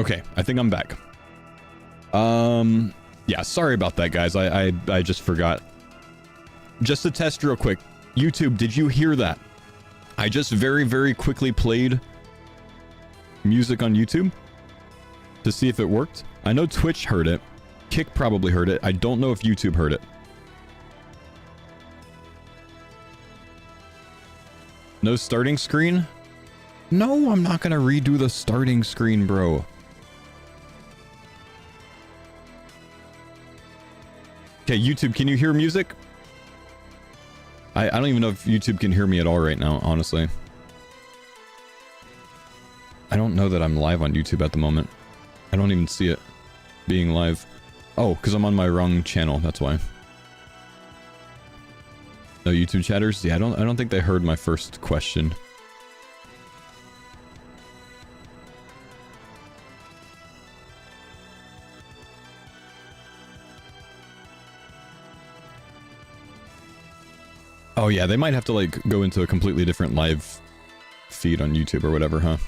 Okay, I think I'm back. Yeah, sorry about that, guys. I just forgot. Just to test real quick. YouTube, did you hear that? I just very, very quickly played music on YouTube to see if it worked. I know Twitch heard it. Kick probably heard it. I don't know if YouTube heard it. No starting screen? No, I'm not gonna redo the starting screen, bro. Okay, YouTube, can you hear music? I don't even know if YouTube can hear me at all right now, honestly. I don't know that I'm live on YouTube at the moment. I don't even see it being live. Oh, because I'm on my wrong channel, that's why. No YouTube chatters? Yeah, I don't think they heard my first question. Oh yeah, they might have to like go into a completely different live feed on YouTube or whatever, huh?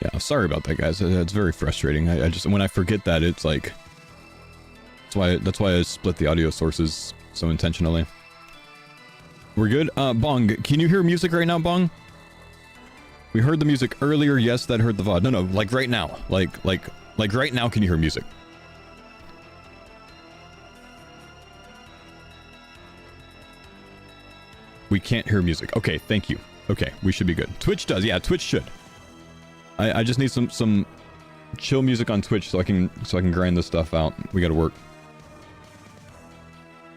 Yeah, sorry about that, guys. It's very frustrating. I just, when I forget that, it's like... That's why I split the audio sources so intentionally. We're good? Bong, can you hear music right now, Bong? We heard the music earlier, yes, that heard the VOD. No, like right now. Like right now, can you hear music? We can't hear music. Okay, thank you. Okay, we should be good. Twitch does, yeah, Twitch should. I just need some chill music on Twitch so I can grind this stuff out. We gotta work.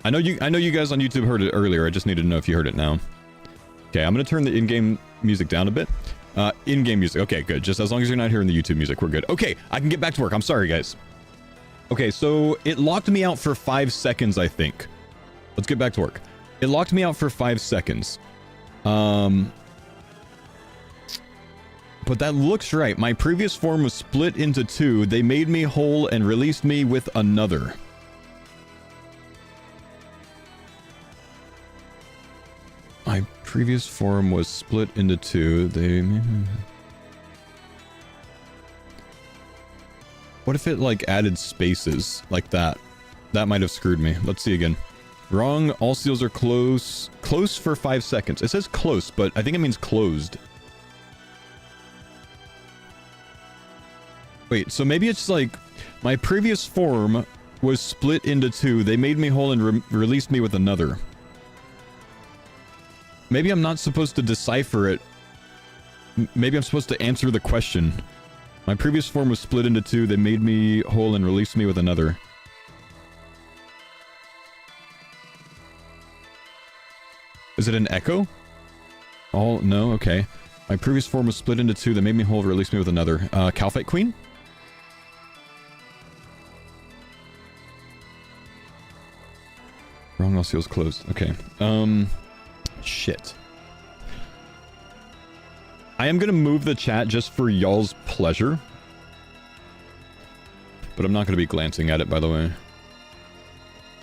I know you guys on YouTube heard it earlier. I just needed to know if you heard it now. Okay, I'm gonna turn the in-game music down a bit. In-game music. Okay, good. Just as long as you're not hearing the YouTube music, we're good. Okay, I can get back to work. I'm sorry, guys. Okay, so it locked me out for 5 seconds, I think. Let's get back to work. It locked me out for 5 seconds. But that looks right. My previous form was split into 2. They made me whole and released me with another. My previous form was split into 2. They... What if it, like, added spaces like that? That might have screwed me. Let's see again. Wrong. All seals are close. Close for 5 seconds. It says close, but I think it means closed. Wait, so maybe it's like... My previous form was split into 2. They made me whole and released me with another. Maybe I'm not supposed to decipher it. Maybe I'm supposed to answer the question. My previous form was split into 2. They made me whole and released me with another. Is it an echo? Oh, no, okay. My previous form was split into 2. They made me whole, released me with another. Calphite Queen? Wrong, all seals closed. Okay. Shit. I am gonna move the chat just for y'all's pleasure. But I'm not gonna be glancing at it, by the way.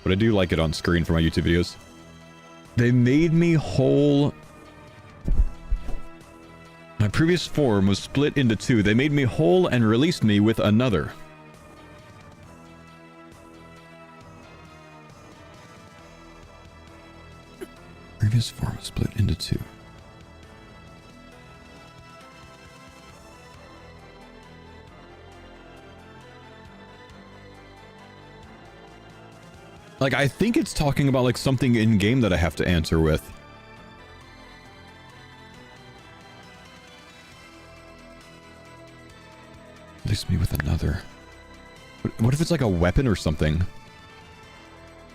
But I do like it on screen for my YouTube videos. They made me whole. My previous form was split into 2. They made me whole and released me with another. Previous form was split into 2. Like, I think it's talking about, like, something in-game that I have to answer with. Release me with another. What if it's like a weapon or something?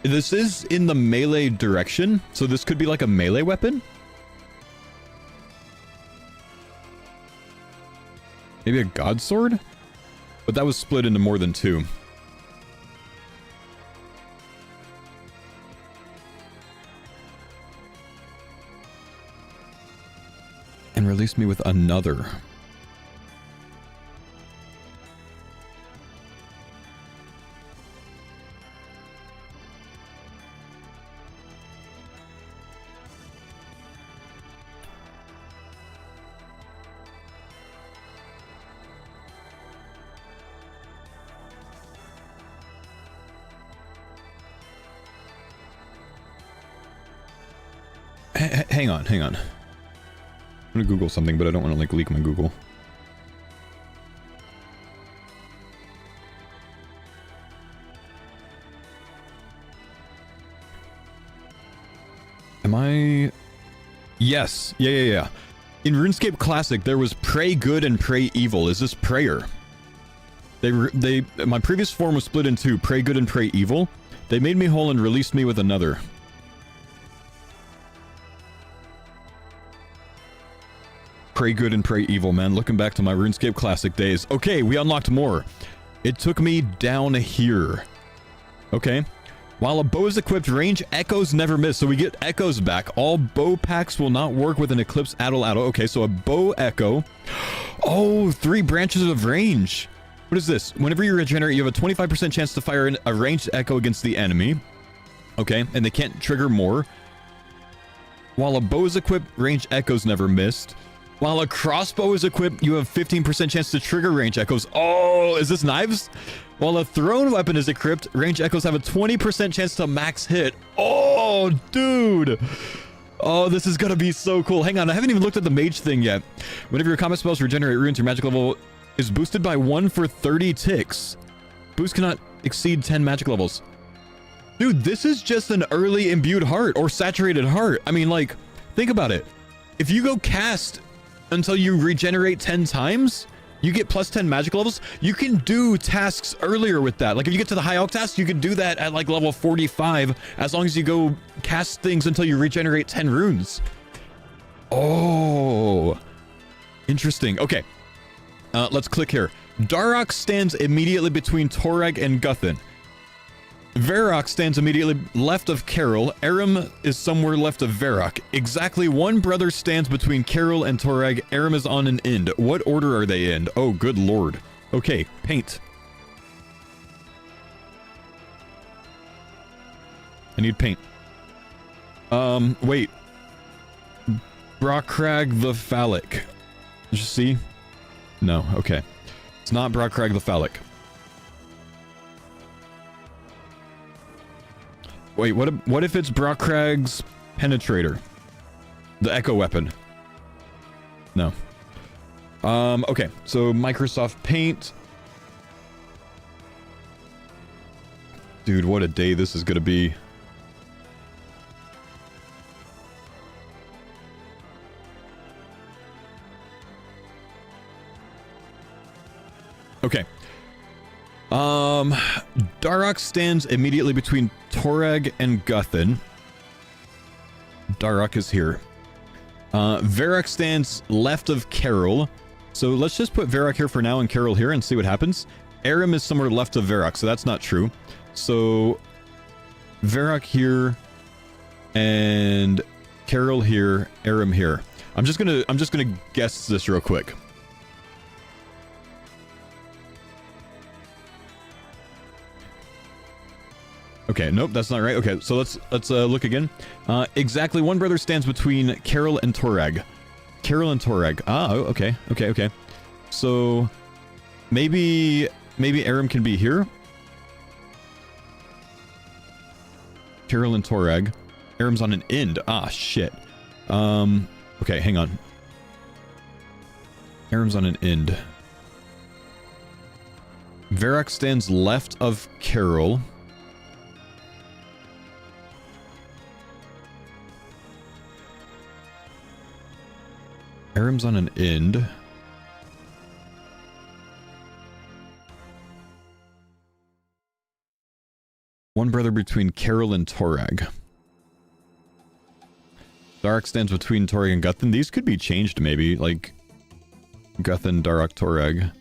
This is in the melee direction, so this could be like a melee weapon? Maybe a god sword? But that was split into more than 2. And release me with another. Hang on. I'm gonna Google something, but I don't want to like leak my Google. Am I? Yes. Yeah. In RuneScape Classic, there was Pray Good and Pray Evil. Is this Prayer? My previous form was split in two, Pray Good and Pray Evil. They made me whole and released me with another. Pray Good and Pray Evil, man. Looking back to my RuneScape Classic days. Okay, we unlocked more. It took me down here. Okay. While a bow is equipped, range echoes never miss. So we get echoes back. All bow packs will not work with an Eclipse Addle. Okay, so a bow echo. Oh, 3 branches of range. What is this? Whenever you regenerate, you have a 25% chance to fire a ranged echo against the enemy. Okay, and they can't trigger more. While a bow is equipped, ranged echoes never missed. While a crossbow is equipped, you have 15% chance to trigger range echoes. Oh, is this knives? While a thrown weapon is equipped, range echoes have a 20% chance to max hit. Oh, dude. Oh, this is gonna be so cool. Hang on, I haven't even looked at the mage thing yet. Whenever your combat spells regenerate runes, your magic level is boosted by 1 for 30 ticks. Boost cannot exceed 10 magic levels. Dude, this is just an early imbued heart or saturated heart. I mean, like, think about it. If you go cast until you regenerate 10 times, you get plus 10 magic levels. You can do tasks earlier with that. Like if you get to the high elk task, you can do that at like level 45 as long as you go cast things until you regenerate 10 runes. Oh, interesting. Okay, let's click here. Darok stands immediately between Torag and Guthin. Varrock stands immediately left of Carol. Aram is somewhere left of Varrock. Exactly one brother stands between Carol and Torag. Aram is on an end. What order are they in? Oh, good lord. Okay, paint. I need paint. Wait. Brokrag the Phallic. Did you see? No, okay. It's not Brokrag the Phallic. Wait, what if it's Brokrag's Penetrator? The Echo Weapon. No. Okay, so Microsoft Paint. Dude, what a day this is gonna be. Okay. Darok stands immediately between Torag and Guthin. Darok is here. Varrock stands left of Carol. So let's just put Varrock here for now and Carol here and see what happens. Aram is somewhere left of Varrock, so that's not true. So Varrock here and Carol here, Aram here. I'm just gonna guess this real quick. Okay, nope, that's not right. Okay, so let's look again. Exactly one brother stands between Carol and Torag. Carol and Torag. Ah, okay. So maybe Aram can be here. Carol and Torag. Aram's on an end. Ah, shit. Okay, hang on. Aram's on an end. Varrock stands left of Carol. Aram's on an end. One brother between Carol and Torag. Darok stands between Torag and Guthin. These could be changed maybe, like Guthin, Darok, Torag.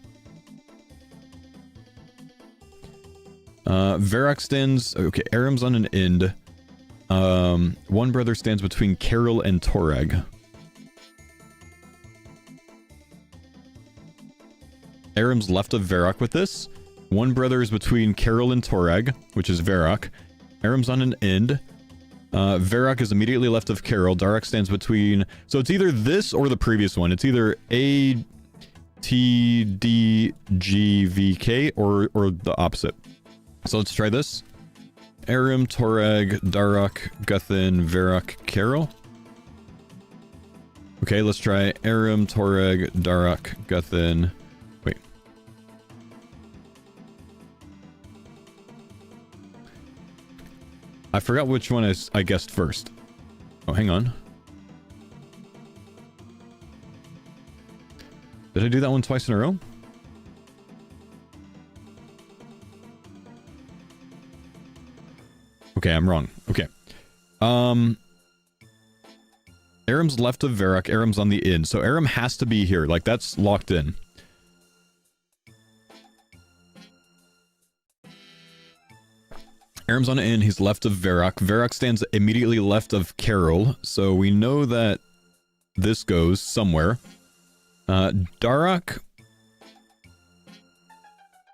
Varrock stands... Okay, Aram's on an end. One brother stands between Carol and Torag. Aram's left of Varrock with this. One brother is between Carol and Torag, which is Varrock. Aram's on an end. Varrock is immediately left of Carol. Darok stands between... So it's either this or the previous one. It's either A, T, D, G, V, K, or the opposite. So let's try this. Aram, Torag, Darok, Guthin, Varrock, Carol. Okay, let's try Aram, Toreg, Darak, Guthin. Wait. I forgot which one I guessed first. Oh, hang on. Did I do that one twice in a row? Okay, I'm wrong. Okay. Aram's left of Varrock, Aram's on the in. So Aram has to be here. Like, that's locked in. Aram's on the in, he's left of Varrock. Varrock stands immediately left of Carol. So we know that this goes somewhere. Darak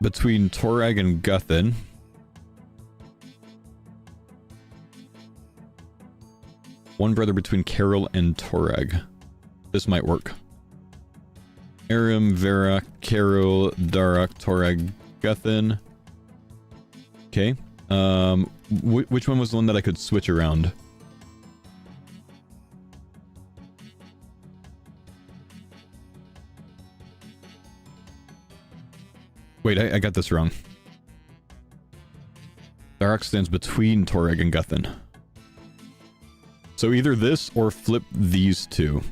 between Torag and Guthin. One brother between Carol and Torag. This might work. Aram, Varrock, Carol, Darak, Torag, Guthin. Okay. Which one was the one that I could switch around? Wait, I got this wrong. Darak stands between Torag and Guthin. So either this or flip these two.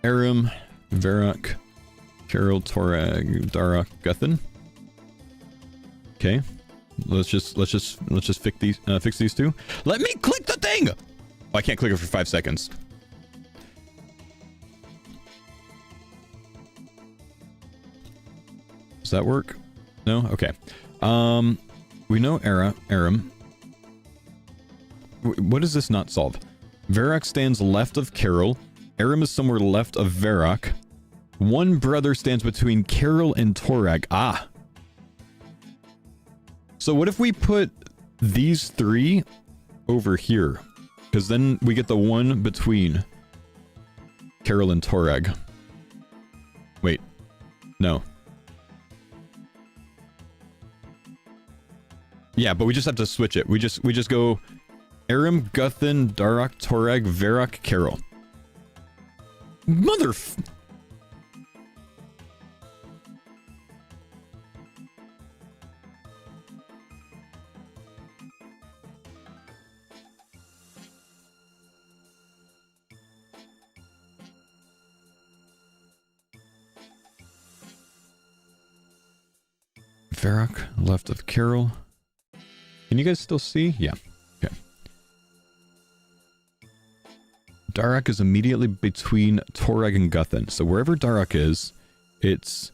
Aram, Varrock, Carol, Torag, Darak, Guthin. Okay. Let's just fix these two. Let me click the thing! Oh, I can't click it for 5 seconds. Does that work? No? Okay. We know Aram. What does this not solve? Varrock stands left of Carol. Aram is somewhere left of Varrock. One brother stands between Carol and Torag. Ah. So what if we put these three over here? Because then we get the one between Carol and Torag. Wait. No. Yeah, but we just have to switch it. We just go Aram, Guthin, Darak, Torag, Varrock, Carol. Varrock, left of Carol. Can you guys still see? Yeah. Okay. Darak is immediately between Torag and Guthin. So wherever Darak is, it's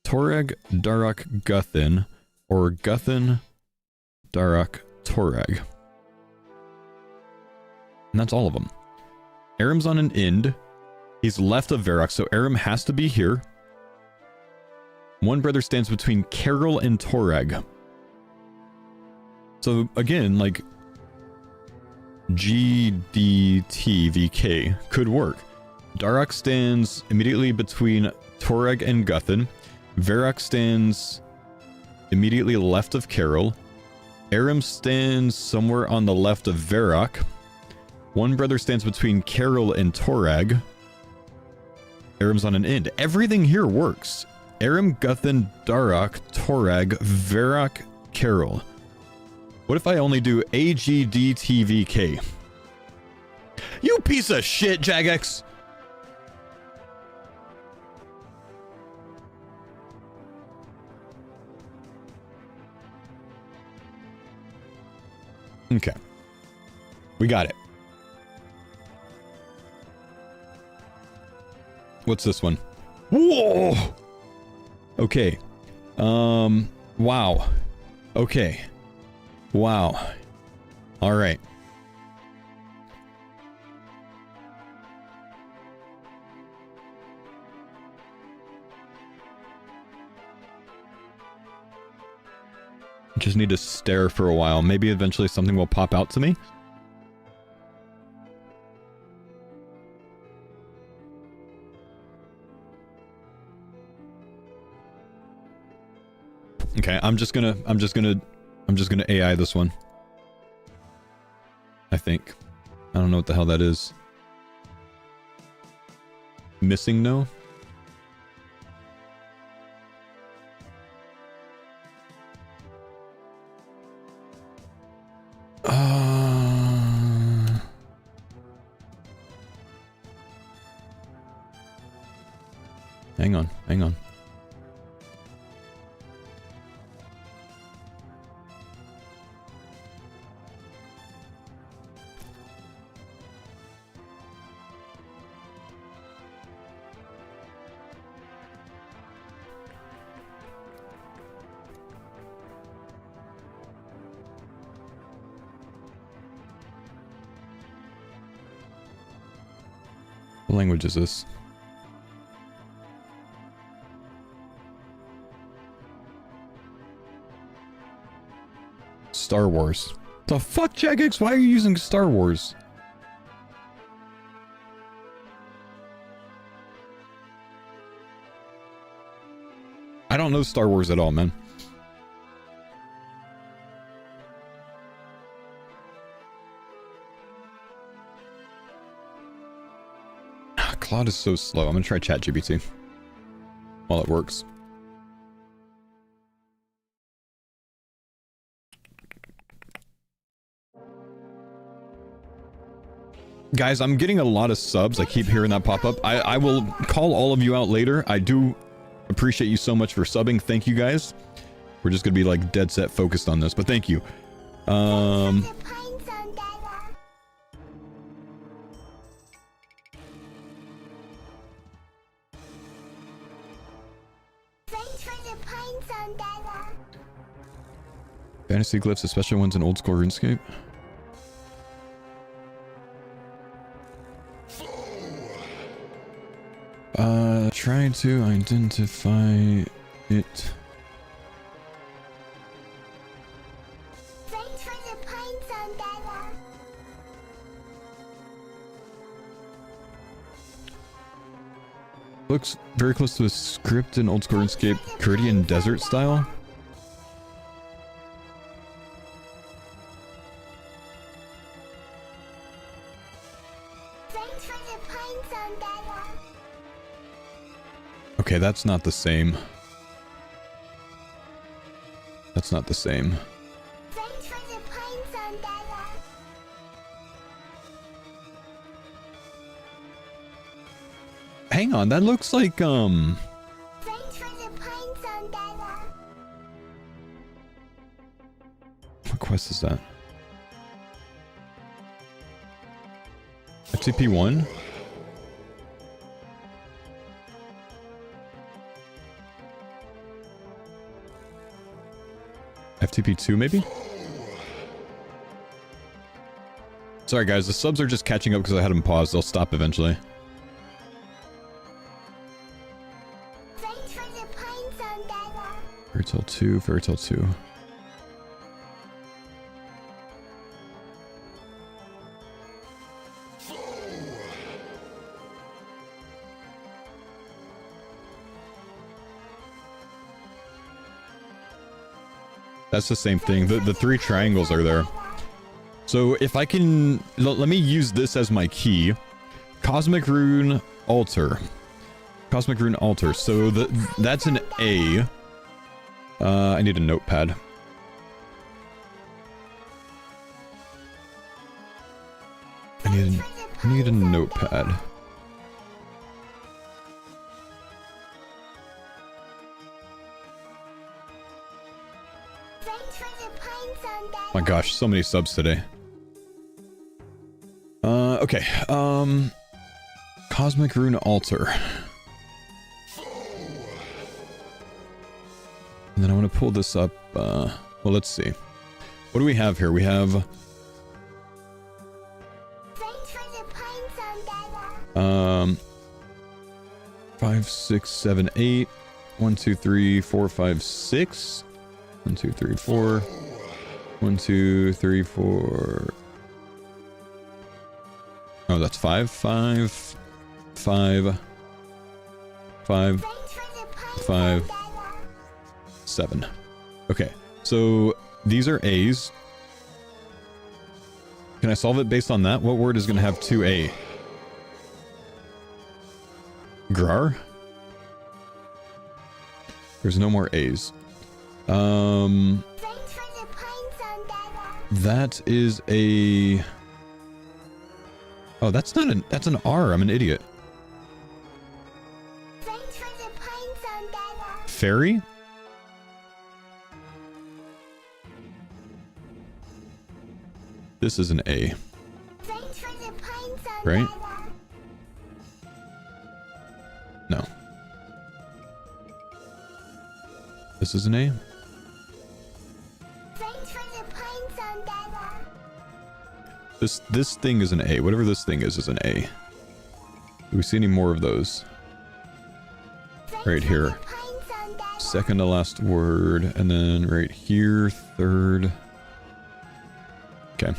Torag, Darak, Guthin, or Guthin, Darak, Torag. And that's all of them. Aram's on an end. He's left of Varrock, so Aram has to be here. One brother stands between Carol and Torag. So again, like GDTVK could work. Darak stands immediately between Torag and Guthin. Varrock stands immediately left of Carol. Aram stands somewhere on the left of Varrock. One brother stands between Carol and Torag. Aram's on an end. Everything here works. Aram, Guthin, Darak, Torag, Varrock, Carol. What if I only do AGDTVK? You piece of shit, Jagex! Okay. We got it. What's this one? Whoa! Okay. Wow. Okay. Wow. Alright. Just need to stare for a while. Maybe eventually something will pop out to me. Okay, I'm just gonna AI this one. I think. I don't know what the hell that is. Missing no? Hang on, hang on. What language is this? Star Wars. The fuck, Jagex? Why are you using Star Wars? I don't know Star Wars at all, man. Claude is so slow. I'm gonna try ChatGPT while it works. Guys, I'm getting a lot of subs. I keep hearing that pop up. I will call all of you out later. I do appreciate you so much for subbing. Thank you, guys. We're just gonna be like dead set focused on this, but thank you. Fantasy glyphs, especially ones in old school RuneScape. Trying to identify it. Looks very close to a script in old school RuneScape, Caribbean desert style. Okay, that's not the same. That's not the same. Hang on, that looks like, what quest is that? FTP1? FTP2 maybe? Sorry guys, the subs are just catching up because I had them paused. They'll stop eventually. Fairytale 2, Fairytale 2. That's the same thing. The three triangles are there. So if I can... Let me use this as my key. Cosmic Rune Altar. Cosmic Rune Altar. So that's an A. I need a notepad. I need a notepad. My gosh, so many subs today. Okay. Cosmic Rune Altar. And then I want to pull this up. Well, let's see. What do we have here? We have... 5, 6, 7, 8. 1, 2, 3, 4, 5, 6. 1, 2, 3, 4. 1, 2, 3, 4. Oh, that's 5. 5. 5. 5. 5. 7. Okay, so these are A's. Can I solve it based on that? What word is going to have 2A? Grar? There's no more A's. That is a... Oh, that's not an... That's an R. I'm an idiot. Fairy? This is an A. Right? No. This is an A? This thing is an A. Whatever this thing is an A. Do we see any more of those? Right here. Second to last word, and then right here, third. Okay.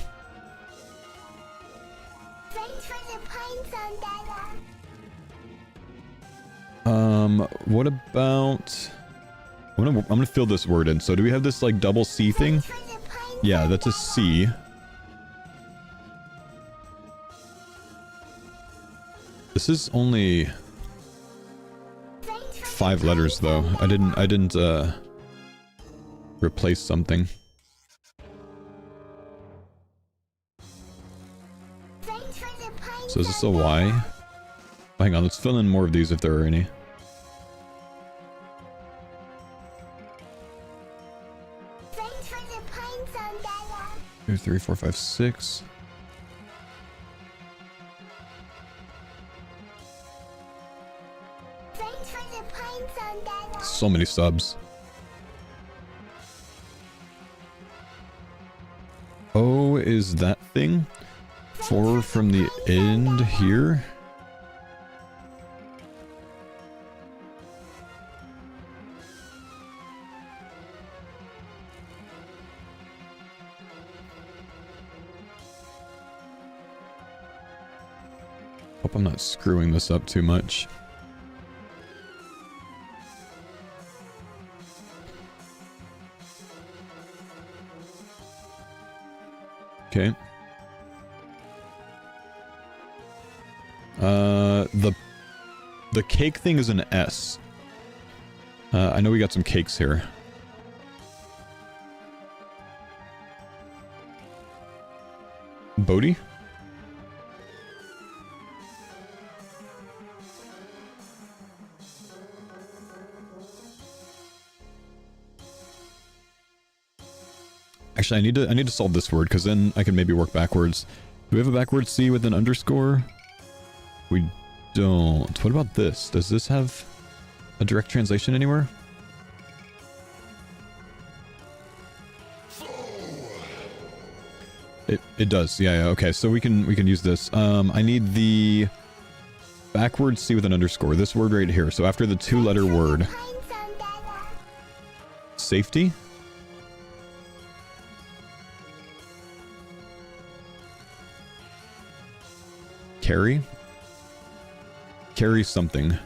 What about... I'm gonna fill this word in. So do we have this, like, double C thing? Yeah, that's a C. This is only 5 letters, though. I didn't, replace something. So is this a Y? Oh, hang on, let's fill in more of these if there are any. 2, 3, 4, 5, 6. So many subs. O is that thing? 4 from the end here? Hope I'm not screwing this up too much. Okay. The cake thing is an S. I know we got some cakes here. Bodhi? Actually, I need to solve this word, because then I can maybe work backwards. Do we have a backwards C with an underscore? We don't. What about this? Does this have a direct translation anywhere? It does. Yeah, okay. So we can use this. I need the backwards C with an underscore. This word right here. So after the 2-letter word. Safety? Carry? Carry something.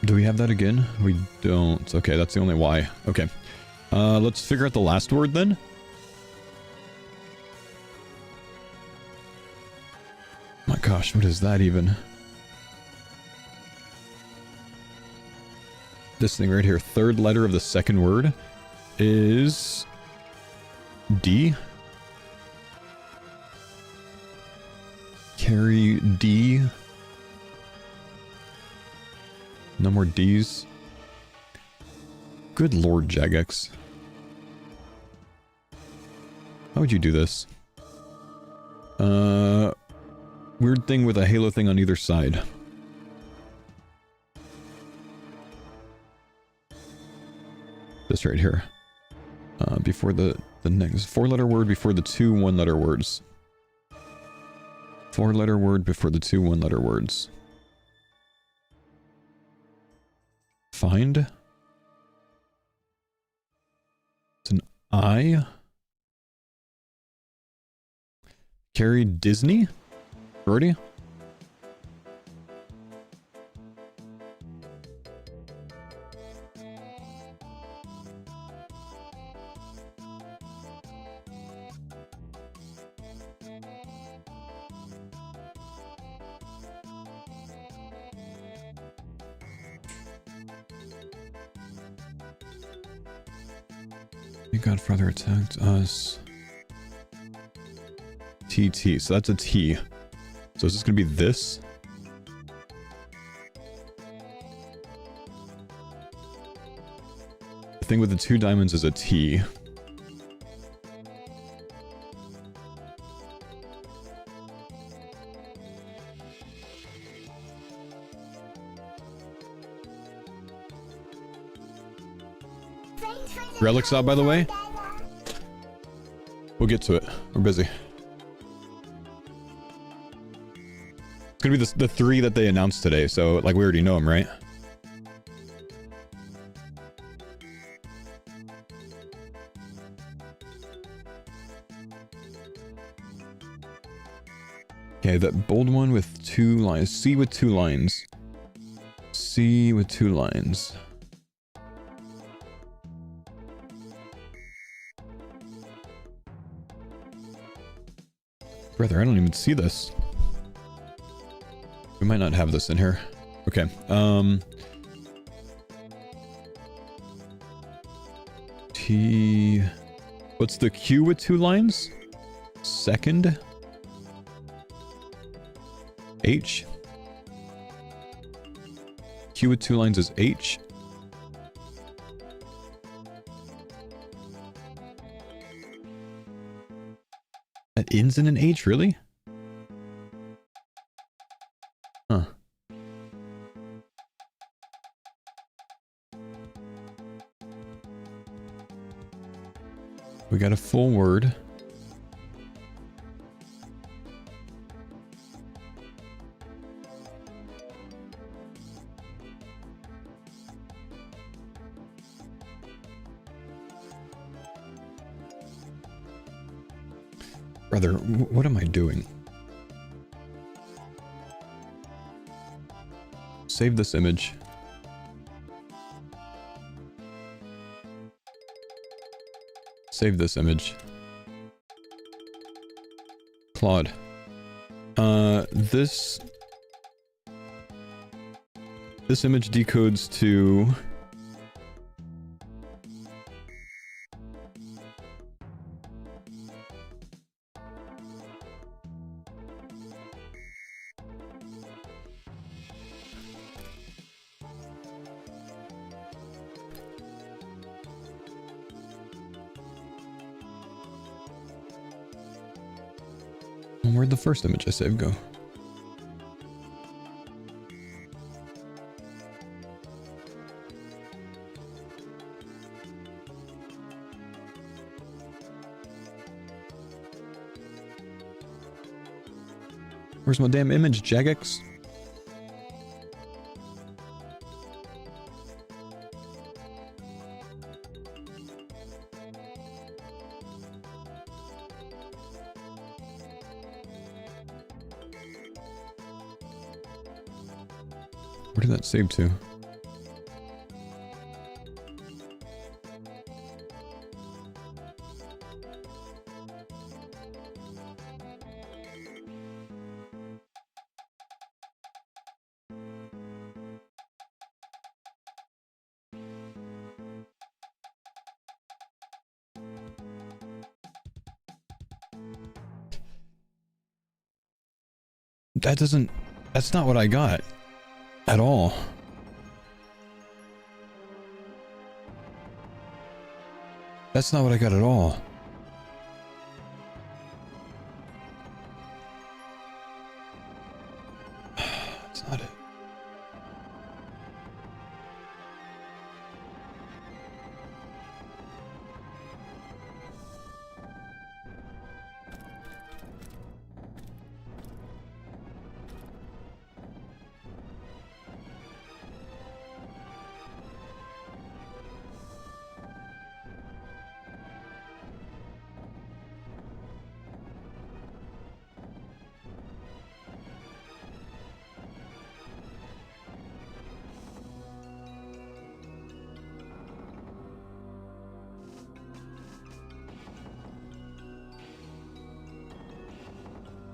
Do we have that again? We don't. Okay, that's the only Y. Okay. Let's figure out the last word then. My gosh, what is that even? This thing right here, 3rd letter of the 2nd word is D. Carry D. No more D's. Good lord, Jagex. How would you do this? Weird thing with a halo thing on either side. This right here. Before the next 4-letter word before the 2 1-letter words. 4-letter word before the 2 1-letter words. Find. It's an I. Carry Disney? Brody? Your godfather attacked us. TT. So that's a T. So is this going to be this? The thing with the 2 diamonds is a T. Relics out, by the way. We'll get to it. We're busy. It's gonna be the 3 that they announced today, so like we already know them, right? Okay, that bold one with 2 lines. C with 2 lines. C with 2 lines. Brother, I don't even see this. We might not have this in here. Okay, T... What's the Q with 2 lines? Second? H? Q with 2 lines is H? That ends in an H, really? Huh. We got a full word. Brother, what am I doing? Save this image. Save this image. Claude. This image decodes to... Where'd the first image I saved go? Where's my damn image, Jagex? Where did that save to? That's not what I got. At all. That's not what I got at all. That's not it.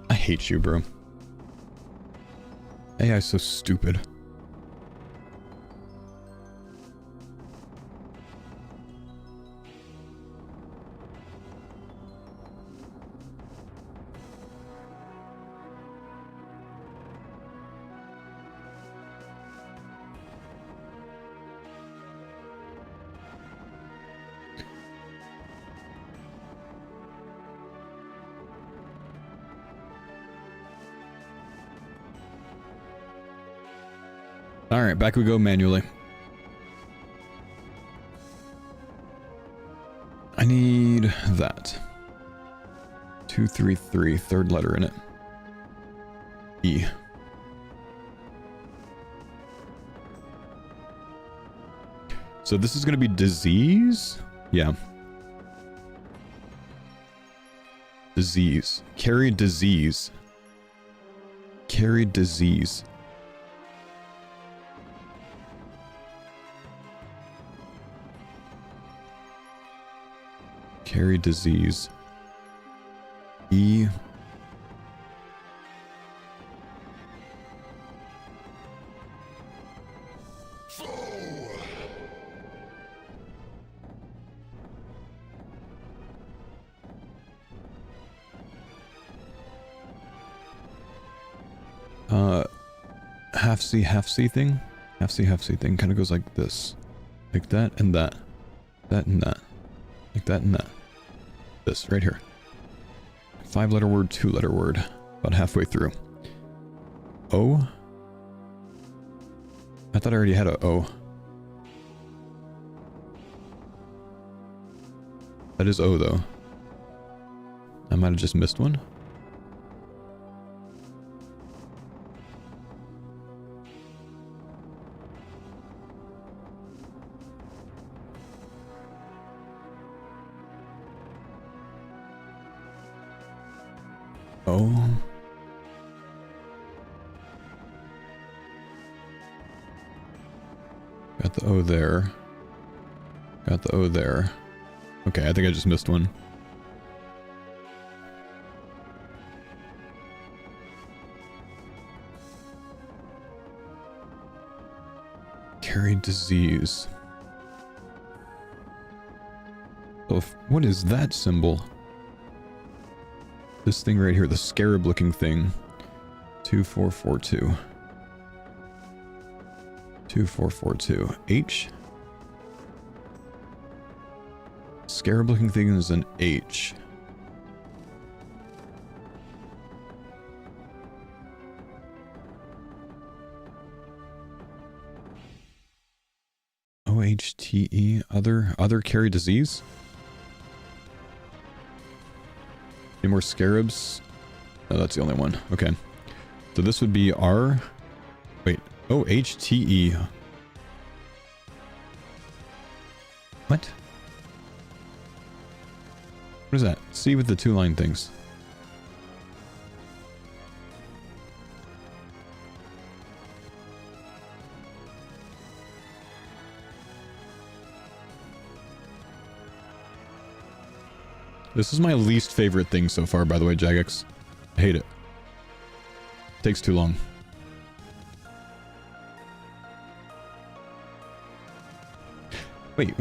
I hate you, bro. AI is so stupid. Alright, back we go manually. I need that. 233, third letter in it. E. So this is going to be disease? Yeah. Disease. Carry disease. Carry disease. Carry disease. E. Half C thing? Half C thing kind of goes like this. Like that and that. That and that. Like that and that. This, right here. 5-letter word, 2-letter word. About halfway through. O? I thought I already had a O. That is O, though. I might have just missed one. O. Got the O there. Got the O there. Okay, I think I just missed one. Carry disease. So what is that symbol? This thing right here, the scarab looking thing. 2442. 2442. H? Scarab looking thing is an H. OHTE, other carry disease? Any more scarabs? No, that's the only one. Okay. So this would be R. Wait. OHTE. What? What is that? C with the 2-line things. This is my least favorite thing so far, by the way, Jagex. I hate it. Takes too long. Wait.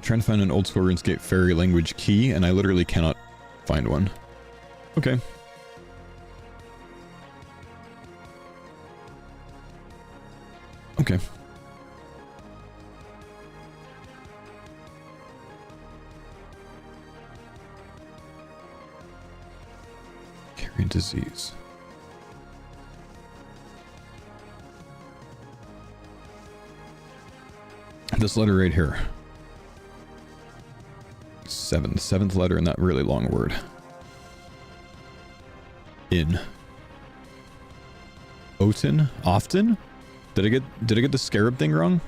Trying to find an old school RuneScape fairy language key, and I literally cannot find one. Okay. Okay. Carry disease. This letter right here. Seventh letter in that really long word. In. Oten? Often? Did I get the scarab thing wrong?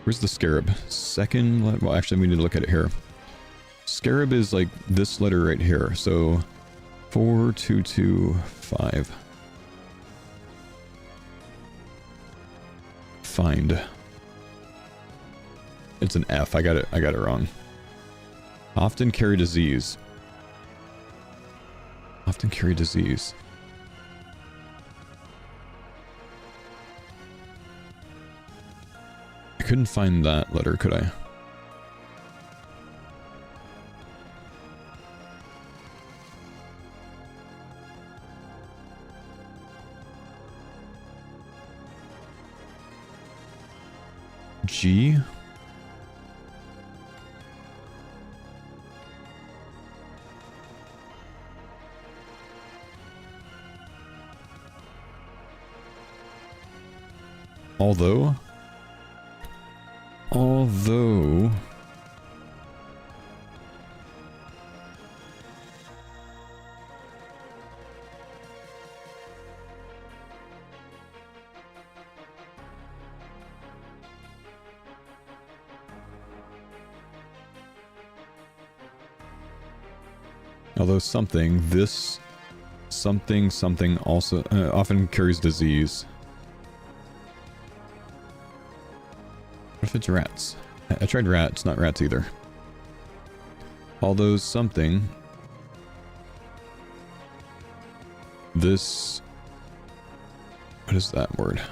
Where's the scarab? Second letter? Well, actually, we need to look at it here. Scarab is like this letter right here. So 4225. Find. It's an F. I got it wrong. Often carry disease. Often carry disease. couldn't find that letter, could I? G? Although... Although something, this something also often carries disease. What if it's rats? I tried rats, not rats either. Although something, this, what is that word?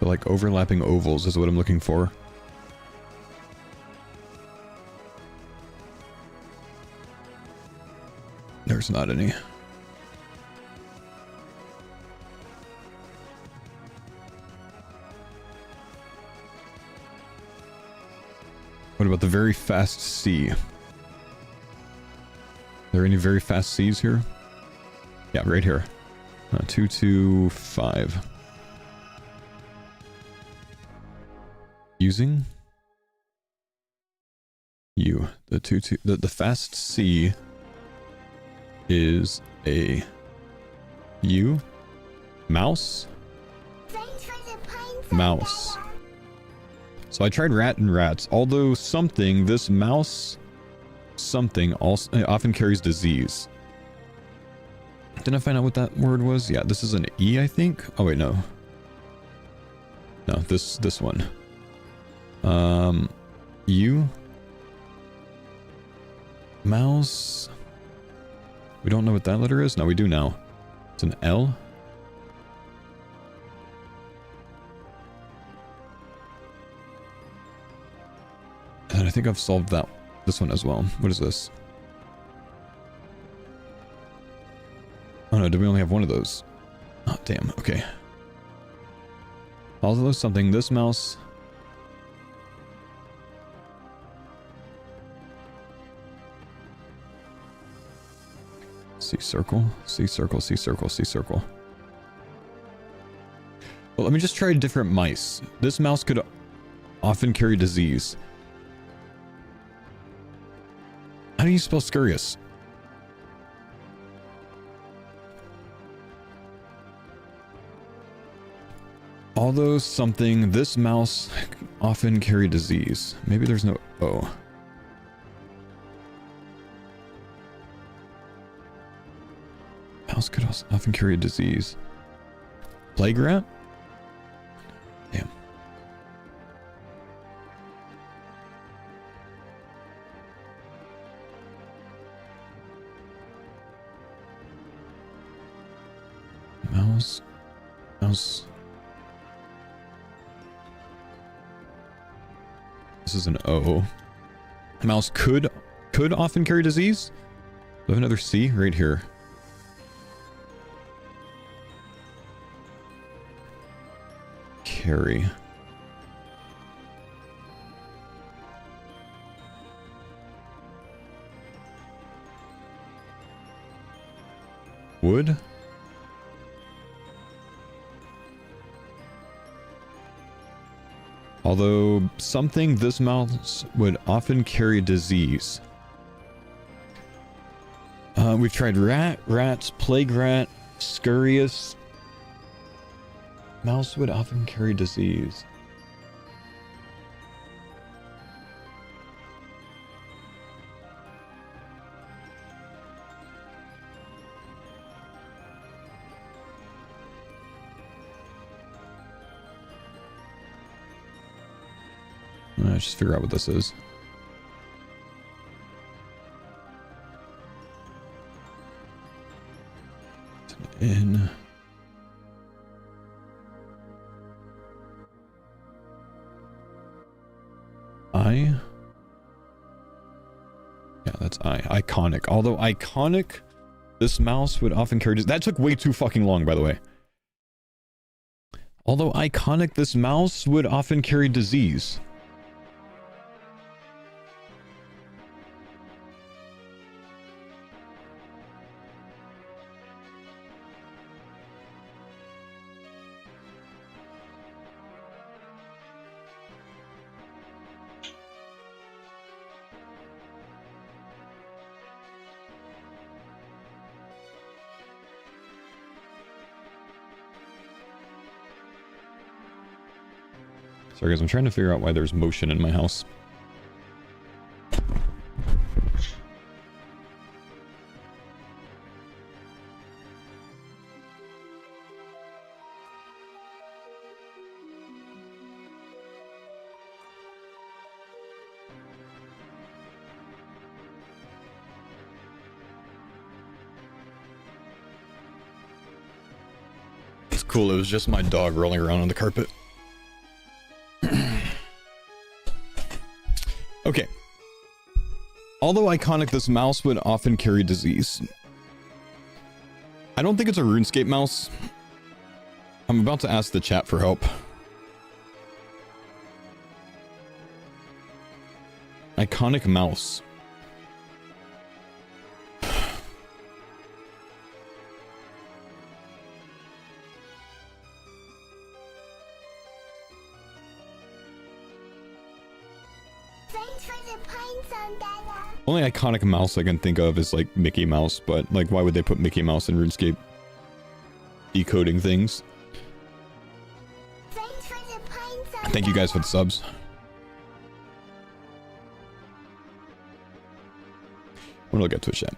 But like overlapping ovals is what I'm looking for. There's not any. What about the very fast C? Are there any very fast C's here? Yeah, right here. 225. Using U. The fast C is a U. Mouse. Mouse. So I tried rat and rats. Although something, this mouse something also often carries disease. Didn't I find out what that word was? Yeah, this is an E, I think. Oh wait, no. No, this one. U. Mouse. We don't know what that letter is? No, we do now. It's an L. And I think I've solved this one as well. What is this? Oh no, do we only have one of those? Oh, damn. Okay. Although something, this mouse... C circle, C circle, C circle, C circle. Well, let me just try different mice. This mouse could often carry disease. How do you spell scurrious? Although something, this mouse often carry disease. Maybe there's no O. Mouse could also often carry a disease. Plague rat? Damn. Mouse. This is an O. Mouse could often carry disease. We have another C right here. Carry. Wood? Although something, this mouse would often carry disease. We've tried rats, plague rat, scurrious. Mouse would often carry disease. Let's just figure out what this is. It's an N. Yeah, that's I. Iconic. Although iconic, this mouse would often carry... That took way too fucking long, by the way. Although iconic, this mouse would often carry disease. Sorry guys, I'm trying to figure out why there's motion in my house. It's cool, it was just my dog rolling around on the carpet. Okay. Although iconic, this mouse would often carry disease. I don't think it's a RuneScape mouse. I'm about to ask the chat for help. Iconic mouse. Only iconic mouse I can think of is like Mickey Mouse, but like why would they put Mickey Mouse in RuneScape? Decoding things. Thank you guys for the subs. What do I get to a chat?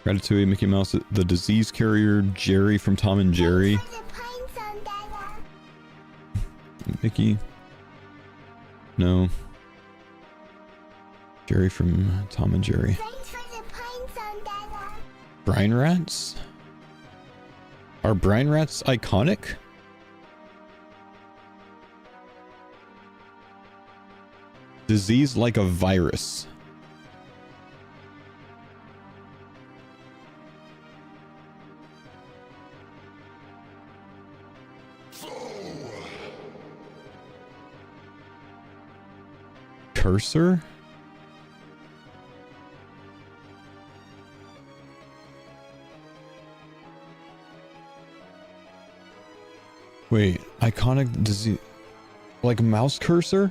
Ratatouille, Mickey Mouse, the disease carrier, Jerry from Tom and Jerry. Mickey. No. Jerry from Tom and Jerry. Brine rats? Are brine rats iconic? Disease like a virus. Cursor? Wait, iconic disease... Like mouse cursor?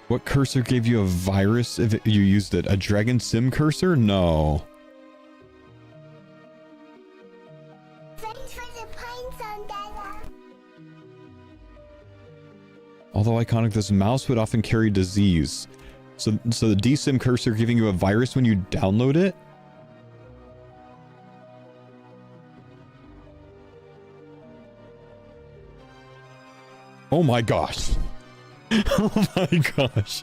What cursor gave you a virus if you used it? A Dragon Sim cursor? No. Although iconic, this mouse would often carry disease. So the DSIM cursor giving you a virus when you download it? Oh my gosh. Oh my gosh.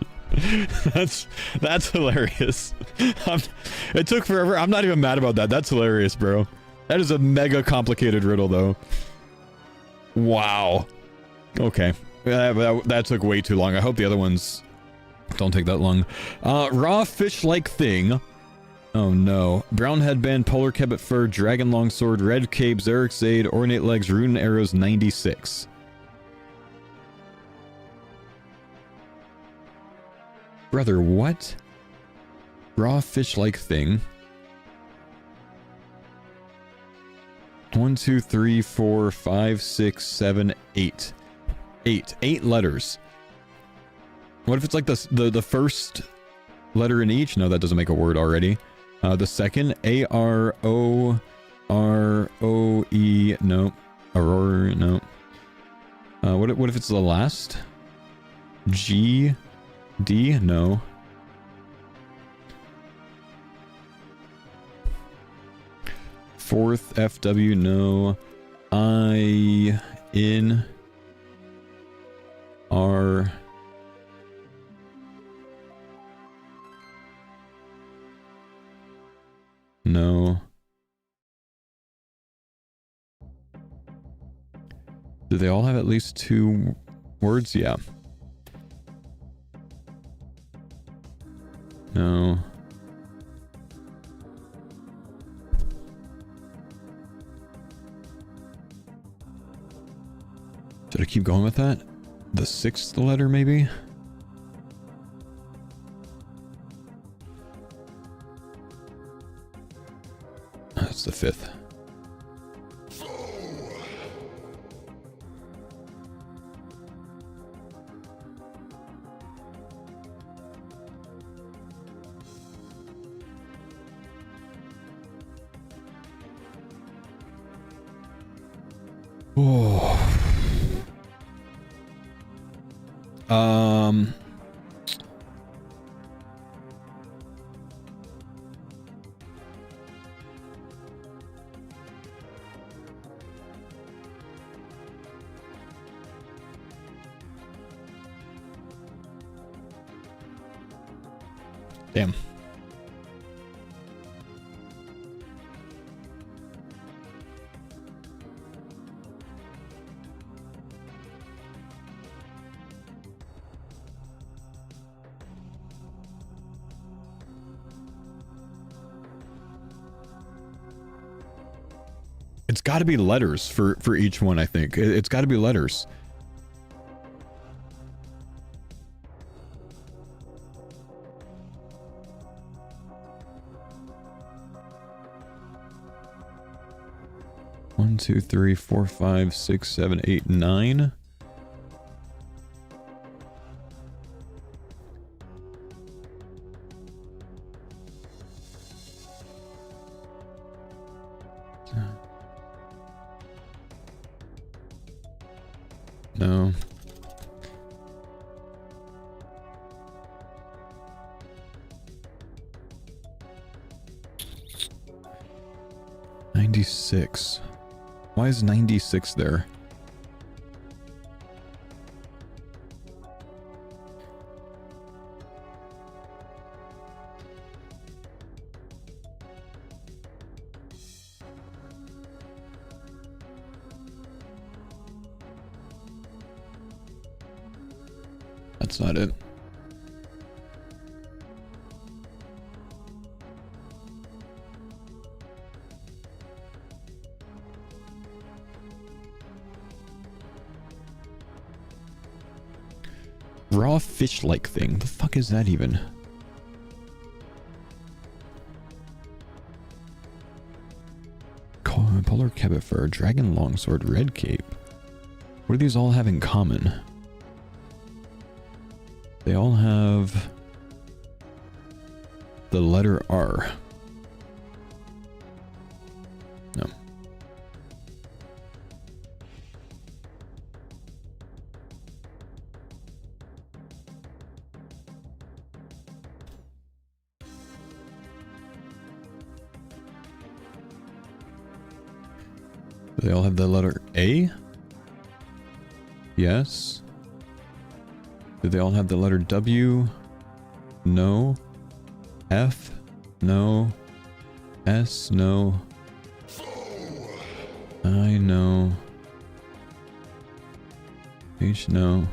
That's hilarious. It took forever. I'm not even mad about that. That's hilarious, bro. That is a mega complicated riddle, though. Wow. Okay. That took way too long. I hope the other ones don't take that long. Raw fish-like thing. Oh no. Brown headband, polar kebbit fur, dragon longsword, red cape, Xerix aid, ornate legs, rune arrows, 96. Brother, what? Raw fish-like thing. 1, 2, 3, 4, 5, 6, 7, 8. 8 letters. What if it's like the first letter in each? No, that doesn't make a word already. The second, A-R-O-R-O-E. No. Aurora, no. What if it's the last? G-D? No. Fourth, F-W, no. I-N... R... No. Do they all have at least 2 words? Yeah. No. Should I keep going with that? The 6th letter, maybe? That's the 5th. Oh. Damn. It's got to be letters for each one, I think. It's got to be letters. One, two, three, four, five, six, 7, 8, 9. No. $96. Why is 96 there? That's not it. Raw fish-like thing. The fuck is that even? Polar kebbit fur, dragon longsword, red cape. What do these all have in common? They all have the letter R. No. Do they all have the letter A? Yes. Do they all have the letter W? No. F? No. S? No. I know. H? No.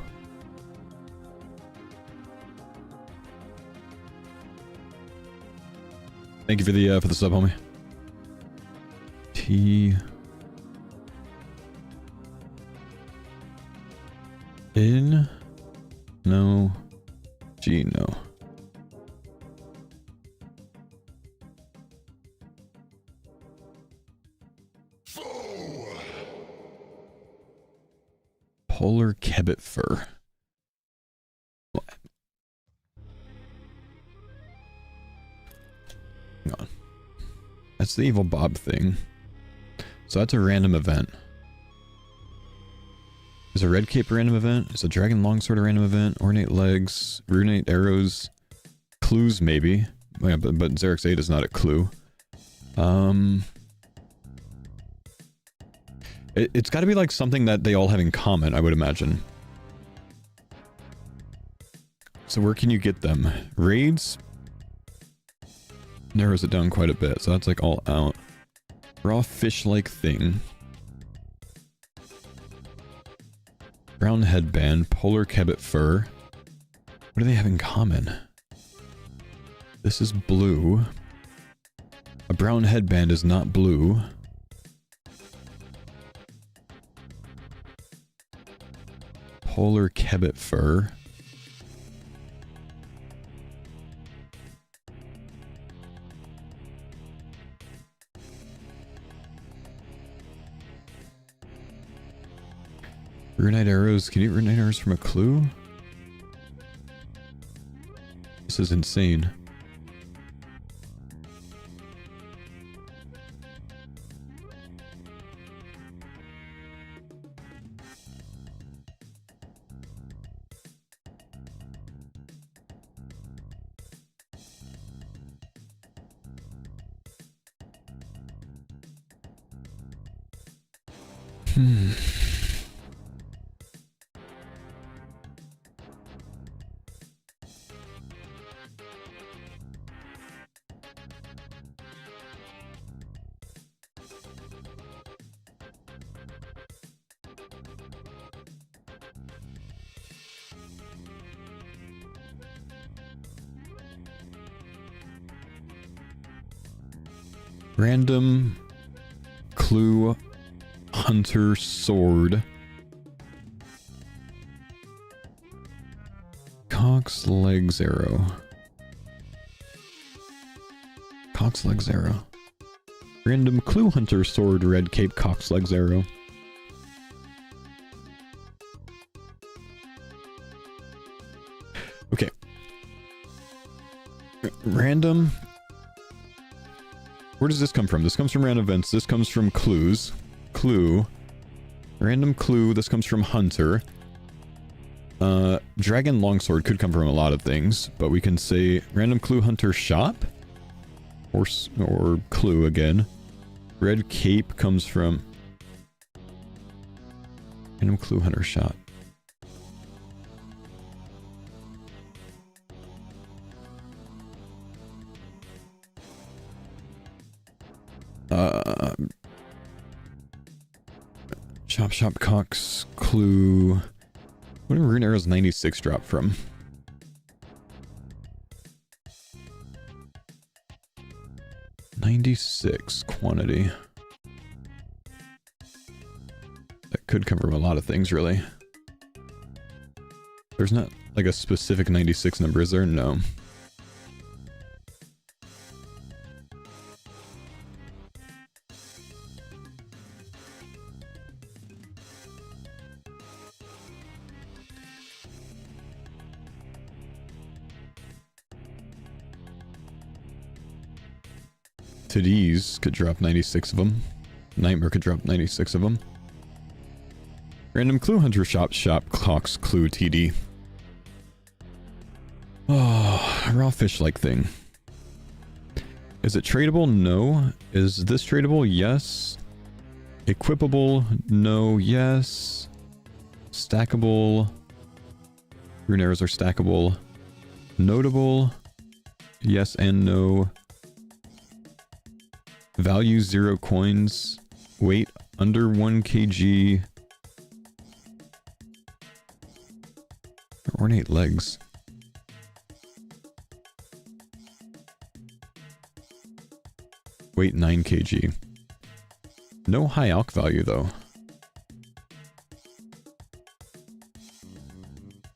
Thank you for the sub, homie. T. N? No. G? No. Polar kebbit fur. What? Hang on. That's the evil Bob thing. So that's a random event. Is a red cape a random event? Is a dragon longsword a random event? Ornate legs, runate arrows, clues maybe. Oh, yeah, but Xerix 8 is not a clue. It's got to be like something that they all have in common, I would imagine. So where can you get them? Raids? Narrows it down quite a bit, so that's like all out. Raw fish-like thing. Brown headband, polar kebbit fur. What do they have in common? This is blue. A brown headband is not blue. Polar kebbit fur. Runite arrows. Can you eat runite arrows from a clue? This is insane. Random clue hunter sword. Cock's legs arrow. Cock's legs arrow. Random clue hunter sword, red cape, cock's legs arrow. Okay. Random. Where does this come from? This comes from random events. This comes from clues. Clue. Random clue. This comes from hunter. Dragon longsword could come from a lot of things, but we can say random clue hunter shop. Or clue again. Red cape comes from random clue hunter shop. Shop Cox clue. What did Rune Arrow's 96 drop from? $96 quantity. That could come from a lot of things, really. There's not like a specific 96 number, is there? No. Today's could drop 96 of them. Nightmare could drop 96 of them. Random clue hunter shop Cox clue TD. Oh, raw fish like thing. Is it tradable? No. Is this tradable? Yes. Equipable? No. Yes. Stackable? Rune arrows are stackable. Notable? Yes and no. Value 0 coins. Weight under 1 kg. Ornate legs. Weight 9 kg. No high alk value though.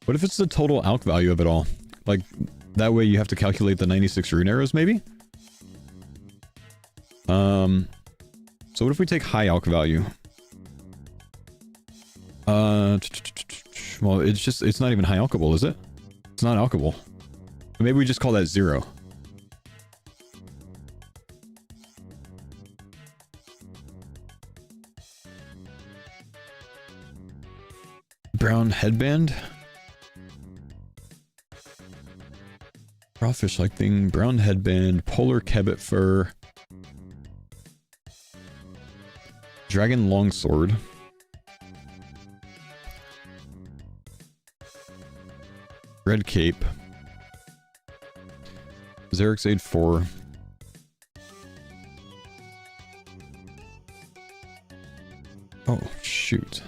What if it's the total alk value of it all? Like, that way you have to calculate the 96 rune arrows maybe? So what if we take high alk value? Well, it's not even high alkable, is it? It's not alkable. Maybe we just call that 0. Brown headband? Raw fish like thing, brown headband, polar kebbit fur. Dragon longsword. Red cape. Xerxade 4. Oh, shoot.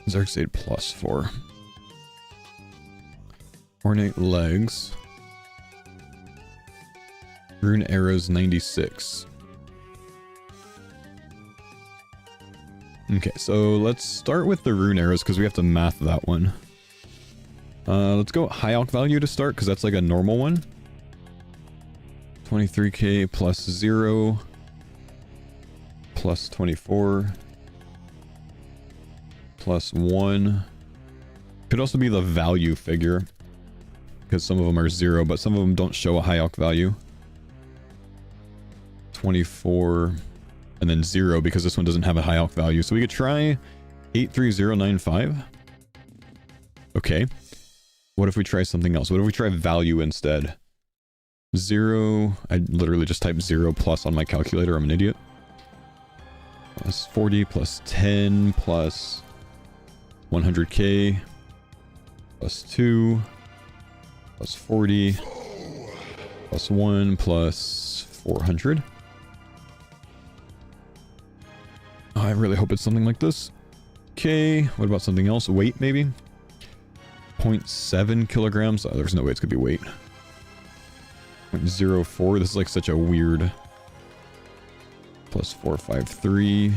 Xerxade +4. Ornate legs. Rune arrows 96. Okay, so let's start with the rune arrows because we have to math that one. Let's go high alch value to start because that's like a normal one. 23k plus 0 plus 24 plus 1. Could also be the value figure because some of them are 0, but some of them don't show a high alch value. 24 and then 0 because this one doesn't have a high alch value. So we could try 83095. Okay. What if we try something else? What if we try value instead? 0. I literally just typed 0 plus on my calculator. I'm an idiot. Plus 40 plus 10 plus 100k plus 2 plus 40 plus 1 plus 400. Oh, I really hope it's something like this. Okay, what about something else? Weight, maybe? 0.7 kilograms? Oh, there's no way it's gonna be weight. 0.04, this is like such a weird... Plus 453.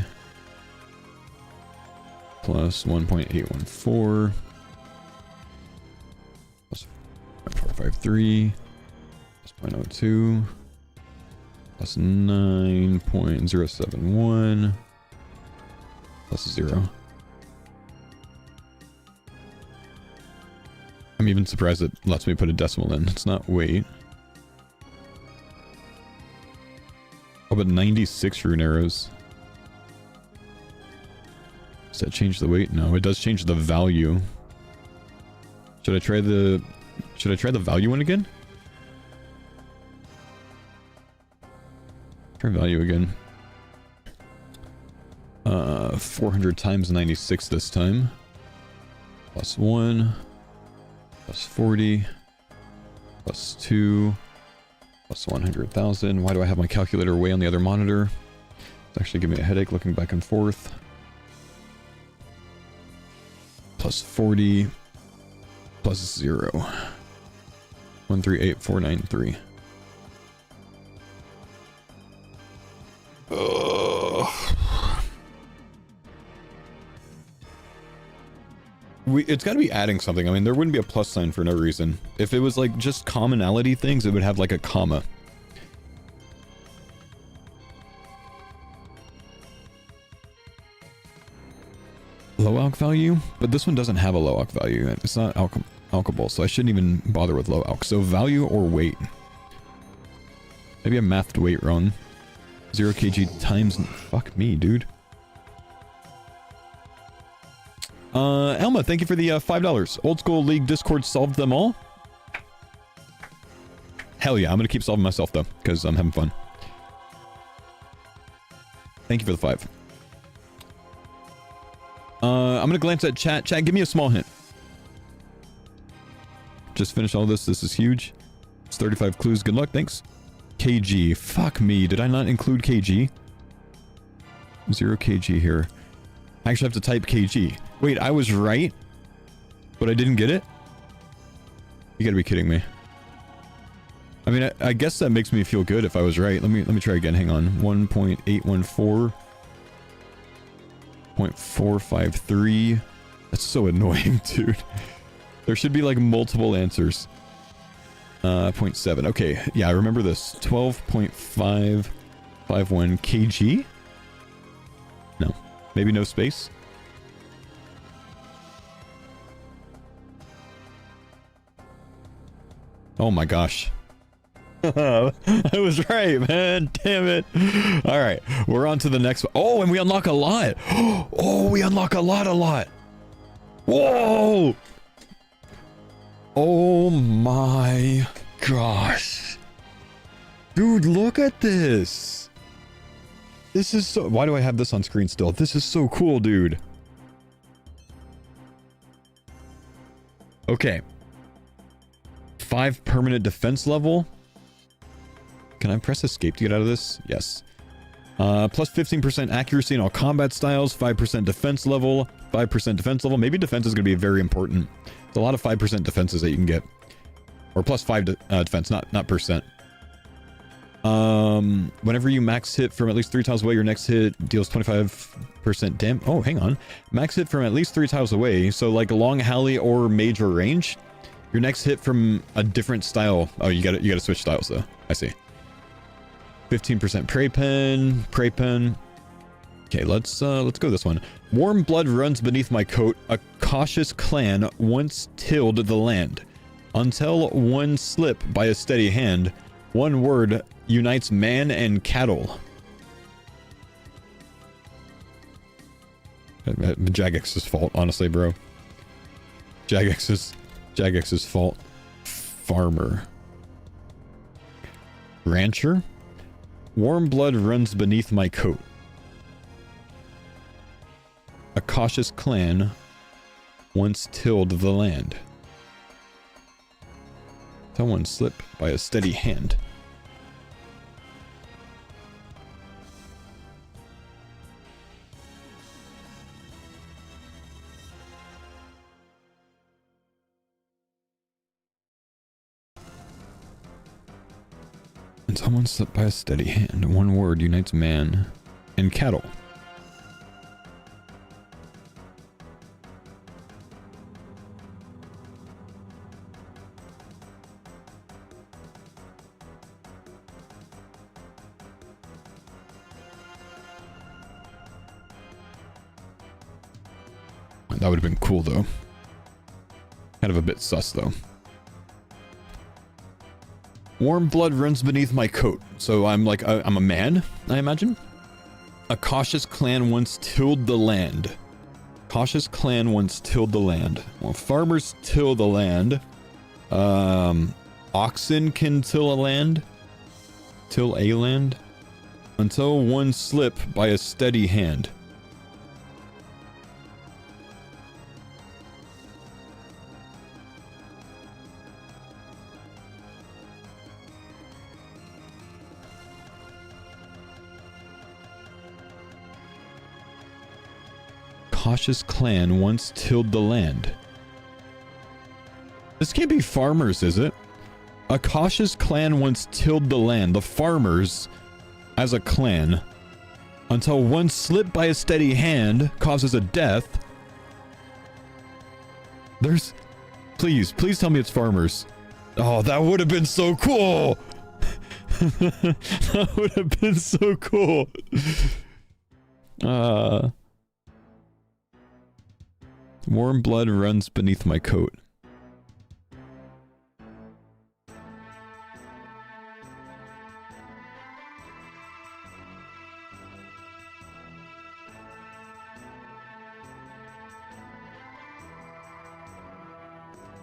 Plus 1.814. Plus 453. Plus 0.02. Plus 9.071. Plus 0. I'm even surprised it lets me put a decimal in. It's not weight. Oh, but 96 rune arrows. Does that change the weight? No, it does change the value. Should I try the value one again? Try value again. 400 times 96 this time. Plus 1. Plus 40. Plus 2. Plus 100,000. Why do I have my calculator way on the other monitor? It's actually giving me a headache looking back and forth. Plus 40. Plus 0. 138493. It's got to be adding something. I mean, there wouldn't be a plus sign for no reason. If it was like just commonality things, it would have like a comma. Low alch value? But this one doesn't have a low alch value. It's not alchable, so I shouldn't even bother with low alch. So value or weight? Maybe I mathed weight wrong. 0 kg times... Fuck me, dude. Elma, thank you for the $5. Old School League Discord solved them all? Hell yeah, I'm gonna keep solving myself though, because I'm having fun. Thank you for the 5. I'm gonna glance at chat. Chat, give me a small hint. Just finish all this. This is huge. It's 35 clues. Good luck. Thanks. KG. Fuck me. Did I not include KG? 0 kg here. I actually have to type kg. Wait, I was right? But I didn't get it? You gotta be kidding me. I mean, I guess that makes me feel good if I was right. Let me try again. Hang on. 1.814. 0.453. That's so annoying, dude. There should be like multiple answers. 0.7. Okay, yeah, I remember this. 12.551 kg? No. Maybe no space? Oh my gosh. I was right, man. Damn it. All right, we're on to the next one. Oh, and we unlock a lot. Oh, we unlock a lot. Whoa. Oh my gosh. Dude, look at this. This is so... Why do I have this on screen still? This is so cool, dude. Okay. 5 permanent defense level. Can I press escape to get out of this? Yes. Plus 15% accuracy in all combat styles, 5% defense level, 5% defense level. Maybe defense is going to be very important. There's a lot of 5% defenses that you can get. Or plus 5 defense, not percent. Whenever you max hit from at least 3 tiles away, your next hit deals 25% damage. Oh, hang on. Max hit from at least 3 tiles away. So like long halley or major range. Your next hit from a different style. Oh, you gotta switch styles though. I see. 15% prey pen. Okay, let's go this one. Warm blood runs beneath my coat. A cautious clan once tilled the land. Until one slip by a steady hand. One word unites man and cattle. Jagex's fault, honestly, bro. Jagex's fault. Farmer. Rancher. Warm blood runs beneath my coat. A cautious clan once tilled the land. Someone slip by a steady hand. And someone slipped by a steady hand. One word unites man and cattle. That would have been cool though. Kind of a bit sus though. Warm blood runs beneath my coat. So I'm like, I'm a man, I imagine. A cautious clan once tilled the land. Cautious clan once tilled the land. Well, farmers till the land. Oxen can till a land. Till a land. Until one slip by a steady hand. Cautious clan once tilled the land. This can't be farmers, is it? A cautious clan once tilled the land. The farmers, as a clan, until one slip by a steady hand causes a death. There's... Please tell me it's farmers. Oh, that would have been so cool! That would have been so cool. Warm blood runs beneath my coat.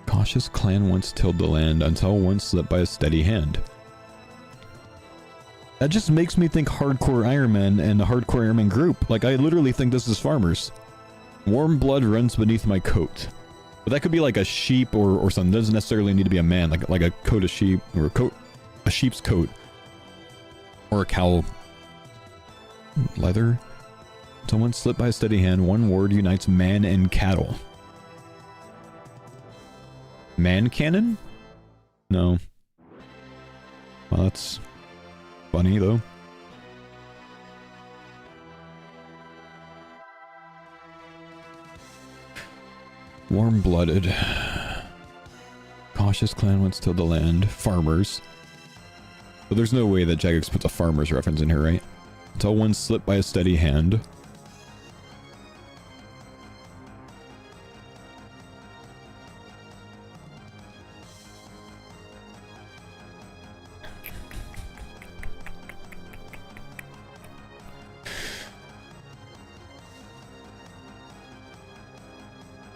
Cautious clan once tilled the land until one slipped by a steady hand. That just makes me think Hardcore Iron Man and the Hardcore Iron Man group. Like, I literally think this is farmers. Warm blood runs beneath my coat. But that could be like a sheep or something. It doesn't necessarily need to be a man. Like a coat of sheep or a sheep's coat. Or a cow. Leather. Someone slipped by a steady hand. One word unites man and cattle. Man cannon? No. Well, that's funny though. Warm-blooded. Cautious clan once tilled the land. Farmers. But there's no way that Jagex puts a farmers reference in here, right? Until one slipped by a steady hand.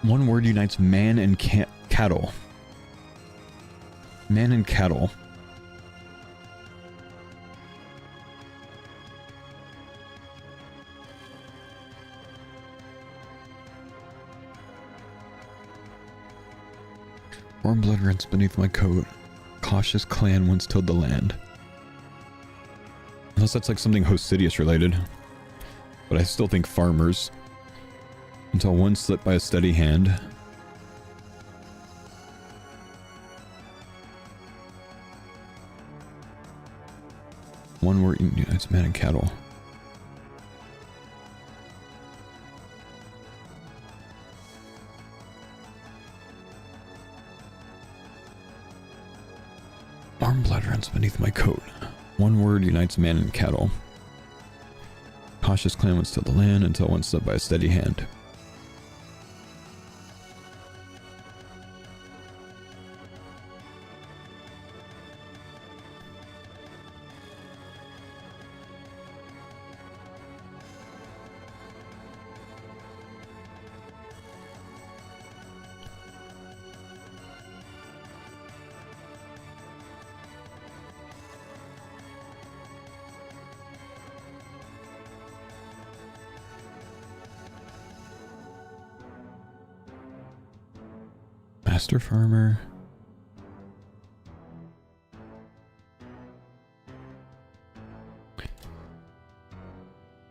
One word unites man and cattle. Man and cattle. Warm blood runs beneath my coat. Cautious clan once tilled the land. Unless that's like something Hosidius related. But I still think farmers. Until one slipped by a steady hand. One word unites man and cattle. Warm blood runs beneath my coat. One word unites man and cattle. Cautious clan would still the land until one slipped by a steady hand. Master farmer.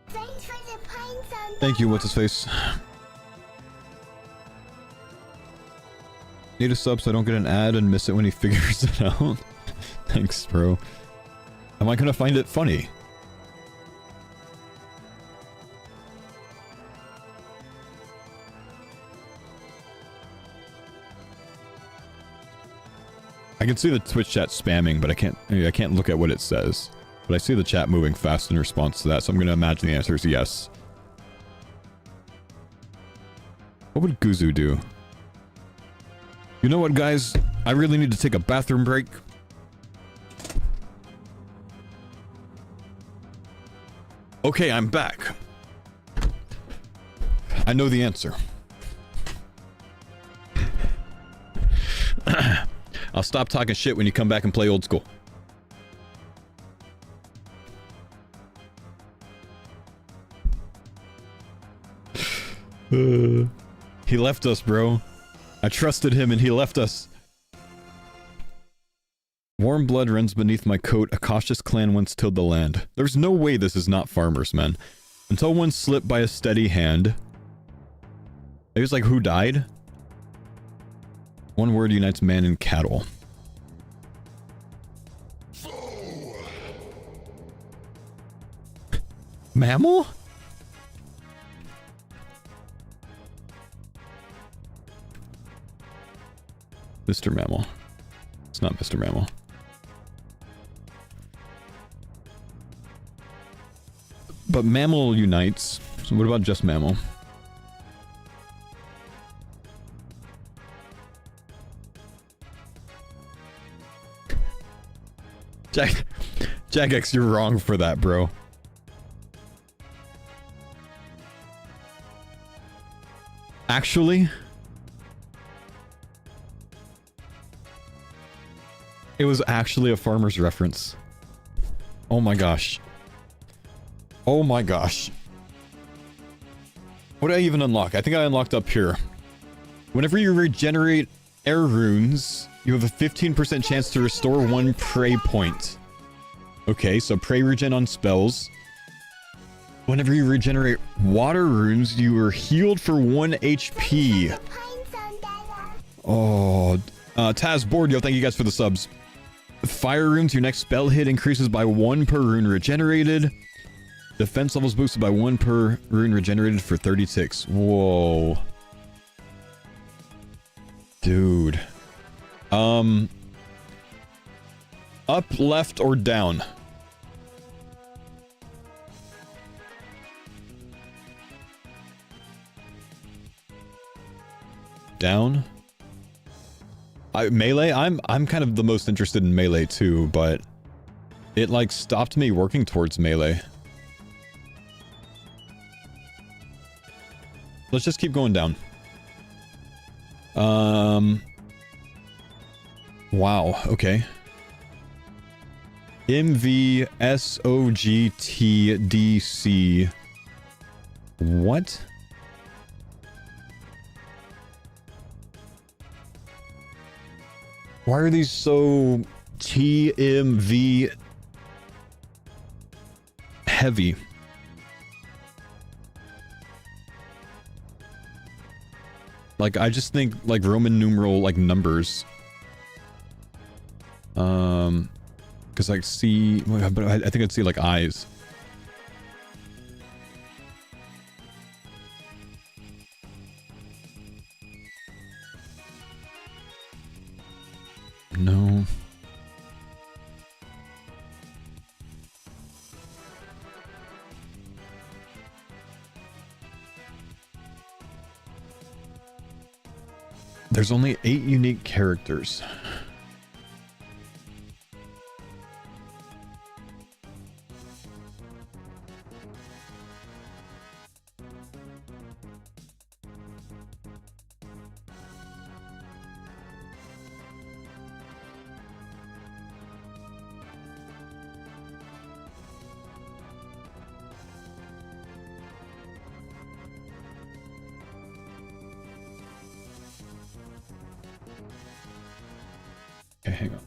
Thanks for the pints on Thank you, what's his face? Need a sub so I don't get an ad and miss it when he figures it out. Thanks, bro. Am I gonna find it funny? I can see the Twitch chat spamming, but I can't look at what it says. But I see the chat moving fast in response to that, so I'm gonna imagine the answer is yes. What would Guzu do? You know what, guys? I really need to take a bathroom break. Okay, I'm back. I know the answer. I'll stop talking shit when you come back and play old school. He left us, bro. I trusted him and he left us. Warm blood runs beneath my coat. A cautious clan once tilled the land. There's no way this is not farmers, man. Until one slipped by a steady hand. It was like, who died? One word unites man and cattle. Mammal? Mr. Mammal. It's not Mr. Mammal. But mammal unites. So what about just mammal? Jagex, you're wrong for that, bro. Actually, it was actually a farmer's reference. Oh my gosh. Oh my gosh. What did I even unlock? I think I unlocked up here. Whenever you regenerate air runes, you have a 15% chance to restore one prey point. Okay, so prey regen on spells. Whenever you regenerate water runes, you are healed for 1 HP. Oh, Taz Board, yo, thank you guys for the subs. Fire runes, your next spell hit increases by 1 per rune regenerated. Defense levels boosted by 1 per rune regenerated for 30 ticks. Whoa. Dude. Up, left, or down? Down? Melee? I'm kind of the most interested in melee too, but it like stopped me working towards melee. Let's just keep going down. Wow, okay. MVSOGTDC. What? Why are these so TMV? heavy. Like, I just think, like, Roman numeral, like, numbers. Because I see... But I think I'd see, like, eyes. No. There's only 8 unique characters. Okay, hang on.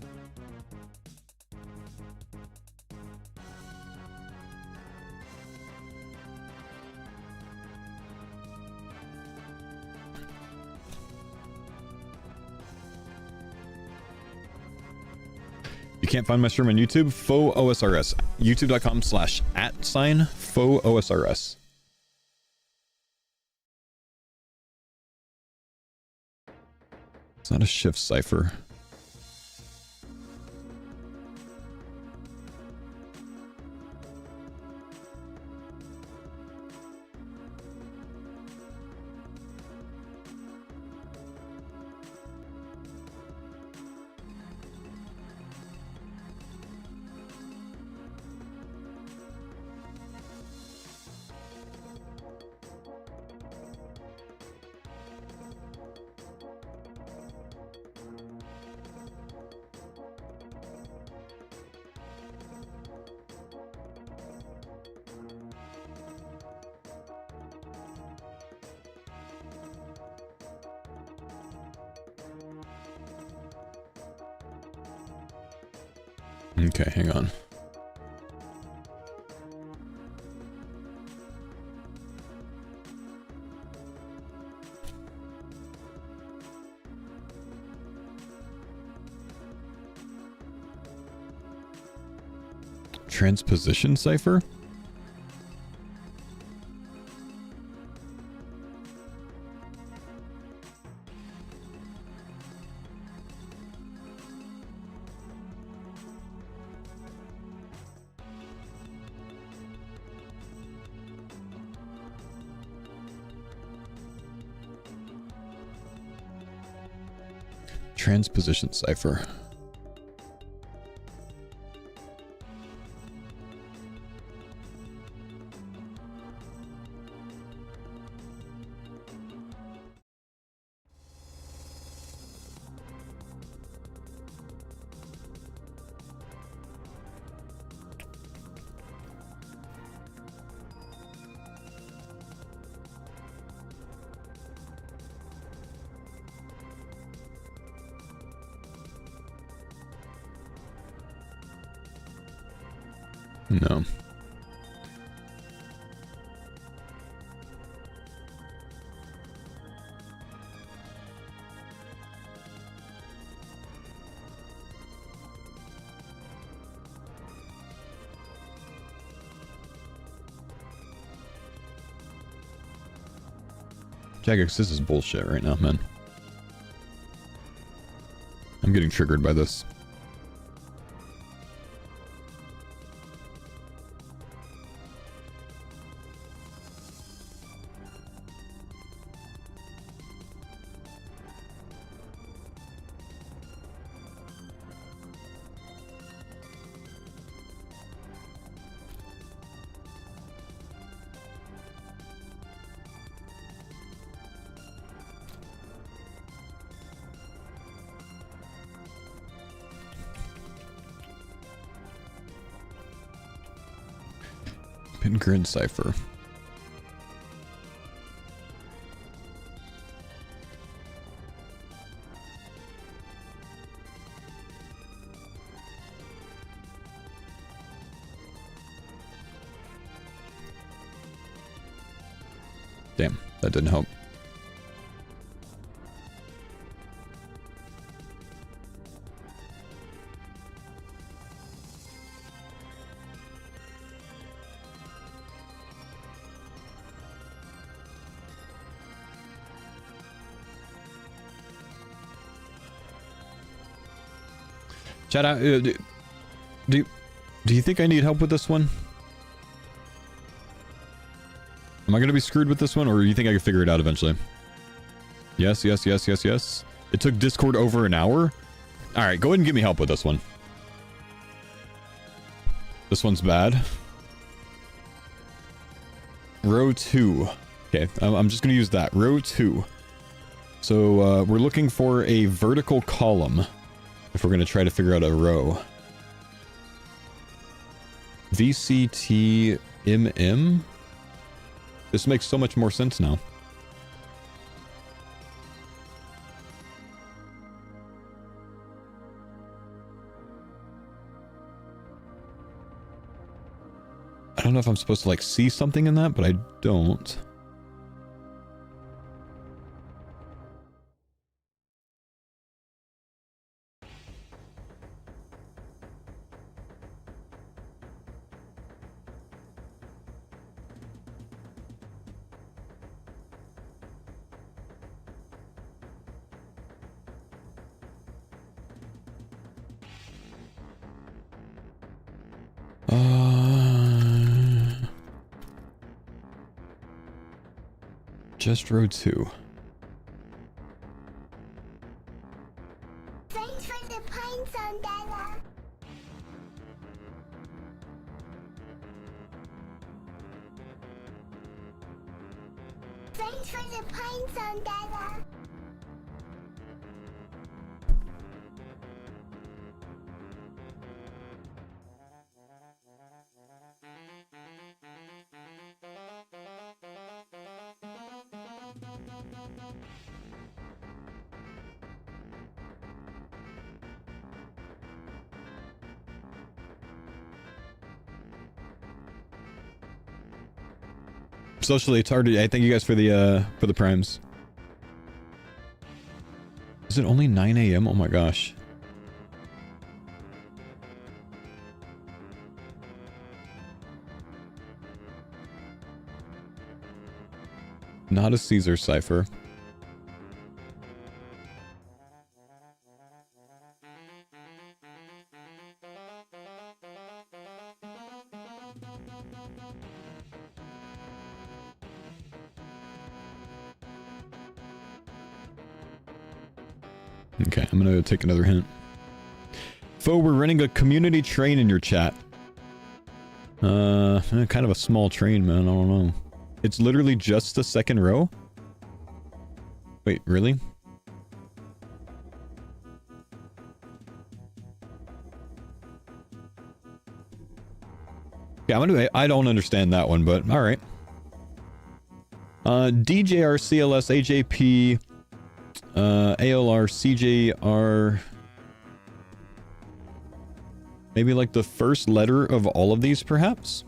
You can't find my stream on YouTube? Faux OSRS. YouTube.com/@faux OSRS. It's not a shift cipher. Okay, hang on. Transposition cipher? Transposition cipher. No. Jagex, this is bullshit right now, man. I'm getting triggered by this. Pin grid cipher. Damn, that didn't help. Chat out. Do you think I need help with this one? Am I gonna be screwed with this one, or do you think I can figure it out eventually? Yes, yes, yes, yes, yes. It took Discord over an hour? Alright, go ahead and give me help with this one. This one's bad. Row 2. Okay, I'm just gonna use that. Row 2. So, we're looking for a vertical column if we're gonna try to figure out a row. VCTMM? This makes so much more sense now. I don't know if I'm supposed to like see something in that, but I don't. Just row 2. Thanks for the pints on Della. Thanks for the pints on Della. Socially, it's hard to... I thank you guys for the primes. Is it only 9 a.m.? Oh my gosh. Not a Caesar cipher. Okay, I'm gonna take another hint. Fo, we're running a community train in your chat. Kind of a small train, man. I don't know. It's literally just the second row? Wait, really? Yeah, I don't understand that one, but alright. DJR, CLS, AJP, ALR, CJR... Maybe like the first letter of all of these, perhaps?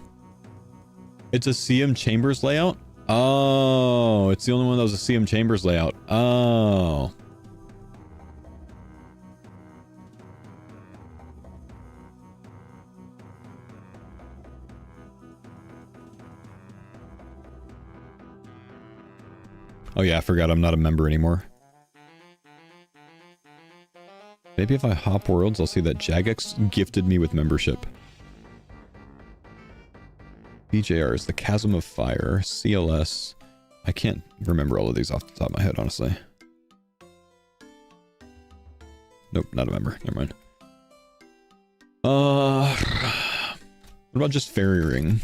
It's a CM Chambers layout? Oh, it's the only one that was a CM Chambers layout. Oh. Oh yeah, I forgot I'm not a member anymore. Maybe if I hop worlds, I'll see that Jagex gifted me with membership. BJR is the Chasm of Fire. CLS. I can't remember all of these off the top of my head, honestly. Nope, not a member. Never mind. What about just Fairy Ring?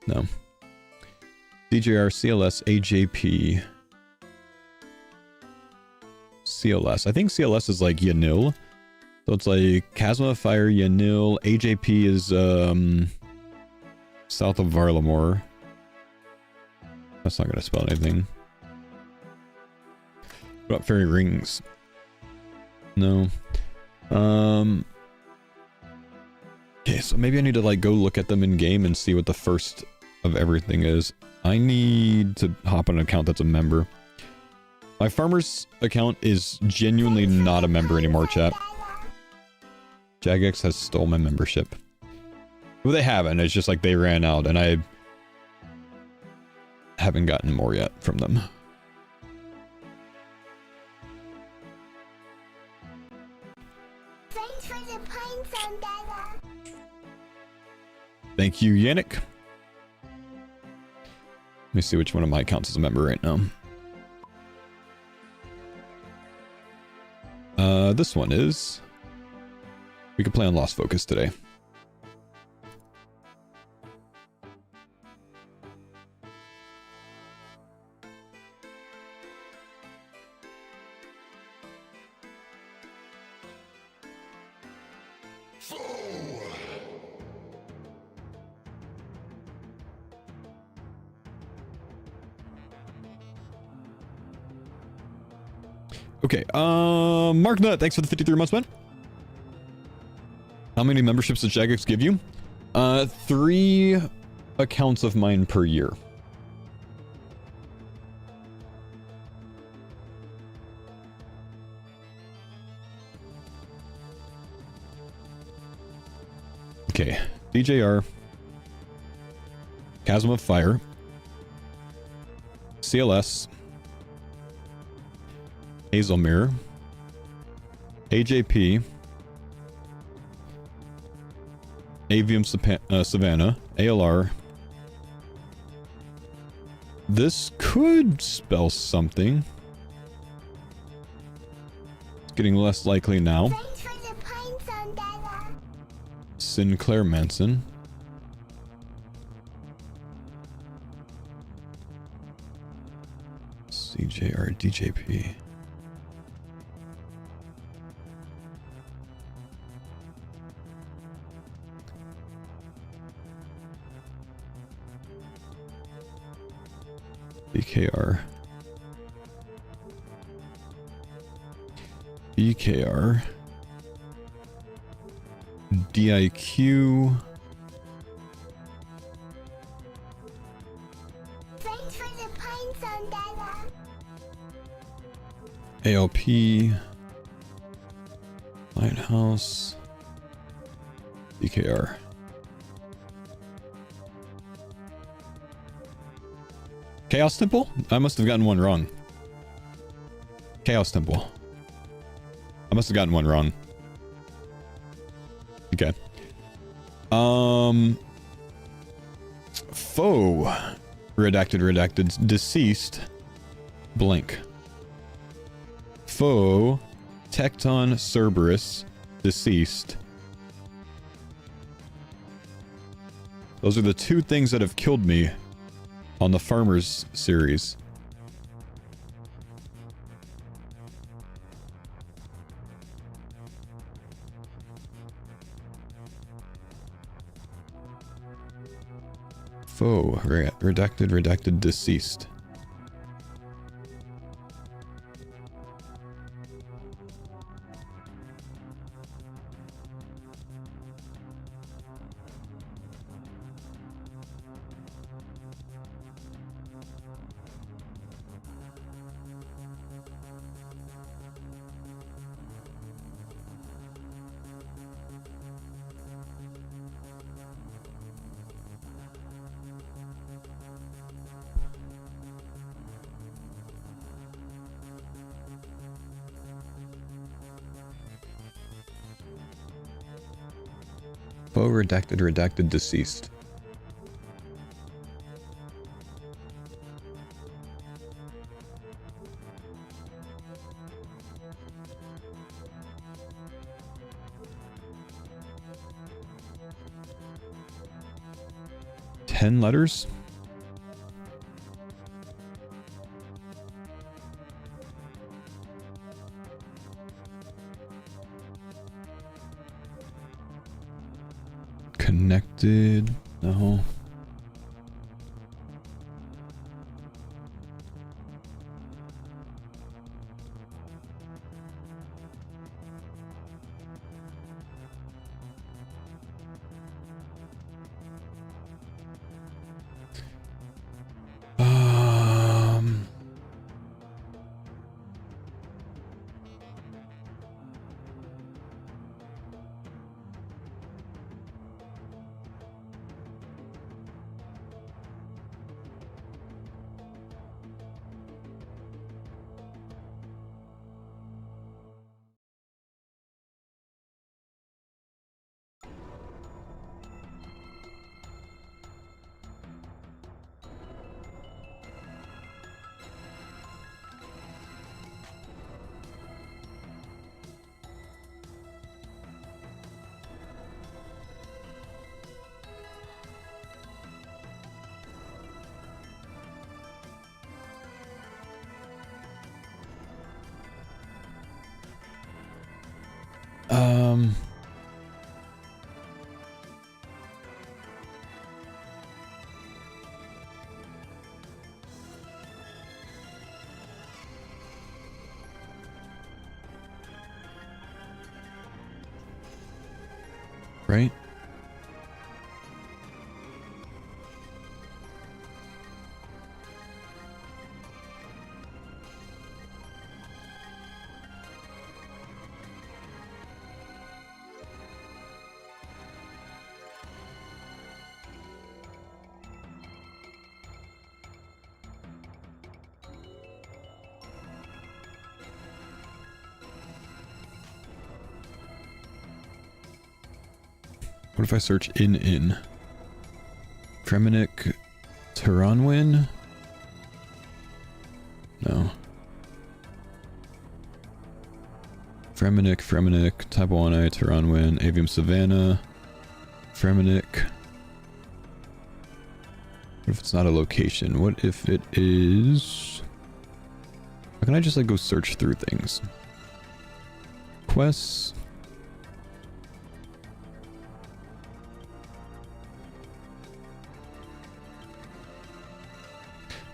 No. DJR, CLS, AJP. CLS. I think CLS is like Yanil. So it's like Chasm of Fire, Yanil. AJP is south of Varlamore. That's not gonna spell anything. What about Fairy Rings? No. Okay, so maybe I need to like go look at them in game and see what the first of everything is I need to hop on an account that's a member. My farmer's account is genuinely not a member anymore, chat. Jagex has stole my membership. Well, they haven't. It's just like they ran out, and I haven't gotten more yet from them. Thanks for the pine zone, Dada. Thank you, Yannick. Let me see which one of my accounts is a member right now. This one is... We can play on Lost Focus today. Okay, Mark Nut, thanks for the 53 months, man. How many memberships does Jagex give you? 3 accounts of mine per year. Okay, DJR, Chasm of Fire, CLS, Hazelmere, AJP, Avium Savannah, ALR. This could spell something. It's getting less likely now. Thanks for the pine zone, Dada. Sinclair Manson. CJR DJP. BKR. BKR. DIQ. Thanks for the pine zone, Dada. ALP. Lighthouse. BKR. Chaos Temple? I must have gotten one wrong. Chaos Temple. I must have gotten one wrong. Okay. Foe. Redacted. Deceased. Blank. Foe. Tecton Cerberus. Deceased. Those are the 2 things that have killed me on the Farmers series. Foe. Redacted. Deceased. Foe. Redacted. Deceased. Ten letters? Connected? No. What if I search in? Fremenic Turanwin? No. Fremenic, Tabuana, Turanwin, Avium Savannah, Fremenic. What if it's not a location? What if it is... How can I just like go search through things? Quests.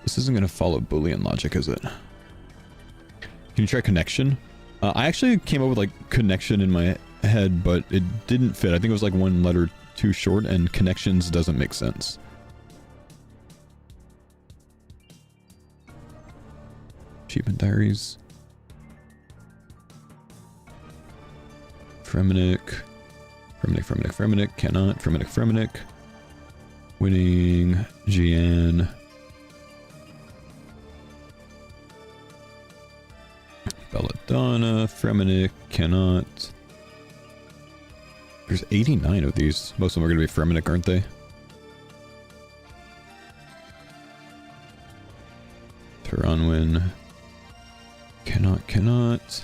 This isn't going to follow Boolean logic, is it? Can you try connection? I actually came up with like connection in my head, but it didn't fit. I think it was like one letter too short, and connections doesn't make sense. Achievement diaries. Fremenic, cannot. Fremenic. Winning, GN. Belladonna, Fremenic, cannot. There's 89 of these. Most of them are going to be Fremenic, aren't they? Turanwin. Cannot.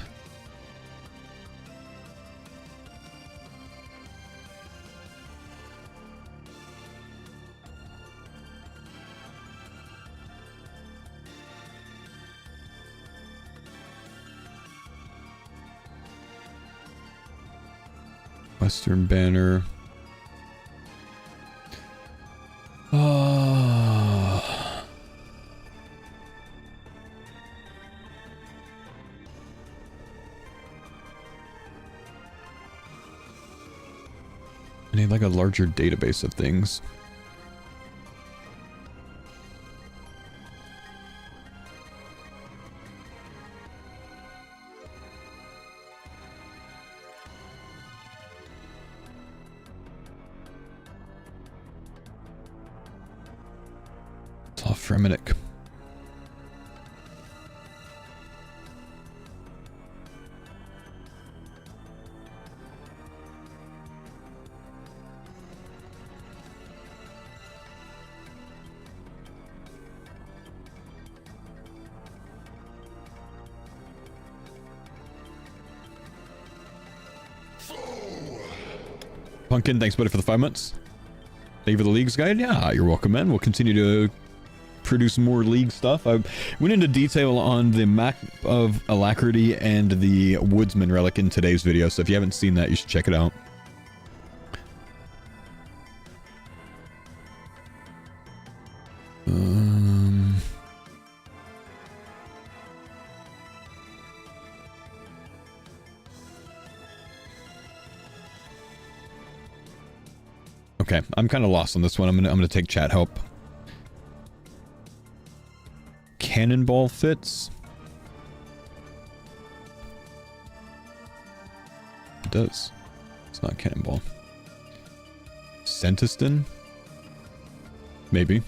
Western Banner. I need like a larger database of things. It's all Fremenic. Pumpkin, thanks buddy for the 5 months. Thank you for the Leagues guide. Yeah, you're welcome, man. We'll continue to produce more League stuff. I went into detail on the Map of Alacrity and the Woodsman Relic in today's video, so if you haven't seen that, you should check it out. Okay, I'm kind of lost on this one. I'm gonna take chat help. Cannonball fits. It does. It's not cannonball. Centiston? Maybe.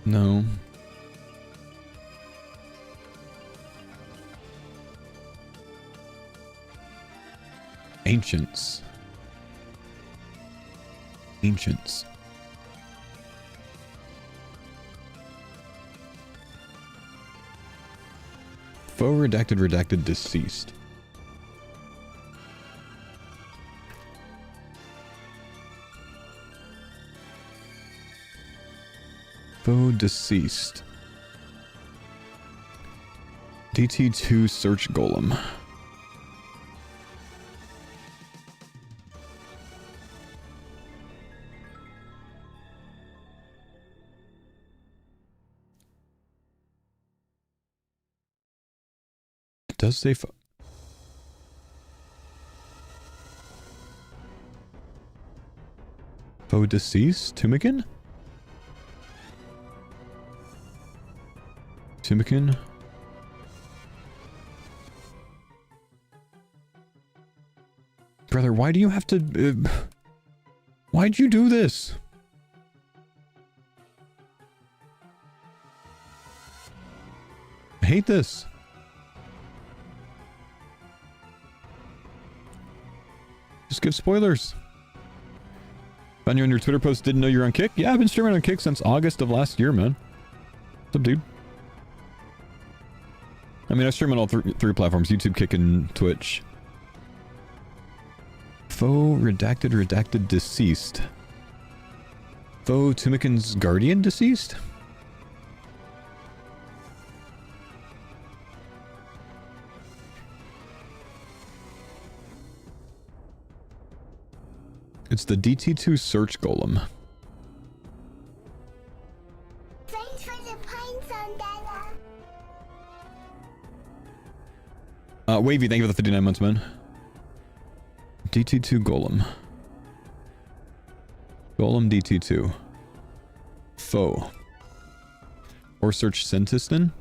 No. Ancients. Faux redacted deceased. Faux deceased. DT2 search golem. It does say faux deceased? Tumikin? Brother, why do you have to... why'd you do this? I hate this. give spoilers. Found you on your Twitter post, didn't know you're on Kick? Yeah, I've been streaming on Kick since August of last year, man. What's up, dude? I mean, I stream on all three platforms, YouTube, Kick, and Twitch. Foe, redacted, deceased. Foe, Tumikin's guardian, deceased? It's the DT2 search golem. Thanks for the pine zone, Dada. Wavy, thank you for the 59 months, man. DT2 golem. Golem DT2. Foe. Or search Sentiston.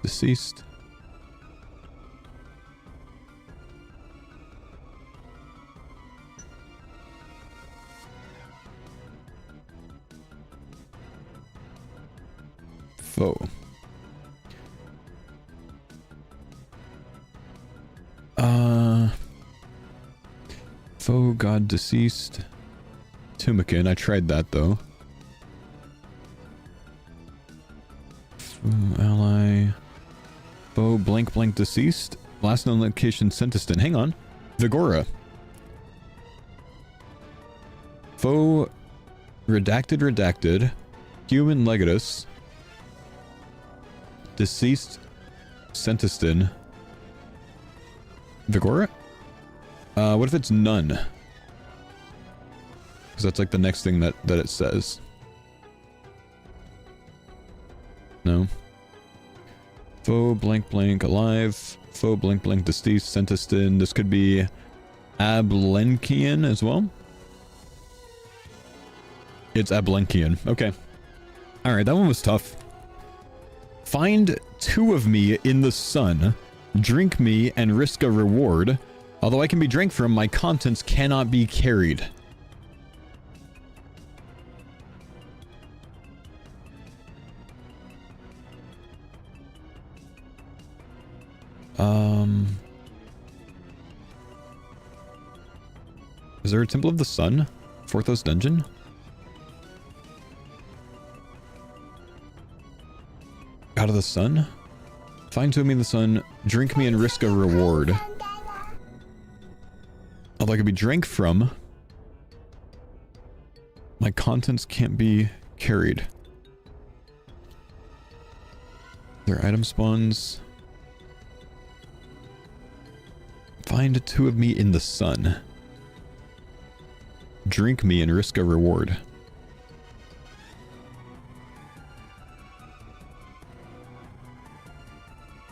Deceased. Foe. Foe, god, deceased. Tumikin, I tried that though. Foe, ally. Foe, blank, deceased. Last known location, Sentiston. Hang on. Vigora. Foe, redacted. Human Legatus. Deceased, Sentiston. Vigora? What if it's none? Because that's like the next thing that it says. No. Foe, blank, alive. Foe, blank, deceased, Sentiston. This could be Ablenkian as well. It's Ablenkian. Okay. Alright, that one was tough. Find 2 of me in the sun. Drink me and risk a reward. Although I can be drank from, my contents cannot be carried. Is there a Temple of the Sun? Forthos Dungeon? Out of the sun? Find 2 of me in the sun, drink me and risk a reward. Although I could be drank from, my contents can't be carried. Their item spawns. Find 2 of me in the sun. Drink me and risk a reward.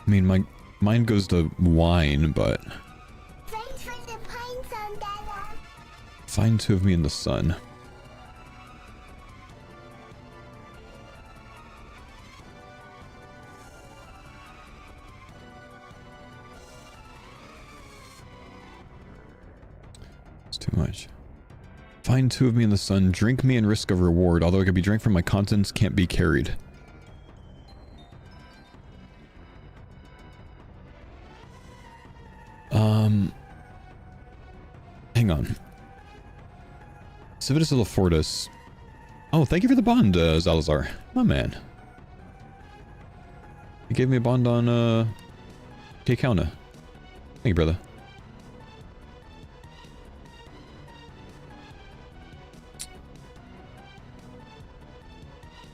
I mean, my mind goes to wine, but... Thanks for the pine zone, Dada. Find 2 of me in the sun. It's too much. Find 2 of me in the sun, drink me and risk a reward. Although I could be drank from, my contents can't be carried. Hang on. Civitas Fortis. Oh, thank you for the bond, Zalazar. My man. You gave me a bond on, Kauna. Thank you, brother.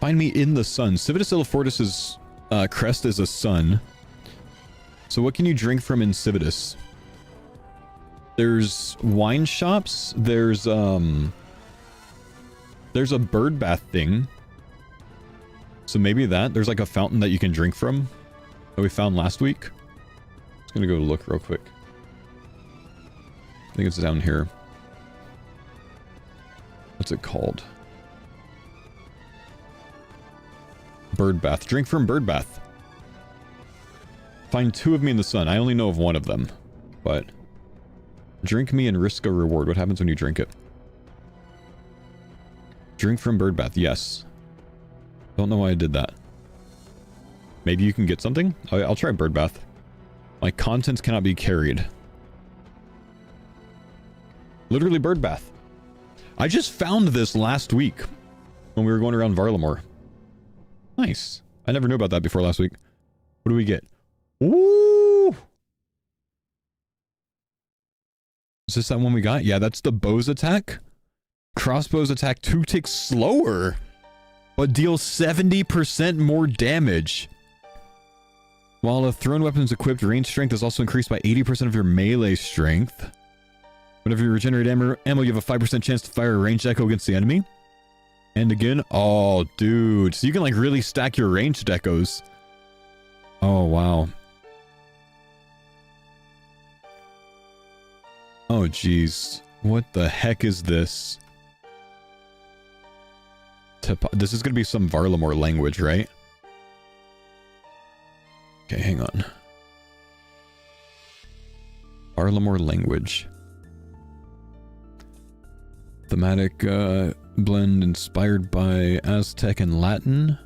Find me in the sun. Civitas Fortis's crest is a sun. So what can you drink from in Civitas? There's wine shops. There's a bird bath thing. So maybe that. There's like a fountain that you can drink from that we found last week. Just gonna go look real quick. I think it's down here. What's it called? Bird bath. Drink from bird bath. Find 2 of me in the sun. I only know of 1 of them. But... drink me and risk a reward. What happens when you drink it? Drink from bird bath. Yes. Don't know why I did that. Maybe you can get something? I'll try bird bath. My contents cannot be carried. Literally bird bath. I just found this last week when we were going around Varlamore. Nice. I never knew about that before last week. What do we get? Ooh! Is this that one we got? Yeah, that's the bow's attack. Crossbow's attack 2 ticks slower, but deals 70% more damage. While a thrown weapon's equipped, range strength is also increased by 80% of your melee strength. Whenever you regenerate ammo, you have a 5% chance to fire a ranged echo against the enemy. And again, oh, dude. So you can, like, really stack your ranged echoes. Oh, wow. Oh, jeez. What the heck is this? This is going to be some Varlamore language, right? Okay, hang on. Varlamore language. Thematic blend inspired by Aztec and Latin.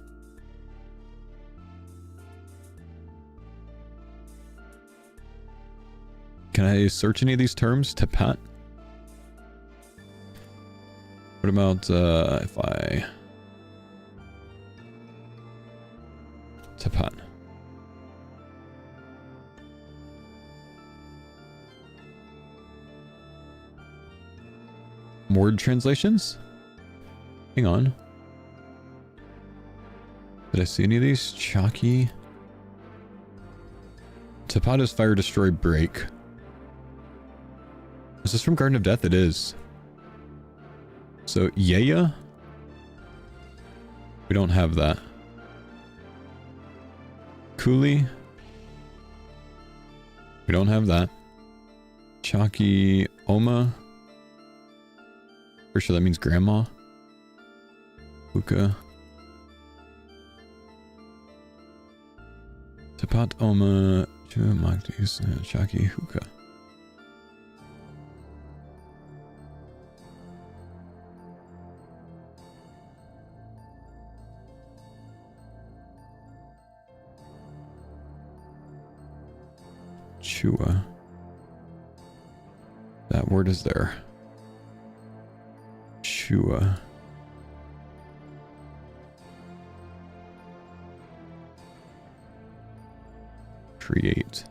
Can I search any of these terms? Tepat? What about if I... Tepat. Word translations? Hang on. Did I see any of these? Chalky. Tepat is fire, destroy, break. Is this from Garden of Death? It is. So, Yeya? We don't have that. Kuli? We don't have that. Chalky Oma? Pretty sure that means grandma. Hookah. Tepat Oma. Chalky Hookah. Chua. That word is there. Chua. Create.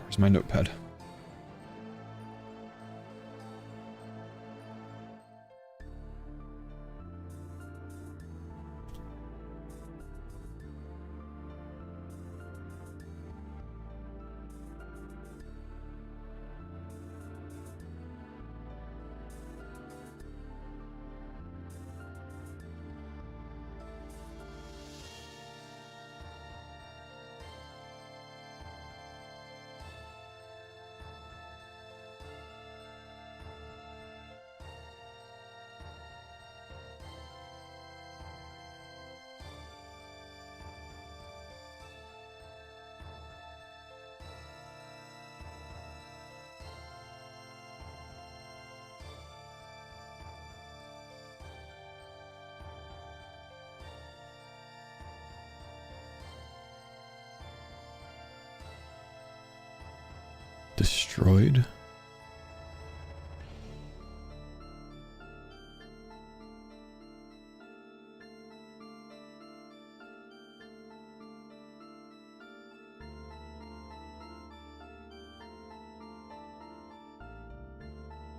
Where's my notepad? Destroyed?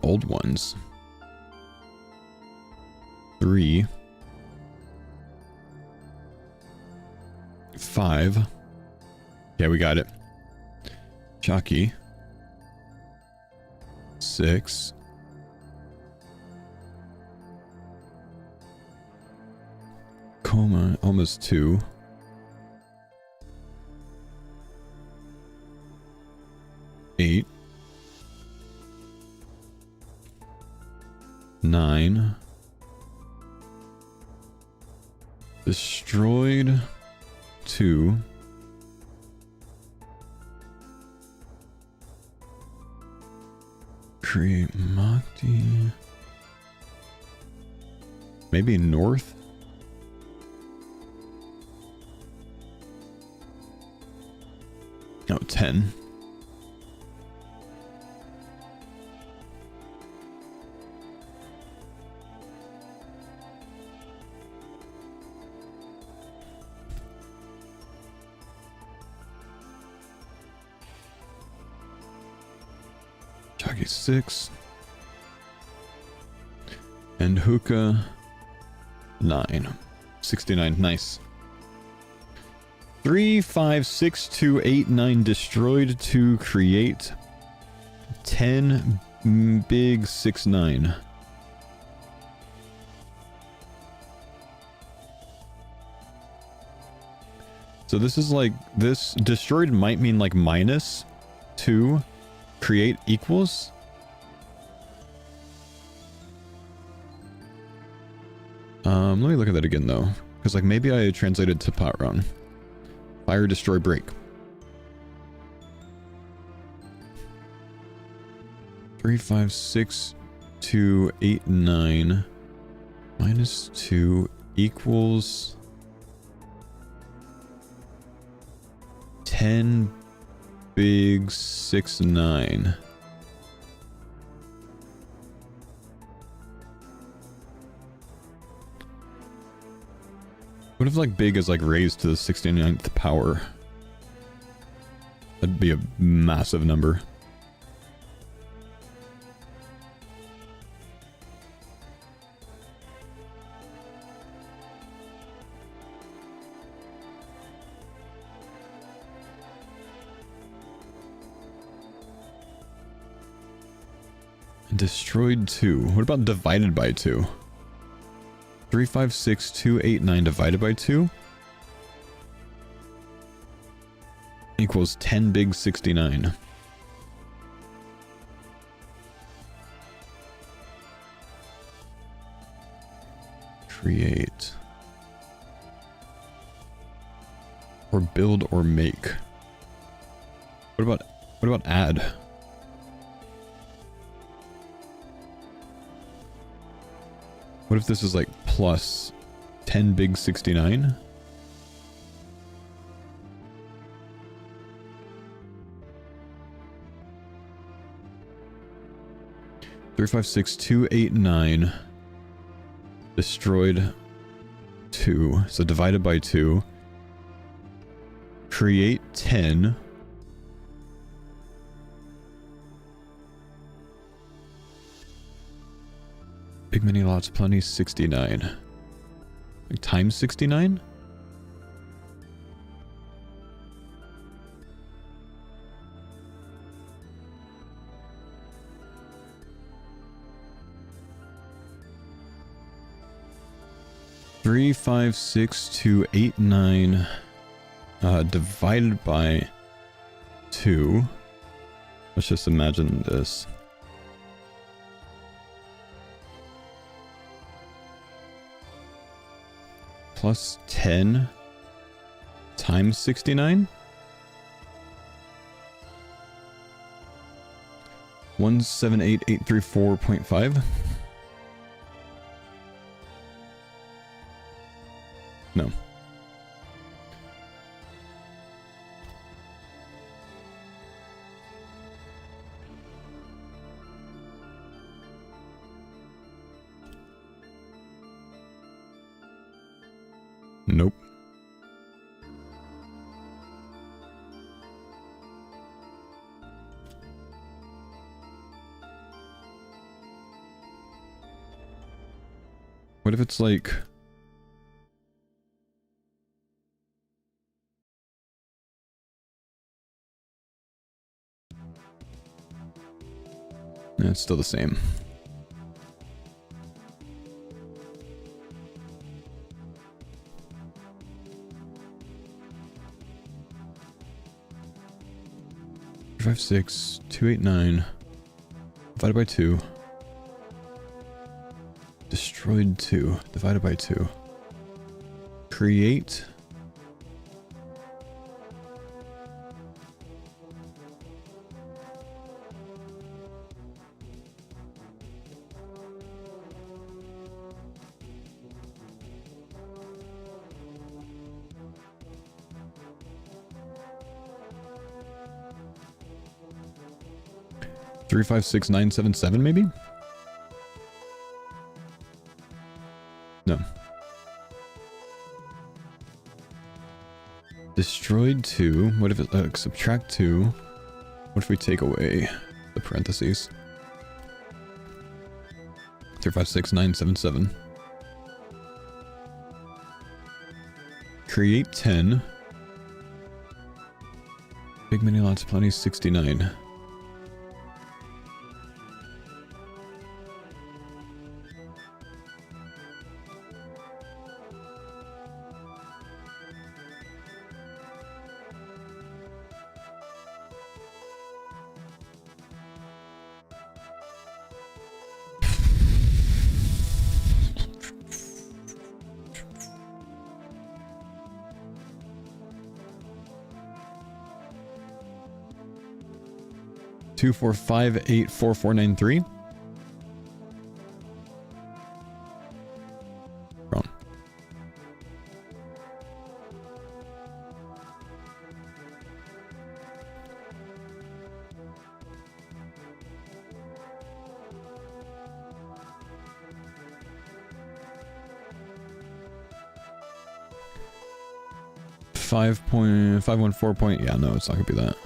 Old ones. 3. 5. Yeah, we got it. Chalky. 6. Coma, almost 2. 8. 9. Destroyed. 2. create Makti. Maybe north? Oh, 10. Chagi 6. And Hookah 9. 69. Nice. 3, 5, 6, 2, 8, 9 destroyed to create 10 big 6, 9. So this is like, this destroyed might mean like minus 2, create equals. Let me look at that again though, because like maybe I translated to pot wrong. Fire, destroy, break. 3, 5, 6, 2, 8, 9 minus 2 equals 10 big 6, 9. What if like big is like raised to the 69th power? That'd be a massive number. Destroyed 2. What about divided by 2? 3, 5, 6, 2, 8, 9 divided by 2 equals 10 big 69. Create. Or build or make. What about add? What if this is like plus 10 big 69? Three, 5, 6, 2, 8, 9. Destroyed 2. So divided by 2. Create 10. Big mini lots, plenty, 69. Like times 69? Three, 5, 6, 2, 8, 9 divided by 2. Let's just imagine this. Plus 10 times 69? 178834.5? No. Nope. What if it's like... Yeah, it's still the same. Five, 6, 2, 8, 9 divided by 2. Destroyed 2 divided by 2. Create. 356977 maybe? No. Destroyed 2. What if it subtract 2? What if we take away the parentheses? 356977. Create 10. Big mini lots plenty 69. Two four five eight 4493. Wrong. Five point 514. Yeah, no, it's not gonna be that.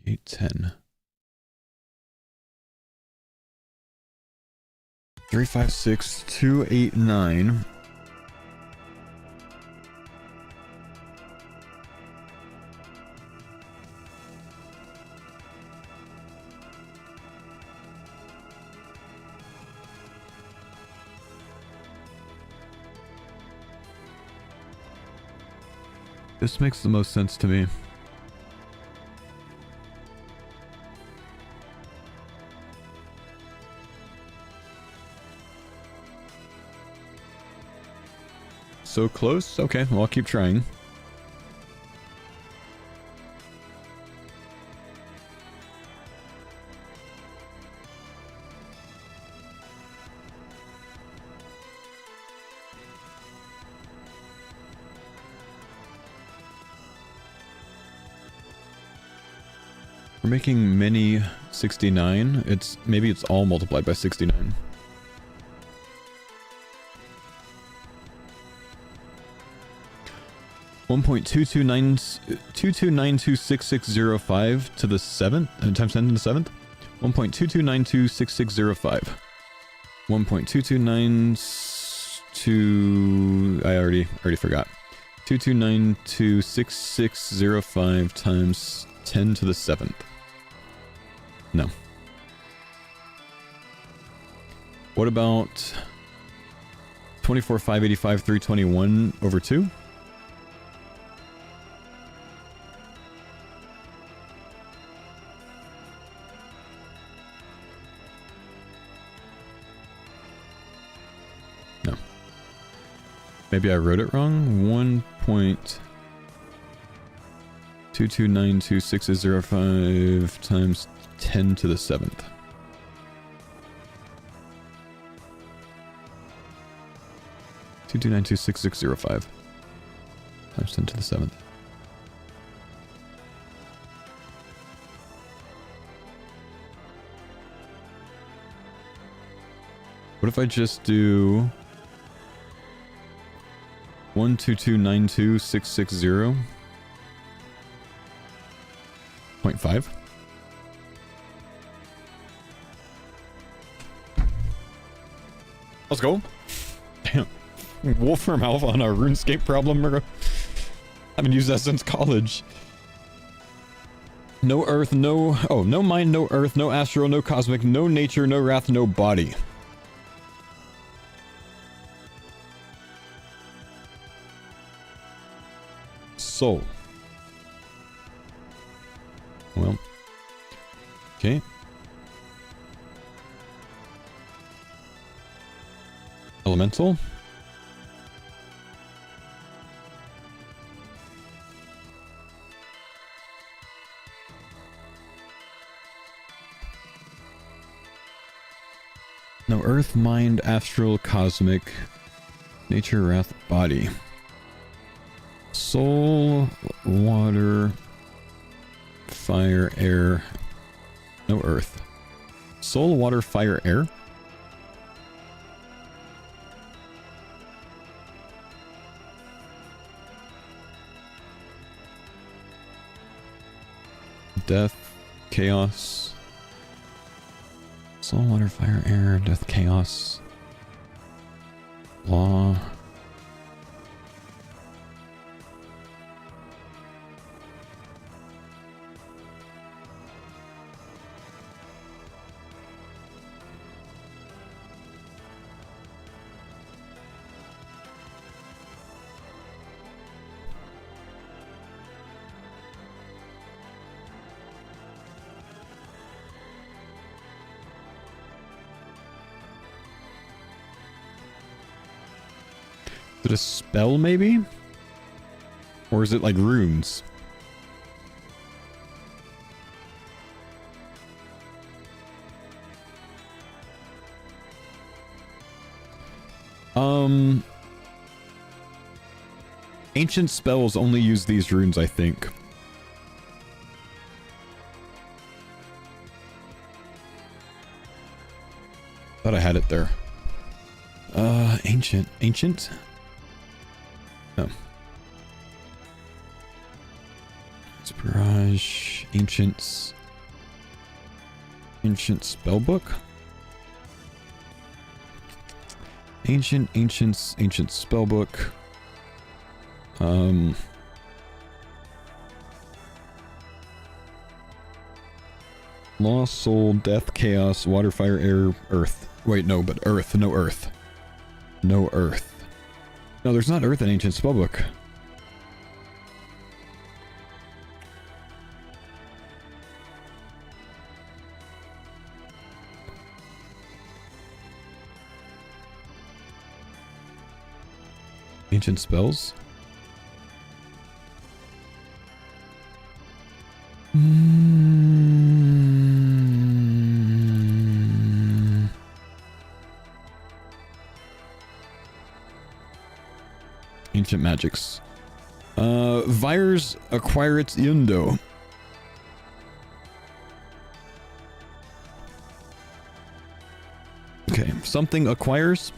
Create 10. 356289. This makes the most sense to me. So close? Okay, well, I'll keep trying. We're making many 69. Maybe it's all multiplied by 69. Point 229266605 to the 7th times 10 to the 7th. 1.22926605. 1.2292. I already forgot. 229266605 times 10 to the 7th. No. What about 24,585,321 over 2? No. Maybe I wrote it wrong. 1.22926605 times 10 to the 7th. Two 2926605 times 10 to the 7th. What if I just do 122926660.5? Let's go. Damn. Wolfram Alpha on our RuneScape problem, bro. Haven't used that since college. No earth, no... Oh, no mind, no earth, no astral, no cosmic, no nature, no wrath, no body. Soul. Well. Okay. Elemental. No earth, mind, astral, cosmic, nature, wrath, body. Soul, water, fire, air. No earth. Soul, water, fire, air? Death, chaos. Soul, water, fire, air, death, chaos. Law. Is it a spell, maybe? Or is it like runes? Ancient spells only use these runes, I think. Thought I had it there. Ancient? No. It's Barrage. Ancient spellbook? Ancient spellbook. Law, soul, death, chaos, water, fire, air, earth. Wait, no, but earth. No earth. No earth. No, there's not earth in ancient spellbook. Ancient spells? Ancient magics. Vires acquire its Indo. Okay, something acquires.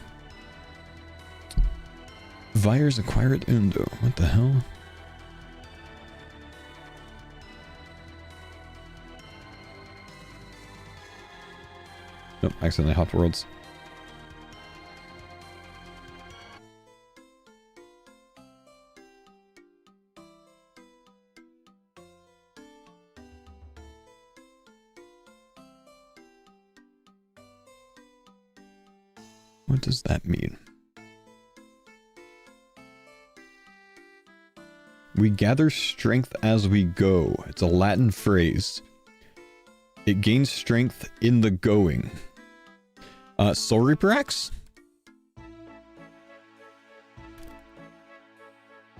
Vires acquire it Indo. What the hell? Nope, accidentally hopped worlds. What does that mean? We gather strength as we go. It's a Latin phrase. It gains strength in the going. Soul Reaper Axe?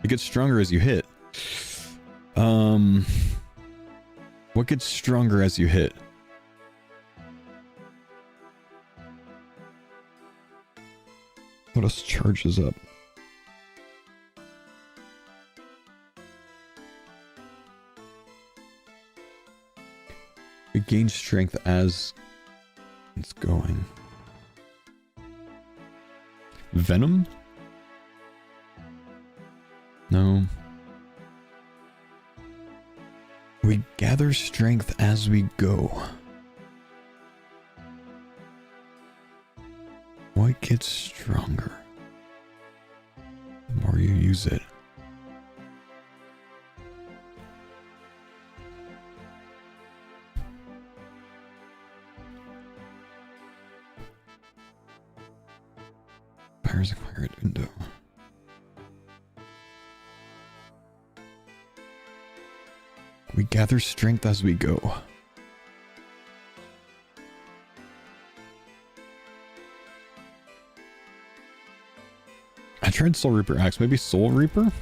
It gets stronger as you hit. What gets stronger as you hit? What else charges up? It gains strength as it's going. Venom? No. We gather strength as we go. What gets stronger the more you use it? Fires acquired window. We gather strength as we go. I tried Soul Reaper Axe. Maybe Soul Reaper?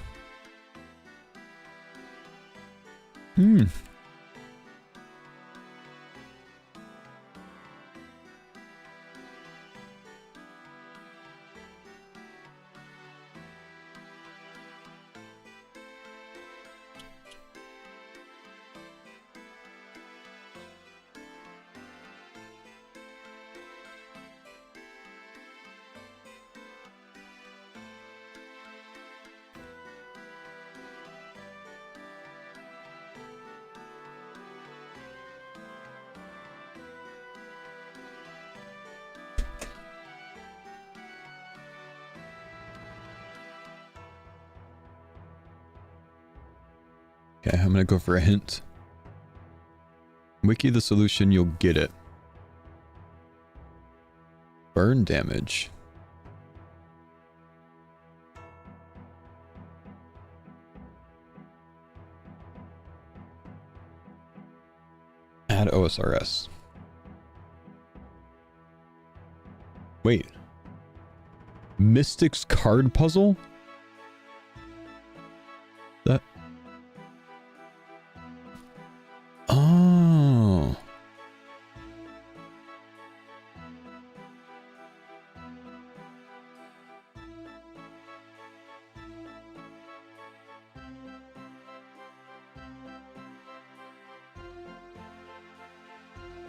Okay, I'm gonna go for a hint. Wiki the solution, you'll get it. Burn damage. Add OSRS. Wait. Mystic's card puzzle? That... Oh.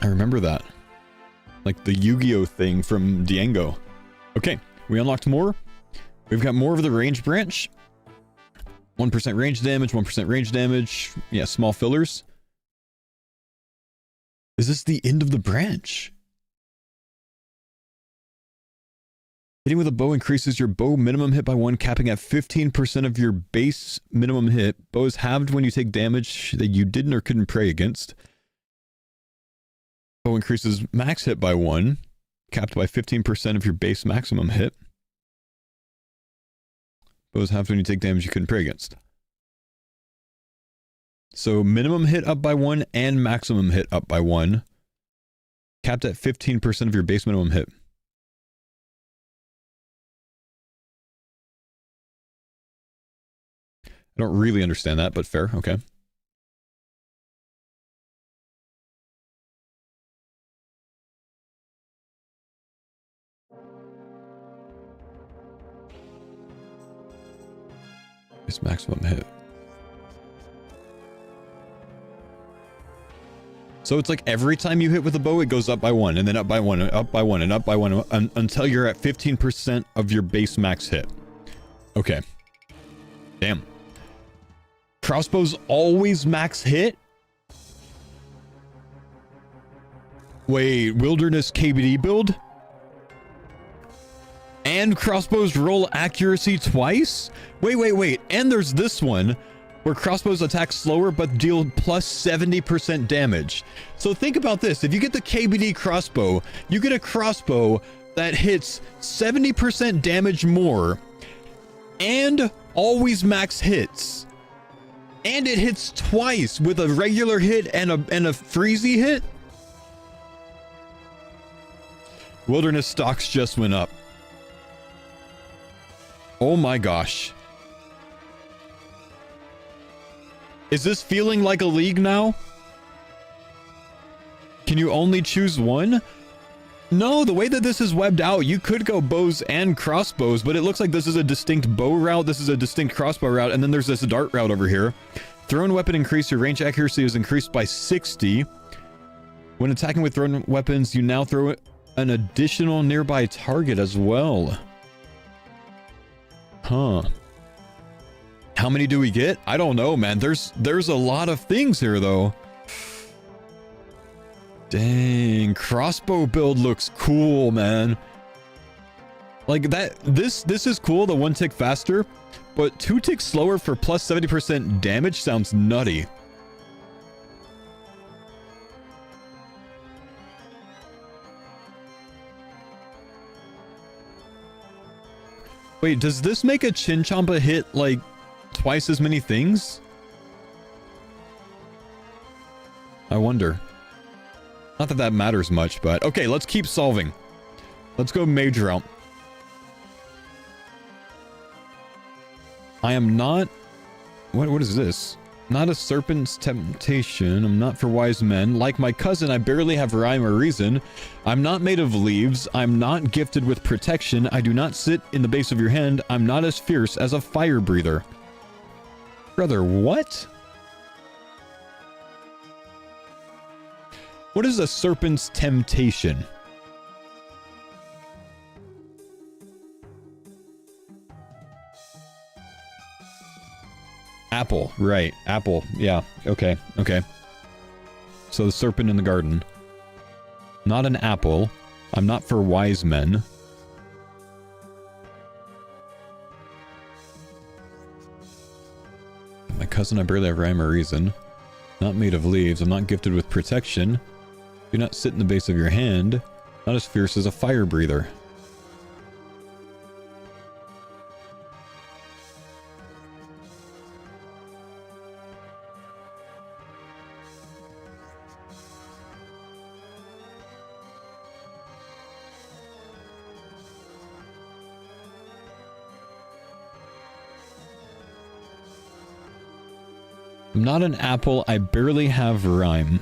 I remember that. Like the Yu-Gi-Oh thing from Diango. Okay, we unlocked more. We've got more of the range branch. 1% range damage, 1% range damage. Yeah, small fillers. Is this the end of the branch? Hitting with a bow increases your bow minimum hit by 1, capping at 15% of your base minimum hit. Bow is halved when you take damage that you didn't or couldn't pray against. Bow increases max hit by 1, capped by 15% of your base maximum hit. Bow is halved when you take damage you couldn't pray against. So minimum hit up by 1 and maximum hit up by 1, capped at 15% of your base minimum hit. I don't really understand that, but fair, okay. It's maximum hit. So it's like every time you hit with a bow, it goes up by 1, and then up by 1, and up by 1, and up by 1, until you're at 15% of your base max hit. Okay. Damn. Crossbows always max hit? Wait, Wilderness KBD build? And crossbows roll accuracy twice? Wait. And there's this one where crossbows attack slower but deal plus 70% damage. So think about this. If you get the KBD crossbow, you get a crossbow that hits 70% damage more and always max hits. And it hits twice with a regular hit and a freezy hit. Wilderness stocks just went up. Oh my gosh. Is this feeling like a league now? Can you only choose one? No, the way that this is webbed out, you could go bows and crossbows, but it looks like this is a distinct bow route, this is a distinct crossbow route, and then there's this dart route over here. Thrown weapon increase, your range accuracy is increased by 60. When attacking with thrown weapons, you now throw an additional nearby target as well. Huh. How many do we get? I don't know, man. There's a lot of things here, though. Dang, crossbow build looks cool, man. Like that, this is cool, the 1 tick faster, but 2 ticks slower for plus 70% damage sounds nutty. Wait, does this make a Chinchompa hit like twice as many things? I wonder. Not that that matters much, but okay, let's keep solving. Let's go mage route. I am not... What is this? Not a serpent's temptation. I'm not for wise men. Like my cousin, I barely have rhyme or reason. I'm not made of leaves. I'm not gifted with protection. I do not sit in the base of your hand. I'm not as fierce as a fire breather. Brother, what? What is a serpent's temptation? Apple, right. Apple. Yeah. Okay. Okay. So the serpent in the garden. Not an apple. I'm not for wise men. My cousin, I barely have rhyme or reason. Not made of leaves. I'm not gifted with protection. Do not sit in the base of your hand. Not as fierce as a fire breather. I'm not an apple. I barely have rhyme.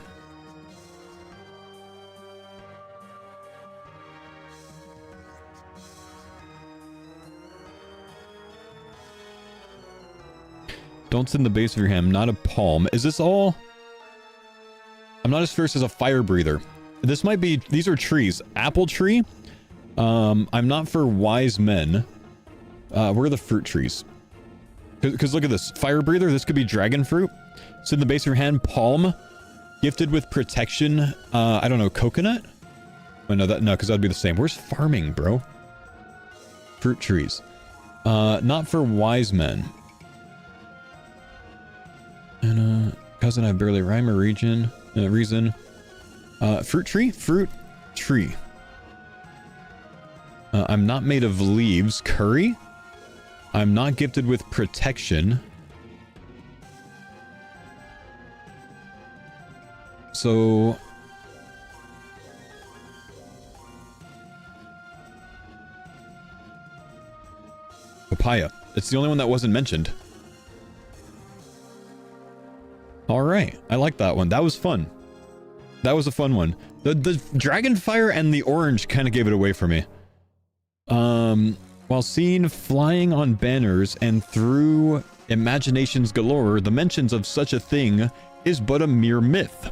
Don't sit in the base of your hand. I'm not a palm. Is this all? I'm not as fierce as a fire breather. This might be... These are trees. Apple tree. I'm not for wise men. Where are the fruit trees? Because look at this. Fire breather. This could be dragon fruit. Sit in the base of your hand. Palm. Gifted with protection. I don't know. Coconut? Oh, no, because that'd be the same. Where's farming, bro? Fruit trees. Not for wise men. And, cousin, I barely rhyme or reason. Fruit tree? Fruit tree. I'm not made of leaves. Curry? I'm not gifted with protection. So... Papaya. It's the only one that wasn't mentioned. Alright, I like that one. That was fun. That was a fun one. The dragon fire and the orange kind of gave it away for me. While seen flying on banners and through imaginations galore, the mentions of such a thing is but a mere myth.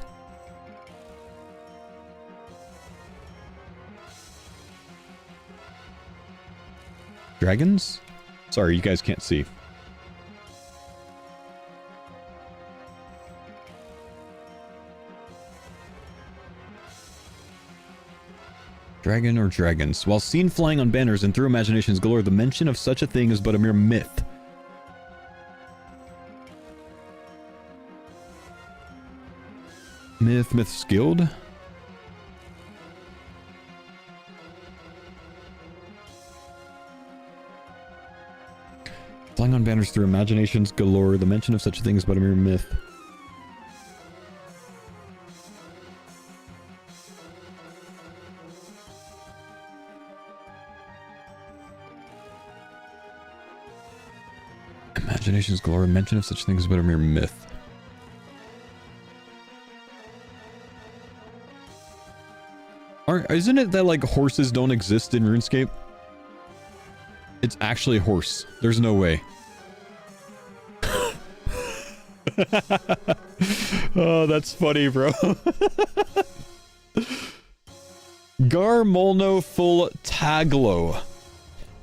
Dragons? Sorry, you guys can't see. Dragon or dragons. While seen flying on banners and through imaginations galore, the mention of such a thing is but a mere myth. Myth's Guild? Flying on banners through imaginations galore, the mention of such a thing is but a mere myth. Imagination's glory, mention of such things is but a mere myth. Isn't it that, like, horses don't exist in RuneScape? It's actually a horse. There's no way. Oh, that's funny, bro. Garmolno full taglo.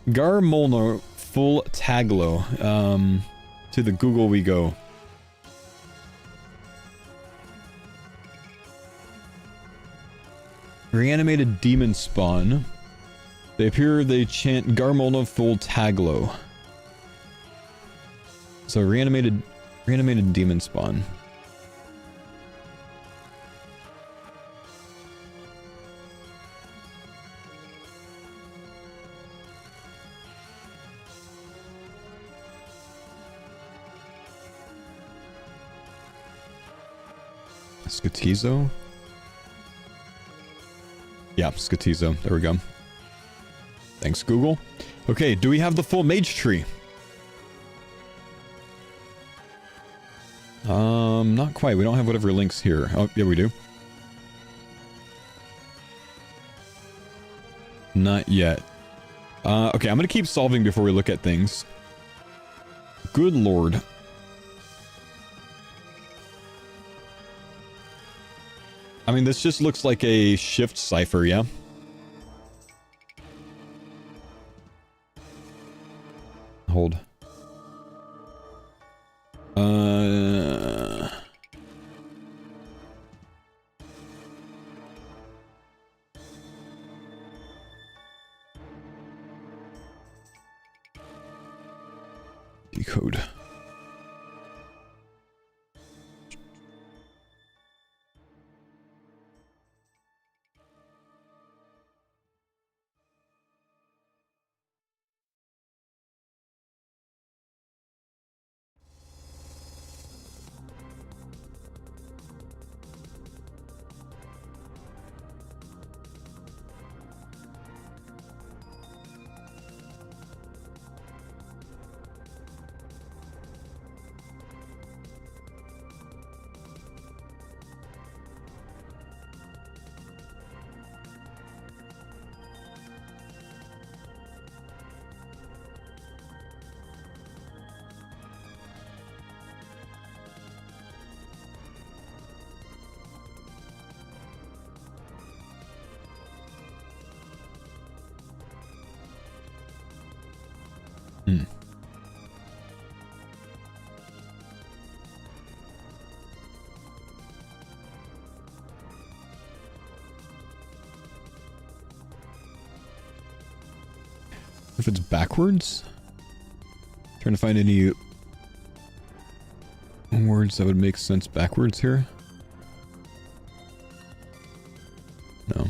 Garmolno full taglo. To the Google we go. Reanimated demon spawn. They appear, they chant Garmolno full taglo. So reanimated demon spawn. Skatizo? Yeah, Skatizo. There we go. Thanks, Google. Okay, do we have the full mage tree? Not quite. We don't have whatever links here. Oh, yeah, we do. Not yet. Okay, I'm gonna keep solving before we look at things. Good lord. I mean, this just looks like a shift cipher, yeah? Hold. Decode. Hmm. If it's backwards? Trying to find any words that would make sense backwards here. No.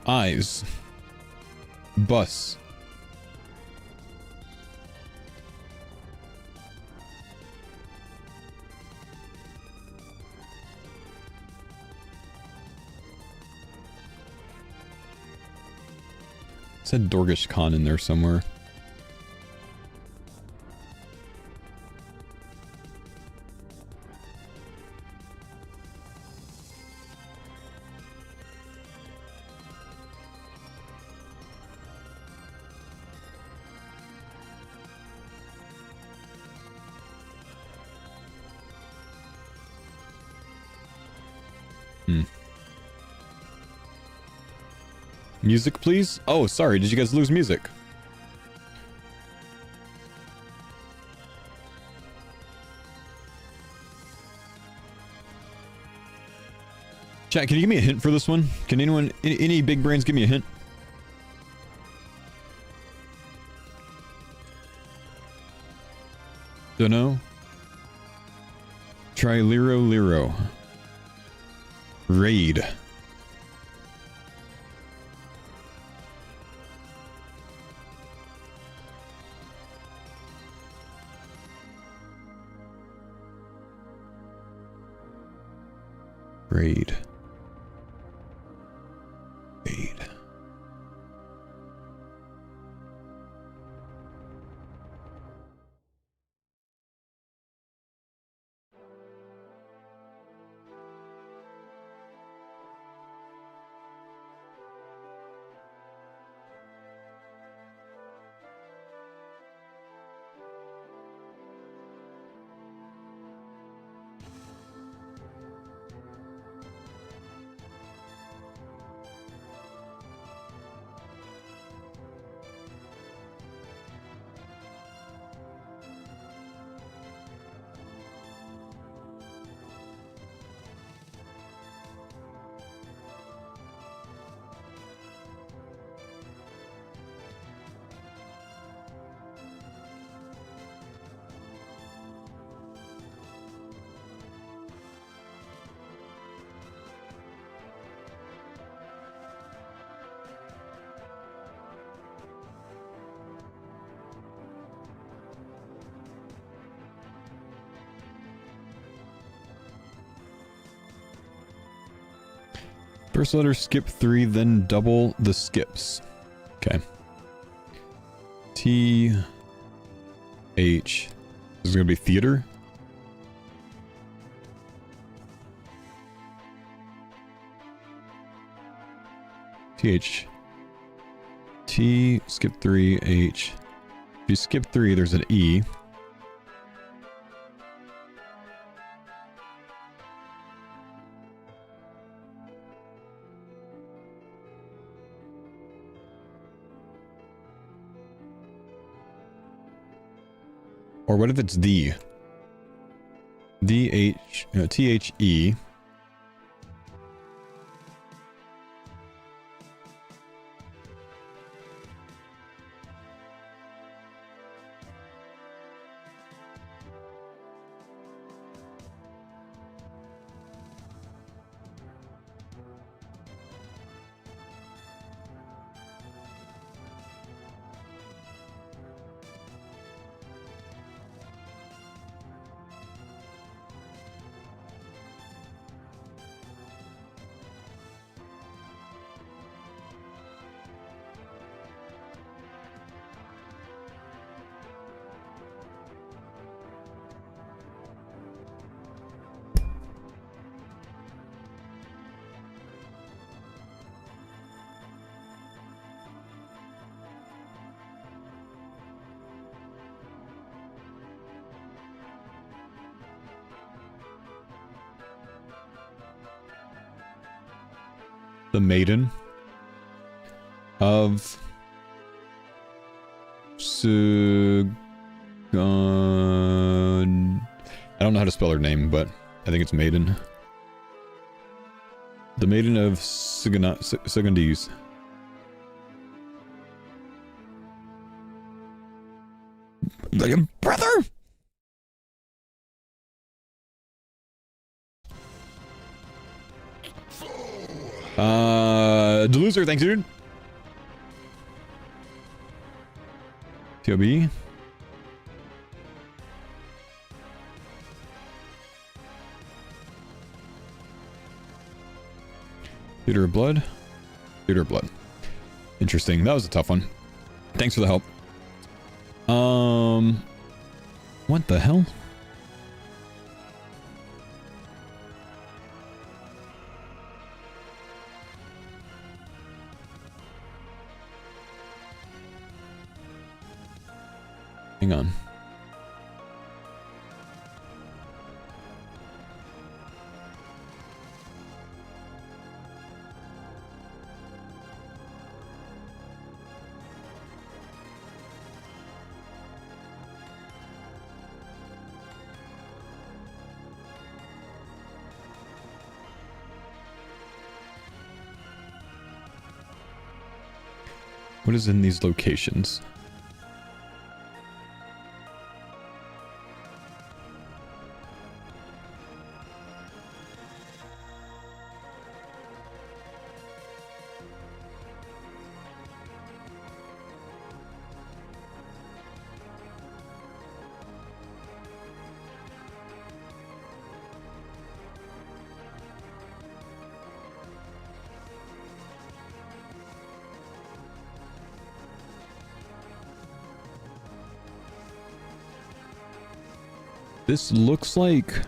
Eyes. Bus. It said Dorgish Khan in there somewhere. Music, please? Oh, sorry. Did you guys lose music? Chat, can you give me a hint for this one? Can anyone, any big brains give me a hint? Dunno. Try Liro. Raid. Raid. First letter skip 3, then double the skips. Okay. T H. This is gonna be theater. T H. T skip 3 H. If you skip 3, there's an E. Or what if it's the? D-H, T-H-E. The Maiden of Sugun. I don't know how to spell her name, but I think it's Maiden. The Maiden of Sugundese. Brother! Deluser, thanks, dude. TOB. Theater of Blood. Theater of Blood. Interesting. That was a tough one. Thanks for the help. What the hell? Hang on. What is in these locations? This looks like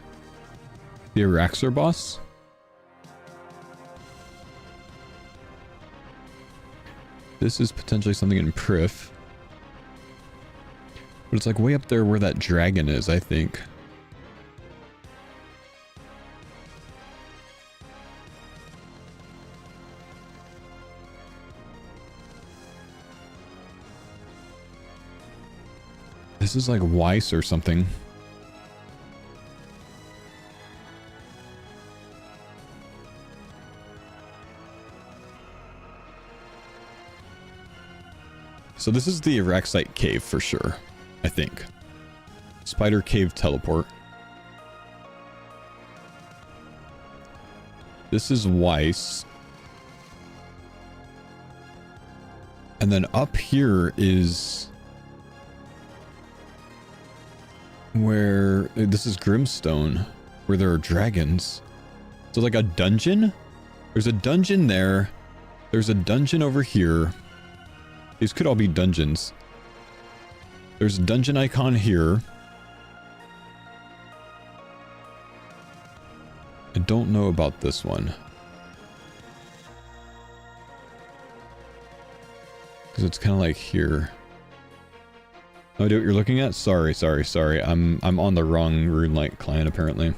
the Araxor boss. This is potentially something in Prif. But it's like way up there where that dragon is, I think. This is like Weiss or something. So this is the Araxite Cave for sure, I think. Spider Cave Teleport. This is Weiss. And then up here is where this is Grimstone, where there are dragons. So like a dungeon? There's a dungeon there. There's a dungeon over here. These could all be dungeons. There's a dungeon icon here. I don't know about this one. Because it's kind of like here. Oh, do what you're looking at? Sorry. I'm on the wrong RuneLite client apparently.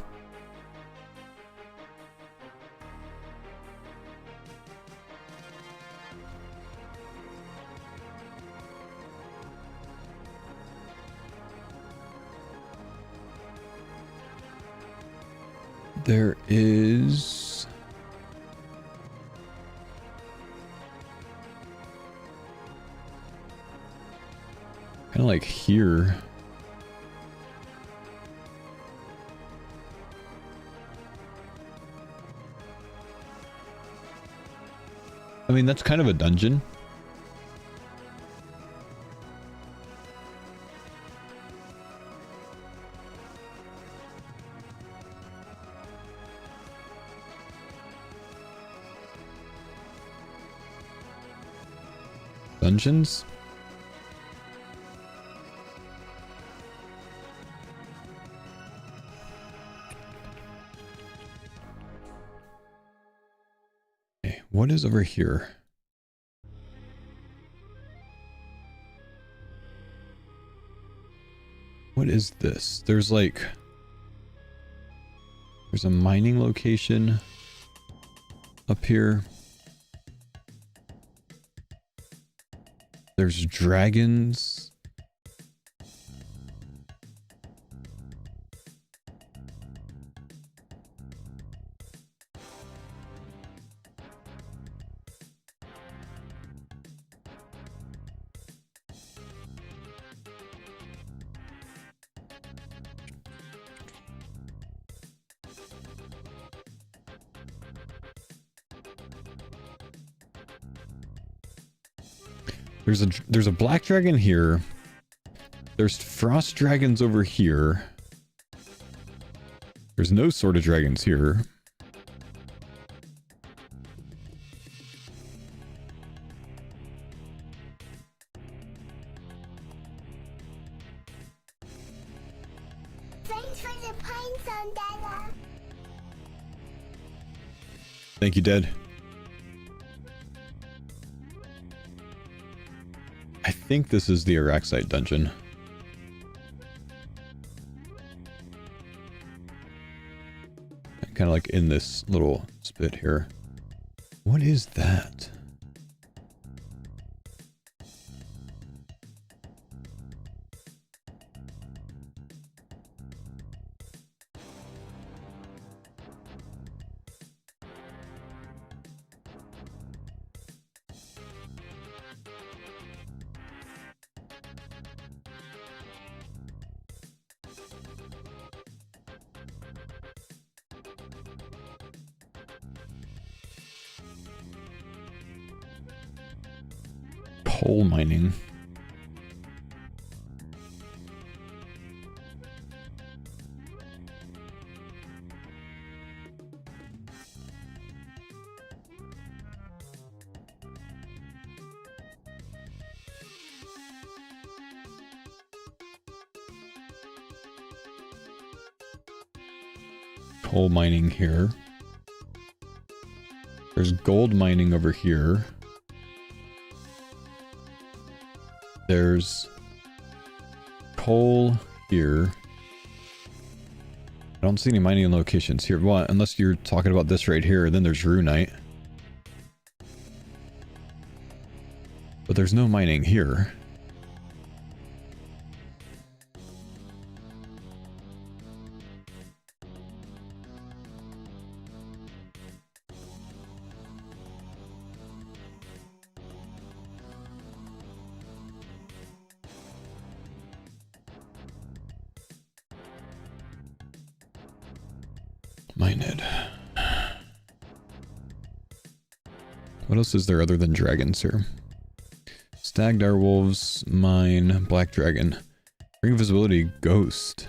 There is... kind of like here. I mean, that's kind of a dungeon. Dungeons? Okay, what is over here? What is this? There's like... there's a mining location up here. There's dragons. There's a black dragon here. There's frost dragons over here. There's no sort of dragons here. Thanks for the pine zone, Dada. Thank you, Dead. I think this is the Araxite dungeon. Kind of like in this little spit here. What is that? Coal mining. Coal mining here. There's gold mining over here. There's coal here. I don't see any mining locations here. Well, unless you're talking about this right here, then there's Runite. But there's no mining here. Mined. What else is there other than dragons here? Stag, direwolves, mine, black dragon. Ring of visibility, ghost.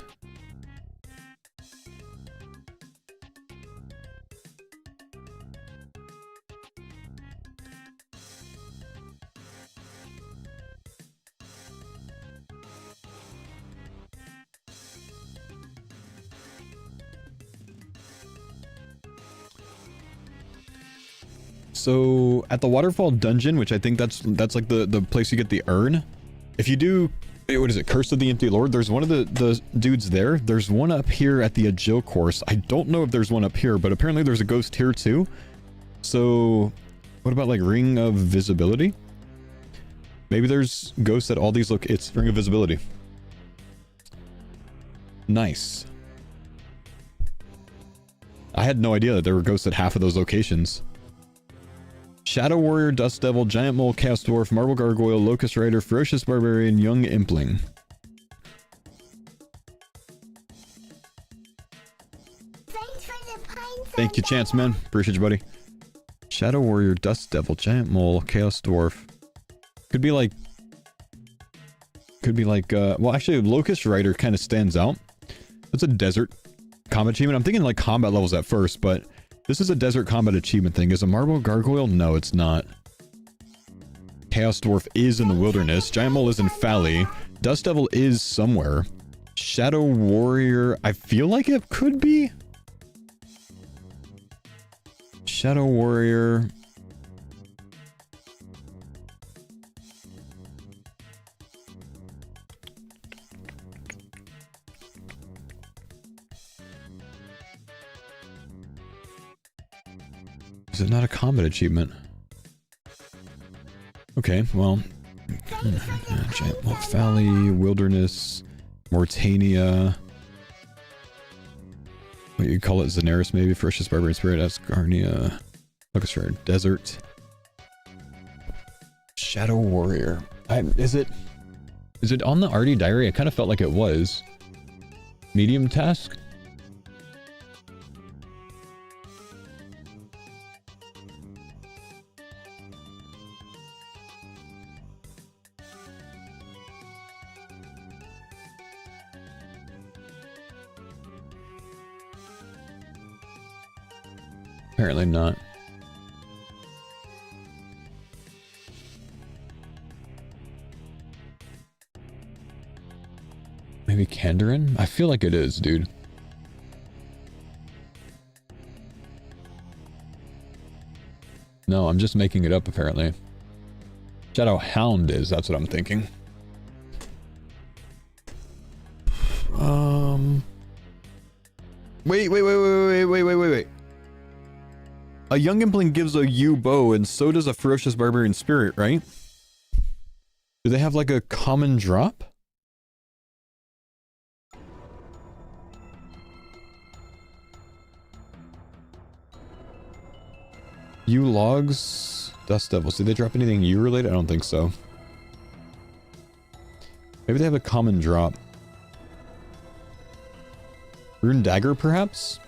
So at the waterfall dungeon, which I think that's like the place you get the urn. If you do, what is it, Curse of the Empty Lord? There's one of the dudes there. There's one up here at the Agile course. I don't know if there's one up here, but apparently there's a ghost here too. So what about like Ring of Visibility? Maybe there's ghosts at all these it's Ring of Visibility. Nice. I had no idea that there were ghosts at half of those locations. Shadow Warrior, Dust Devil, Giant Mole, Chaos Dwarf, Marble Gargoyle, Locust Rider, Ferocious Barbarian, Young Impling. Thank you, Chance, man. Appreciate you, buddy. Shadow Warrior, Dust Devil, Giant Mole, Chaos Dwarf. Could be like... well, actually, Locust Rider kind of stands out. That's a desert combat achievement. I'm thinking like combat levels at first, but... This is a desert combat achievement thing. Is a Marble Gargoyle? No, it's not. Chaos Dwarf is in the wilderness. Giant Mole is in Fally. Dust Devil is somewhere. Shadow Warrior, I feel like it could be. Shadow Warrior. Is it not a combat achievement? Okay, well, Giant Wolf Valley, Wilderness, Mortania. What you call it, Zenaris maybe, Ferocious Barbarian Spirit, Asgarnia, Orchestra, Desert. Shadow Warrior. Is it on the Artie Diary? I kind of felt like it was. Medium task? Apparently not. Maybe Kandarin? I feel like it is, dude. No, I'm just making it up, apparently. Shadow Hound is, that's what I'm thinking. Wait. A Young Impling gives a U bow, and so does a Ferocious Barbarian Spirit, right? Do they have like a common drop? U logs, Dust Devils. Did they drop anything U related? I don't think so. Maybe they have a common drop. Rune Dagger, perhaps?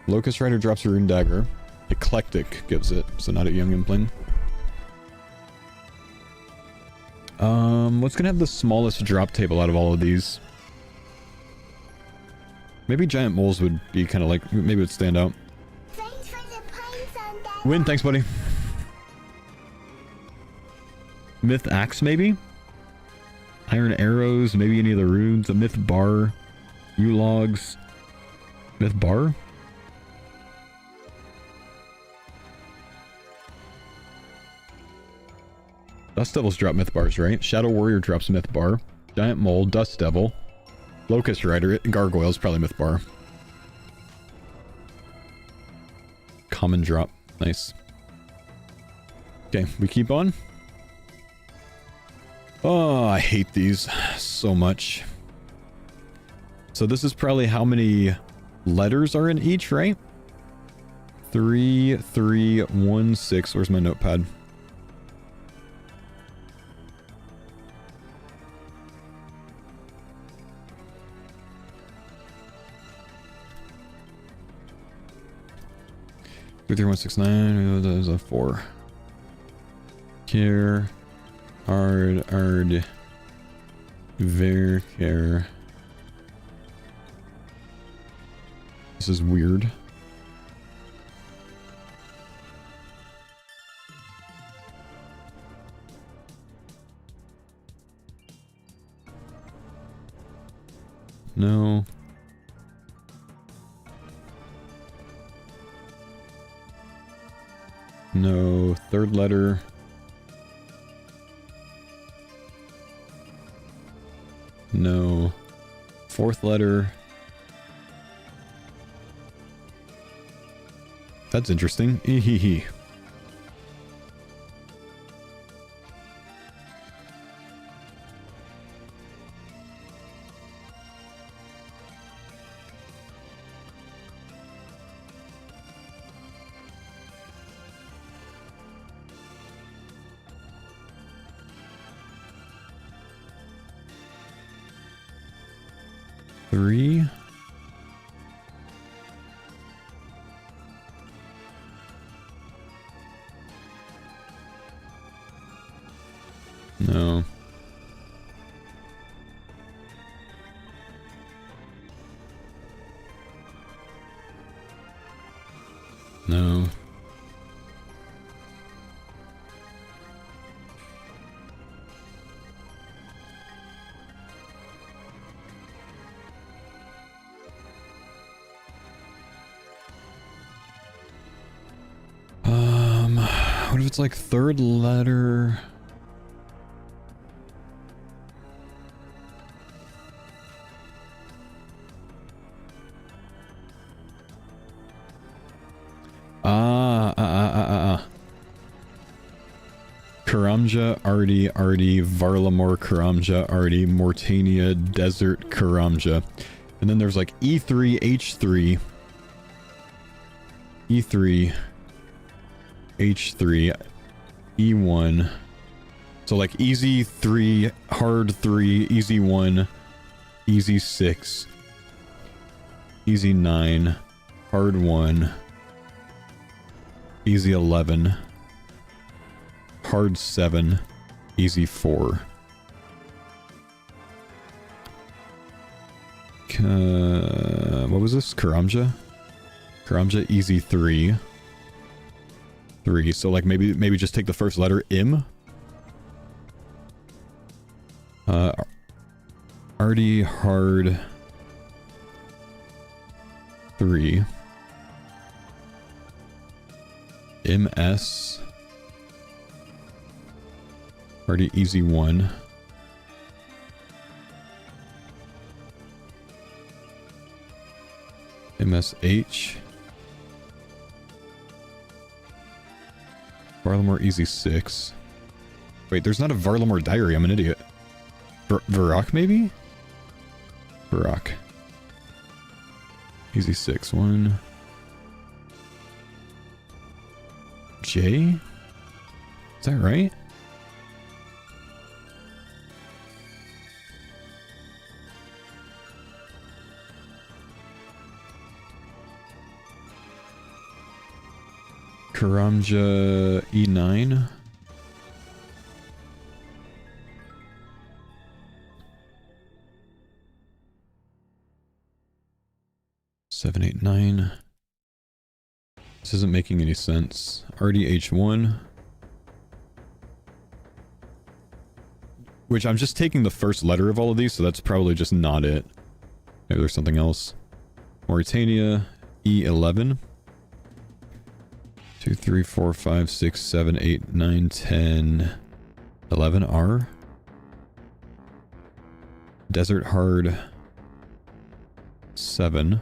Locust Rider drops a Rune Dagger. Eclectic gives it, so not a Young Impling. What's gonna have the smallest drop table out of all of these? Maybe Giant Moles would be kind of like, maybe it would stand out. Thanks for the points on that. Win, thanks buddy. Myth Axe maybe? Iron Arrows, maybe any of the runes. A Myth Bar. U-Logs. Myth Bar? Dust Devils drop Myth Bars, right? Shadow Warrior drops a Myth Bar. Giant Mole, Dust Devil. Locust Rider, Gargoyles, probably Myth Bar. Common drop. Nice. Okay, we keep on. Oh, I hate these so much. So this is probably how many letters are in each, right? 3, 3, 1, 6. Where's my notepad? Two, 3, 1, 6, 9. There's a 4. Care. Ard. Ver. Care. This is weird. No. No. Third letter. No. Fourth letter. That's interesting. Ehehe. Three. No. No. What if it's like third letter? Karamja, Artie, Varlamore, Karamja, Artie, Mortania, Desert, Karamja. And then there's like E3, H3, E3, H3, E1. So like easy 3, hard 3, easy 1, easy 6, easy 9, hard 1, easy 11, hard 7, easy 4. What was this? Karamja? Karamja, easy 3. 3. So like maybe just take the first letter, Im. Artie, hard 3. MS. Artie, easy 1. MSH. Varlamore, easy 6. Wait, there's not a Varlamore diary. I'm an idiot. Varrock, maybe? Varrock. Easy 6. 1. J? Is that right? Karamja E9. Seven, 8, 9. This isn't making any sense. RDH1. Which I'm just taking the first letter of all of these, so that's probably just not it. Maybe there's something else. Mauritania E11. 2, 3, 4, 5, 6, 7, 8, 9, 10, 11 R. Desert hard 7.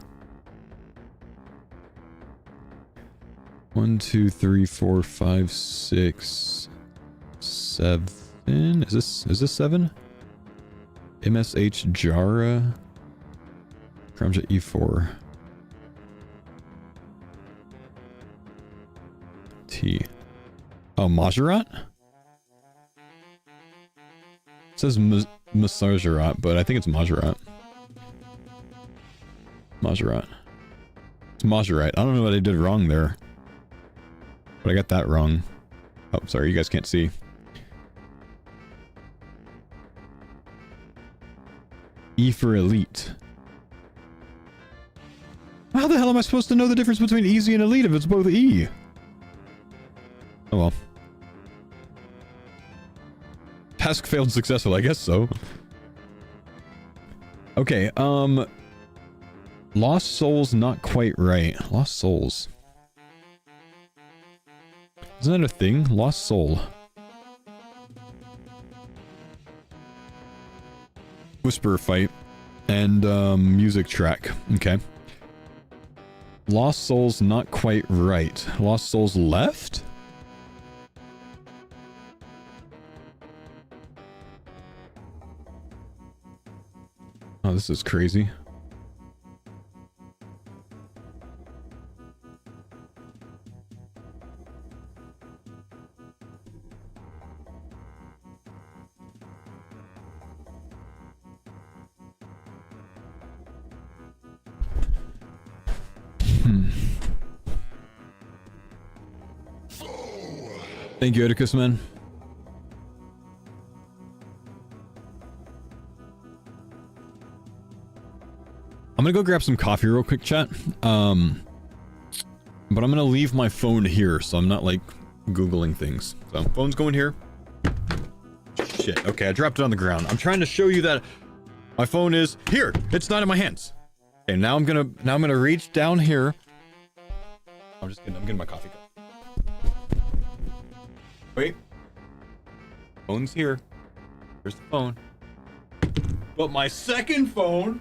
1, 2, 3, 4, 5, 6, 7. Is this 7? MSH Jara. Karamja E4. T. Oh, Majorat? It says Masajarat, but I think it's Majorat. Majorat. It's Majorat. I don't know what I did wrong there. But I got that wrong. Oh, sorry, you guys can't see. E for elite. How the hell am I supposed to know the difference between easy and elite if it's both E? Oh well. Task failed successful, I guess so. Okay, Lost Souls not quite right. Lost Souls. Isn't that a thing? Lost Soul. Whisper fight. And, music track. Okay. Lost Souls not quite right. Lost Souls left? Oh, this is crazy. Thank you, Oedicus, man. I'm gonna go grab some coffee real quick, chat. But I'm gonna leave my phone here, so I'm not, like, Googling things. So, phone's going here. Shit, okay, I dropped it on the ground. I'm trying to show you that my phone is here. It's not in my hands. Okay, now I'm gonna reach down here. I'm getting my coffee cup. Wait. Phone's here. Here's the phone. But my second phone...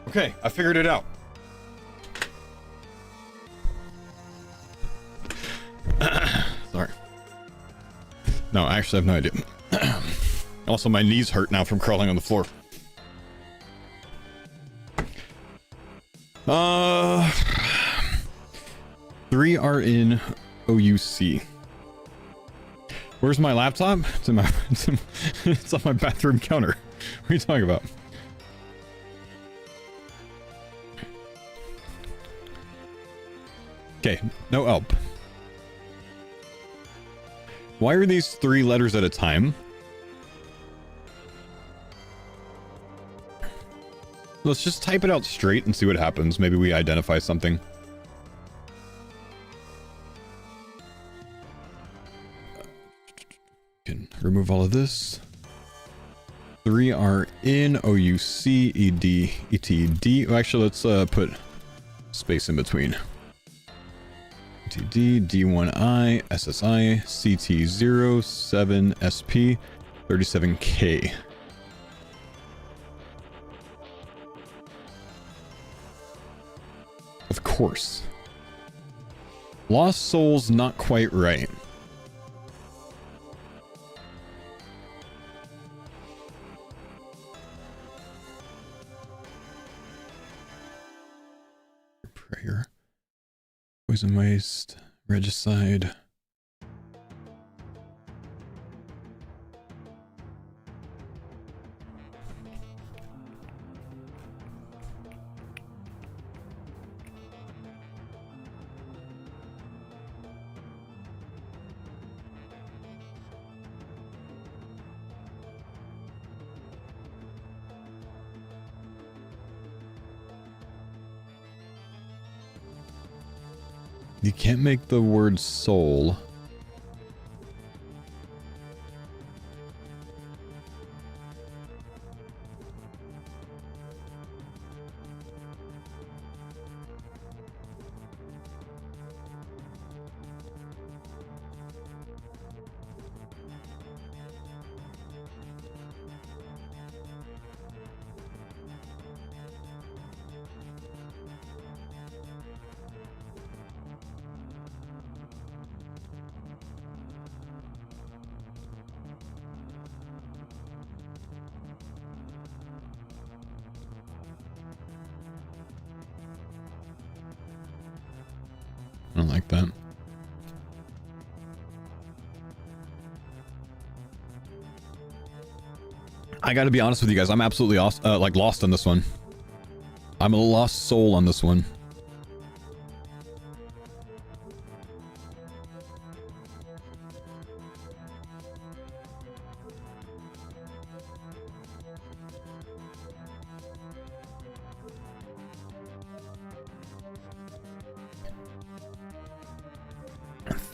Okay, I figured it out. Sorry. No, I actually have no idea. Also, my knees hurt now from crawling on the floor. 3 are in OUC. Where's my laptop? It's in my it's on my bathroom counter. What are you talking about? Okay, no help. Why are these 3 letters at a time? Let's just type it out straight and see what happens. Maybe we identify something. Can remove all of this. 3 are in OUC, ED, ETD. Actually, let's put space in between. ETD, D1I, SSI, CT07, SP, 37K. Of course. Lost Souls, not quite right. Prayer. Poison waste. Regicide. You can't make the word soul. I don't like that. I gotta be honest with you guys. I'm absolutely lost on this one. I'm a lost soul on this one.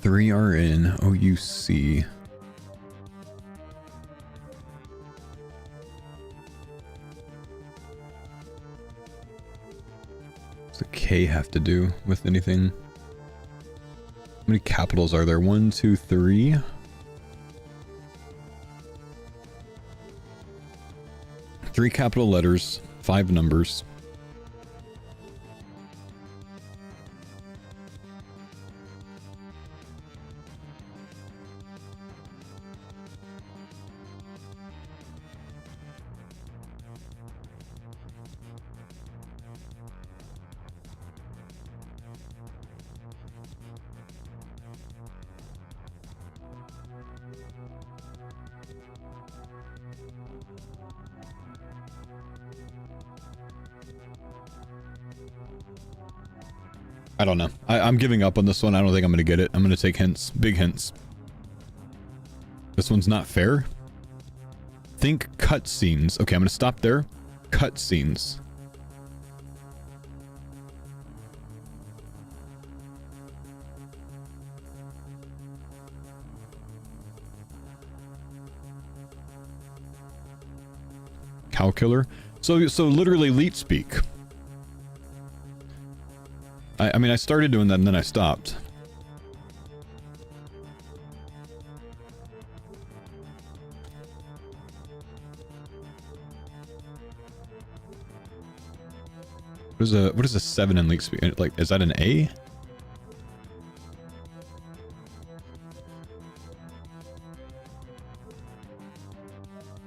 Three are in OUC. What's the K have to do with anything? How many capitals are there? 1, 2, 3. Three capital letters, 5 numbers. I don't know. I'm giving up on this one. I don't think I'm going to get it. I'm going to take hints. Big hints. This one's not fair. Think cutscenes. Okay, I'm going to stop there. Cutscenes. Cow killer. So literally leet speak. I mean, I started doing that and then I stopped. What is a 7 in leak speed? Like, is that an A?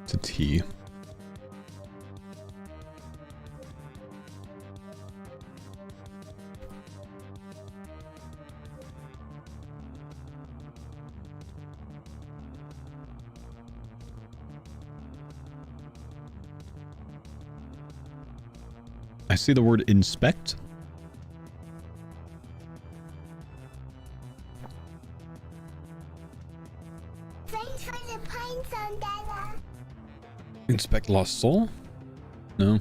It's a T. I see the word inspect. Thanks for the pine zone data. Inspect lost soul? No.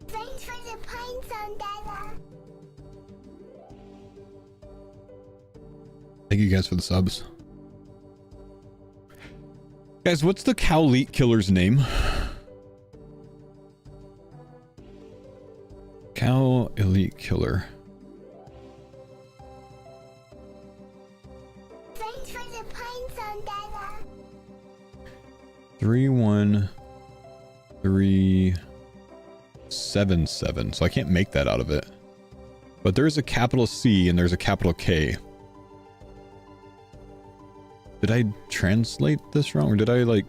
Thanks for the pine zone data. Thank you guys for the subs. Guys, what's the cow elite killer's name? Cow elite killer. Thanks for the pine zone data. 31377. So I can't make that out of it. But there's a capital C and there's a capital K. Did I translate this wrong? Or did I, like,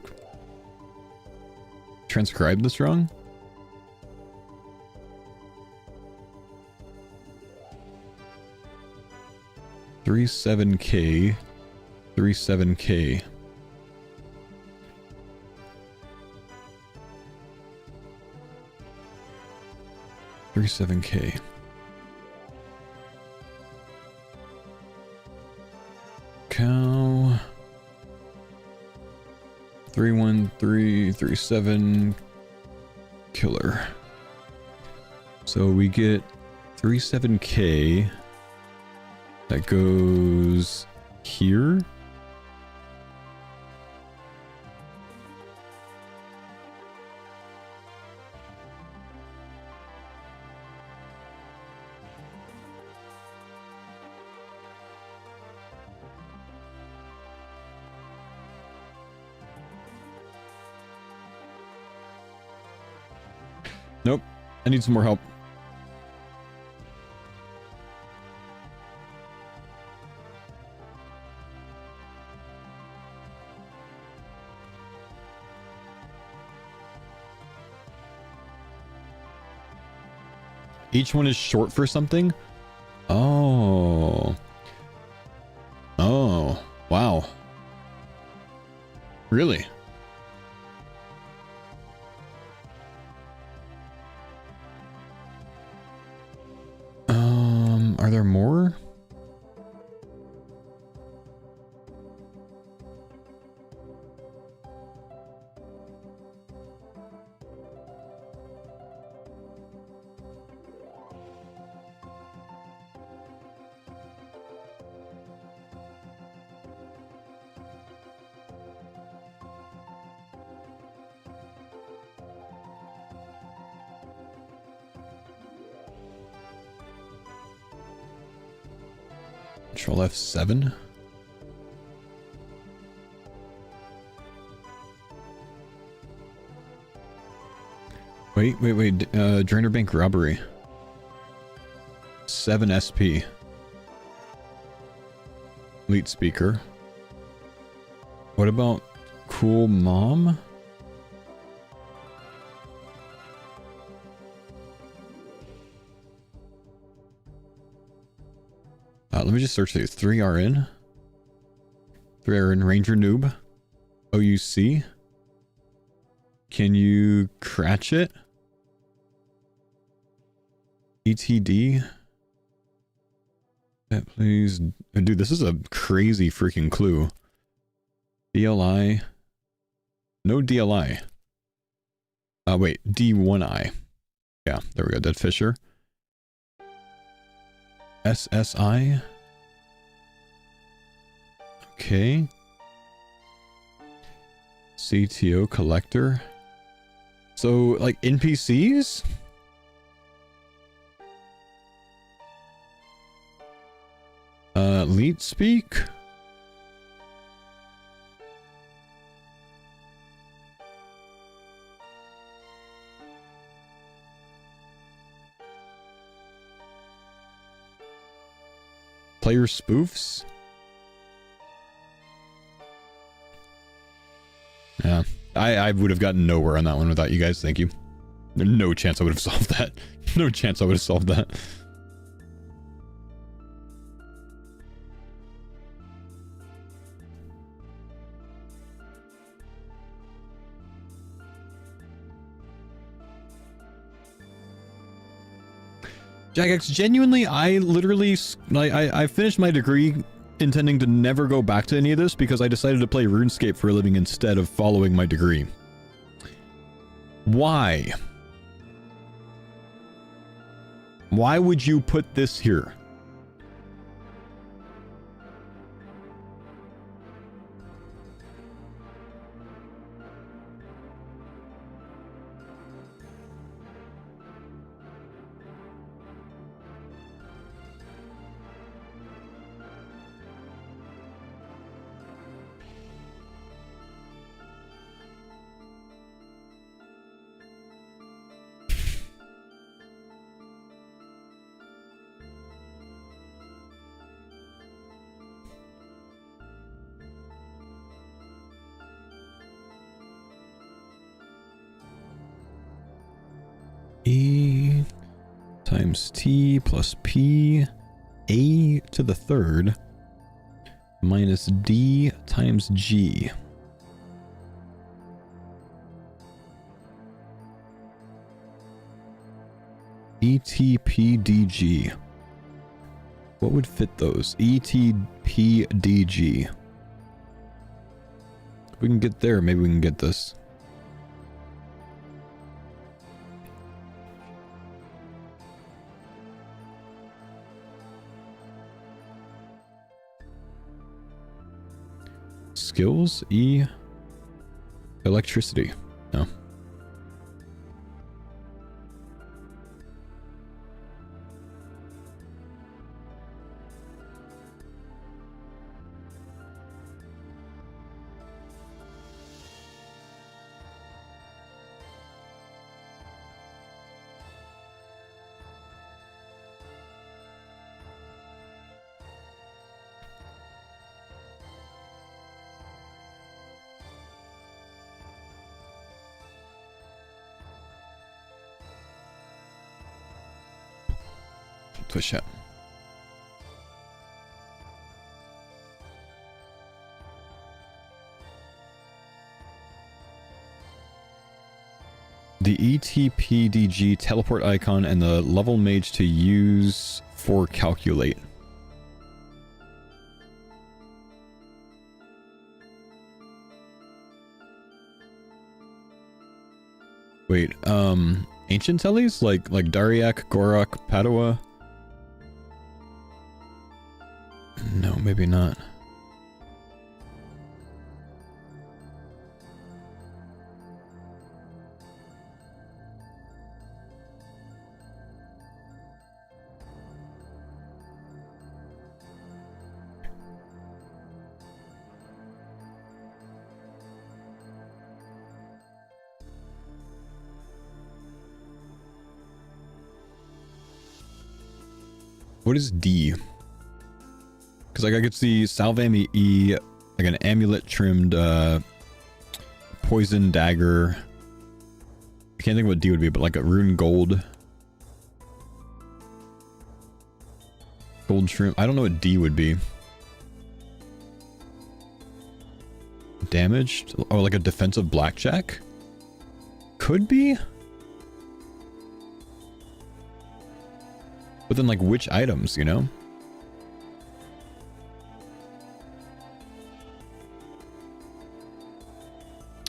transcribe this wrong? Three 7K. 37K. $37K. Cow 31337 killer. So we get 37K that goes here. Nope. I need some more help. Each one is short for something? Oh. Oh. Wow. Really? Are there more? Control F7. Wait. Drainer Bank robbery. 7 SP. Elite speaker. What about cool mom? Let me just search these. 3RN. 3RN Ranger Noob. OUC. Can you cratch it? ETD. Please. Dude, this is a crazy freaking clue. DLI. No DLI. Wait, D1I. Yeah, there we go. Dead Fisher. SSI. Okay. CTO collector. So, like, NPCs? Leet speak? Player spoofs? Yeah. I would have gotten nowhere on that one without you guys, thank you. There's no chance I would have solved that. No chance I would have solved that. Jagex, genuinely, I literally, I finished my degree intending to never go back to any of this because I decided to play RuneScape for a living instead of following my degree. Why? Why would you put this here? E times T plus P, A to the third, minus D times G. ETPDG. What would fit those? ETPDG. If we can get there, maybe we can get this. Skills? E. Electricity. No. Push it. The ETPDG teleport icon and the level mage to use for calculate. Wait, ancient tellies? Like Dariak, Gorak, Padua? No, maybe not. What is D? Because like I could see Salvami E, like an amulet trimmed poison dagger. I can't think of what D would be, but like a rune gold. Gold trim. I don't know what D would be. Damaged? Oh, like a defensive blackjack? Could be? But then like which items, you know?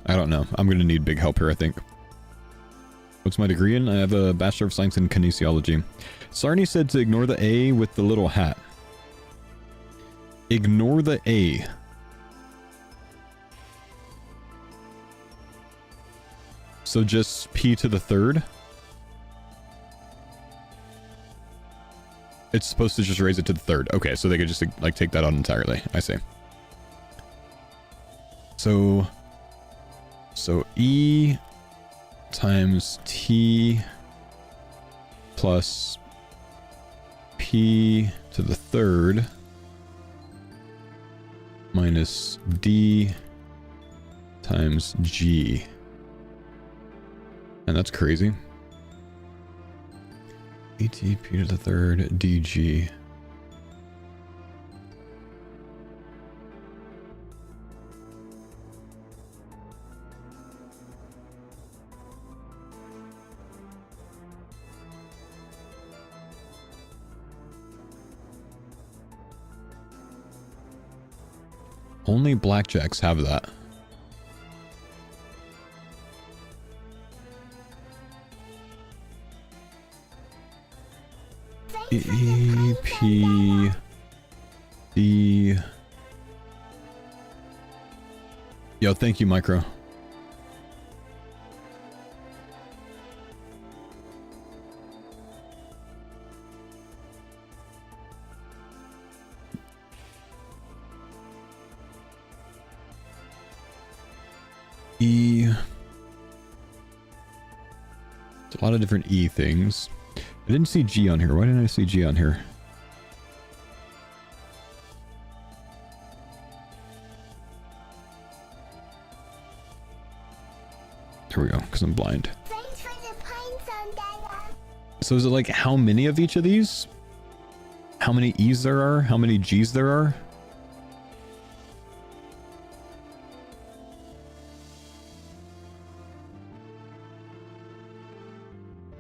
I don't know. I'm gonna need big help here, I think. What's my degree in? I have a Bachelor of Science in Kinesiology. Sarni said to ignore the A with the little hat. Ignore the A. So just P to the third? It's supposed to just raise it to the third. Okay, so they could just like take that out entirely. I see. So E times T plus P to the third minus D times G. And that's crazy. ET P to the third DG. Only blackjacks have that. E P D. Yo, thank you, Micro. E. It's a lot of different E things. I didn't see G on here. Why didn't I see G on here? There we go, because I'm blind. Thanks for the pine zone, Dada. So is it like how many of each of these? How many E's there are? How many G's there are?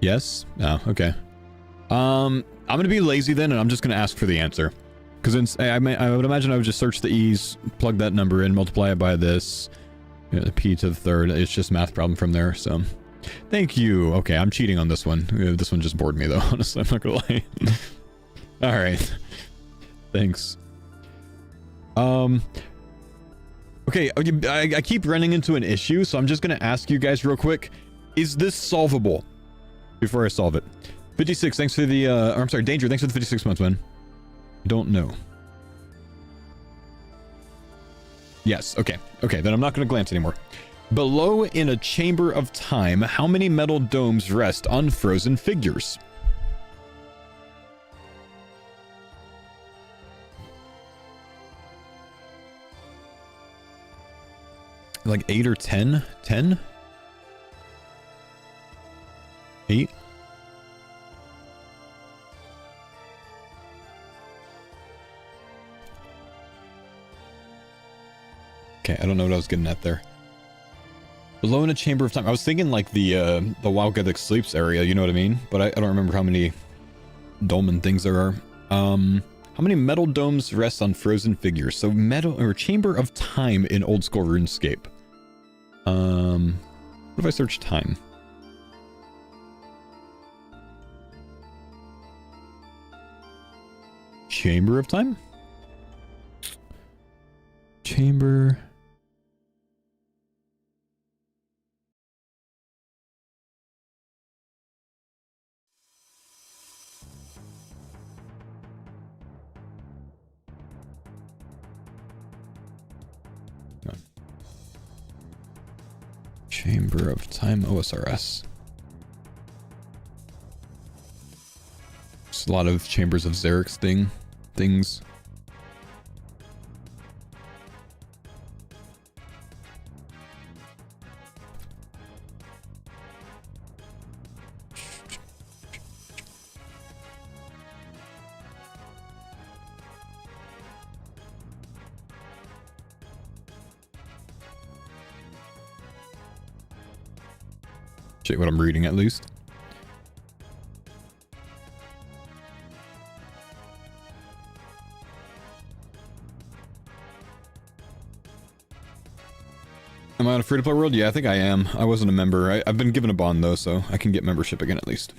Yes? Oh, okay. I'm gonna be lazy then, and I'm just gonna ask for the answer. Because I would imagine I would just search the E's, plug that number in, multiply it by this. You know, the P to the third. It's just math problem from there, so. Thank you. Okay, I'm cheating on this one. This one just bored me, though, honestly. I'm not gonna lie. Alright. Thanks. Okay, I keep running into an issue, so I'm just gonna ask you guys real quick. Is this solvable? Before I solve it. 56, thanks for the, I'm sorry, Danger, thanks for the 56 months, man. Don't know. Yes, okay. Okay, then I'm not going to glance anymore. Below in a chamber of time, how many metal domes rest on frozen figures? Like 8 or 10? 10? 8? Okay, I don't know what I was getting at there. Below in a chamber of time. I was thinking like the Wild Guy That Sleeps area, you know what I mean? But I don't remember how many dolmen things there are. How many metal domes rest on frozen figures? So metal or chamber of time in old school RuneScape. What if I search time? Chamber of time? Chamber. No. Chamber of Time OSRS. There's a lot of Chambers of Xerix things. What I'm reading at least. Am I on a free-to-play world? Yeah, I think I am. I wasn't a member. I've been given a bond, though, so I can get membership again at least.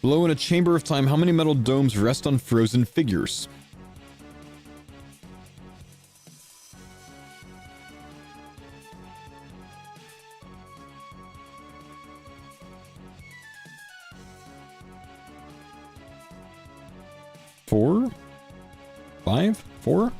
Below in a chamber of time, how many metal domes rest on frozen figures? Four? 5? 4?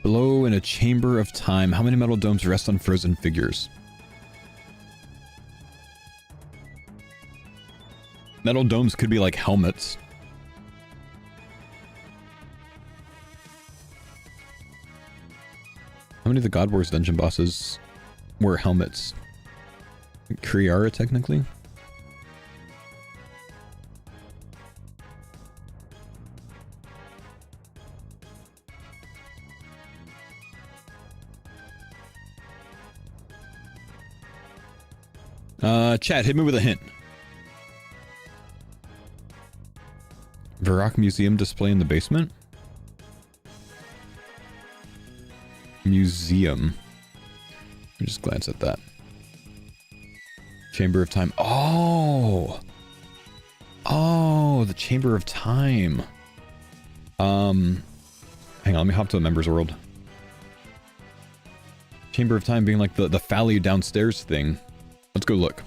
Below in a chamber of time, how many metal domes rest on frozen figures? Metal domes could be like helmets. How many of the God Wars dungeon bosses were helmets? Kriara, technically? Chat, hit me with a hint. Varrock Museum display in the basement? Museum. Let me just glance at that. Chamber of Time. Oh! Oh, the Chamber of Time. Hang on, let me hop to the members world. Chamber of Time being like the Fally downstairs thing. Let's go look.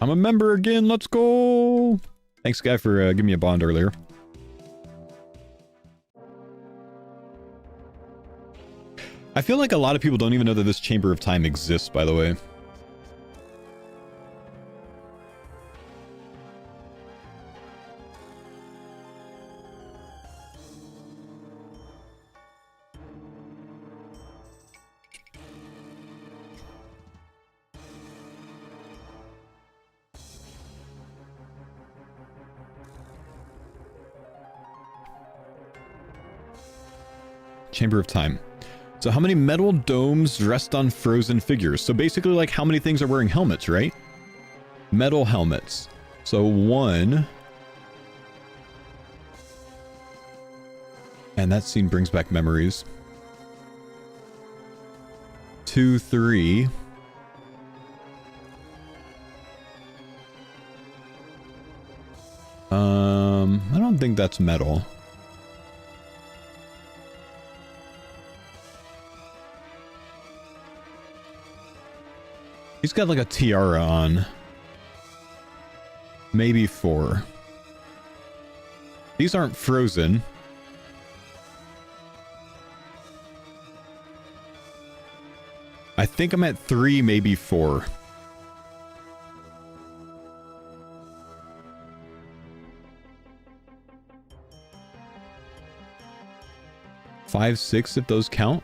I'm a member again, let's go! Thanks, guy, for giving me a bond earlier. I feel like a lot of people don't even know that this Chamber of Time exists, by the way. Chamber of Time. So how many metal domes rest on frozen figures? So basically, like, how many things are wearing helmets, right? Metal helmets. So 1. And that scene brings back memories. 2, 3. I don't think that's metal. He's got like a tiara on. Maybe 4. These aren't frozen. I think I'm at 3, maybe 4. Five, 6, if those count.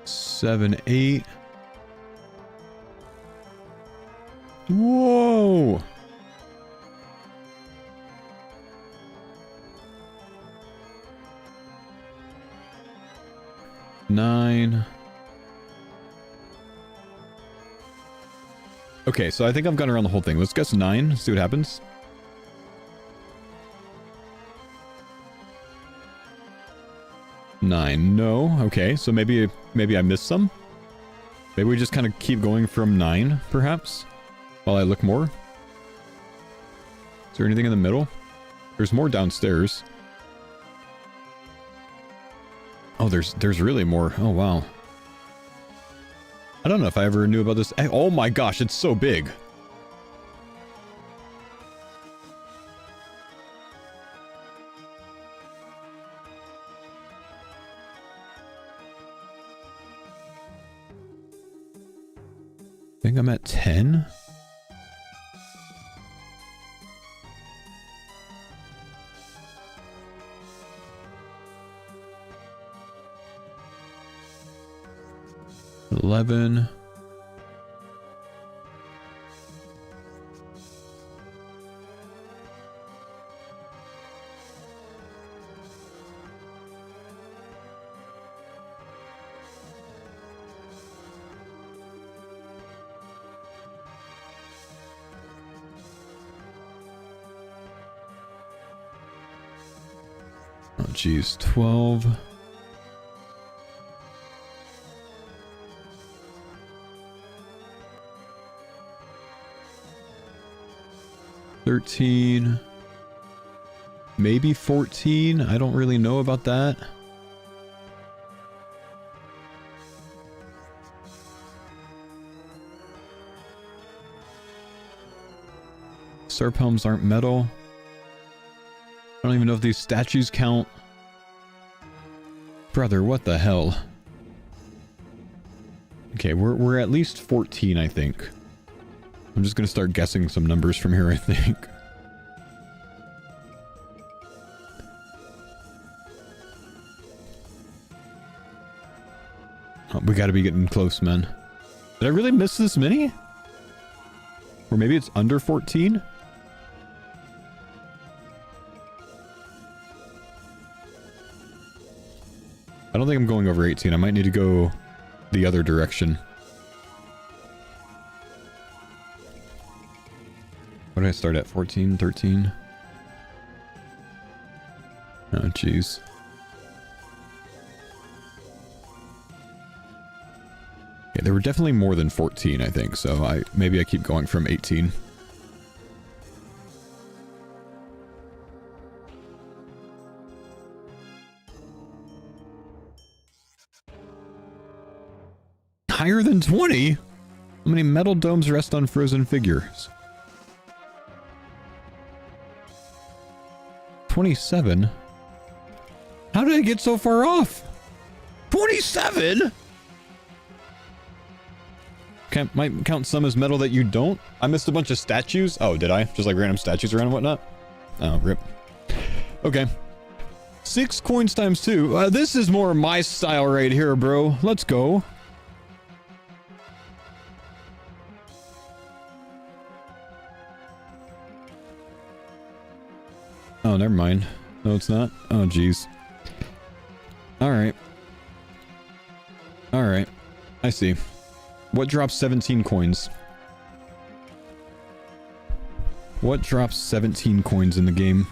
Seven, 8. Whoa! Nine. Okay, so I think I've gone around the whole thing. Let's guess 9. See what happens. Nine. No. Okay, so maybe I missed some. Maybe we just kind of keep going from 9, perhaps, while I look more. Is there anything in the middle? There's more downstairs. Oh, there's really more. Oh, wow. I don't know if I ever knew about this. Oh my gosh, it's so big. think I'm at 10. $11. Oh, geez, 12. $13. Maybe 14. I don't really know about that. Star poems aren't metal. I don't even know if these statues count. Brother, what the hell? Okay, we're at least 14, I think. I'm just gonna start guessing some numbers from here, I think. Oh, we gotta be getting close, man. Did I really miss this many? Or maybe it's under 14? I don't think I'm going over 18. I might need to go the other direction. What did I start at? 14, 13? Oh, jeez. Yeah, there were definitely more than 14, I think, so maybe I keep going from 18. Higher than 20? How many metal domes rest on frozen figures? 27? How did I get so far off? 27? Might count some as metal that you don't? I missed a bunch of statues? Oh, did I? Just like random statues around and whatnot? Oh, rip. Okay. 6 coins times 2. This is more my style right here, bro. Let's go. Oh, never mind. No, it's not. Oh, jeez. Alright. Alright. I see. What drops 17 coins? What drops 17 coins in the game?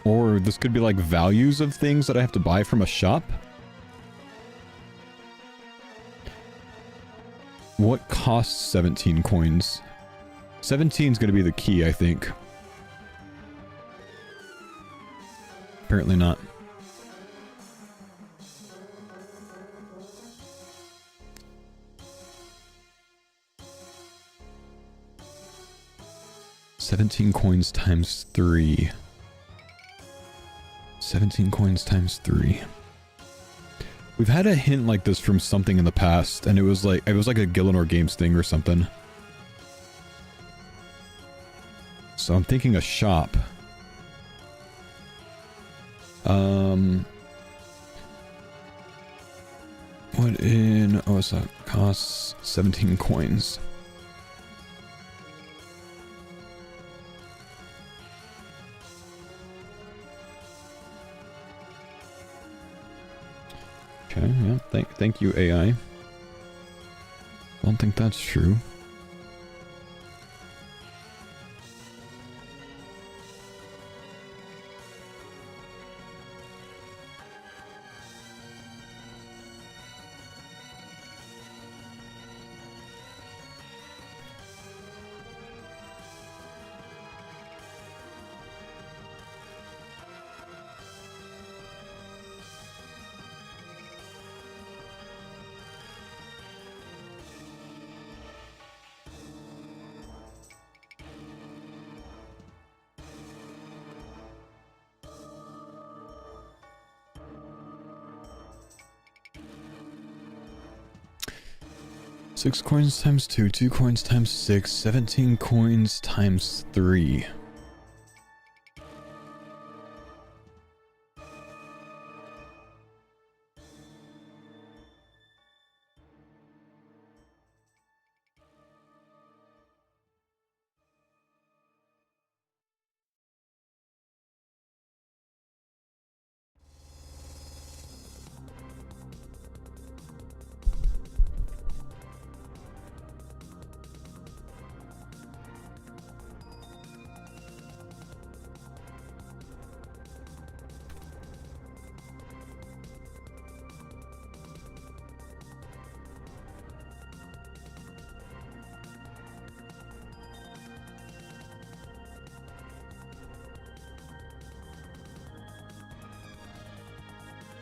Or this could be like values of things that I have to buy from a shop? What costs 17 coins? 17 is going to be the key, I think. Apparently not. $17 coins times 3. 17 coins times 3. We've had a hint like this from something in the past, and it was like a Gillinor Games thing or something. So I'm thinking a shop. What in... Oh, so it costs 17 coins. Okay, yeah, thank you, AI. I don't think that's true. 6 coins times 2, 2 coins times 6, 17 coins times 3.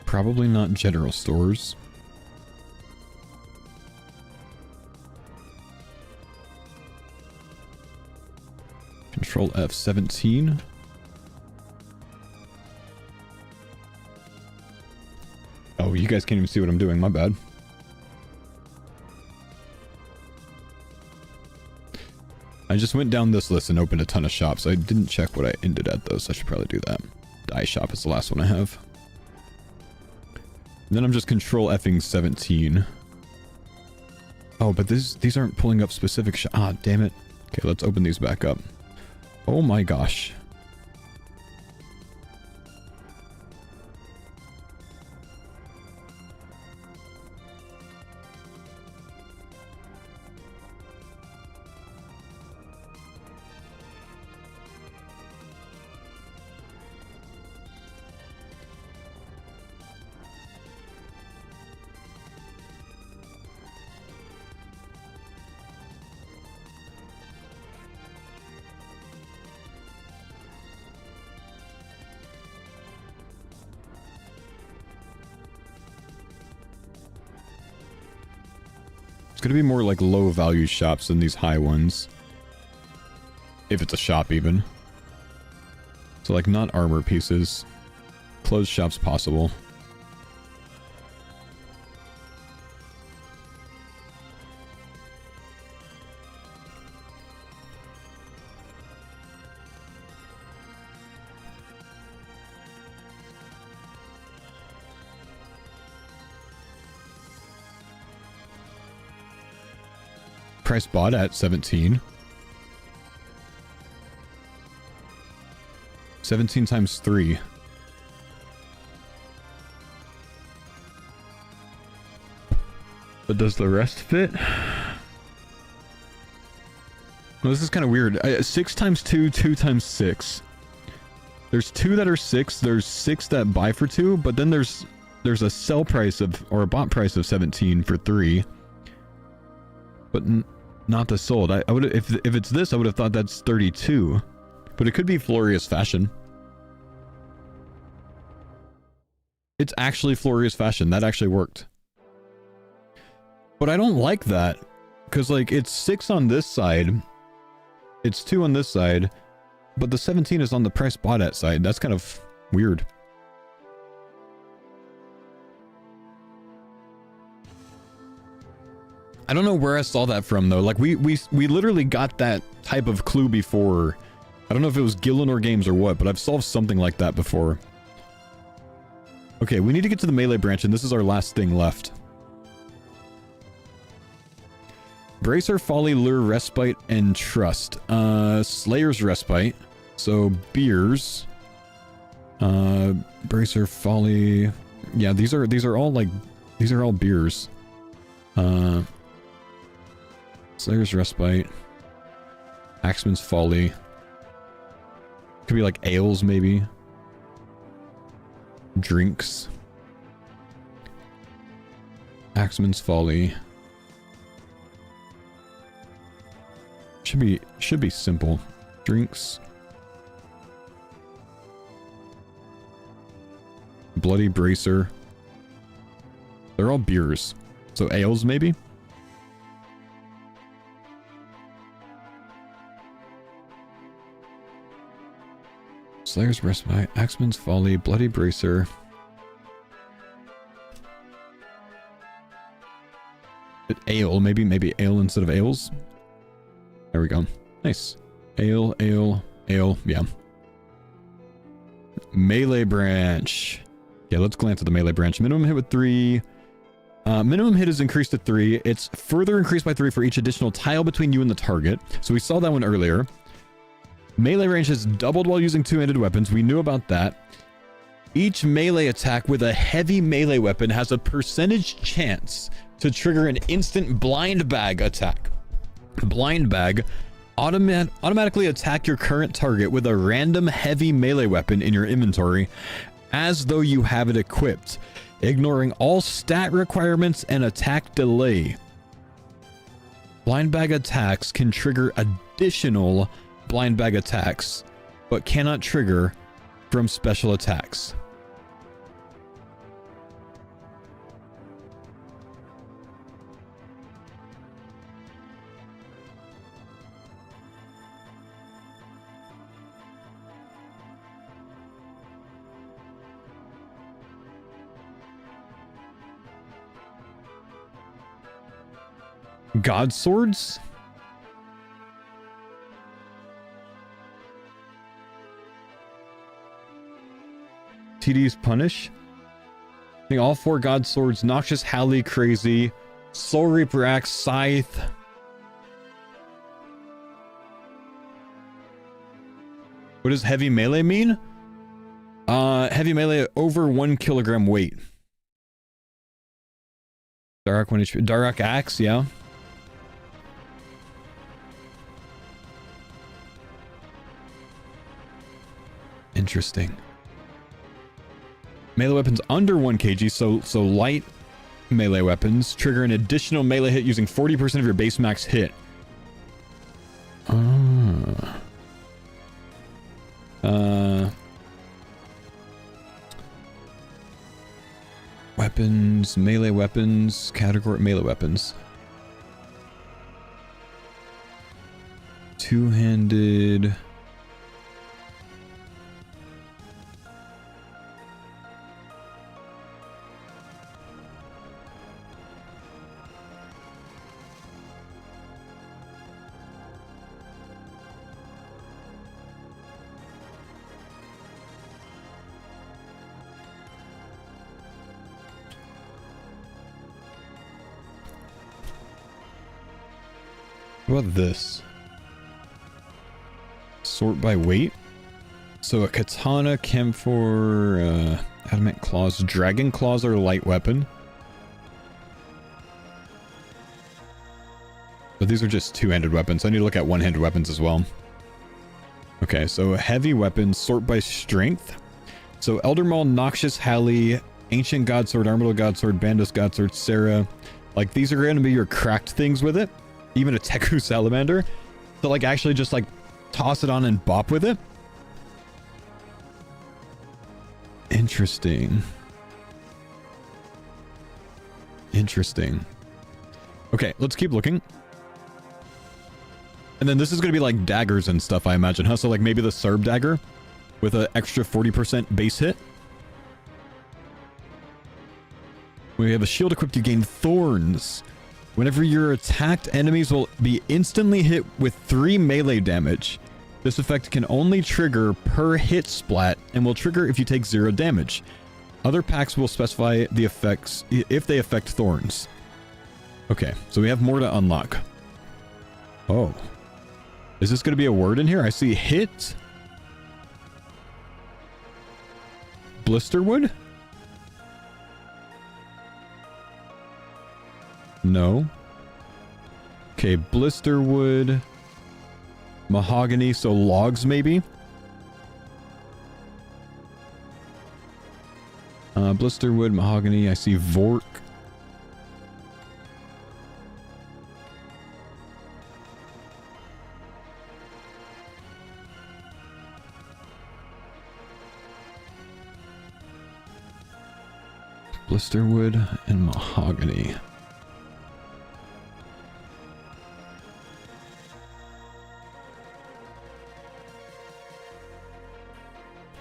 Probably not general stores. Control F17. Oh, you guys can't even see what I'm doing, my bad. I just went down this list and opened a ton of shops. I didn't check what I ended at though, so I should probably do that. Dye shop is the last one I have. And then I'm just control Fing 17. Oh, but these aren't pulling up specific ah, damn it. Okay, let's open these back up. Oh my gosh. It's gonna be more like low value shops than these high ones. If it's a shop even. So like not armor pieces. Closed shops possible. Price bought at 17. 17 times 3. But does the rest fit? Well, this is kind of weird. 6 times 2, 2 times 6. There's 2 that are 6, there's 6 that buy for 2, but then there's a sell price of, or a bought price of 17 for 3. But not the sold. I would, if it's this, I would have thought that's 32. But it could be Florius Fashion. It's actually Florius Fashion. That actually worked. But I don't like that. Because, like, it's 6 on this side. It's 2 on this side. But the 17 is on the price bought at side. That's kind of weird. I don't know where I saw that from though. Like we literally got that type of clue before. I don't know if it was Gillenor Games or what, but I've solved something like that before. Okay, we need to get to the melee branch, and this is our last thing left. Bracer, Folly, Lure, Respite, and Trust. Slayer's Respite. So beers. Bracer, Folly. Yeah, these are all like, these are all beers. Slayer's Respite. Axeman's Folly. Could be like ales, maybe. Drinks. Axeman's Folly. Should be simple. Drinks. Bloody Bracer. They're all beers. So ales, maybe? Slayer's Respite, Axeman's Folly, Bloody Bracer. Ale, maybe ale instead of ales. There we go. Nice. Ale, yeah. Melee branch. Yeah, let's glance at the melee branch. Minimum hit with 3. Minimum hit is increased to 3. It's further increased by 3 for each additional tile between you and the target. So we saw that one earlier. Melee range is doubled while using two-handed weapons. We knew about that. Each melee attack with a heavy melee weapon has a percentage chance to trigger an instant blind bag attack. Blind bag automatically attack your current target with a random heavy melee weapon in your inventory as though you have it equipped, ignoring all stat requirements and attack delay. Blind bag attacks can trigger additional blind bag attacks, but cannot trigger from special attacks. God swords? TD's punish? I think all 4 god swords: Noxious Halley, Crazy, Soul Reaper Axe, Scythe. What does heavy melee mean? Heavy melee over 1 kilogram weight. Dark 1 HP. Dark Axe, yeah. Interesting. Melee weapons under 1 kg, so light melee weapons trigger an additional melee hit using 40% of your base max hit. Weapons, melee weapons, category, melee weapons. Two-handed. What about this? Sort by weight. So a katana, camphor, adamant claws, dragon claws are a light weapon. But these are just two-handed weapons. I need to look at one-handed weapons as well. Okay, so heavy weapons sort by strength. So Elder Maul, Noxious Halley, Ancient Godsword, Armadillo Godsword, Bandos Godsword, Sarah. Like, these are going to be your cracked things with it. Even a Teku Salamander. So, like, actually just, like, toss it on and bop with it. Interesting. Interesting. Okay, let's keep looking. And then this is going to be, like, daggers and stuff, I imagine, huh? So, like, maybe the Serb dagger with an extra 40% base hit. When we have a shield equipped, you gain thorns. Whenever you're attacked, enemies will be instantly hit with 3 melee damage. This effect can only trigger per hit splat and will trigger if you take 0 damage. Other packs will specify the effects if they affect thorns. Okay, so we have more to unlock. Oh. Is this going to be a word in here? I see hit. Blisterwood? No. Okay, blisterwood. Mahogany, so logs maybe? Blisterwood, mahogany, I see vork. Blisterwood and mahogany.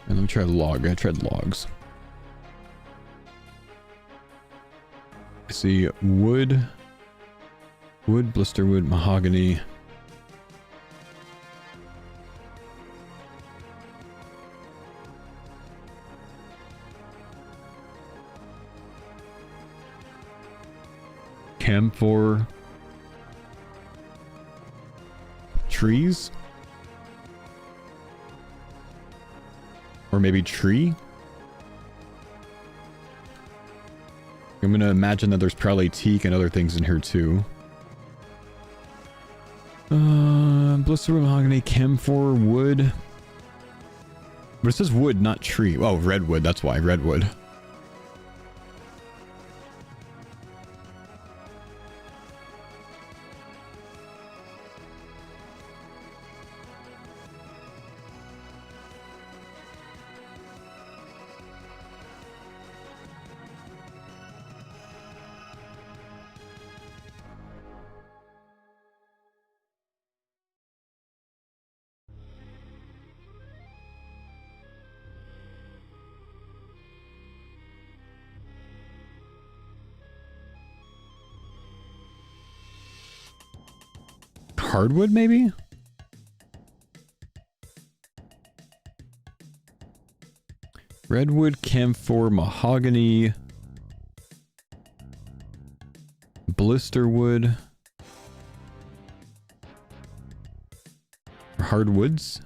And let me try log. I tried logs. I see wood, Wood, blisterwood, mahogany. Camphor. Trees? Or maybe tree? I'm gonna imagine that there's probably teak and other things in here too. Blisterwood, mahogany, camphor, wood. But it says wood, not tree. Oh, redwood, that's why, redwood. Hardwood, maybe? Redwood, camphor, mahogany, blisterwood, hardwoods.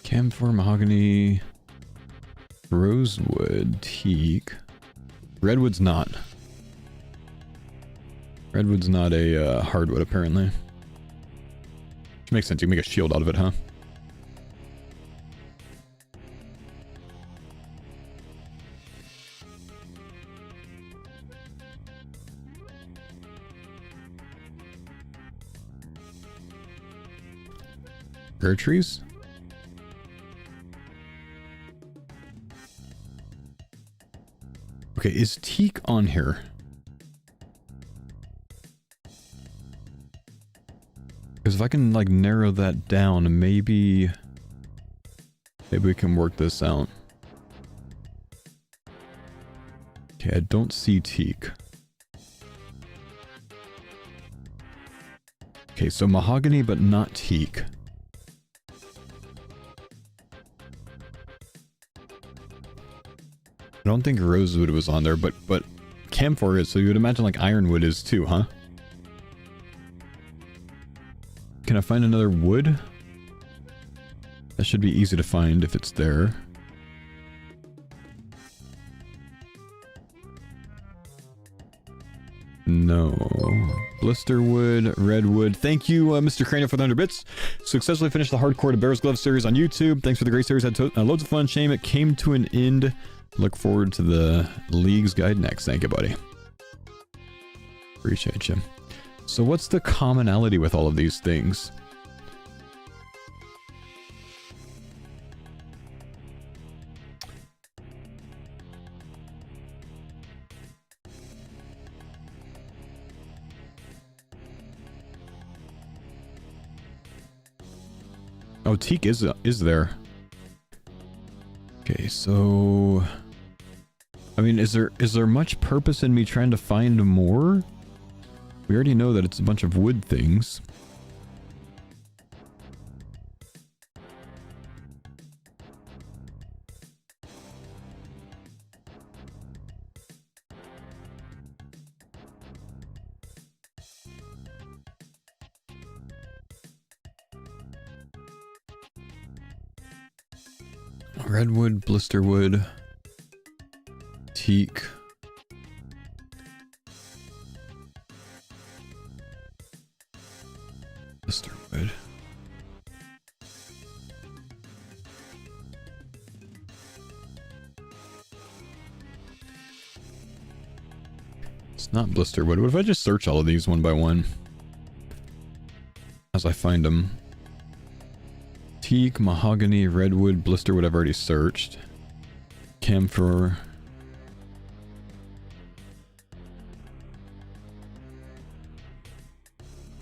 Camphor, mahogany, rosewood, teak. Redwood's not. Redwood's not a hardwood, apparently. Which makes sense. You can make a shield out of it, huh? Rare trees? Okay, is teak on here? Because if I can, like, narrow that down, maybe we can work this out. Okay, I don't see teak. Okay, so mahogany, but not teak. I don't think rosewood was on there, but camphor is, so you would imagine like ironwood is too, huh? Can I find another wood? That should be easy to find if it's there. No. Blisterwood, redwood. Thank you, Mr. Crane, for the 100 bits. Successfully finished the Hardcore to Bear's Glove series on YouTube. Thanks for the great series. Had loads of fun. Shame it came to an end. Look forward to the League's Guide next. Thank you, buddy. Appreciate you. So what's the commonality with all of these things? Oh, teak is there. Okay, so I mean, is there much purpose in me trying to find more? We already know that it's a bunch of wood things. Redwood, blisterwood, teak. Blisterwood. It's not blisterwood. What if I just search all of these one by one as I find them? Teak, mahogany, redwood, blisterwood I've already searched. Camphor.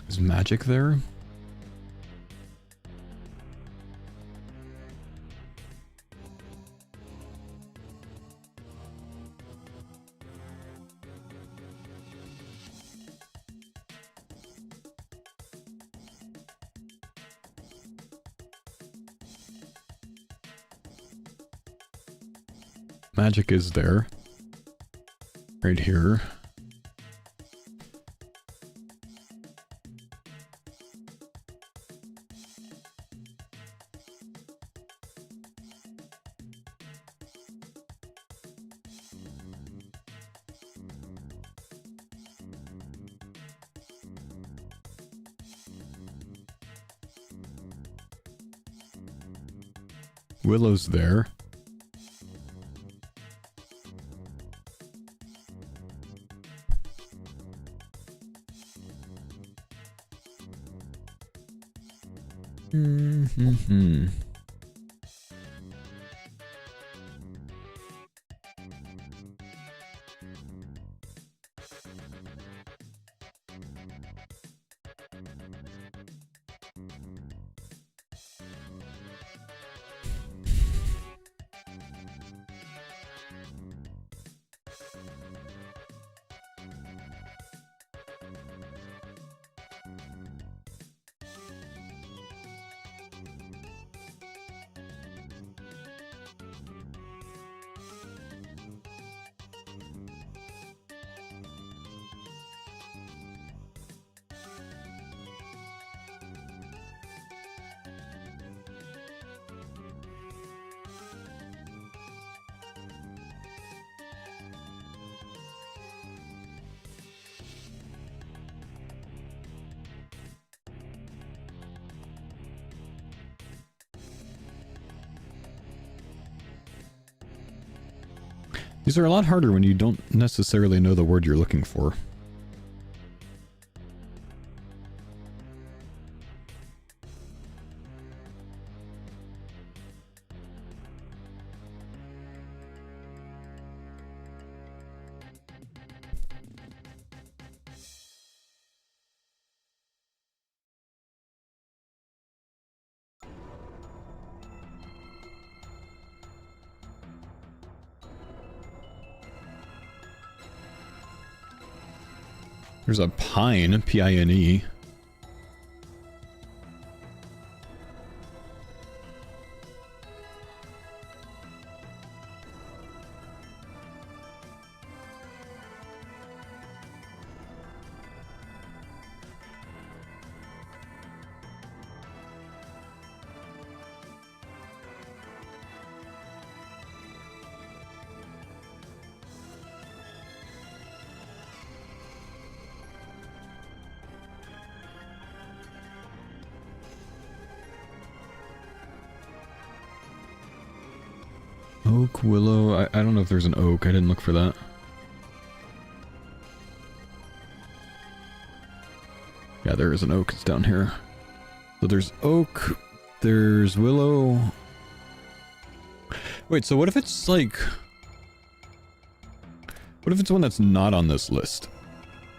Is magic there? Magic is there. Right here. Willow's there. Mm-hmm. These are a lot harder when you don't necessarily know the word you're looking for. There's a pine, P-I-N-E. Oak, willow, I don't know if there's an oak, I didn't look for that. Yeah, there is an oak, it's down here. So there's oak, there's willow. Wait, so what if it's like... What if it's one that's not on this list?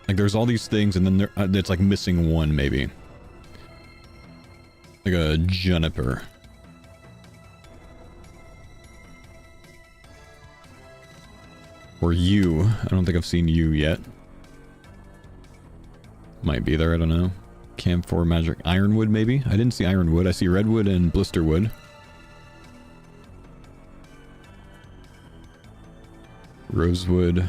Like there's all these things and then there, it's like missing one maybe. Like a juniper. Or yew. I don't think I've seen yew yet. Might be there, I don't know. Camphor, magic, ironwood maybe? I didn't see ironwood, I see redwood and blisterwood. Rosewood. I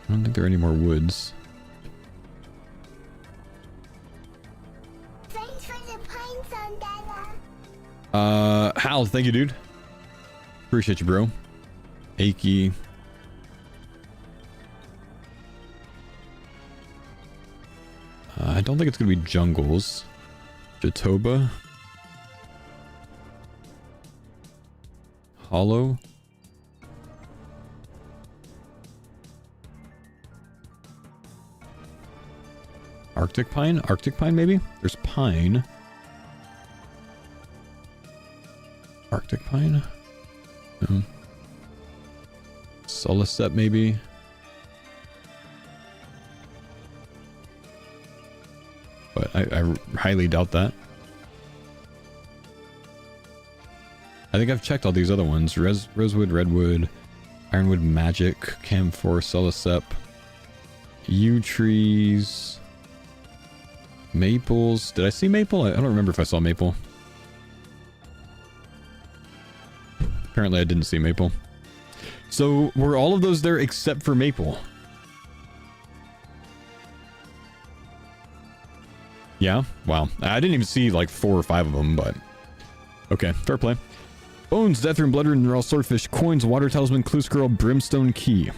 don't think there are any more woods. Thanks for the pine zone, Dada. Hal, thank you, dude. Appreciate you, bro. Achy. I don't think it's gonna be jungles. Jatoba. Hollow. Arctic pine? Arctic pine, maybe? There's pine. Arctic pine? No. Solicet maybe? But I highly doubt that. I think I've checked all these other ones. Rosewood, Redwood, Ironwood, Magic, Camphor, Solicep, Yew trees, Maples. Did I see Maple? I don't remember if I saw Maple. Apparently I didn't see Maple. So were all of those there except for Maple? Yeah? Wow. I didn't even see like 4 or 5 of them, but... Okay, fair play. Bones, Deathrune, Bloodrune, Raw Swordfish, Coins, Water Talisman, Clue Scroll, Brimstone Key.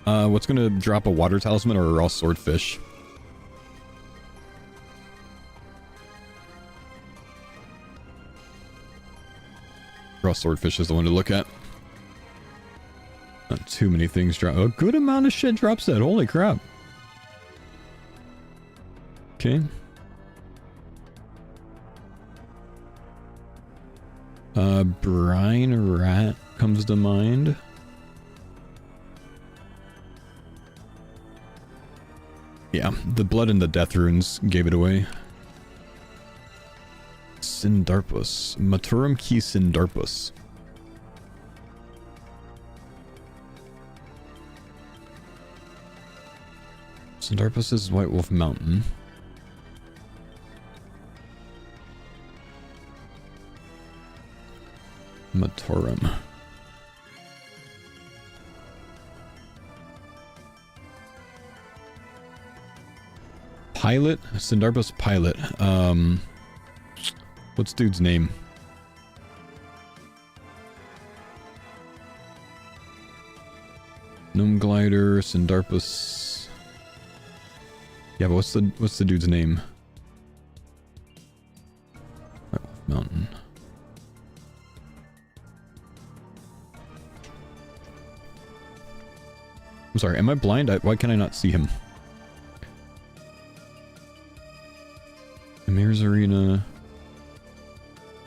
What's gonna drop a Water Talisman or a Raw Swordfish? Raw Swordfish is the one to look at. Not too many things drop. A good amount of shit drops that. Holy crap. Okay. Brine Rat comes to mind. Yeah, the blood and the death runes gave it away. Sindarpus. Maturum Key Sindarpus. Sindarpus is White Wolf Mountain. Matorum. Pilot? Sindarpus Pilot. What's dude's name? Gnome Glider, Sindarpus. Yeah, but what's the dude's name? White Wolf Mountain. I'm sorry, am I blind? Why can I not see him? Emir's Arena.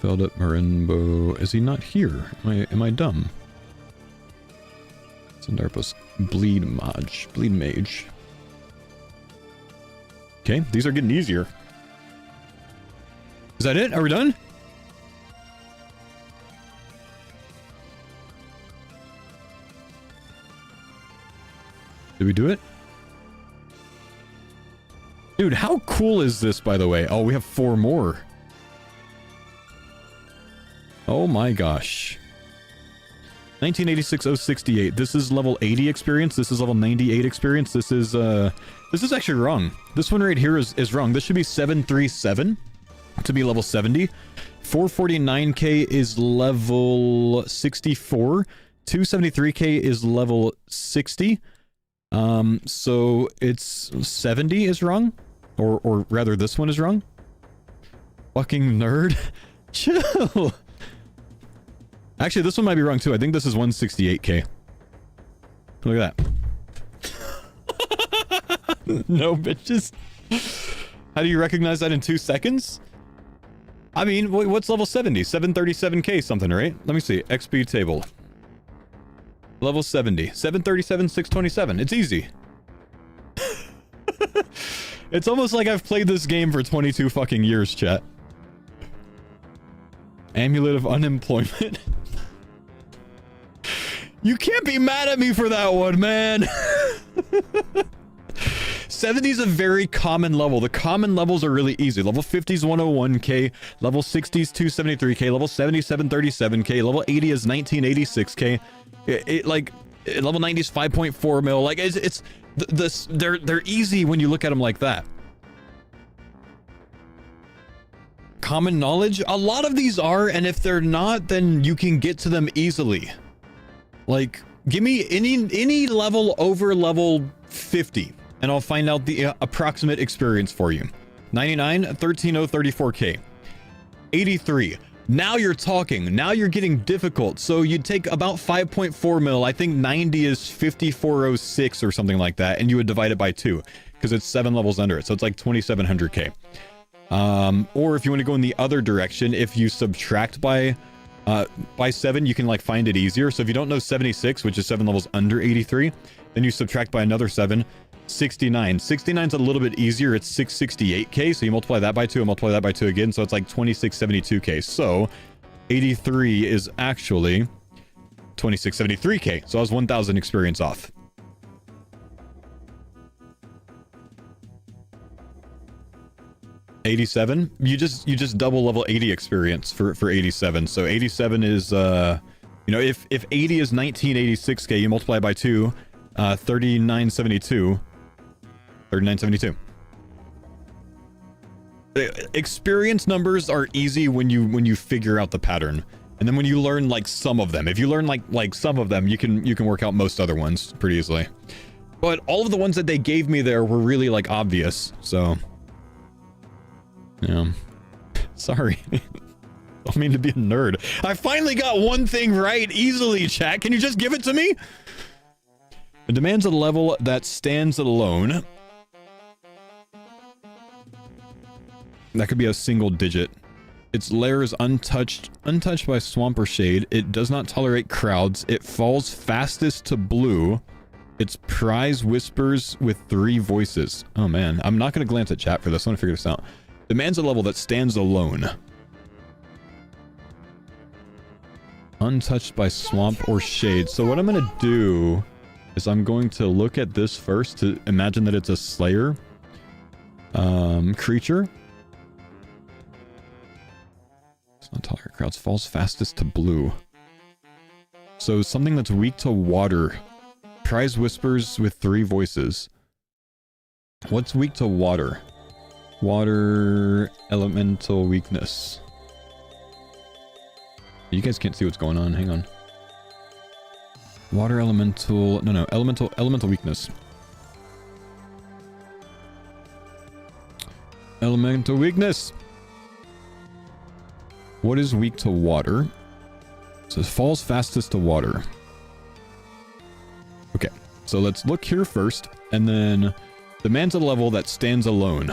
Felled up Marimbo. Is he not here? Am I dumb? Sindarpus. Bleed Mage. Bleed Mage. Okay, these are getting easier. Is that it? Are we done? Did we do it? Dude, how cool is this, by the way? Oh, we have 4 more. Oh my gosh. 1986-068. This is level 80 experience. This is level 98 experience. This is actually wrong. This one right here is wrong. This should be 737 to be level 70. 449k is level 64. 273k is level 60. So it's 70 is wrong, or rather this one is wrong. Fucking nerd. Chill. Actually, this one might be wrong too. I think this is 168k. Look at that. No, bitches. How do you recognize that in 2 seconds? I mean, what's level 70? 737k something, right? Let me see. XP table. Level 70. 737, 627. It's easy. It's almost like I've played this game for 22 fucking years, chat. Amulet of Unemployment. You can't be mad at me for that one, man. 70 is a very common level. The common levels are really easy. Level 50 is 101k. Level 60 is 273k. Level 70 is 737k. Level 80 is 1986k. Level 90 is 5.4 mil. Like they're easy when you look at them like that. Common knowledge, a lot of these are, and if they're not, then you can get to them easily. Like, give me any level over level 50, and I'll find out the approximate experience for you. 99, 13034k. 83. Now you're talking. Now you're getting difficult. So you'd take about 5.4 mil. I think 90 is 5406 or something like that, and you would divide it by 2 because it's 7 levels under it. So it's like 2700k. Or if you want to go in the other direction, if you subtract by 7, you can like find it easier. So if you don't know 76, which is 7 levels under 83, then you subtract by another 7, 69. 69 is a little bit easier. It's 668k. So you multiply that by 2 and multiply that by 2 again. So it's like 2672k. So 83 is actually 2673k. So I was 1000 experience off. $87. You just double level 80 experience for 87. So 87 is you know, if 80 is 1986k, you multiply by 2, 3972. 3972. Experience numbers are easy when you figure out the pattern. And then when you learn like some of them, if you learn like some of them, you can work out most other ones pretty easily. But all of the ones that they gave me there were really like obvious, so yeah. Sorry. Don't mean to be a nerd. I finally got one thing right easily, chat. Can you just give it to me? It demands a level that stands alone. That could be a single digit. Its lair is untouched by swamp or shade. It does not tolerate crowds. It falls fastest to blue. Its prize whispers with 3 voices. Oh man, I'm not going to glance at chat for this. I want to figure this out. Demands a level that stands alone. Untouched by swamp or shade. So what I'm going to do is I'm going to look at this first to imagine that it's a Slayer creature. It's not tolerate crowds. Falls fastest to blue. So something that's weak to water. Prize whispers with 3 voices. What's weak to water? Water elemental weakness. You guys can't see what's going on. Hang on. Water elemental... No, elemental weakness. Elemental weakness! What is weak to water? It says falls fastest to water. Okay, so let's look here first, and then demands a level that stands alone.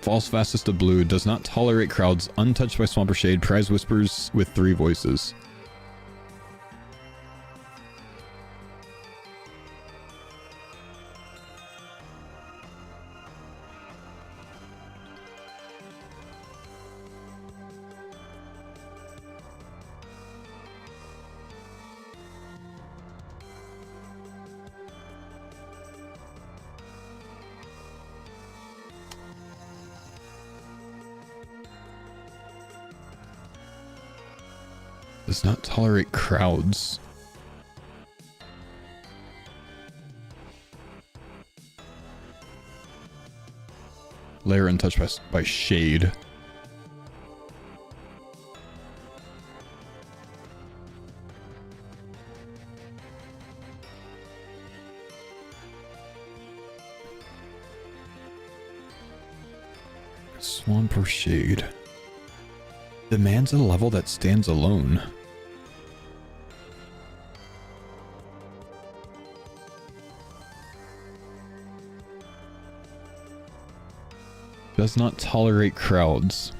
Falls fastest to blue, does not tolerate crowds, untouched by swamp or shade, prize whispers with 3 voices. Does not tolerate crowds. Lair untouched by shade. Swamp or shade. Demands a level that stands alone. Does not tolerate crowds.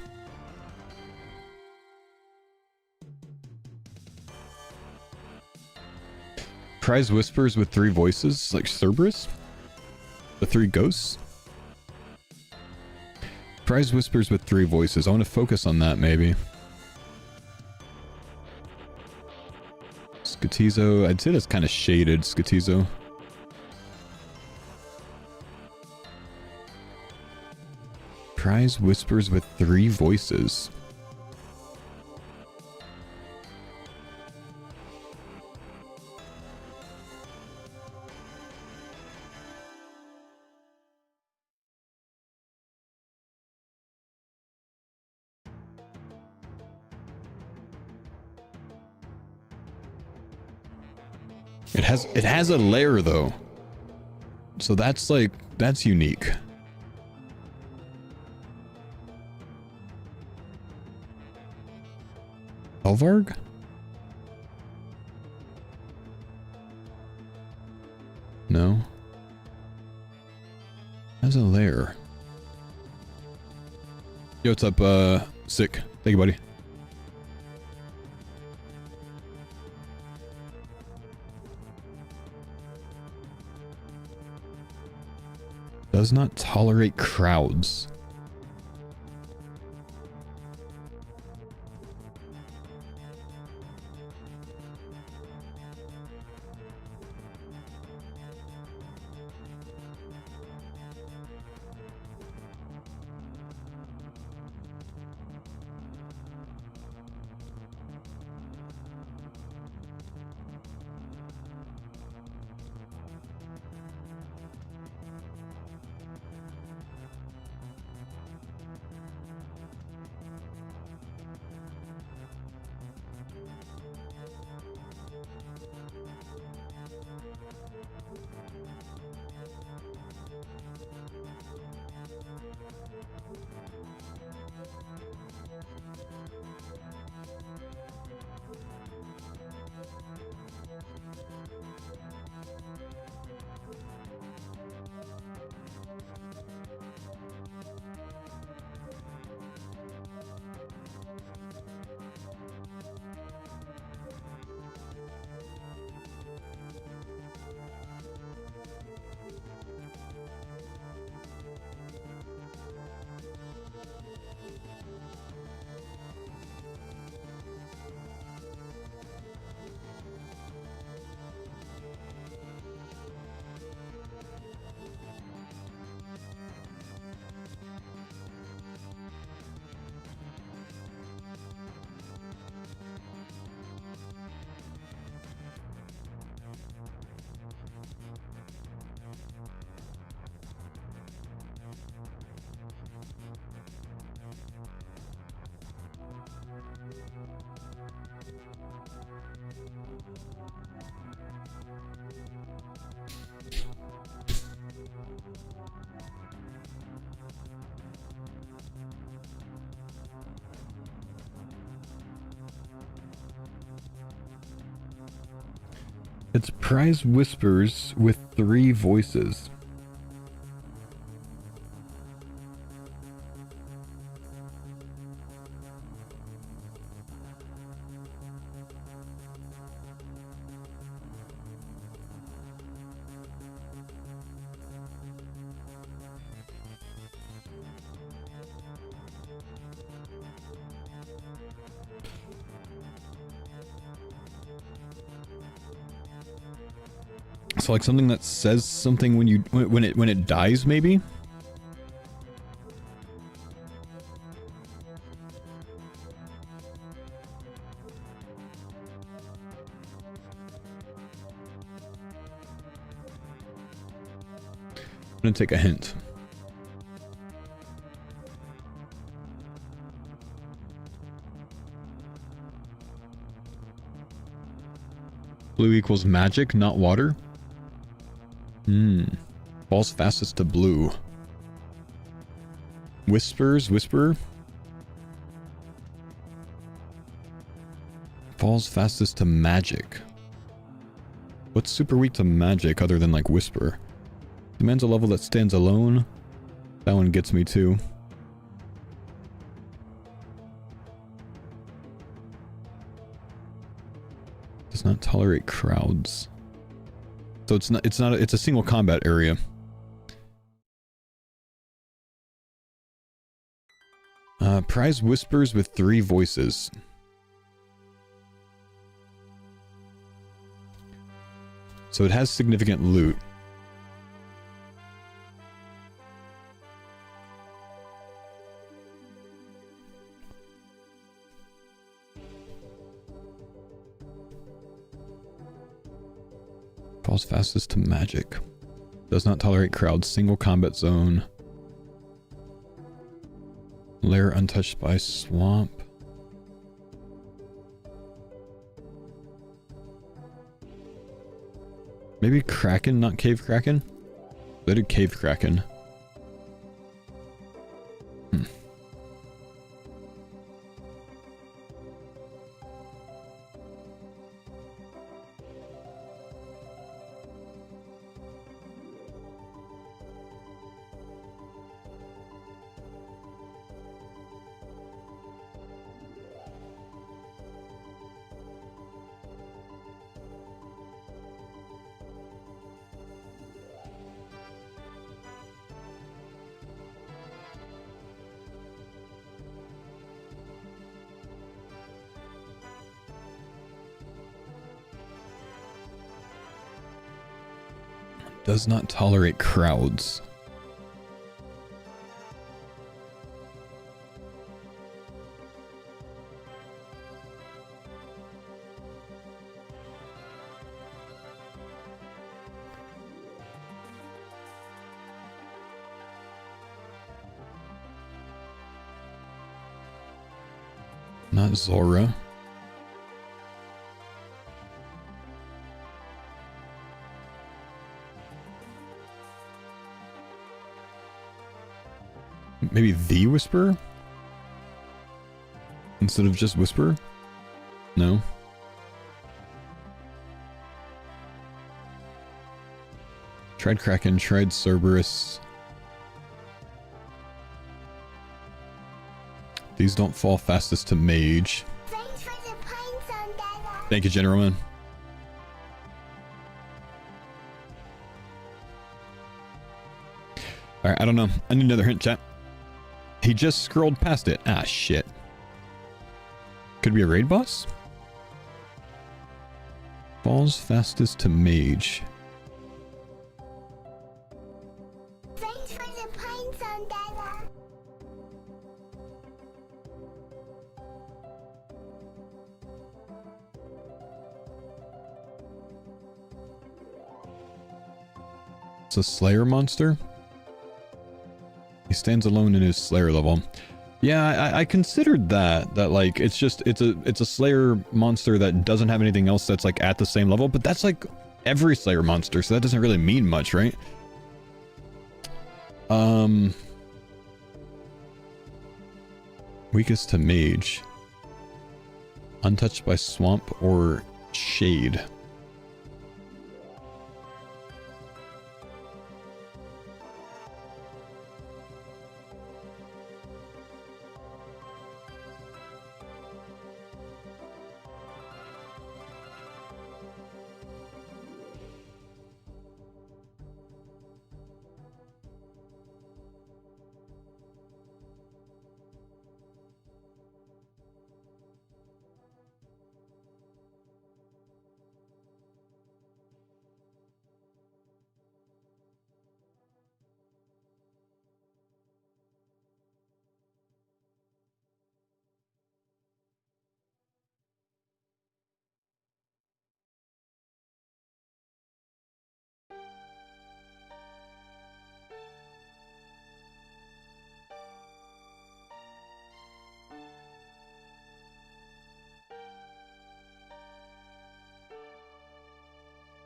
Prize whispers with 3 voices, like Cerberus? The 3 ghosts? Prize whispers with 3 voices. I want to focus on that, maybe. Skatizo. I'd say that's kind of shaded, Skatizo. Prize whispers with 3 voices. It has a lair though. So that's like, that's unique. Elvarg? No. Has a lair. Yo, what's up, Sick? Thank you, buddy. Does not tolerate crowds. It's prize whispers with 3 voices. So like something that says something when you when it dies, maybe? I'm gonna take a hint. Blue equals magic, not water? Falls fastest to blue. Whisper. Falls fastest to magic. What's super weak to magic other than like whisper? Demands a level that stands alone. That one gets me too. Does not tolerate crowds. So it's a single combat area. Prize whispers with 3 voices. So it has significant loot. Falls fastest to magic. Does not tolerate crowds. Single combat zone. Lair untouched by swamp. Maybe Kraken, not Cave Kraken? They did Cave Kraken. Does not tolerate crowds. Not Zora. Maybe the Whisperer? Instead of just Whisperer? No. Tried Kraken, tried Cerberus. These don't fall fastest to Mage. Thanks for the pines on that. Thank you, gentlemen. Alright, I don't know. I need another hint, chat. He just scrolled past it. Ah, shit. Could be a raid boss? Falls fastest to Mage. Thanks for the pines on that. It's a Slayer monster? He stands alone in his Slayer level. Yeah, I considered that like it's a Slayer monster that doesn't have anything else that's like at the same level, but that's like every Slayer monster, so that doesn't really mean much, right? Weakest to Mage. Untouched by swamp or shade.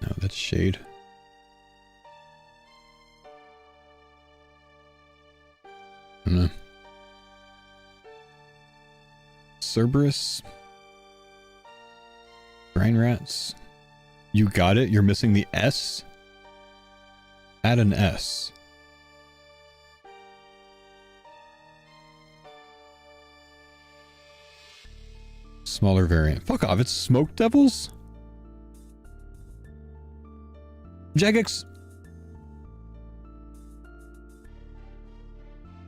No, that's shade. I don't know. Cerberus. Brine rats. You got it? You're missing the S? Add an S. Smaller variant. Fuck off, it's Smoke Devils? Jagex.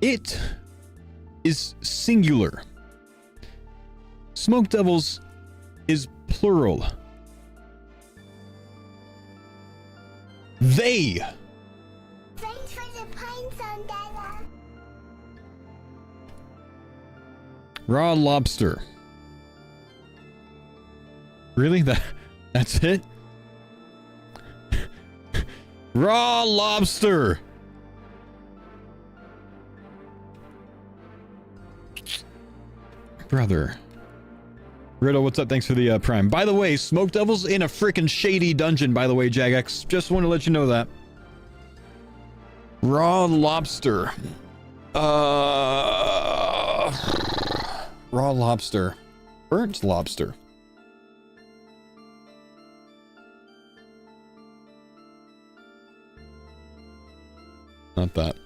It is singular. Smoke Devils is plural. They. Thanks for the pines on that. Raw lobster. Really? That's it? Raw lobster. Brother. Riddle, what's up? Thanks for the prime. By the way, Smoke Devil's in a freaking shady dungeon, by the way, Jagex. Just want to let you know that. Raw lobster. Raw lobster. Burnt lobster. Not that.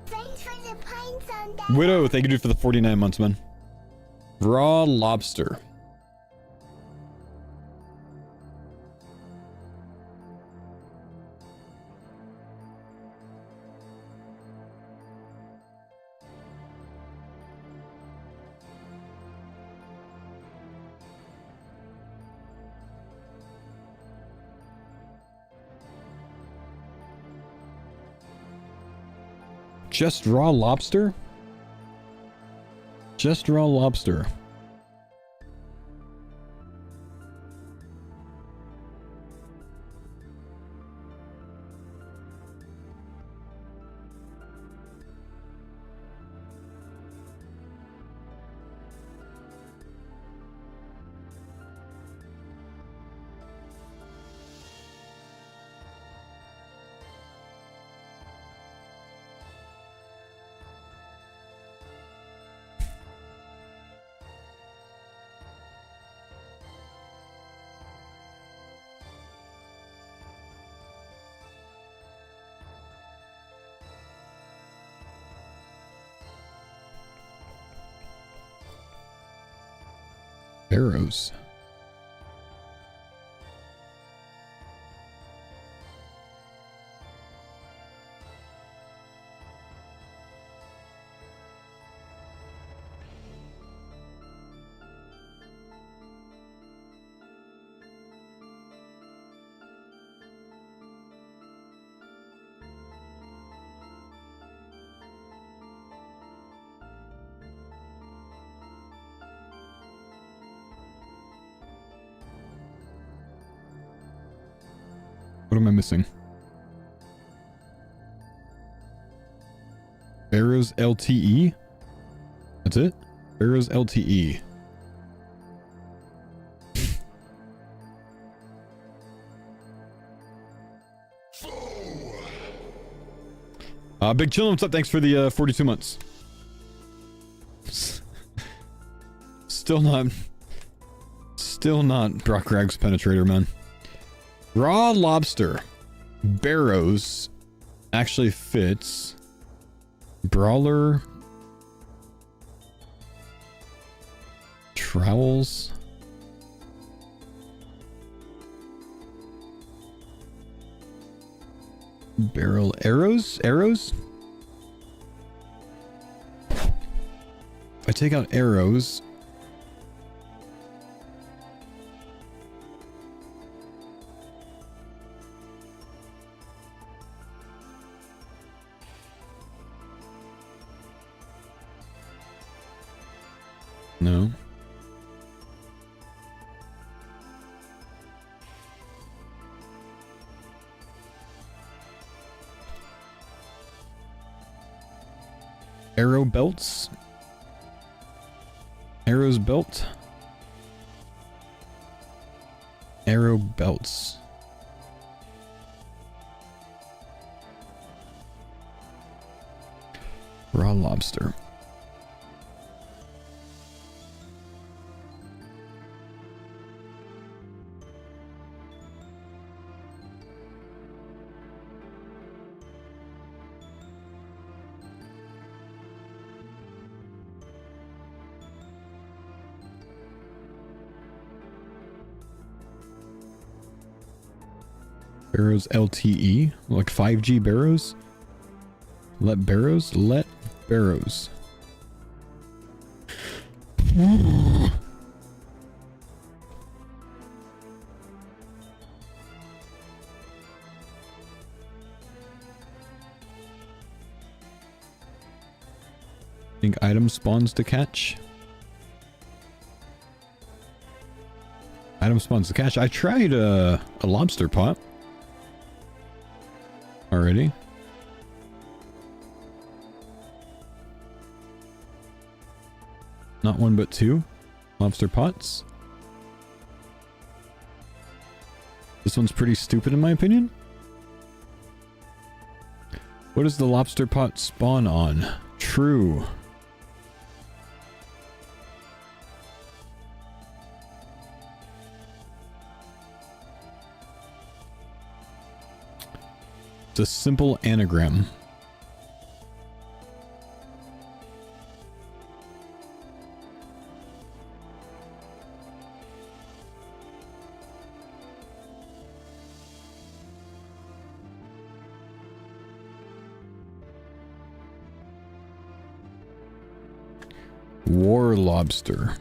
Thanks for the pines on that. Widow, thank you dude for the 49 months, man. Raw lobster. Just raw lobster? Just raw lobster. Arrows. What am I missing? Arrows LTE? That's it? Arrows LTE. Big Chillin', what's up? Thanks for the 42 months. Still not Brock Rags Penetrator, man. Raw lobster. Barrows actually fits. Brawler. Trowels. Barrel arrows? Arrows? If I take out arrows. No. Arrow belts. Arrows belt. Arrow belts. Raw lobster. Barrows LTE, like 5G Barrows. Let Barrows. Think item spawns to catch. Item spawns to catch. I tried a lobster pot already. Not one but two lobster pots. This one's pretty stupid in my opinion. What does the lobster pot spawn on? True. It's a simple anagram. War lobster.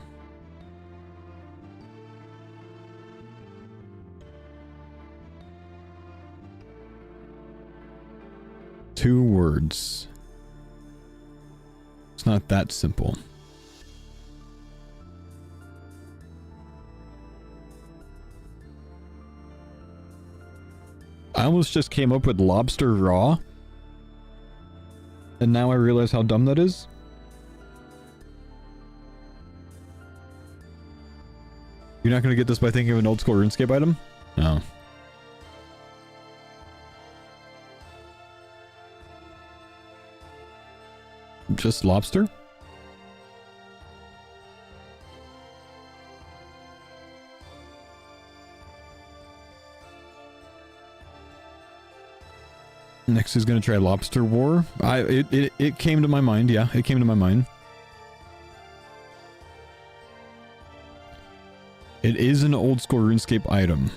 Two words. It's not that simple. I almost just came up with lobster raw. And now I realize how dumb that is. You're not going to get this by thinking of an old school RuneScape item? No. Just lobster? Next is gonna try Lobster War. It came to my mind, yeah, it came to my mind. It is an old school RuneScape item.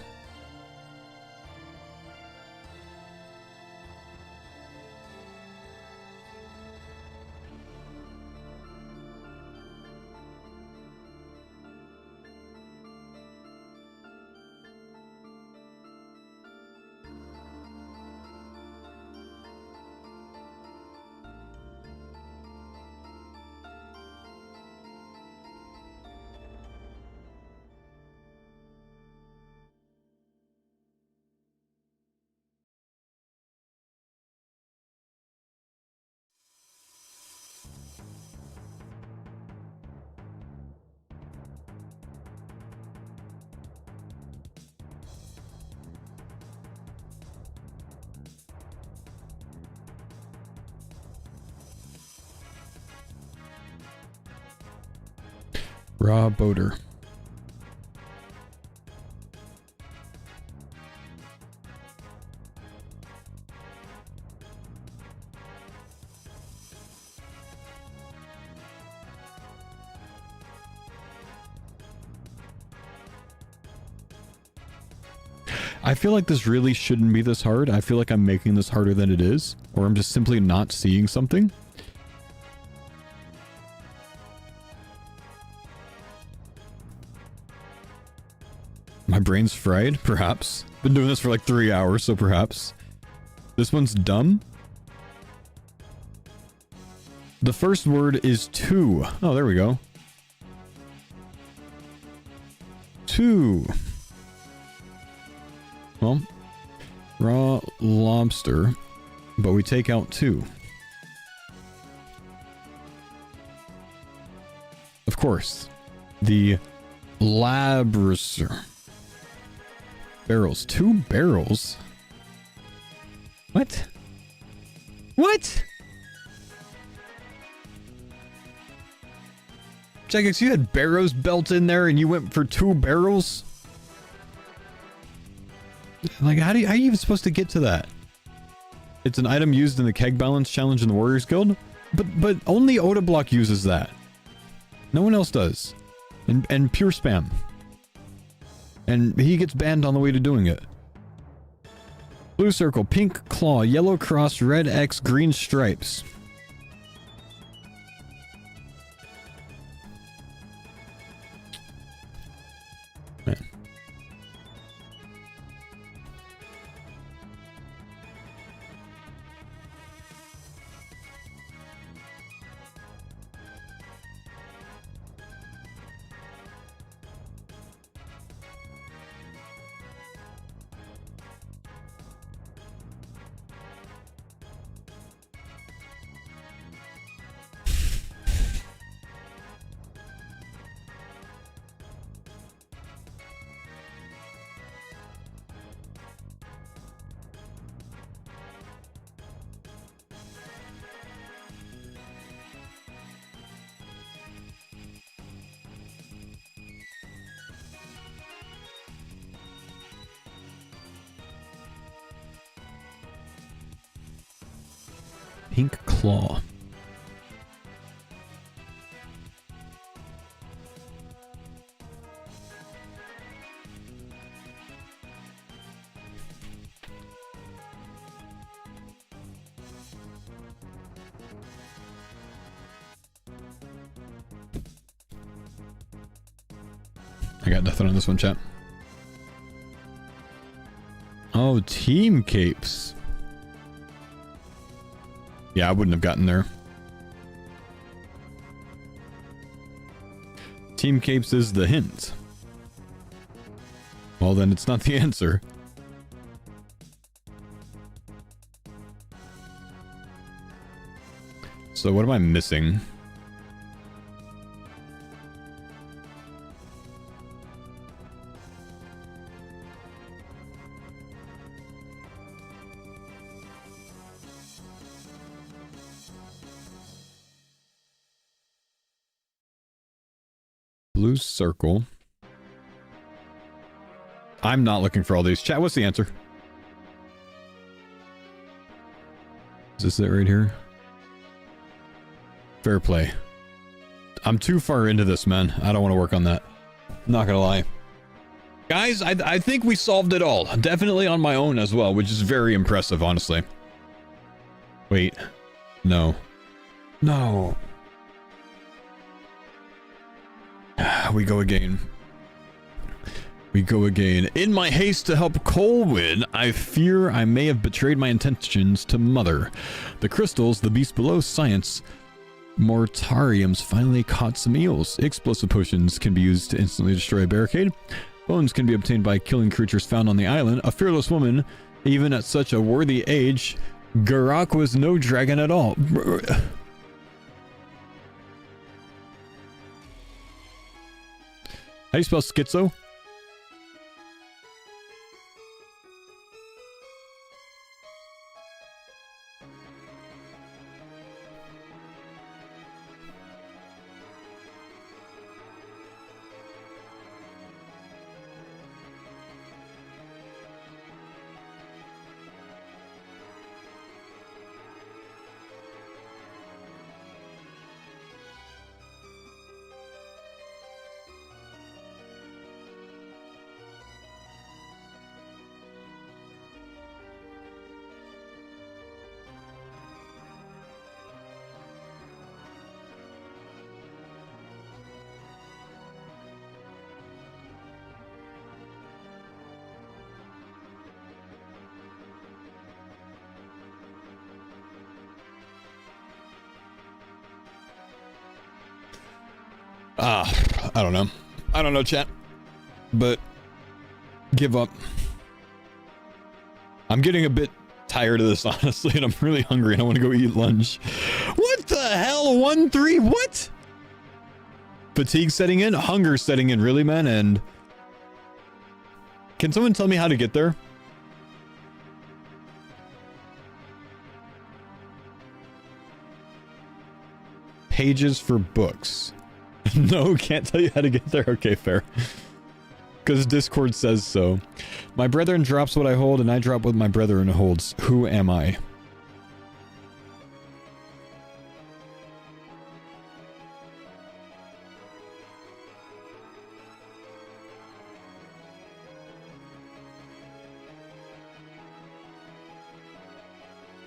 Raw boater. I feel like this really shouldn't be this hard. I feel like I'm making this harder than it is, or I'm just simply not seeing something. My brain's fried, perhaps. Been doing this for like 3 hours, so perhaps. This one's dumb. The first word is two. Oh, there we go. Two. Well, raw lobster, but we take out two. Of course, the labrisser. Barrels. 2 barrels? What? What? Jagex, you had barrows built in there and you went for 2 barrels? Like, how are you even supposed to get to that? It's an item used in the keg balance challenge in the Warriors Guild? But only Odablock uses that. No one else does. And pure spam. And he gets banned on the way to doing it. Blue circle, pink claw, yellow cross, red X, green stripes. Man. Pink claw. I got nothing on this one, chat. Oh, team capes. Yeah, I wouldn't have gotten there. Team Capes is the hint. Well, then it's not the answer. So what am I missing? Blue circle. I'm not looking for all these. Chat, what's the answer? Is this it right here? Fair play. I'm too far into this, man. I don't want to work on that. Not gonna lie. Guys, I think we solved it all. Definitely on my own as well, which is very impressive, honestly. Wait. No. No. We go again. We go again. In my haste to help Cole win, I fear I may have betrayed my intentions to Mother. The crystals, the beast below science, mortariums finally caught some eels. Explosive potions can be used to instantly destroy a barricade. Bones can be obtained by killing creatures found on the island. A fearless woman, even at such a worthy age. Garak was no dragon at all. How do you spell schizo? I don't know. I don't know, chat. But give up. I'm getting a bit tired of this, honestly, and I'm really hungry and I want to go eat lunch. What the hell? 1-3? What? Fatigue setting in? Hunger setting in, really, man? And can someone tell me how to get there? Pages for books. No, can't tell you how to get there. Okay, fair. Because Discord says so. My brethren drops what I hold, and I drop what my brethren holds. Who am I?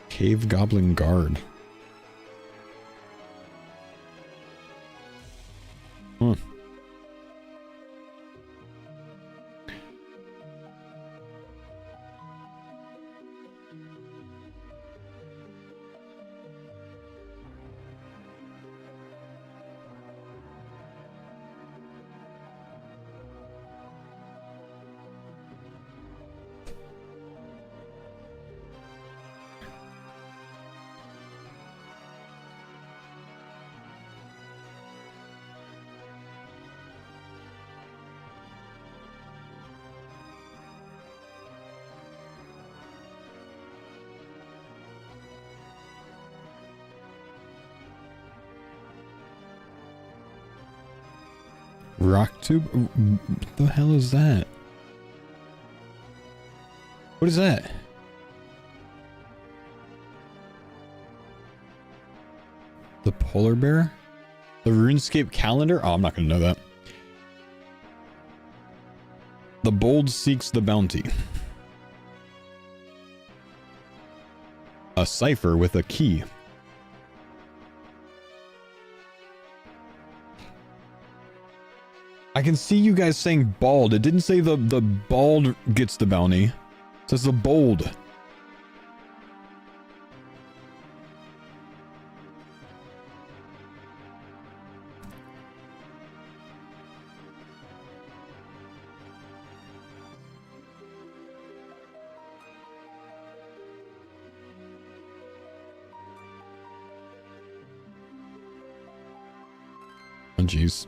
Cave Goblin Guard. Huh. Rock tube? What the hell is that? What is that? The polar bear? The RuneScape calendar? Oh, I'm not gonna know that. The bold seeks the bounty. A cipher with a key. I can see you guys saying bald. It didn't say the bald gets the bounty. It says the bold. jeez.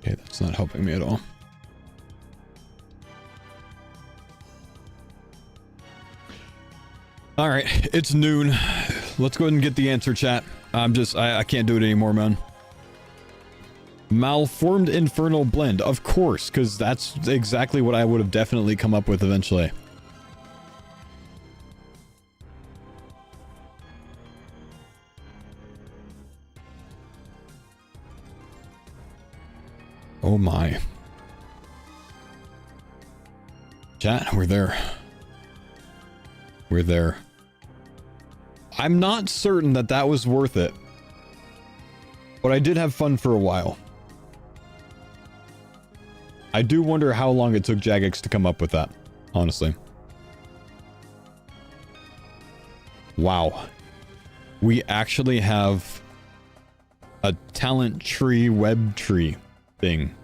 Okay, that's not helping me at all. All right, it's noon. Let's go ahead and get the answer, chat. I can't do it anymore, man. Malformed infernal blend, of course, because that's exactly what I would have definitely come up with eventually. Oh my. Chat, we're there. We're there. I'm not certain that that was worth it. But I did have fun for a while. I do wonder how long it took Jagex to come up with that, honestly. Wow. We actually have a talent tree, web tree thing.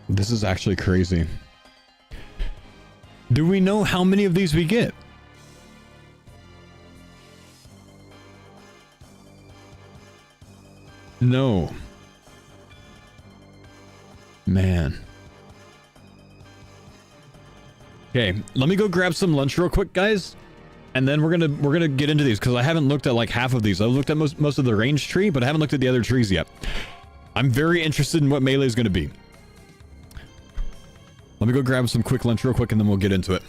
This is actually crazy. Do we know how many of these we get? No. Man. Okay, let me go grab some lunch real quick, guys. And then we're gonna get into these because I haven't looked at like half of these. I've looked at most of the range tree, but I haven't looked at the other trees yet. I'm very interested in what melee is gonna be. Let me go grab some quick lunch real quick and then we'll get into it.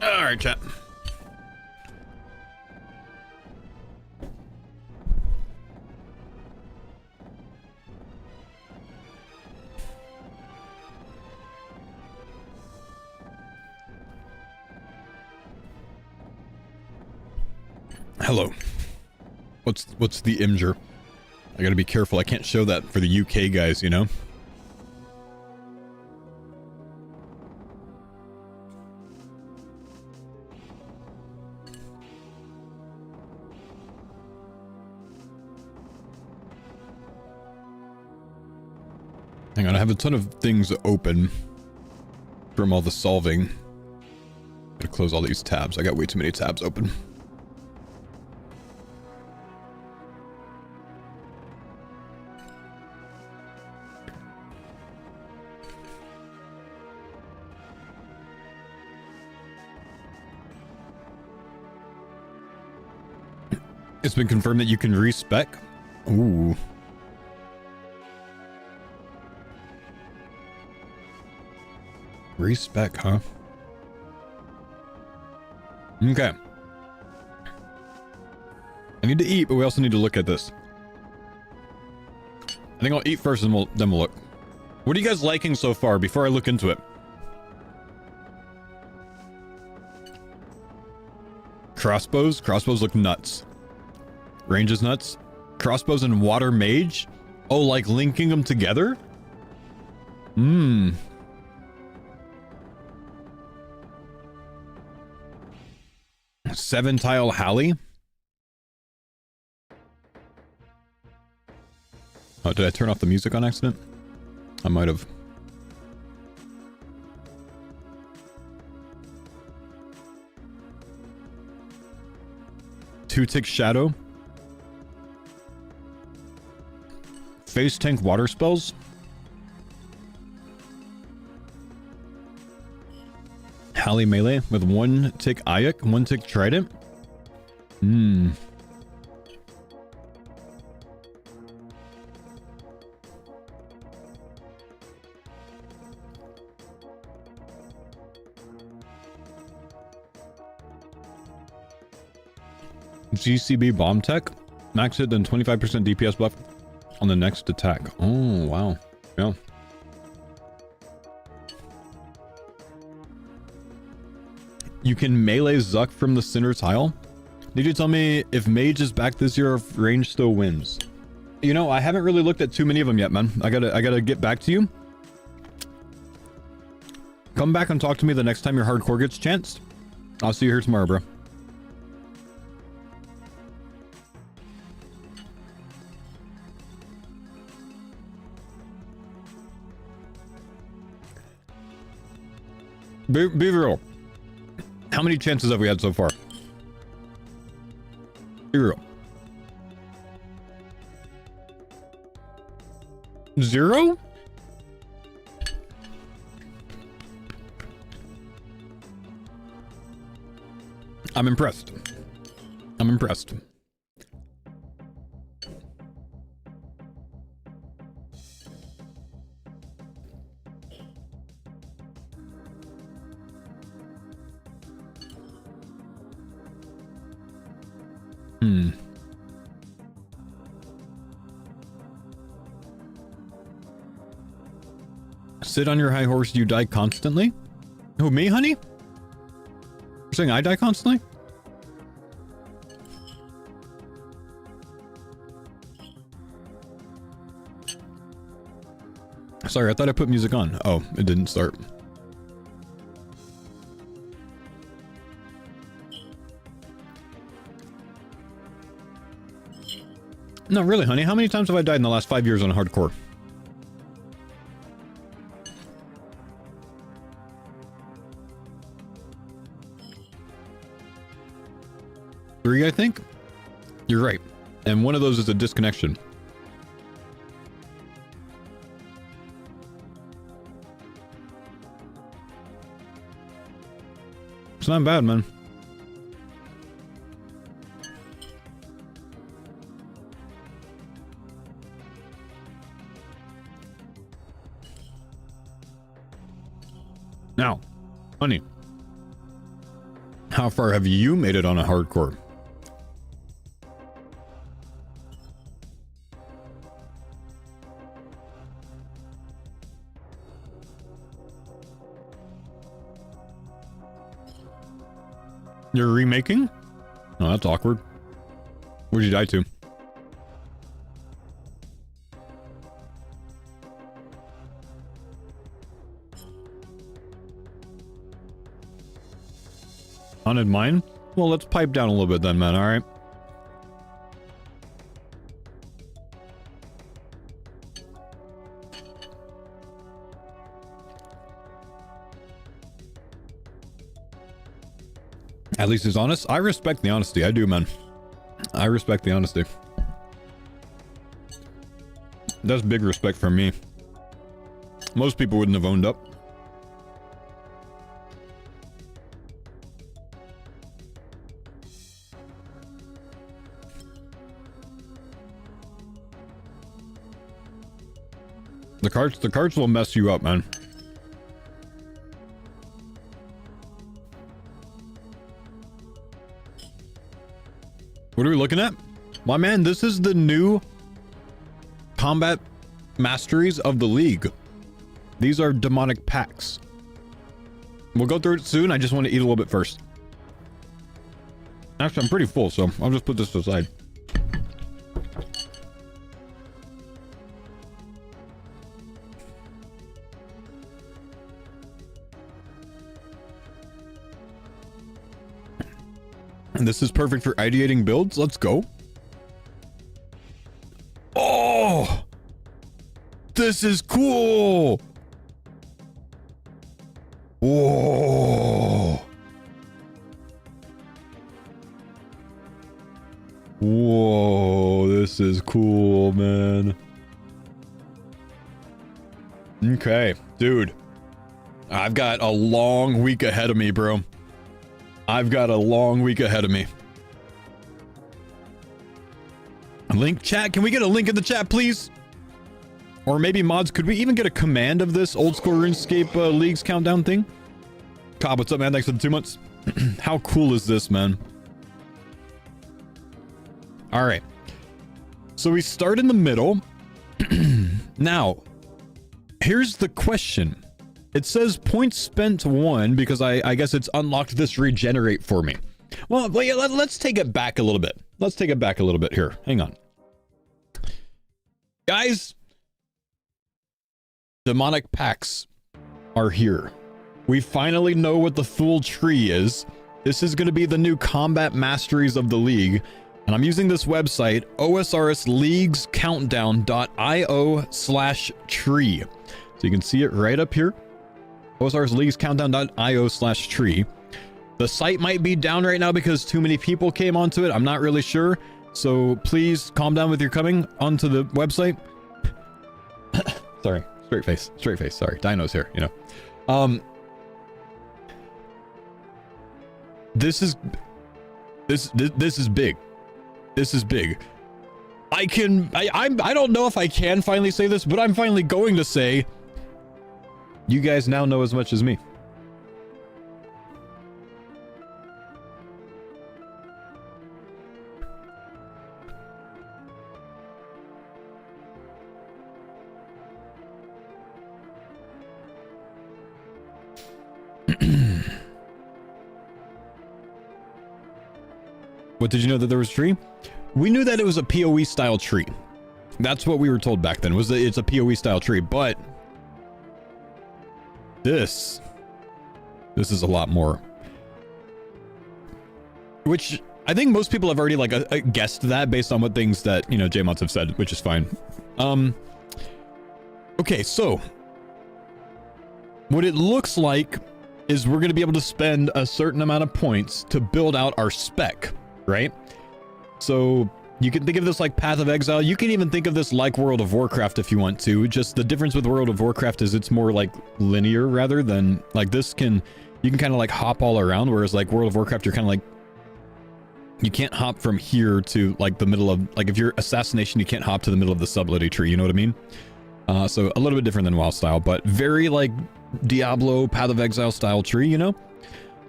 All right, chat. Hello. What's the imgur? I gotta be careful. I can't show that for the UK guys, you know? Hang on, I have a ton of things open from all the solving. Gotta close all these tabs. I got way too many tabs open. It's been confirmed that you can respec. Ooh. Respec, huh? Okay. I need to eat, but we also need to look at this. I think I'll eat first and then we'll look. What are you guys liking so far before I look into it? Crossbows? Crossbows look nuts. Range is nuts. Crossbows and water mage? Oh, like linking them together? Hmm. Seven tile Hallie? Oh, did I turn off the music on accident? I might have. Two-tick shadow? Face tank water spells? Hallie melee with one tick Ayak, one tick trident? Hmm. GCB bomb tech? Max it, then 25% DPS buff on the next attack. Oh, wow. Yeah. You can melee Zuck from the center tile? Did you tell me if mage is back this year, if range still wins? You know, I haven't really looked at too many of them yet, man. I gotta get back to you. Come back and talk to me the next time your hardcore gets chanced. I'll see you here tomorrow, bro. Be real. How many chances have we had so far? Zero. Zero? I'm impressed. I'm impressed. Sit on your high horse, you die constantly? Who, me, honey? You're saying I die constantly? Sorry, I thought I put music on. Oh, it didn't start. No, really, honey. How many times have I died in the last 5 years on hardcore? Three, I think? You're right. And one of those is a disconnection. It's not bad, man. Now, honey. How far have you made it on a hardcore? You're remaking? Oh, that's awkward. Where'd you die to? Haunted mine? Well, let's pipe down a little bit then, man, alright? At least he's honest. I respect the honesty. I do, man. I respect the honesty. That's big respect from me. Most people wouldn't have owned up. The cards will mess you up, man. What are we looking at? My man, this is the new combat masteries of the league. These are demonic packs. We'll go through it soon. I just want to eat a little bit first. Actually, I'm pretty full, so I'll just put this aside. And this is perfect for ideating builds. Let's go. Oh! This is cool! Whoa! Whoa, this is cool, man. Okay, dude. I've got a long week ahead of me, bro. I've got a long week ahead of me. Link chat. Can we get a link in the chat, please? Or maybe mods, could we even get a command of this old school RuneScape leagues countdown thing? Cobb, what's up, man? Thanks for the 2 months. How cool is this, man? All right. So we start in the middle. Now, here's the question. It says points spent 1 because I guess it's unlocked this regenerate for me. Well, let's take it back a little bit. Let's take it back a little bit here. Hang on. Guys, demonic packs are here. We finally know what the Fool Tree is. This is going to be the new combat masteries of the league. And I'm using this website, osrsleaguescountdown.io/tree. So you can see it right up here. osrsleaguescountdown.io/tree. The site might be down right now because too many people came onto it. I'm not really sure. So please calm down with your coming onto the website. Sorry, straight face. Sorry, Dino's here, you know. This is big. This is big. I don't know if I can finally say this, but I'm finally going to say you guys now know as much as me. What did you know that there was a tree? We knew that it was a PoE style tree. That's what we were told back then, was that it's a PoE style tree, but this is a lot more. Which I think most people have already like guessed that based on what things that, you know, JMods have said, which is fine. Okay, so what it looks like is we're going to be able to spend a certain amount of points to build out our spec, right? So you can think of this like Path of Exile. You can even think of this like World of Warcraft if you want to. Just the difference with World of Warcraft is it's more like linear rather than like this you can kind of like hop all around. Whereas like World of Warcraft, you're kind of like, you can't hop from here to like the middle of, like if you're Assassination, you can't hop to the middle of the Sublity tree. You know what I mean? So a little bit different than WoW style, but very like Diablo, Path of Exile style tree, you know?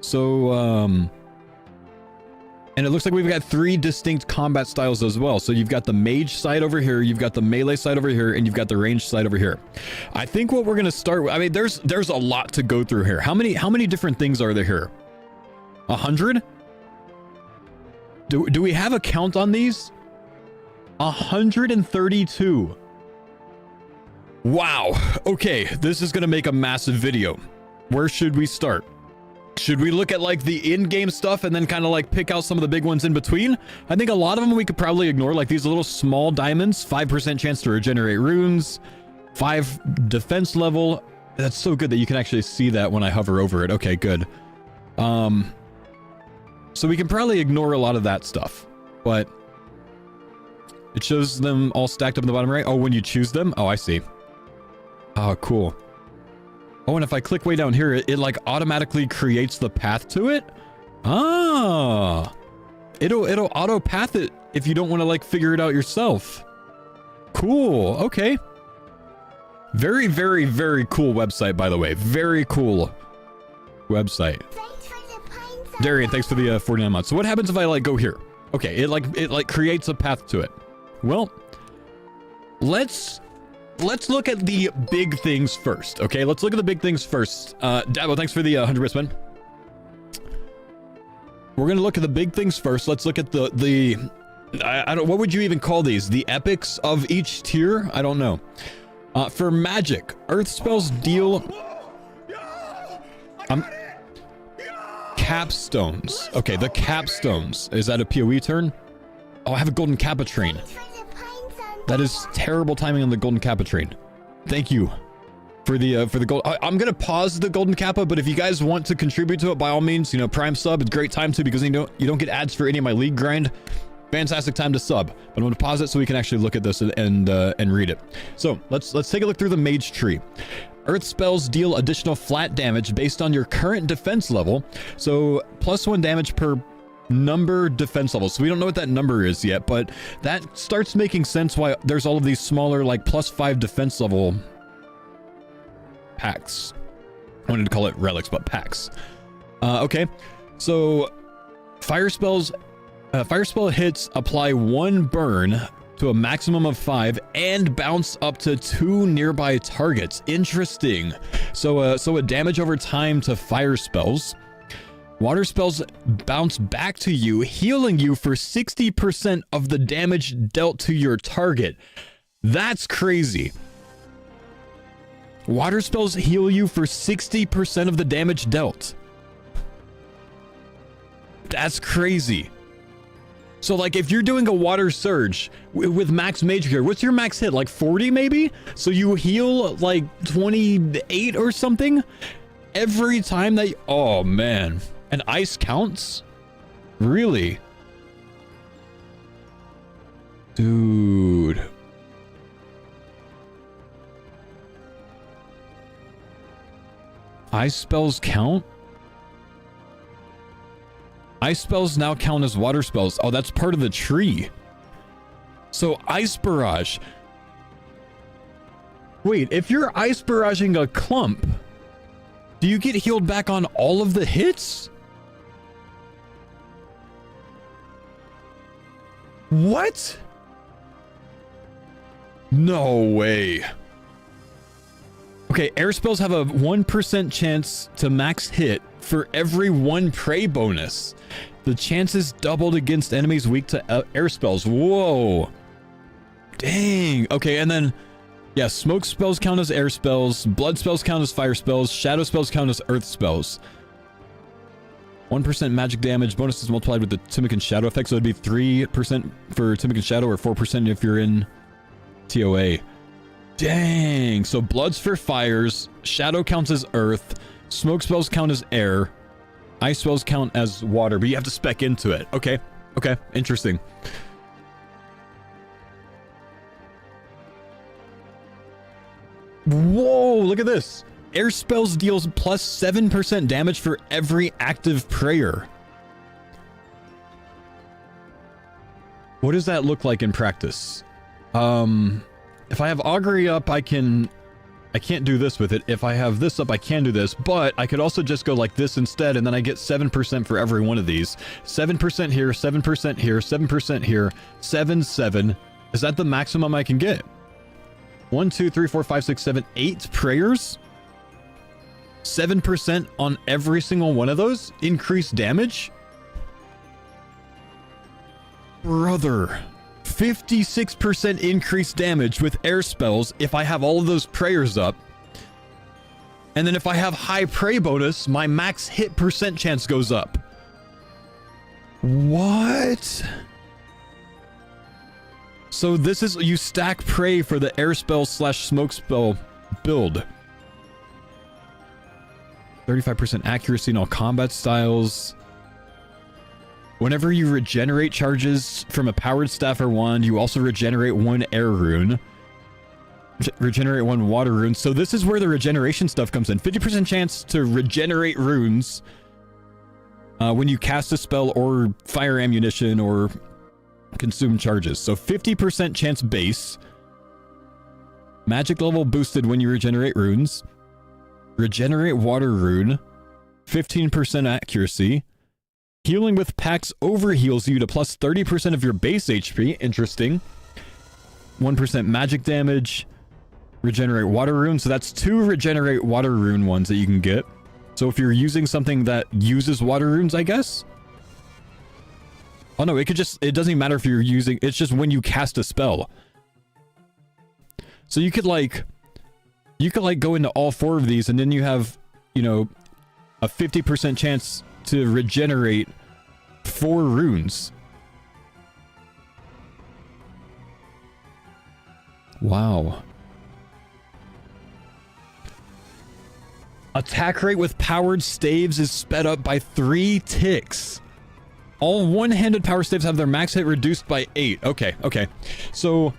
So, And it looks like we've got 3 distinct combat styles as well. So you've got the mage side over here, you've got the melee side over here, and you've got the ranged side over here. I think what we're gonna start with, I mean, there's a lot to go through here. How many different things are there here? 100? Do we have a count on these? 132. Wow. Okay, this is gonna make a massive video. Where should we start? Should we look at like the in-game stuff and then kind of like pick out some of the big ones in between? I think a lot of them we could probably ignore, like these little small diamonds, 5% chance to regenerate runes, 5 defense level. That's so good that you can actually see that when I hover over it. Okay, good. So we can probably ignore a lot of that stuff, but it shows them all stacked up in the bottom right. Oh, when you choose them? Oh, I see. Oh, cool. Oh, and if I click way down here, it like automatically creates the path to it. Ah, it'll auto path it if you don't want to like figure it out yourself. Cool. Okay. Very, very, very cool website, by the way. Very cool website. Darian, thanks for the 49 months. So what happens if I like go here? Okay, it like creates a path to it. Well, let's look at the big things first. Okay, let's look at the big things first. Dabo, thanks for the 100 wristband. We're gonna look at the big things first. Let's look at the I don't, what would you even call these? The epics of each tier? I don't know. For magic, earth spells deal capstones. Okay, the capstones. Is that a PoE turn? Oh, I have a golden kappa train. That is terrible timing on the golden kappa train. Thank you for the gold. I'm gonna pause the golden kappa, but if you guys want to contribute to it, by all means, you know, prime sub. It's a great time to, because you don't get ads for any of my league grind. Fantastic time to sub. But I'm gonna pause it so we can actually look at this and read it. So let's take a look through the mage tree. Earth spells deal additional flat damage based on your current defense level. So +1 damage per number defense level. So we don't know what that number is yet, but that starts making sense why there's all of these smaller like +5 defense level packs. I wanted to call it relics, but packs. Okay, so fire spell hits apply 1 burn to a maximum of 5 and bounce up to 2 nearby targets. Interesting. So a damage over time to fire spells. Water spells bounce back to you, healing you for 60% of the damage dealt to your target. That's crazy. Water spells heal you for 60% of the damage dealt. That's crazy. So like if you're doing a water surge with max mage gear, what's your max hit? Like 40 maybe? So you heal like 28 or something every time that oh man. And ice counts? Really? Dude. Ice spells count? Ice spells now count as water spells. Oh, that's part of the tree. So ice barrage. Wait, if you're ice barraging a clump, do you get healed back on all of the hits? What? No way. Okay, air spells have a 1% chance to max hit for every 1 prey bonus. The chances doubled against enemies weak to air spells. Whoa. Dang. Okay, and then, yeah, smoke spells count as air spells. Blood spells count as fire spells. Shadow spells count as earth spells. 1% magic damage. Bonus is multiplied with the Timican Shadow effect. So it'd be 3% for Timican Shadow or 4% if you're in TOA. Dang. So blood's for fires. Shadow counts as earth. Smoke spells count as air. Ice spells count as water, but you have to spec into it. Okay. Okay. Interesting. Whoa, look at this. Air spells deals +7% damage for every active prayer. What does that look like in practice? If I have augury up, I can I can't do this with it. If I have this up, I can do this, but I could also just go like this instead, and then I get 7% for every one of these. 7% here, 7% here, 7% here, 7, 7. Is that the maximum I can get? 1, 2, 3, 4, 5, 6, 7, 8 prayers? 7% on every single one of those? Increased damage? Brother. 56% increased damage with air spells if I have all of those prayers up. And then if I have high pray bonus, my max hit percent chance goes up. What? So this is, you stack pray for the air spell / smoke spell build. 35% accuracy in all combat styles. Whenever you regenerate charges from a powered staff or wand, you also regenerate 1 air rune. Regenerate 1 water rune. So this is where the regeneration stuff comes in. 50% chance to regenerate runes when you cast a spell or fire ammunition or consume charges. So 50% chance base. Magic level boosted when you regenerate runes. Regenerate water rune. 15% accuracy. Healing with packs overheals you to plus 30% of your base HP. Interesting. 1% magic damage. Regenerate water rune. So that's 2 regenerate water rune ones that you can get. So if you're using something that uses water runes, I guess. Oh no, it doesn't even matter if you're using, it's just when you cast a spell. So you could like go into all 4 of these and then you have, you know, a 50% chance to regenerate 4 runes. Wow. Attack rate with powered staves is sped up by 3 ticks. All one-handed power staves have their max hit reduced by 8. Okay, okay. So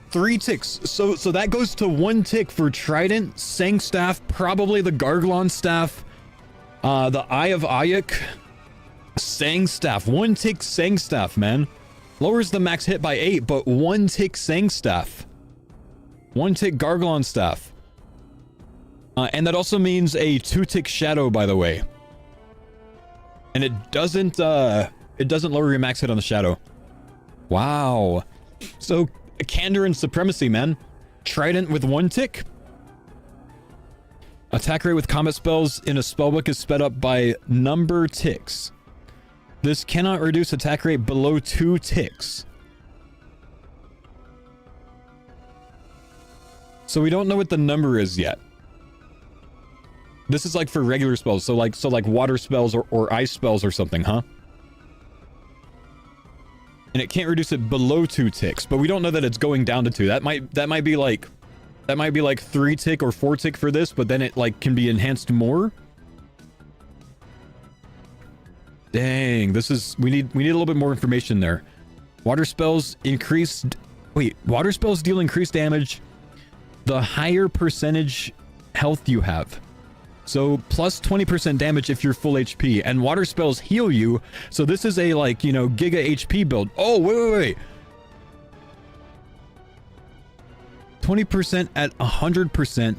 3 ticks. So that goes to 1 tick for Trident, Sang Staff, probably the Garglon Staff, the Eye of Ayuk, Sang Staff. 1 tick Sang Staff, man. Lowers the max hit by 8, but 1 tick Sang Staff. 1 tick Garglon Staff. And that also means a 2 tick Shadow, by the way. And it doesn't lower your max hit on the Shadow. Wow. So, Candor and Supremacy, man. Trident with 1 tick. Attack rate with combat spells in a spellbook is sped up by number ticks. This cannot reduce attack rate below 2 ticks. So we don't know what the number is yet. This is like for regular spells, so like water spells or ice spells or something, huh? And it can't reduce it below 2 ticks, but we don't know that it's going down to 2. That might be like 3 tick or 4 tick for this, but then it like can be enhanced more. Dang, this is, we need a little bit more information there. Water spells increased, wait, water spells deal increased damage the higher percentage health you have. So plus 20% damage if you're full HP, and water spells heal you. So this is a like, you know, giga HP build. Oh, wait. 20% at 100%,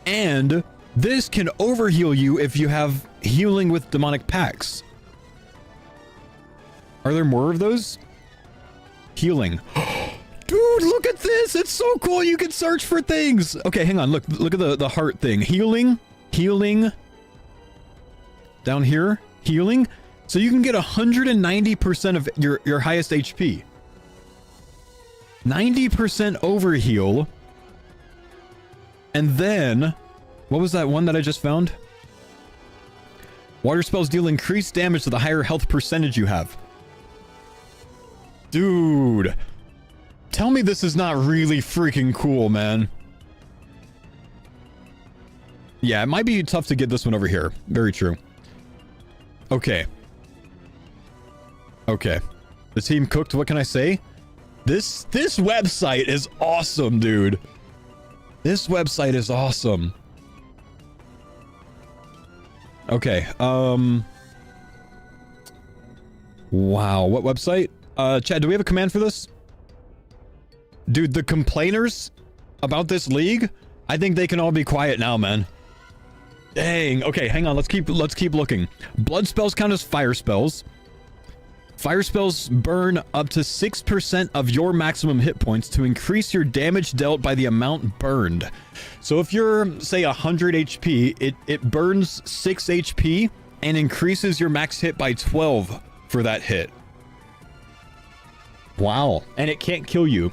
and this can overheal you if you have healing with demonic packs. Are there more of those? Healing. Dude, look at this! It's so cool! You can search for things! Okay, hang on. Look at the heart thing. Healing. Down here. Healing. So you can get 190% of your highest HP. 90% overheal. And then, what was that one that I just found? Water spells deal increased damage to the higher health percentage you have. Dude. Tell me this is not really freaking cool, man. Yeah, it might be tough to get this one over here. Very true. Okay. Okay. The team cooked, what can I say? This website is awesome, dude. This website is awesome. Okay, wow, what website? Chad, do we have a command for this? Dude, the complainers about this league I think they can all be quiet now, man. Dang. Okay, hang on. Let's keep looking. Blood spells count as fire spells. Fire spells burn up to 6% of your maximum hit points to increase your damage dealt by the amount burned. So if you're, say, 100 HP, it burns 6 HP and increases your max hit by 12 for that hit. Wow. And it can't kill you.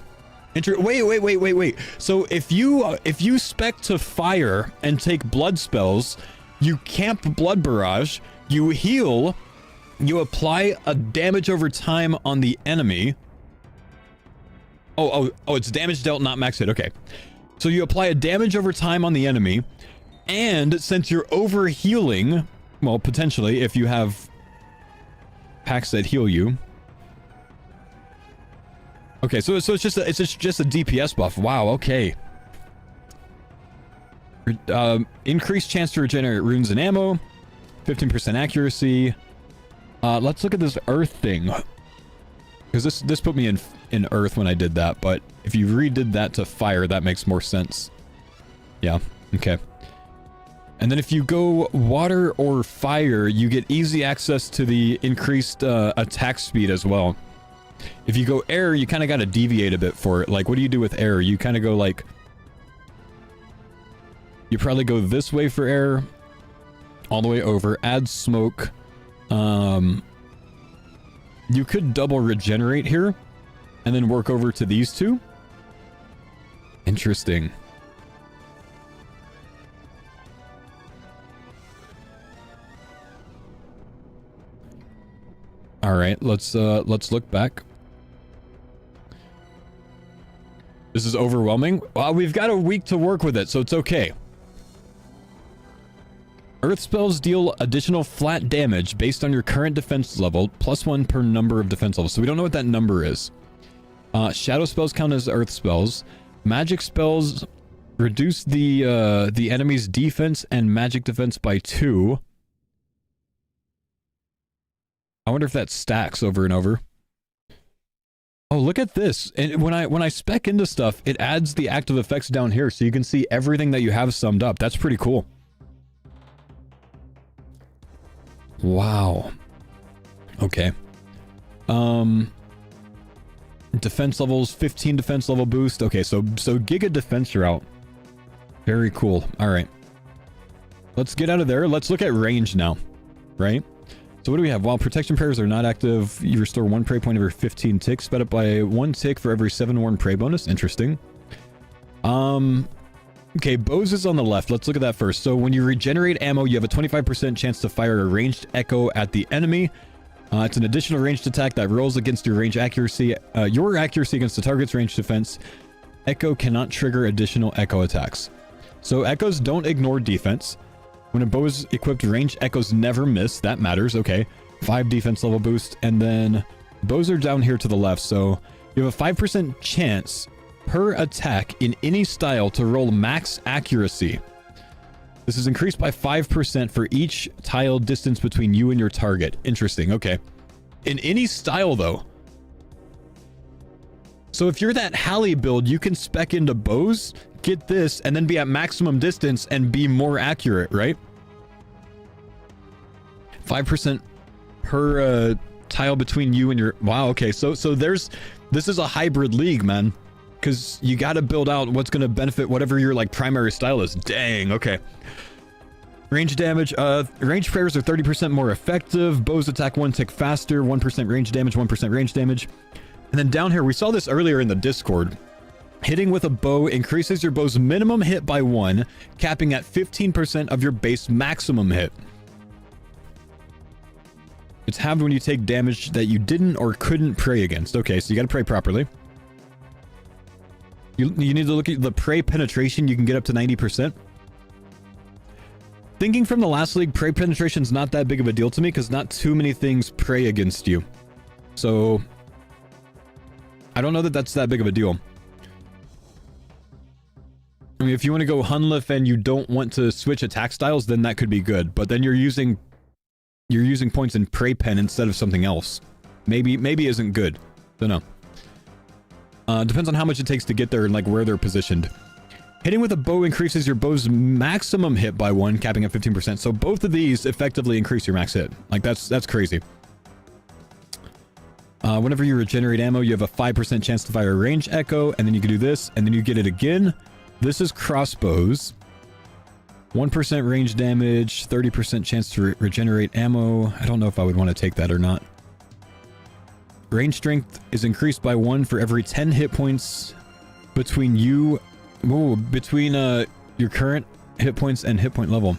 Wait. So if you spec to fire and take blood spells, you camp blood barrage, you heal, you apply a damage over time on the enemy. Oh, it's damage dealt, not max hit. Okay. So you apply a damage over time on the enemy, and since you're over healing, well, potentially if you have packs that heal you. Okay, so it's just a DPS buff. Wow, okay. Increased chance to regenerate runes and ammo, 15% accuracy. Let's look at this earth thing, because this put me in earth when I did that, but if you redid that to fire, that makes more sense. Yeah, okay. And then if you go water or fire, you get easy access to the increased attack speed as well. If you go air, you kind of got to deviate a bit for it. Like, what do you do with air? You kind of go like, you probably go this way for air, all the way over, add smoke. You could double regenerate here and then work over to these two. Interesting. All right, let's look back. This is overwhelming. Well, we've got a week to work with it, so it's okay. Earth spells deal additional flat damage based on your current defense level, +1 per number of defense levels. So we don't know what that number is. Shadow spells count as earth spells. Magic spells reduce the enemy's defense and magic defense by 2. I wonder if that stacks over and over. Oh, look at this. And when I spec into stuff, it adds the active effects down here so you can see everything that you have summed up. That's pretty cool. Wow. Okay. Defense levels, 15 defense level boost. Okay, so Giga Defense are out. Very cool. All right. Let's get out of there. Let's look at range now, right? So what do we have? While protection prayers are not active, you restore 1 prey point every 15 ticks, sped up by 1 tick for every 7 worn prey bonus. Interesting. Okay, bows is on the left. Let's look at that first. So when you regenerate ammo, you have a 25% chance to fire a ranged echo at the enemy. It's an additional ranged attack that rolls against your range accuracy. Your accuracy against the target's range defense. Echo cannot trigger additional echo attacks. So echoes don't ignore defense. When a bow is equipped, ranged echoes never miss. That matters. Okay. 5 defense level boost. And then bows are down here to the left. So you have a 5% chance per attack in any style to roll max accuracy. This is increased by 5% for each tile distance between you and your target. Interesting. Okay. In any style, though. So if you're that Hallie build, you can spec into bows, get this, and then be at maximum distance and be more accurate, right? 5% per tile between you and your... Wow, okay. So there's... This is a hybrid league, man. Because you got to build out what's going to benefit whatever your like primary style is. Dang, okay. Range damage. Range prayers are 30% more effective. Bows attack 1 tick faster. 1% range damage, 1% range damage. And then down here, we saw this earlier in the Discord. Hitting with a bow increases your bow's minimum hit by 1, capping at 15% of your base maximum hit. It's halved when you take damage that you didn't or couldn't pray against. Okay, so you got to pray properly. You need to look at the prey penetration. You can get up to 90%. Thinking from the last league, prey penetration is not that big of a deal to me because not too many things prey against you. So I don't know that that's that big of a deal. I mean, if you want to go Hunlif and you don't want to switch attack styles, then that could be good. But then you're using points in prey pen instead of something else. Maybe isn't good. Don't know. Depends on how much it takes to get there and like where they're positioned. Hitting with a bow increases your bow's maximum hit by 1, capping at 15%. So both of these effectively increase your max hit. Like, that's crazy. Whenever you regenerate ammo, you have a 5% chance to fire a range echo, and then you can do this, and then you get it again. This is crossbows. 1% range damage, 30% chance to regenerate ammo. I don't know if I would want to take that or not. Range strength is increased by 1 for every 10 hit points between you... Whoa, between your current hit points and hit point level.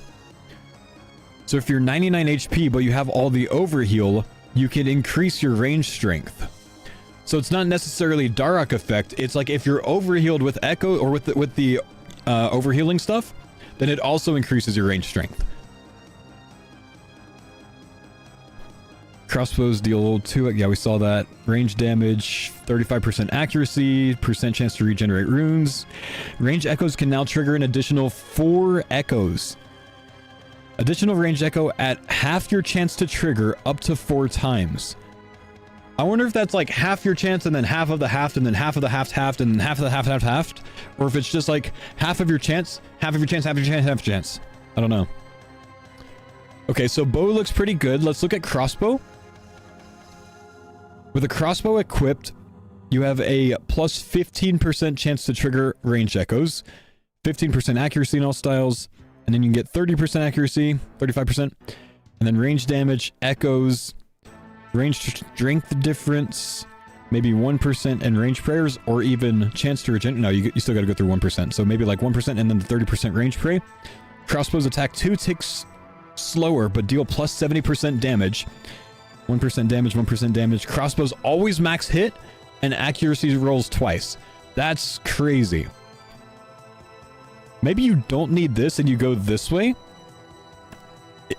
So if you're 99 HP, but you have all the overheal, you can increase your range strength. So it's not necessarily Darok effect. It's like if you're overhealed with Echo or with the overhealing stuff, then it also increases your range strength. Crossbows deal 2, yeah, we saw that. Range damage, 35% accuracy, percent chance to regenerate runes. Range echoes can now trigger an additional 4 echoes. Additional range echo at half your chance to trigger up to 4 times. I wonder if that's like half your chance and then half of the halved and then half of the halved and then half of the halved, or if it's just like half of your chance, half of your chance, half of your chance, half of your chance. I don't know. Okay, so bow looks pretty good. Let's look at crossbow. With a crossbow equipped, you have a plus 15% chance to trigger range echoes, 15% accuracy in all styles, and then you can get 30% accuracy, 35%, and then range damage, echoes, range strength difference, maybe 1% and range prayers, or even chance to regenerate. No, you still got to go through 1%, so maybe like 1% and then the 30% range pray. Crossbows attack 2 ticks slower, but deal plus 70% damage. 1% damage, 1% damage. Crossbows always max hit, and accuracy rolls twice. That's crazy. Maybe you don't need this and you go this way.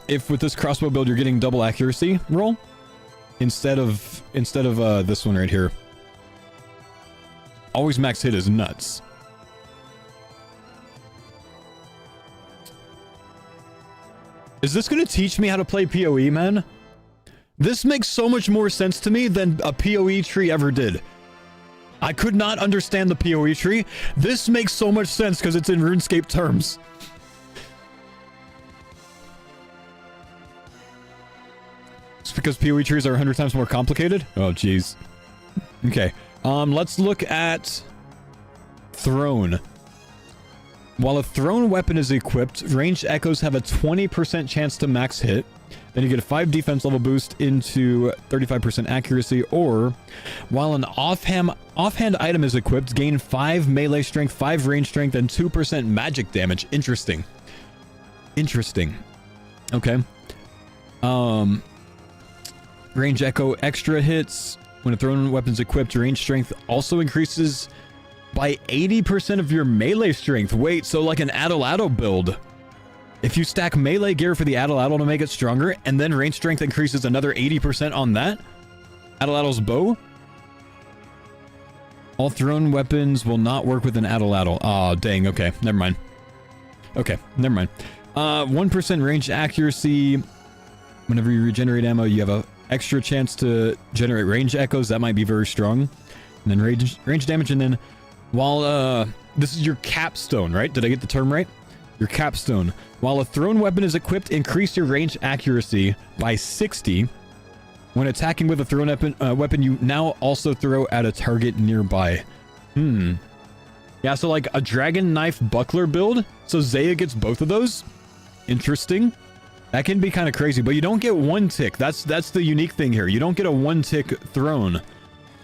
If with this crossbow build you're getting double accuracy roll instead of this one right here. Always max hit is nuts. Is this going to teach me how to play PoE, man? This makes so much more sense to me than a PoE tree ever did. I could not understand the PoE tree. This makes so much sense because it's in RuneScape terms. It's because PoE trees are 100 times more complicated? Oh, jeez. Okay. Let's look at Throne. While a thrown weapon is equipped, ranged echoes have a 20% chance to max hit. Then you get a 5 defense level boost into 35% accuracy, or while an offhand item is equipped, gain 5 melee strength, 5 range strength, and 2% magic damage. Interesting. Interesting. Okay. Range echo extra hits. When a thrown weapon is equipped, range strength also increases by 80% of your melee strength. Wait, so like an Adelatto build. If you stack melee gear for the Adelatto to make it stronger, and then range strength increases another 80% on that? Adelatto's bow? All thrown weapons will not work with an Adelatto. Aw, dang, okay, never mind. Okay, never mind. 1% range accuracy. Whenever you regenerate ammo, you have a extra chance to generate range echoes. That might be very strong. And then range damage, and then while, this is your capstone, right? Did I get the term right? Your capstone. While a thrown weapon is equipped, increase your range accuracy by 60. When attacking with a thrown weapon, you now also throw at a target nearby. Yeah, so like a dragon knife buckler build. So Zaya gets both of those. Interesting. That can be kind of crazy, but you don't get 1 tick. That's the unique thing here. You don't get a 1 tick thrown.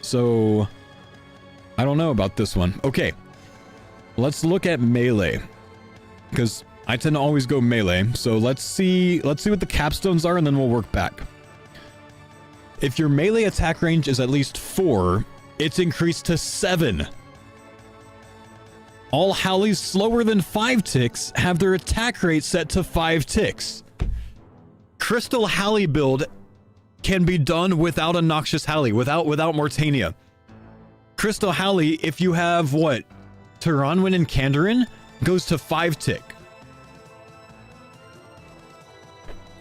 So I don't know about this one. Okay. Let's look at melee, because I tend to always go melee. So let's see what the capstones are, and then we'll work back. If your melee attack range is at least 4, it's increased to 7. All Hallies slower than 5 ticks have their attack rate set to 5 ticks. Crystal Hallie build can be done without a Noxious Hallie, without Mortania. Crystal Hallie, if you have what? Tyranwin and Kandarin, goes to 5 tick.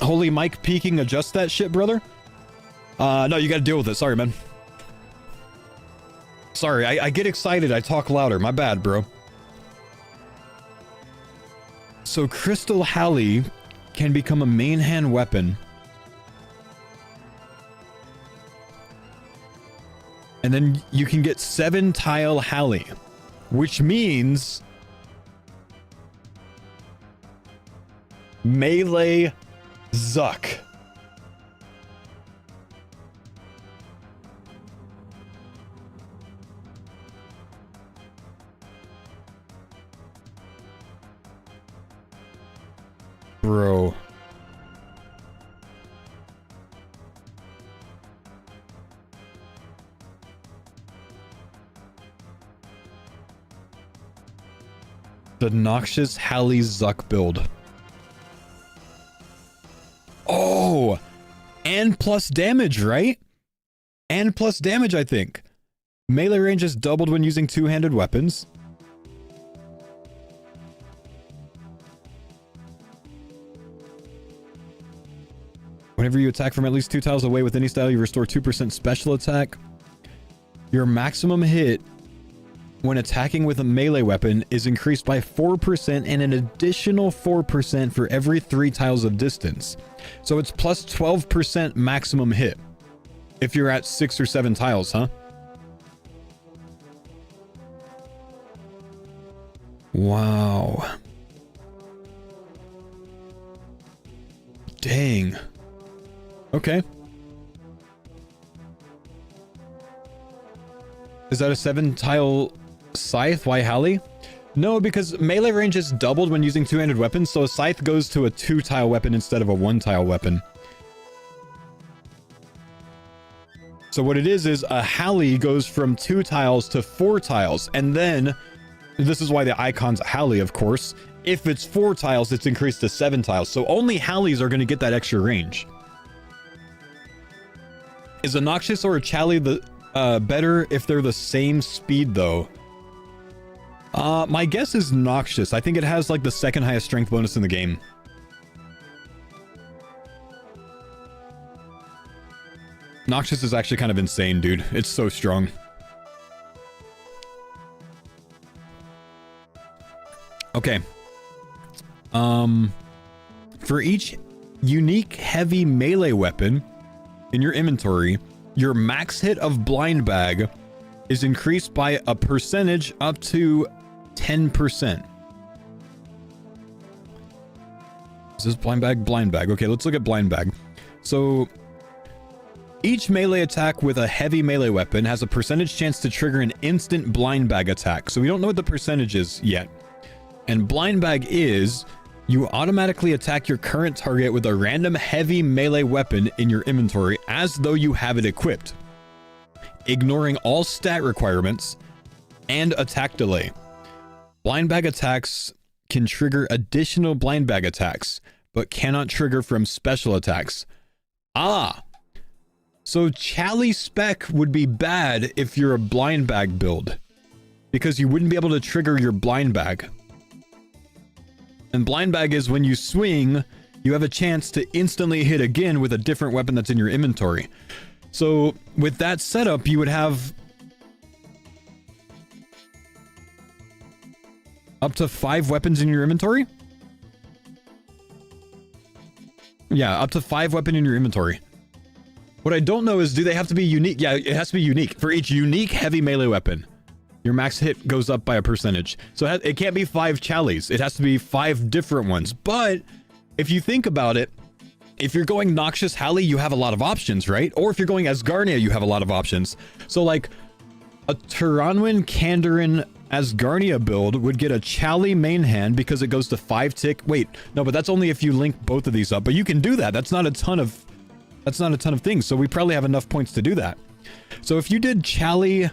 Holy Mike peeking, adjust that shit, brother. No, you gotta deal with it. Sorry, man. Sorry, I get excited. I talk louder. My bad, bro. So Crystal Halley can become a main hand weapon. And then you can get 7 tile Halley, which means melee Zuck. Bro. The Noxious Halley Zuck build. Oh! And plus damage, right? And plus damage, I think. Melee range is doubled when using two-handed weapons. Whenever you attack from at least 2 tiles away with any style, you restore 2% special attack. Your maximum hit when attacking with a melee weapon is increased by 4% and an additional 4% for every 3 tiles of distance. So it's plus 12% maximum hit if you're at 6 or 7 tiles, huh? Wow. Dang. Okay. Is that a 7 tile scythe? Why Halley? No, because melee range is doubled when using two-handed weapons, so a scythe goes to a 2 tile weapon instead of a 1 tile weapon. So what it is a Halley goes from 2 tiles to 4 tiles, and then this is why the icon's Halley, of course. If it's 4 tiles, it's increased to 7 tiles. So only Halleys are going to get that extra range. Is a Noxious or a Chally the better if they're the same speed, though? My guess is Noxious. I think it has like the second highest strength bonus in the game. Noxious is actually kind of insane, dude. It's so strong. Okay. For each unique heavy melee weapon in your inventory, your max hit of blind bag is increased by a percentage up to 10%. Is this blind bag? Blind bag. Okay, let's look at blind bag. So each melee attack with a heavy melee weapon has a percentage chance to trigger an instant blind bag attack. So we don't know what the percentage is yet. And blind bag is you automatically attack your current target with a random heavy melee weapon in your inventory as though you have it equipped, ignoring all stat requirements and attack delay. Blind bag attacks can trigger additional blind bag attacks, but cannot trigger from special attacks. Ah, so Chally spec would be bad if you're a blind bag build, because you wouldn't be able to trigger your blind bag. And blind bag is when you swing, you have a chance to instantly hit again with a different weapon that's in your inventory. So with that setup, you would have up to 5 weapons in your inventory. Yeah, up to 5 weapons in your inventory. What I don't know is, do they have to be unique? Yeah, it has to be unique. For each unique heavy melee weapon, your max hit goes up by a percentage. So it can't be 5 Challys. It has to be 5 different ones. But if you think about it, if you're going Noxious Halley, you have a lot of options, right? Or if you're going Asgarnia, you have a lot of options. So like a Tyranwin Kandarin Asgarnia build would get a Chally main hand because it goes to 5 tick. Wait, no, but that's only if you link both of these up. But you can do that. That's not a ton of things. So we probably have enough points to do that. So if you did Chally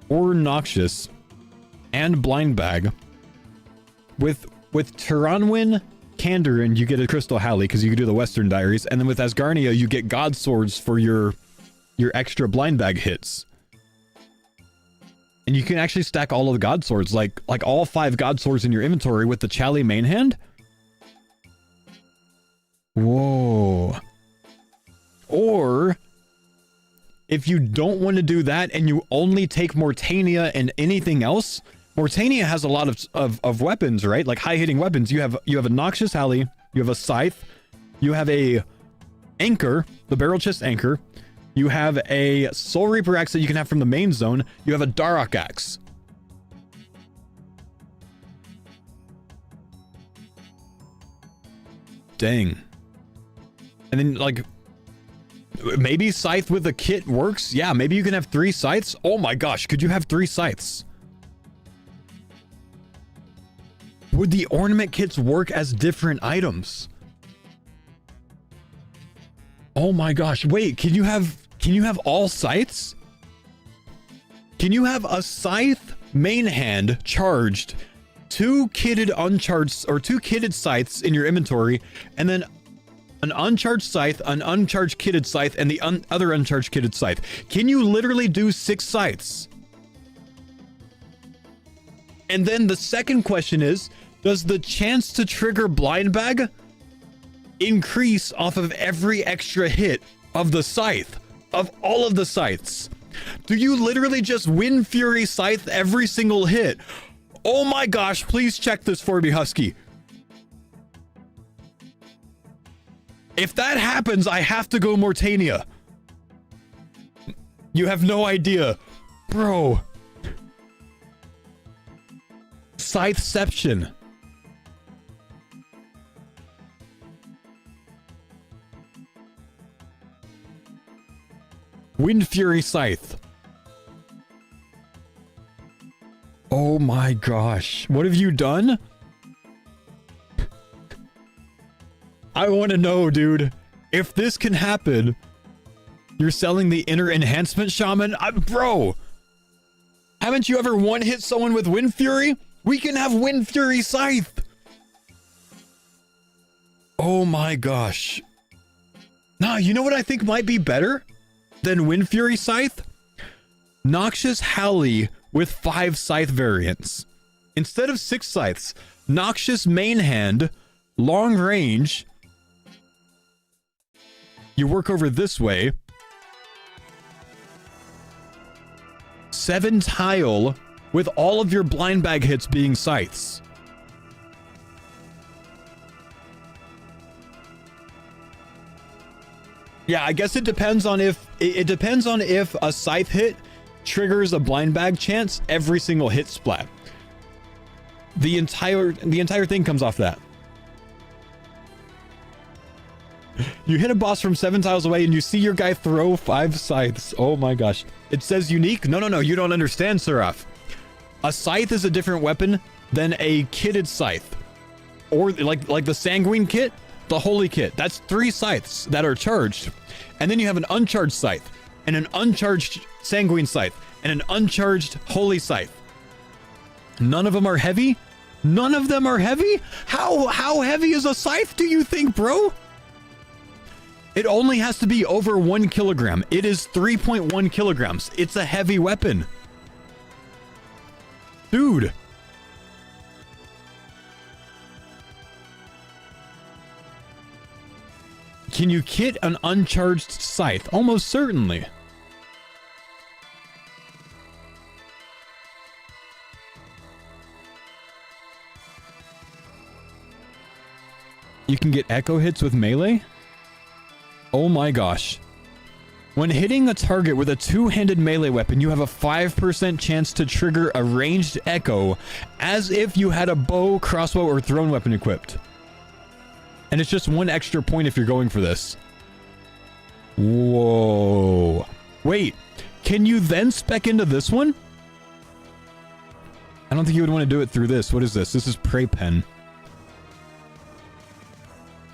or Noxious and blind bag with Tyranwin Kandarin, you get a Crystal Halley because you can do the Western Diaries, and then with Asgarnia you get God Swords for your extra blind bag hits. And you can actually stack all of the God Swords, like all 5 God Swords in your inventory with the Chally main hand. Whoa. Or if you don't want to do that and you only take Mortania and anything else, Mortania has a lot of weapons, right? Like high hitting weapons. You have a Noxious Halley, you have a Scythe, you have a Anchor, the Barrel Chest Anchor, you have a Soul Reaper Axe that you can have from the main zone, you have a Darok Axe. Dang. And then like maybe Scythe with a kit works? Yeah, maybe you can have 3 scythes. Oh my gosh, could you have 3 scythes? Would the ornament kits work as different items? Oh my gosh, wait, can you have all scythes? Can you have a scythe main hand charged, 2 kitted uncharged or 2 kitted scythes in your inventory, and then an uncharged scythe, an uncharged kitted scythe, and the other uncharged kitted scythe? Can you literally do 6 scythes? And then the second question is, does the chance to trigger blind bag increase off of every extra hit of the scythe, of all of the scythes? Do you literally just Wind Fury scythe every single hit? Oh my gosh, please check this for me, Husky. If that happens, I have to go Mortania. You have no idea. Bro. Scytheception. Wind Fury Scythe. Oh my gosh. What have you done? I want to know, dude. If this can happen, you're selling the Inner Enhancement Shaman? Bro, haven't you ever one-hit someone with Wind Fury? We can have Wind Fury Scythe. Oh my gosh. Nah, you know what I think might be better than Wind Fury Scythe? Noxious Halley with 5 scythe variants. Instead of 6 scythes, Noxious main hand, long range. You work over this way. 7 tile with all of your blind bag hits being scythes. Yeah, I guess it depends on if a scythe hit triggers a blind bag chance every single hit splat. The entire thing comes off that. You hit a boss from 7 tiles away and you see your guy throw 5 scythes. Oh my gosh. It says unique? No, you don't understand, Seraph. A scythe is a different weapon than a kitted scythe. Or like the Sanguine kit, the Holy kit. That's 3 scythes that are charged. And then you have an uncharged scythe, and an uncharged Sanguine scythe, and an uncharged Holy scythe. None of them are heavy? None of them are heavy? How heavy is a scythe, do you think, bro? It only has to be over 1 kilogram. It is 3.1 kilograms. It's a heavy weapon. Dude. Can you kit an uncharged scythe? Almost certainly. You can get echo hits with melee? Oh my gosh. When hitting a target with a 2-handed melee weapon, you have a 5% chance to trigger a ranged echo as if you had a bow, crossbow, or thrown weapon equipped. And it's just 1 extra point if you're going for this. Whoa. Wait, can you then spec into this one? I don't think you would want to do it through this. What is this? This is Prey Pen.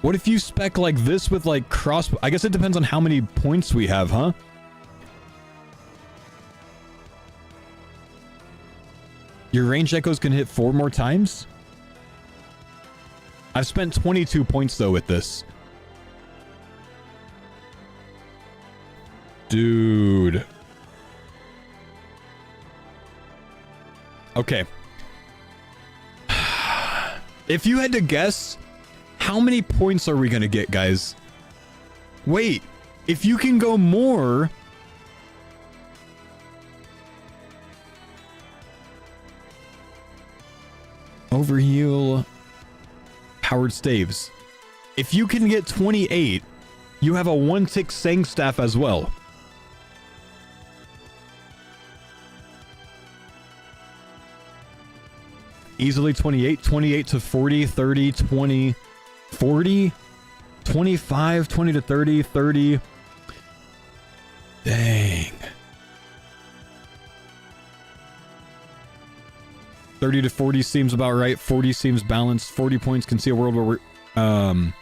What if you spec like this with like crossbow? I guess it depends on how many points we have, huh? Your range echoes can hit 4 more times? I've spent 22 points though with this. Dude. Okay. If you had to guess, how many points are we gonna get, guys? Wait, if you can go more... Overheal. Powered staves. If you can get 28, you have a 1-tick Sang staff as well. Easily 28, 28 to 40, 30, 20, 40, 25, 20 to 30, 30. Dang. 30 to 40 seems about right. 40 seems balanced. 40 points can see a world where we're...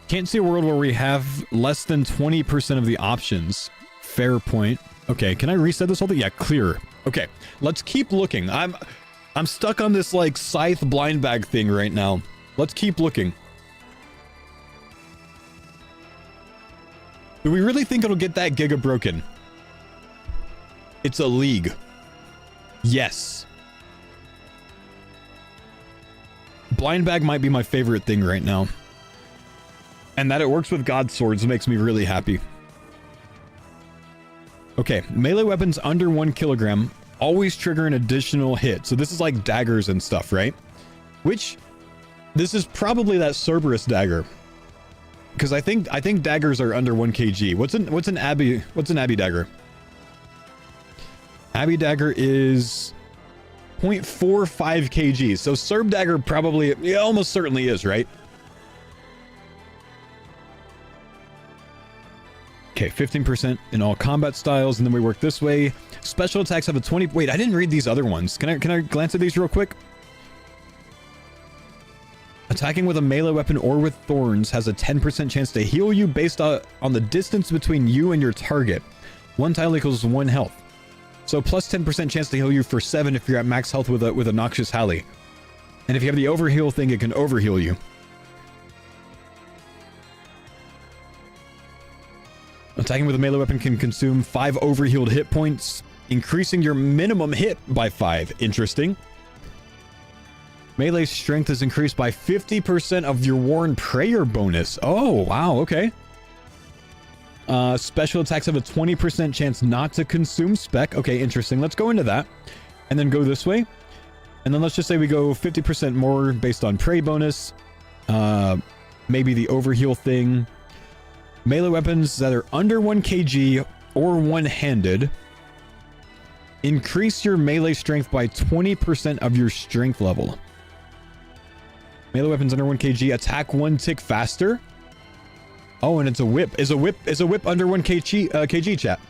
Can't see a world where we have less than 20% of the options. Fair point. Okay, can I reset this whole thing? Yeah, clear. Okay, let's keep looking. I'm stuck on this, like, scythe blind bag thing right now. Let's keep looking. Do we really think it'll get that giga broken? It's a league. Yes. Blind bag might be my favorite thing right now. And that it works with God swords makes me really happy. Okay, melee weapons under 1 kilogram always trigger an additional hit. So this is like daggers and stuff, right? Which, this is probably that Cerberus dagger. Because I think daggers are under 1 kg. What's an Abbey dagger? Abbey dagger is 0.45 kg. So Cerb dagger probably, yeah, almost certainly is, right? Okay, 15% in all combat styles, and then we work this way. Special attacks have a 20... Wait, I didn't read these other ones. Can I glance at these real quick? Attacking with a melee weapon or with thorns has a 10% chance to heal you based on the distance between you and your target. 1 tile equals 1 health. So plus 10% chance to heal you for 7 if you're at max health with a Noxious Halley. And if you have the overheal thing, it can overheal you. Attacking with a melee weapon can consume 5 overhealed hit points, increasing your minimum hit by 5. Interesting. Melee strength is increased by 50% of your Worn Prayer bonus. Oh, wow, okay. Special attacks have a 20% chance not to consume spec. Okay, interesting. Let's go into that. And then go this way. And then let's just say we go 50% more based on Prey bonus. Maybe the overheal thing. Melee weapons that are under 1 kg or one-handed increase your melee strength by 20% of your strength level. Melee weapons under 1 kg attack 1 tick faster. Oh, and it's a whip. Is a whip under 1 kg, chat?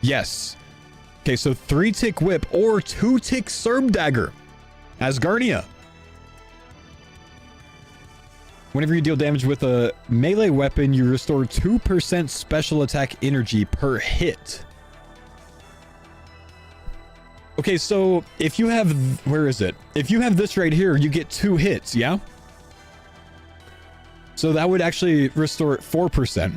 Yes. Okay, so 3-tick whip or 2-tick Cerb dagger. Asgardia. Whenever you deal damage with a melee weapon, you restore 2% special attack energy per hit. Okay, so if you have... Where is it? If you have this right here, you get 2 hits, yeah? So that would actually restore 4%.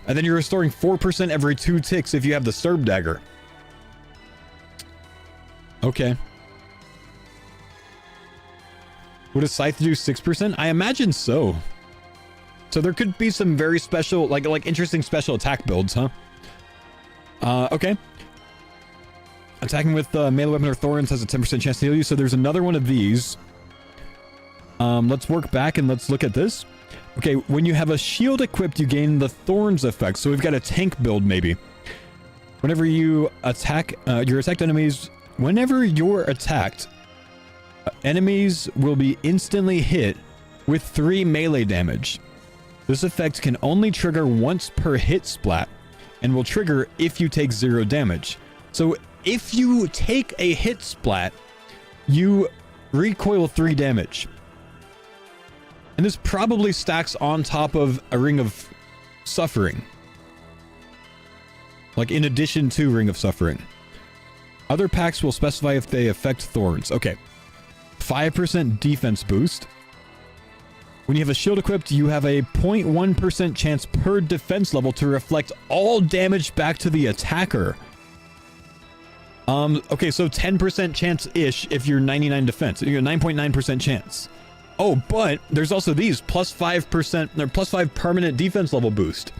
And then you're restoring 4% every 2 ticks if you have the Cerb dagger. Okay. Would a scythe do 6%? I imagine so. So there could be some very special, like interesting special attack builds, huh? Okay. Attacking with melee weapon or thorns has a 10% chance to heal you. So there's another one of these. Let's work back and let's look at this. Okay, when you have a shield equipped, you gain the thorns effect. So we've got a tank build maybe. Whenever you attack your attacked enemies, whenever you're attacked, enemies will be instantly hit with 3 melee damage. This effect can only trigger once per hit splat and will trigger if you take 0 damage. So if you take a hit splat, you recoil 3 damage. And this probably stacks on top of a Ring of Suffering. Like in addition to Ring of Suffering. Other packs will specify if they affect thorns. Okay. 5% defense boost. When you have a shield equipped, you have a 0.1% chance per defense level to reflect all damage back to the attacker. Okay, so 10% chance-ish if you're 99 defense. You're 9.9% chance. Oh, but there's also these plus 5% or plus 5 permanent defense level boost.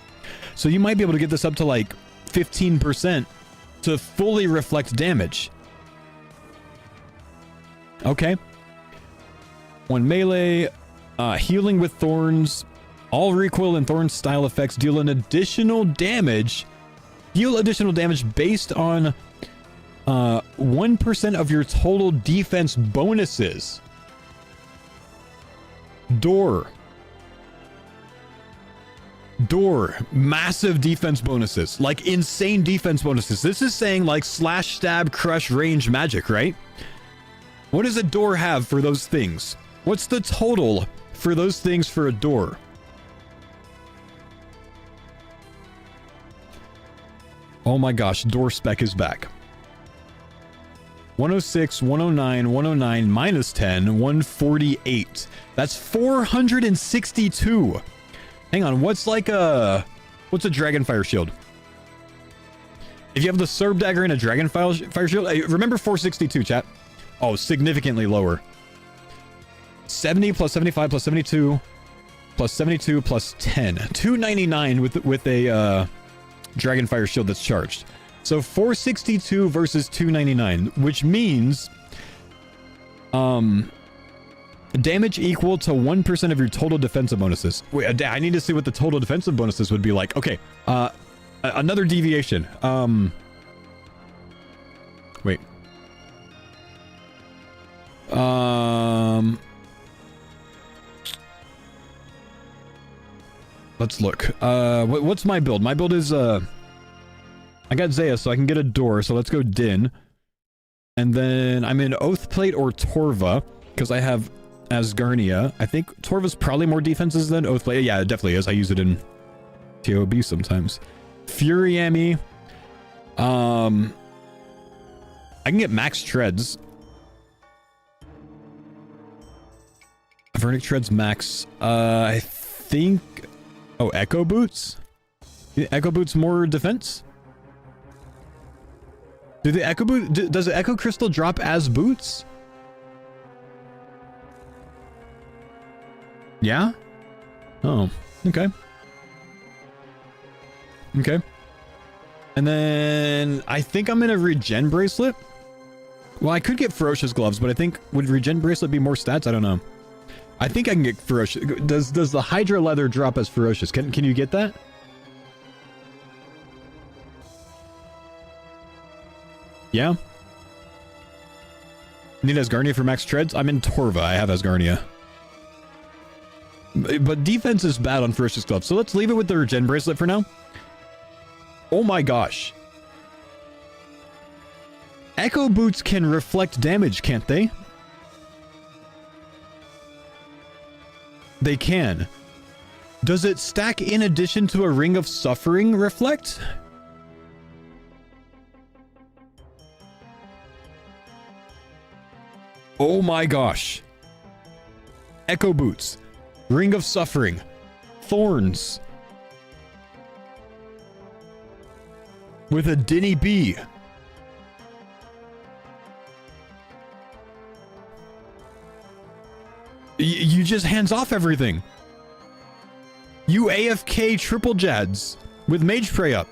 So you might be able to get this up to like 15% to fully reflect damage. Okay. One melee, healing with thorns. All recoil and thorn style effects deal an additional damage. Deal additional damage based on 1% of your total defense bonuses. Door, massive defense bonuses, like insane defense bonuses. This is saying like slash, stab, crush, range magic, right? What does a door have for those things? What's the total for those things for a door? Oh my gosh, door spec is back. 106, 109, 109, minus 10, 148. That's 462. Hang on, what's a Dragonfire Shield? If you have the Serb Dagger and a Dragonfire Shield, remember 462, chat. Oh, significantly lower. 70 plus 75 plus 72 plus 72 plus 10. 299 with a Dragonfire Shield that's charged. So 462 versus 299, which means damage equal to 1% of your total defensive bonuses. Wait, I need to see what the total defensive bonuses would be like. Okay, another deviation. Wait. Let's look. What's my build? My build is I got Zaya, so I can get a door. So let's go Din, and then I'm in Oathplate or Torva because I have Asgarnia. I think Torva's probably more defenses than Oathplate. Yeah, it definitely is. I use it in TOB sometimes. Fury Ami. I can get max treads. Verdict treads max. I think. Oh, Echo Boots? Echo Boots more defense? Do the Echo Boot... does the Echo Crystal drop as boots? Yeah? Oh, okay. Okay. And then... I think I'm in a Regen Bracelet. Well, I could get Ferocious Gloves, but I think... would Regen Bracelet be more stats? I don't know. I think I can get Ferocious. Does the Hydra Leather drop as Ferocious? Can you get that? Yeah? Need Asgarnia for max treads? I'm in Torva. I have Asgarnia. But defense is bad on Ferocious Gloves, so let's leave it with the Regen Bracelet for now. Oh my gosh. Echo Boots can reflect damage, can't they? They can. Does it stack in addition to a Ring of Suffering reflect? Oh my gosh. Echo Boots. Ring of Suffering. Thorns. With a Dinny B. You just hands off everything. You AFK triple Jads with Mage Prey up.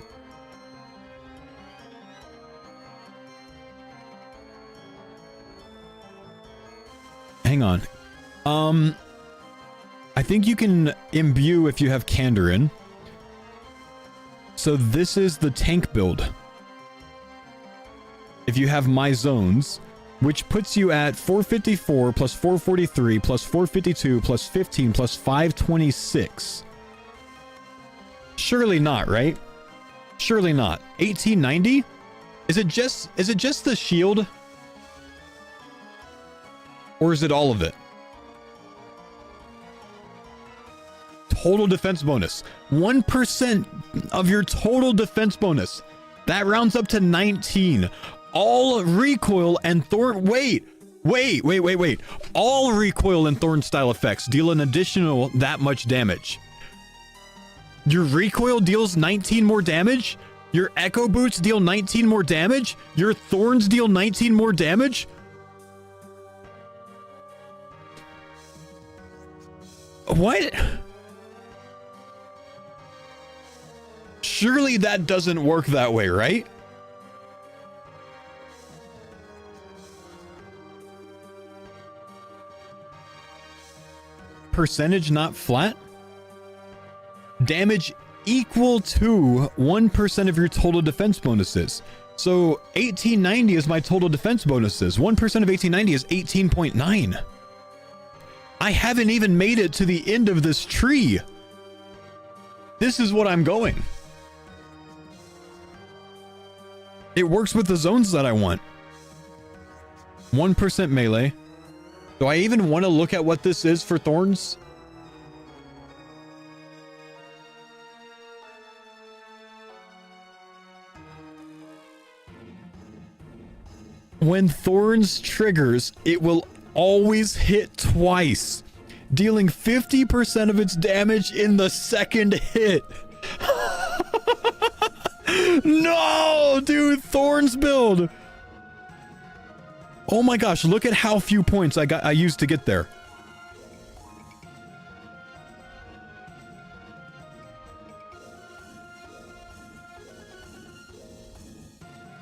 Hang on. I think you can imbue if you have Kandarin. So this is the tank build. If you have My Zones, which puts you at 454 plus 443 plus 452 plus 15 plus 526. Surely not, right? Surely not. 1890? Is it just the shield? Or is it all of it? Total defense bonus. 1% of your total defense bonus. That rounds up to 19. All recoil and thorn... Wait. All recoil and thorn style effects deal an additional that much damage. Your recoil deals 19 more damage? Your Echo Boots deal 19 more damage? Your thorns deal 19 more damage? What? Surely that doesn't work that way, right? percentage, not flat. Damage equal to 1% of your total defense bonuses. So 1890 is my total defense bonuses. 1% of 1890 is 18.9. I haven't even made it to the end of this tree. This is what I'm going. It works with the zones that I want. 1% melee. Do I even want to look at what this is for thorns? When thorns triggers, it will always hit twice, dealing 50% of its damage in the second hit. No, dude, thorns build. Oh my gosh, look at how few points I used to get there.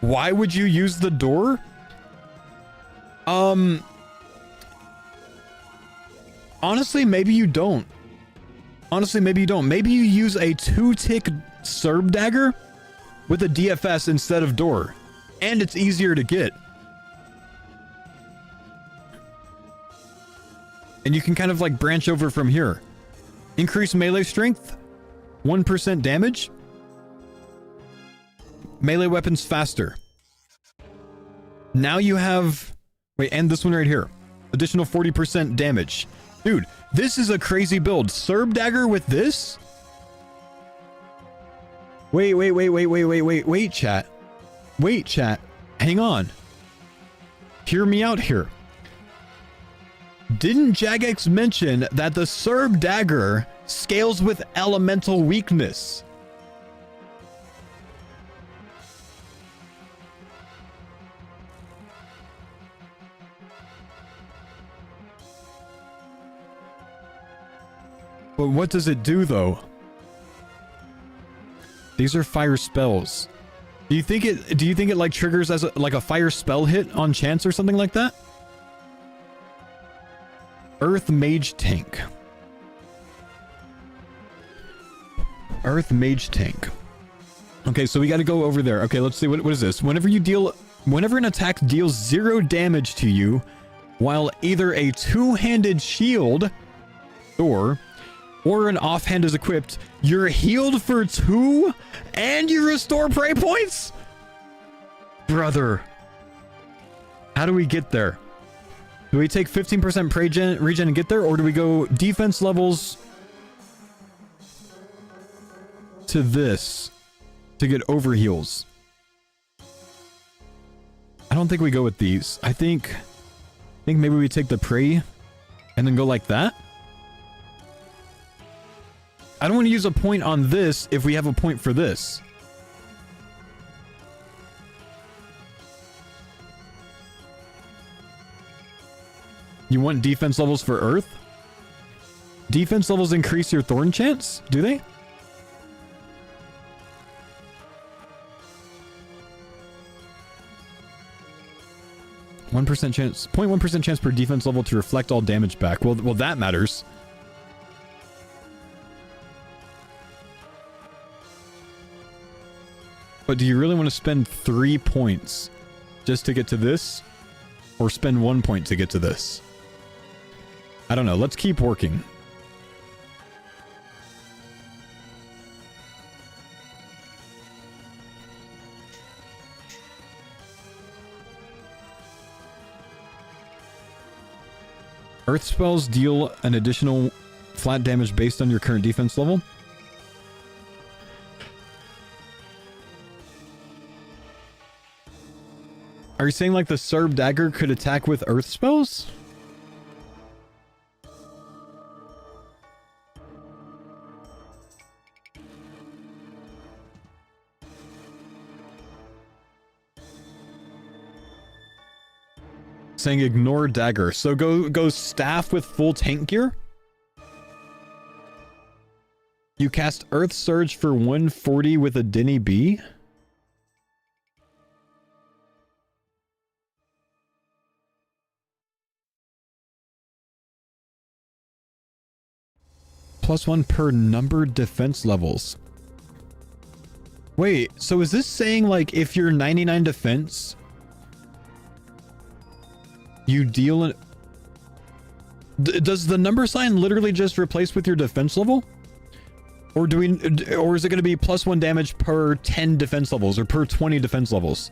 Why would you use the door? Honestly, maybe you don't. Maybe you use a 2-tick Serb dagger with a DFS instead of door. And it's easier to get. And you can kind of like branch over from here. Increase melee strength. 1% damage. Melee weapons faster. Now you have... Wait, and this one right here. Additional 40% damage. Dude, this is a crazy build. Serb dagger with this? Wait, chat. Wait, chat. Hang on. Hear me out here. Didn't Jagex mention that the Serb dagger scales with elemental weakness? But what does it do though? These are fire spells. Do you think it like triggers as like a fire spell hit on chance or something like that? Earth Mage Tank. Earth Mage Tank. Okay, so we got to go over there. Okay, let's see. What is this? Whenever an attack deals 0 damage to you, while either a two-handed shield or an offhand is equipped, you're healed for 2 and you restore prey points? Brother. How do we get there? Do we take 15% prey regen and get there? Or do we go defense levels to this to get overheals? I don't think we go with these. I think maybe we take the prey and then go like that. I don't want to use a point on this if we have a point for this. You want defense levels for Earth? Defense levels increase your thorn chance? Do they? %1 chance, 0.1% chance per defense level to reflect all damage back. Well, that matters. But do you really want to spend 3 points just to get to this? Or spend 1 point to get to this? I don't know. Let's keep working. Earth spells deal an additional flat damage based on your current defense level. Are you saying like the Serb dagger could attack with earth spells? Saying ignore dagger. So go staff with full tank gear? You cast Earth Surge for 140 with a Denny B? +1 per numbered defense levels. Wait, so is this saying like if you're 99 defense, you deal in... does the number sign literally just replace with your defense level? Or do we, or is it going to be +1 damage per 10 defense levels or per 20 defense levels?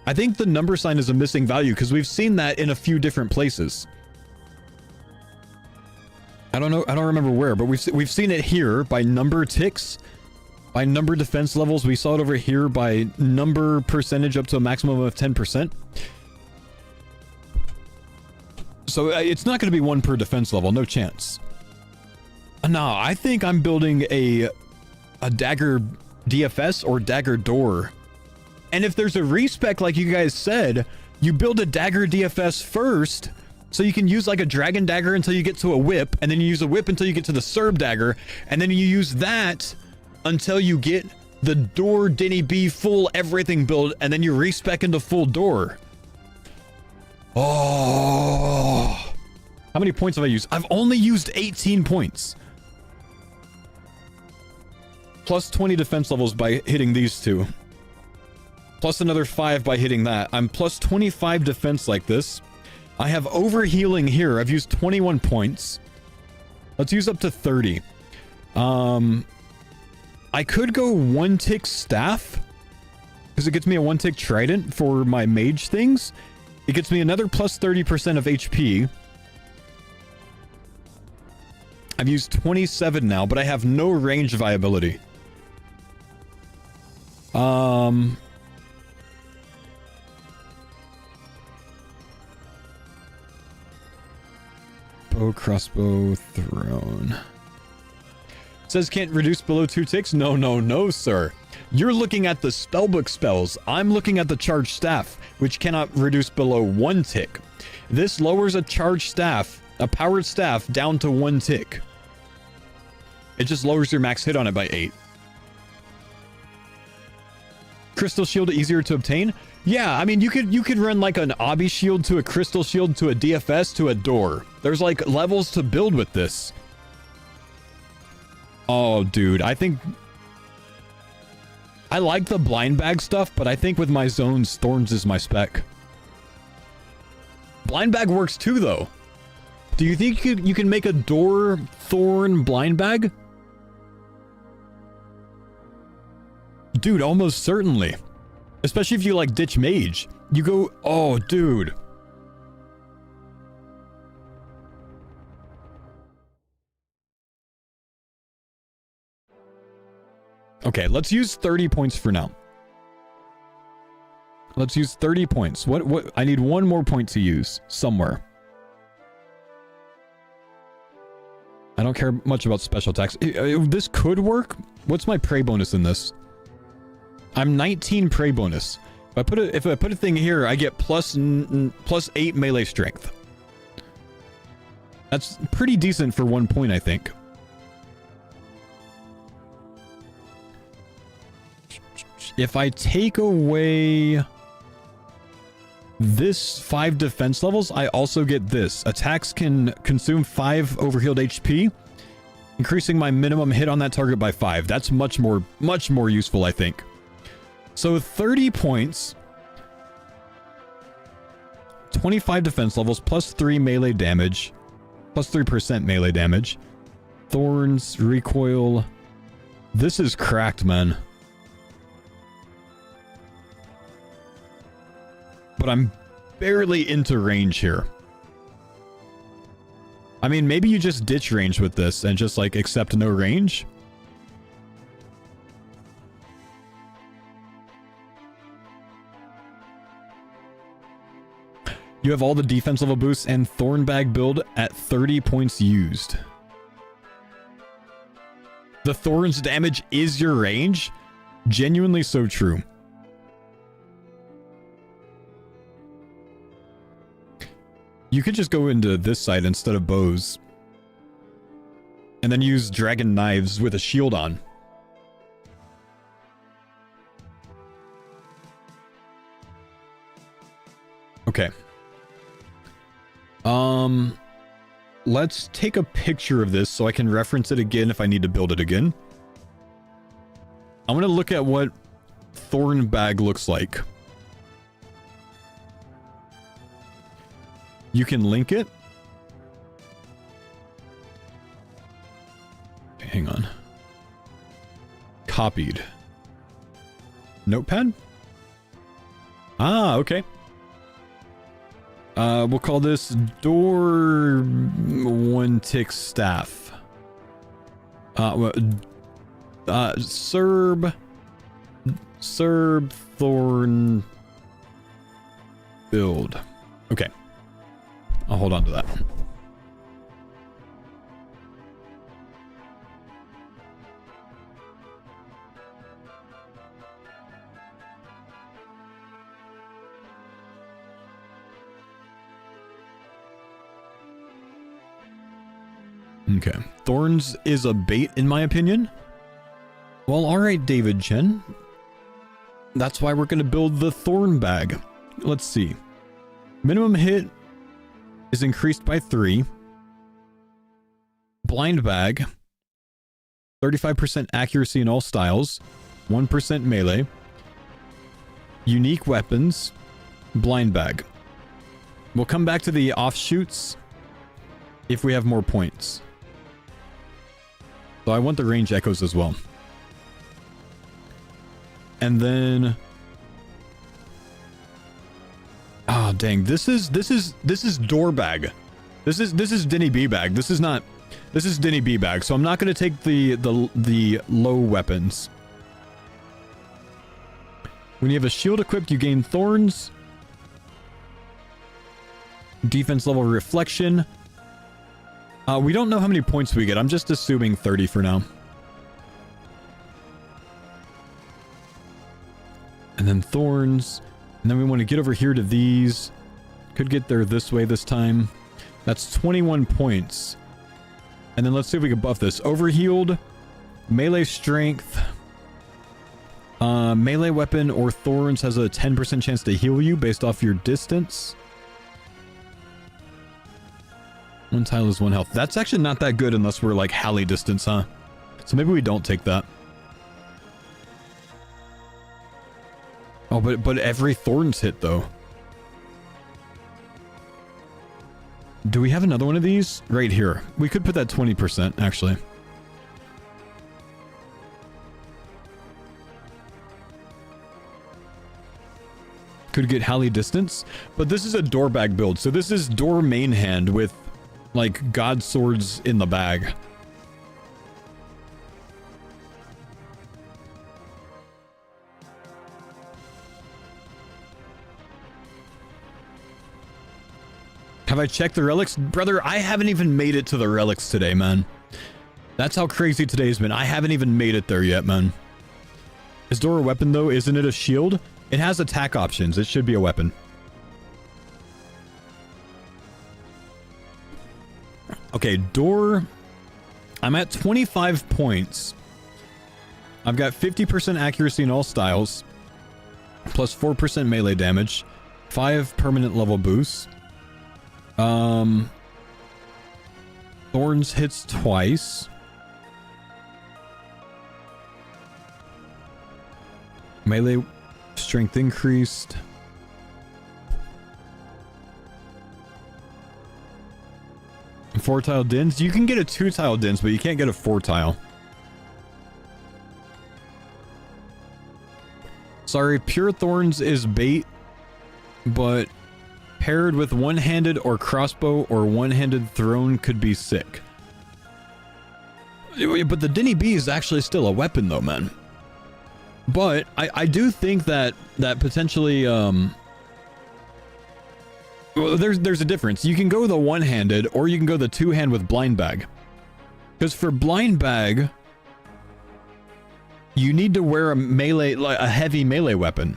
I think the number sign is a missing value because we've seen that in a few different places. I don't know, I don't remember where, but we've seen it here by number ticks, by number defense levels. We saw it over here by number percentage up to a maximum of 10%. So it's not going to be 1 per defense level, no chance. No, I think I'm building a dagger DFS or dagger door. And if there's a respec like you guys said, you build a dagger DFS first, so you can use like a dragon dagger until you get to a whip, and then you use a whip until you get to the Serb dagger, and then you use that until you get the door Denny B full everything build, and then you respec into full door. Oh, how many points have I used? I've only used 18 points. Plus 20 defense levels by hitting these two. Plus another 5 by hitting that. I'm plus 25 defense like this. I have overhealing here. I've used 21 points. Let's use up to 30. I could go 1 tick staff, because it gets me a 1 tick trident for my mage things. It gets me another plus 30% of HP. I've used 27 now, but I have no range viability. Bow, crossbow, throne. Says can't reduce below 2 ticks? No, no, no, sir. You're looking at the spellbook spells. I'm looking at the charged staff, which cannot reduce below 1 tick. This lowers a charged staff, a powered staff, down to 1 tick. It just lowers your max hit on it by 8. Crystal shield easier to obtain? Yeah, I mean, you could run like an obby shield to a crystal shield to a DFS to a door. There's like levels to build with this. Oh, dude, I think I like the blind bag stuff, but I think with my zones, thorns is my spec. Blind bag works too, though. Do you think you can make a door thorn blind bag? Dude, almost certainly. Especially if you like ditch mage. You go, oh, dude. Okay, let's use 30 points for now. Let's use 30 points. What I need 1 more point to use somewhere. I don't care much about special attacks. This could work. What's my prey bonus in this? I'm 19 prey bonus. If I put a thing here, I get plus 8 melee strength. That's pretty decent for 1 point, I think. If I take away this 5 defense levels, I also get this. Attacks can consume 5 overhealed HP, increasing my minimum hit on that target by 5. That's much more useful, I think. So 30 points, 25 defense levels, plus 3 melee damage, plus 3% melee damage. Thorns, recoil. This is cracked, man. But I'm barely into range here. I mean, maybe you just ditch range with this and just like accept no range. You have all the defense level boosts and Thornbag build at 30 points used. The Thorns damage is your range? Genuinely so true. You could just go into this side instead of bows. And then use dragon knives with a shield on. Okay. let's take a picture of this so I can reference it again if I need to build it again. I'm going to look at what Thorn Bag looks like. You can link it. Hang on. Copied. Notepad? Ah, okay. We'll call this door one tick staff. Serb Thorn build. Okay. I'll hold on to that. Okay. Thorns is a bait, in my opinion. Well, alright, David Chen. That's why we're going to build the Thorn Bag. Let's see. Minimum hit is increased by 3. Blind Bag. 35% accuracy in all styles. 1% melee. Unique weapons. Blind Bag. We'll come back to the offshoots if we have more points. So I want the range echoes as well. And then ah, dang, this is door bag. This is Denny B bag. This is Denny B bag. So I'm not going to take the low weapons. When you have a shield equipped, you gain thorns. Defense level reflection. We don't know how many points we get. I'm just assuming 30 for now. And then thorns. And then we want to get over here to these. Could get there this way this time. That's 21 points. And then let's see if we can buff this. Overhealed. Melee strength. Melee weapon or thorns has a 10% chance to heal you based off your distance. One tile is 1 health. That's actually not that good unless we're like Hallie distance, huh? So maybe we don't take that. Oh, but every thorns hit though. Do we have another one of these? Right here. We could put that 20% actually. Could get Hallie distance, but this is a door bag build. So this is door main hand with like god swords in the bag. Have I checked the relics? Brother, I haven't even made it to the relics today, man. That's how crazy today's been. I haven't even made it there yet, man. Is door a weapon though? Isn't it a shield? It has attack options. It should be a weapon. Okay, door. I'm at 25 points. I've got 50% accuracy in all styles. Plus 4% melee damage. 5 permanent level boosts. Thorns hits twice. Melee strength increased. Four tile dens. You can get a 2 tile dens, but you can't get a 4 tile. Sorry, pure thorns is bait, but paired with one-handed or crossbow or one-handed throne could be sick. But the Denny B is actually still a weapon though, man. But I do think that potentially well, there's a difference. You can go the one-handed or you can go the two-hand with blind bag. Because for blind bag, you need to wear a melee, like a heavy melee weapon.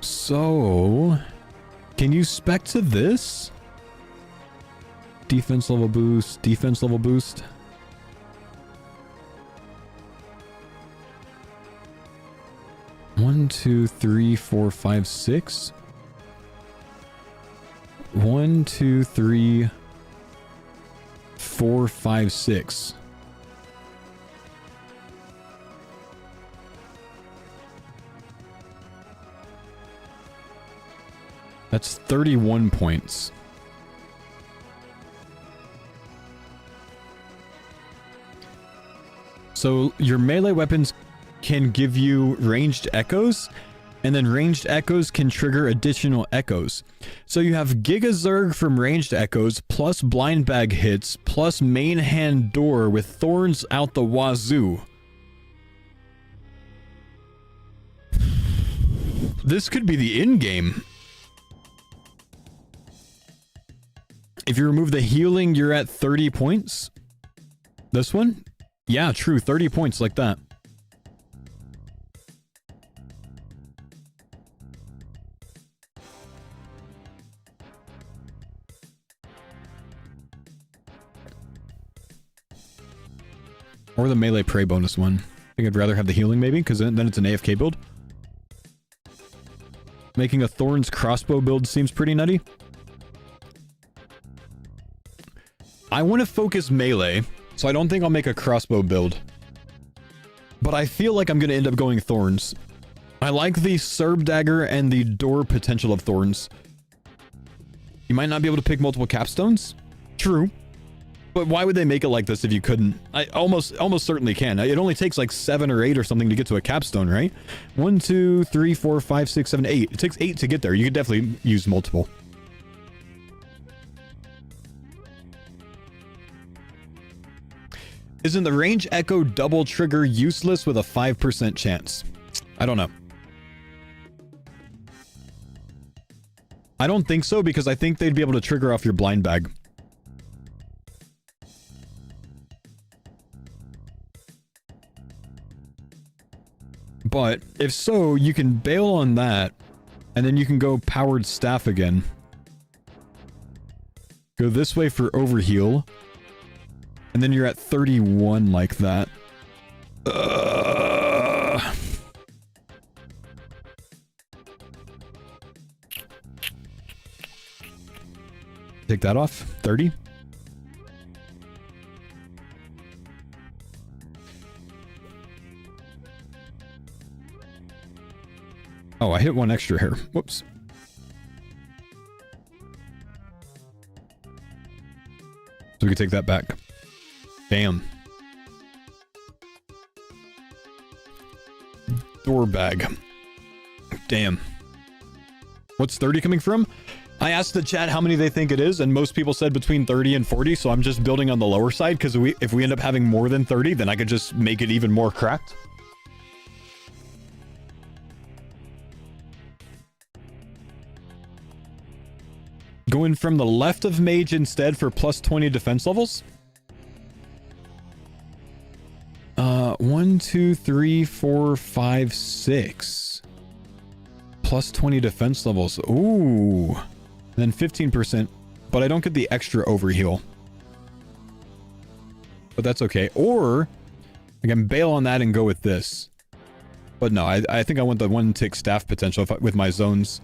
So, can you spec to this? Defense level boost, defense level boost. 1, 2, 3, 4, 5, 6. 1, 2, 3, 4, 5, 6. That's 31 points. So your melee weapons can give you ranged echoes, and then ranged echoes can trigger additional echoes. So you have Giga Zerg from ranged echoes, plus blind bag hits, plus main hand door with thorns out the wazoo. This could be the end game. If you remove the healing, you're at 30 points. This one? Yeah, true, 30 points like that. Or the melee prey bonus one. I think I'd rather have the healing maybe, because then it's an AFK build. Making a Thorns crossbow build seems pretty nutty. I want to focus melee, so I don't think I'll make a crossbow build. But I feel like I'm going to end up going Thorns. I like the Serb Dagger and the door potential of Thorns. You might not be able to pick multiple capstones. True. But why would they make it like this if you couldn't? I almost certainly can. It only takes like 7 or 8 or something to get to a capstone, right? 1, 2, 3, 4, 5, 6, 7, 8. It takes 8 to get there. You could definitely use multiple. Isn't the range echo double trigger useless with a 5% chance? I don't know. I don't think so, because I think they'd be able to trigger off your blind bag. But if so, you can bail on that, and then you can go powered staff again. Go this way for overheal. And then you're at 31 like that. Take that off. 30. Oh, I hit one extra here. Whoops. So we can take that back. Damn. Door bag. Damn. What's 30 coming from? I asked the chat how many they think it is, and most people said between 30 and 40, so I'm just building on the lower side, because if we end up having more than 30, then I could just make it even more cracked. Going from the left of mage instead for plus 20 defense levels? 1, 2, 3, 4, 5, 6. Plus 20 defense levels. Ooh. And then 15%. But I don't get the extra overheal. But that's okay. Or I can bail on that and go with this. But no, I think I want the 1 tick staff potential with my zones.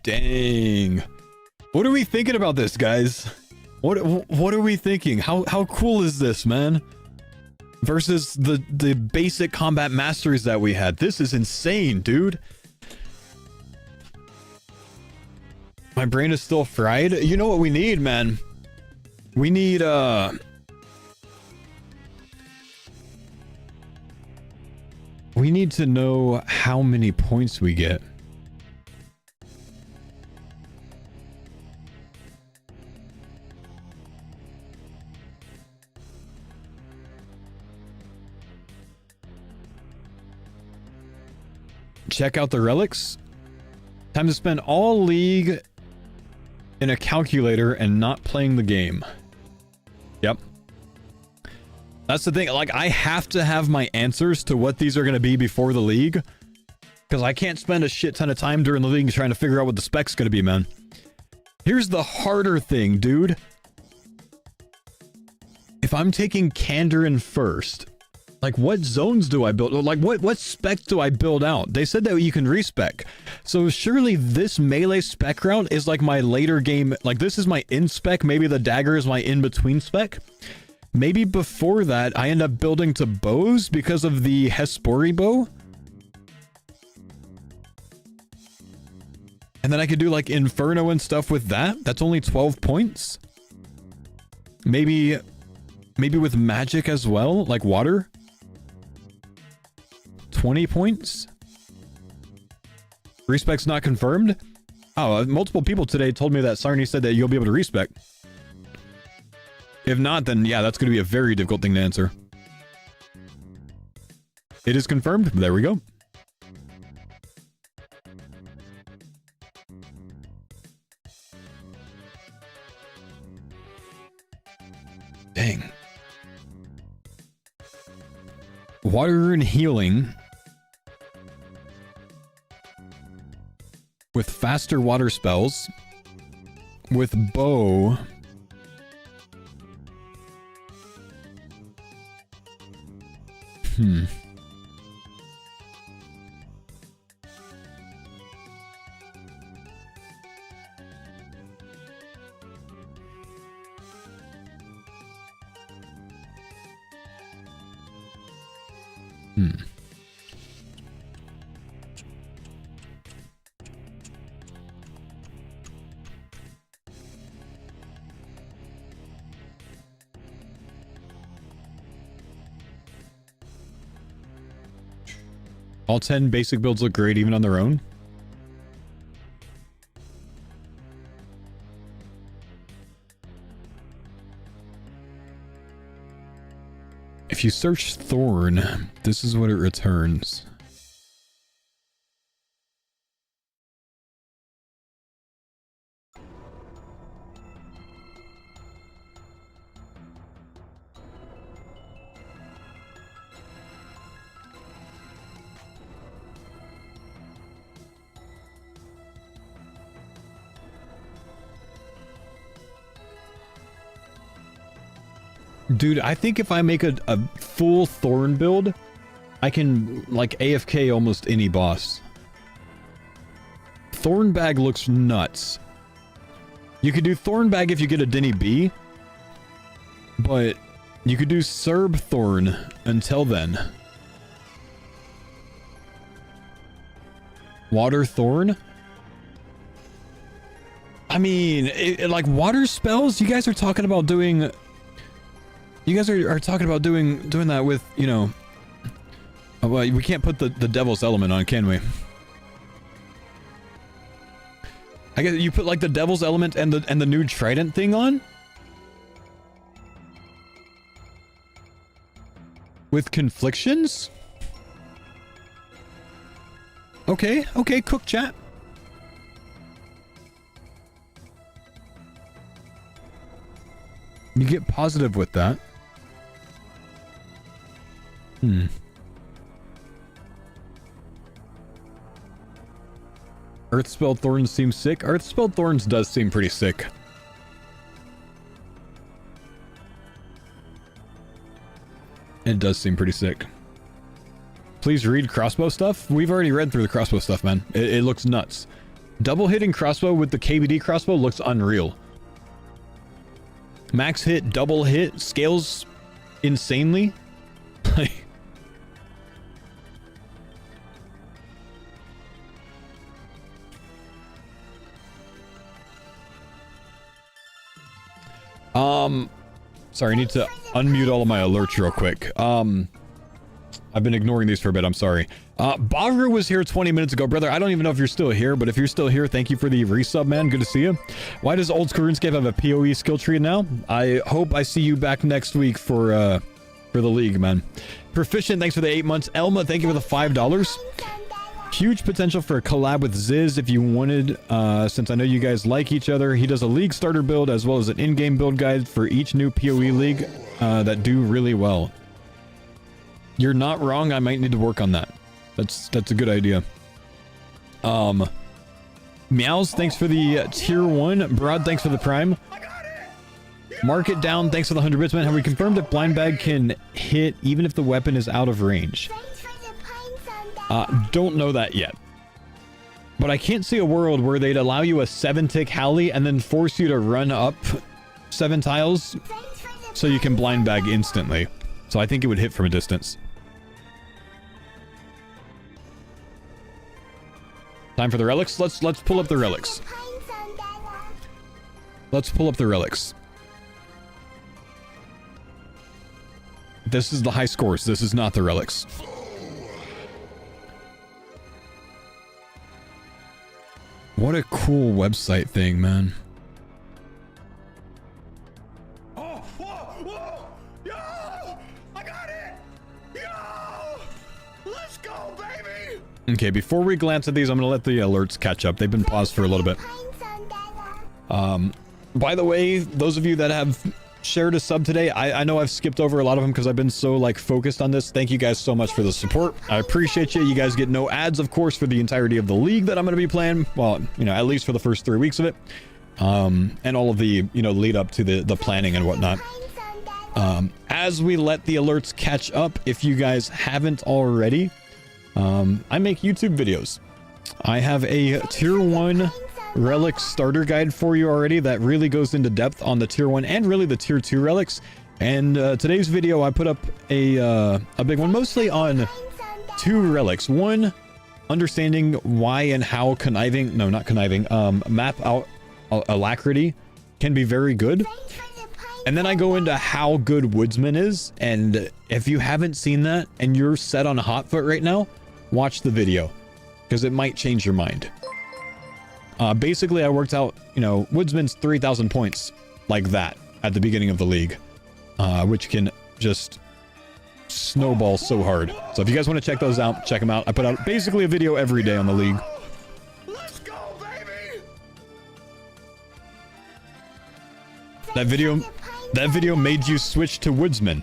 Dang. What are we thinking about this, guys? What are we thinking? How cool is this, man? Versus the basic combat masteries that we had. This is insane, dude. My brain is still fried. You know what we need, man? We need we need to know how many points we get. Check out the relics. Time to spend all league in a calculator and not playing the game. Yep. That's the thing. Like, I have to have my answers to what these are going to be before the league. Because I can't spend a shit ton of time during the league trying to figure out what the spec's going to be, man. Here's the harder thing, dude. if I'm taking Kandarin first, like what zones do I build? Like what specs do I build out? They said that you can respec. So surely this melee spec route is like my later game. Like this is my in spec. Maybe the dagger is my in between spec. Maybe before that I end up building to bows because of the Hespori bow. And then I could do like Inferno and stuff with that. That's only 12 points. Maybe with magic as well, like water. 20 points. Respec's not confirmed. Oh, multiple people today told me that Sarni said that you'll be able to respec. If not, then yeah, that's going to be a very difficult thing to answer. It is confirmed. There we go. Dang. Water and healing. With faster water spells. With bow. Hmm. All 10 basic builds look great even on their own. If you search Thorn, this is what it returns. Dude, I think if I make a full Thorn build, I can, like, AFK almost any boss. Thorn Bag looks nuts. You could do Thorn Bag if you get a Denny B, but you could do Serb Thorn until then. Water Thorn? I mean, like, water spells? You guys are talking about doing... You guys are talking about doing that with, you know... well, we can't put the devil's element on, can we? I guess you put like the devil's element and the new trident thing on? With conflictions? Okay, cook chat. You get positive with that. Earthspell Thorns seem sick. Earthspell Thorns does seem pretty sick. It does seem pretty sick. Please read crossbow stuff. We've already read through the crossbow stuff, man. It looks nuts. Double hitting crossbow with the KBD crossbow looks unreal. Max hit, double hit, scales insanely. Sorry, I need to unmute all of my alerts real quick. I've been ignoring these for a bit, I'm sorry. Baru was here 20 minutes ago. Brother, I don't even know if you're still here, but if you're still here, thank you for the resub, man. Good to see you. Why does Old School RuneScape have a PoE skill tree now? I hope I see you back next week for the league, man. Proficient, thanks for the 8 months. Elma, thank you for the $5. Huge potential for a collab with Ziz if you wanted, since I know you guys like each other. He does a league starter build as well as an in-game build guide for each new PoE league that do really well. You're not wrong, I might need to work on that. That's a good idea. Meows, thanks for the tier 1. Broad, thanks for the prime. Mark it down. Thanks for the 100 bits, man. Have we confirmed if blind bag can hit even if the weapon is out of range? Don't know that yet. But I can't see a world where they'd allow you a 7-tick Howley and then force you to run up 7 tiles so you can blind bag instantly. So I think it would hit from a distance. Time for the relics. Let's pull up the relics. Let's pull up the relics. This is the high scores. This is not the relics. What a cool website thing, man. Oh, whoa, whoa, yo, I got it, yo, let's go, baby. Okay, before we glance at these, I'm gonna let the alerts catch up. They've been paused for a little bit. By the way, those of you that have shared a sub today, I know I've skipped over a lot of them because I've been so like focused on this. Thank you guys so much for the support. I appreciate you. You guys get no ads, of course, for the entirety of the league that I'm going to be playing. Well, you know, at least for the first 3 weeks of it. And all of the, you know, lead up to the planning and whatnot. As we let the alerts catch up, if you guys haven't already, I make YouTube videos. I have a tier 1 relic starter guide for you already that really goes into depth on the tier 1 and really the tier 2 relics. And today's video I put up a big one mostly on 2 relics. One, understanding why and how conniving, no, not conniving, map out alacrity can be very good. And then I go into how good Woodsman is, and if you haven't seen that and you're set on hot foot right now, watch the video because it might change your mind. Basically, I worked out, you know, Woodsman's 3,000 points like that at the beginning of the league, which can just snowball so hard. So if you guys want to check those out, check them out. I put out basically a video every day on the league. Let's go, baby. That video made you switch to Woodsman.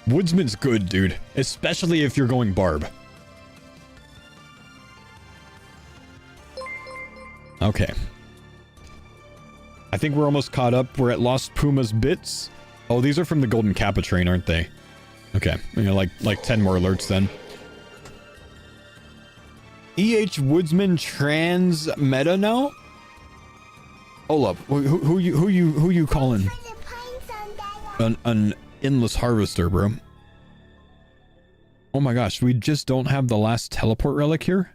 Woodsman's good, dude, especially if you're going Barb. Okay. I think we're almost caught up. We're at Lost Puma's bits. Oh, these are from the Golden Kappa train, aren't they? Okay. You know, like 10 more alerts then. EH Woodsman trans meta now? Hold up. Who you calling? An endless harvester, bro. Oh my gosh, we just don't have the last teleport relic here?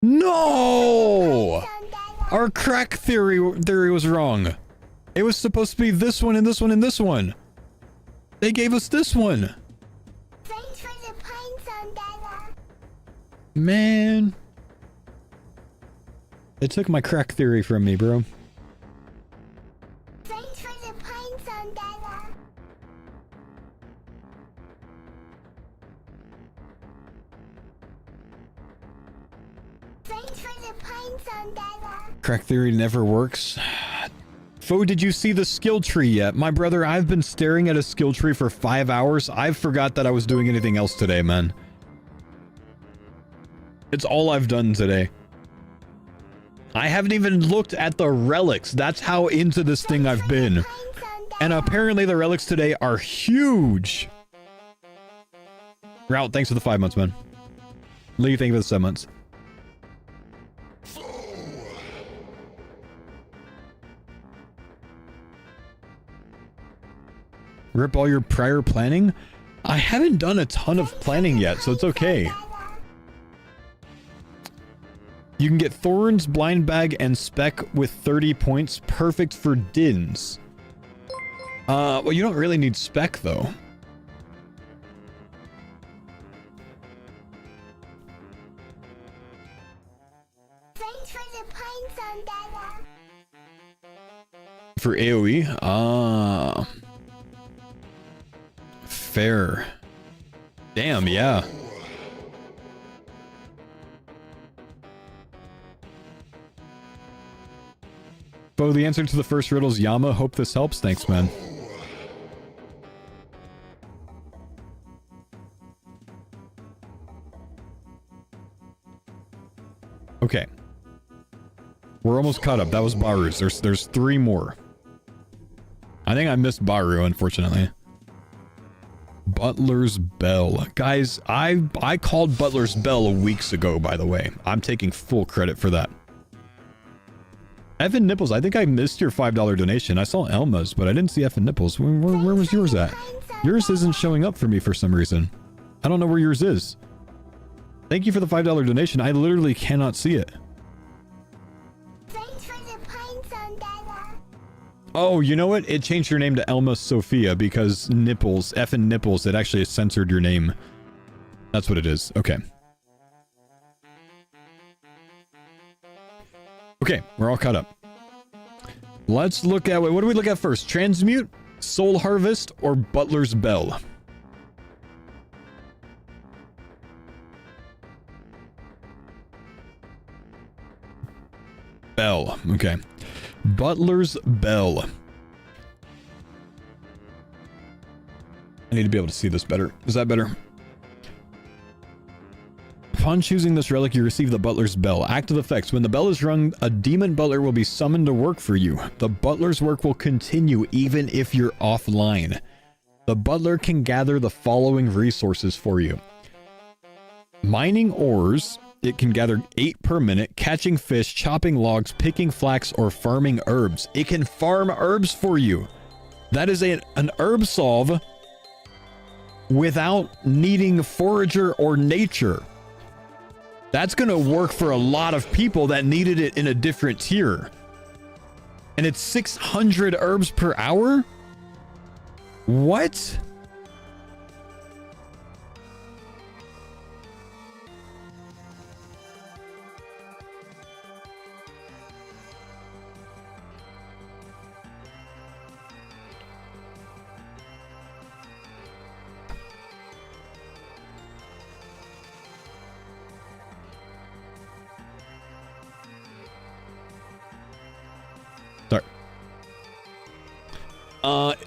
No! Our crack theory was wrong. It was supposed to be this one and this one and this one. They gave us this one. Man. They took my crack theory from me, bro. Crack theory never works. Foe, did you see the skill tree yet? My brother, I've been staring at a skill tree for 5 hours. I forgot that I was doing anything else today, man. It's all I've done today. I haven't even looked at the relics. That's how into this thing I've been. And apparently the relics today are huge. Route, thanks for the 5 months, man. Lee, thank you for the 7 months. Rip all your prior planning? I haven't done a ton of planning yet, so it's okay. You can get Thorns, Blind Bag, and Spec with 30 points. Perfect for Dins. Well, you don't really need Spec, though. For AoE? Fair. Damn, yeah. Bo, the answer to the first riddle is Yama. Hope this helps. Thanks, man. Okay. We're almost caught up. That was Baru's. There's 3 more. I think I missed Baru, unfortunately. Butler's Bell. Guys, I called Butler's Bell weeks ago, by the way. I'm taking full credit for that. Evan Nipples, I think I missed your $5 donation. I saw Elma's, but I didn't see Evan Nipples. Where was yours at? Yours isn't showing up for me for some reason. I don't know where yours is. Thank you for the $5 donation. I literally cannot see it. Thanks for the pine zone, Dada. Oh, you know what? It changed your name to Elma Sophia because Nipples, Effin Nipples, it actually censored your name. That's what it is. Okay. Okay, we're all caught up. Let's look at... What do we look at first? Transmute, Soul Harvest, or Butler's Bell? Bell. Okay. Butler's Bell. I need to be able to see this better. Is that better? Upon choosing this relic, you receive the Butler's Bell. Active effects. When the bell is rung, a demon butler will be summoned to work for you. The butler's work will continue even if you're offline. The butler can gather the following resources for you. Mining ores. It can gather 8 per minute. Catching fish, chopping logs, picking flax, or farming herbs. It can farm herbs for you. That is an herb solve without needing forager or nature. That's going to work for a lot of people that needed it in a different tier. And it's 600 herbs per hour? What?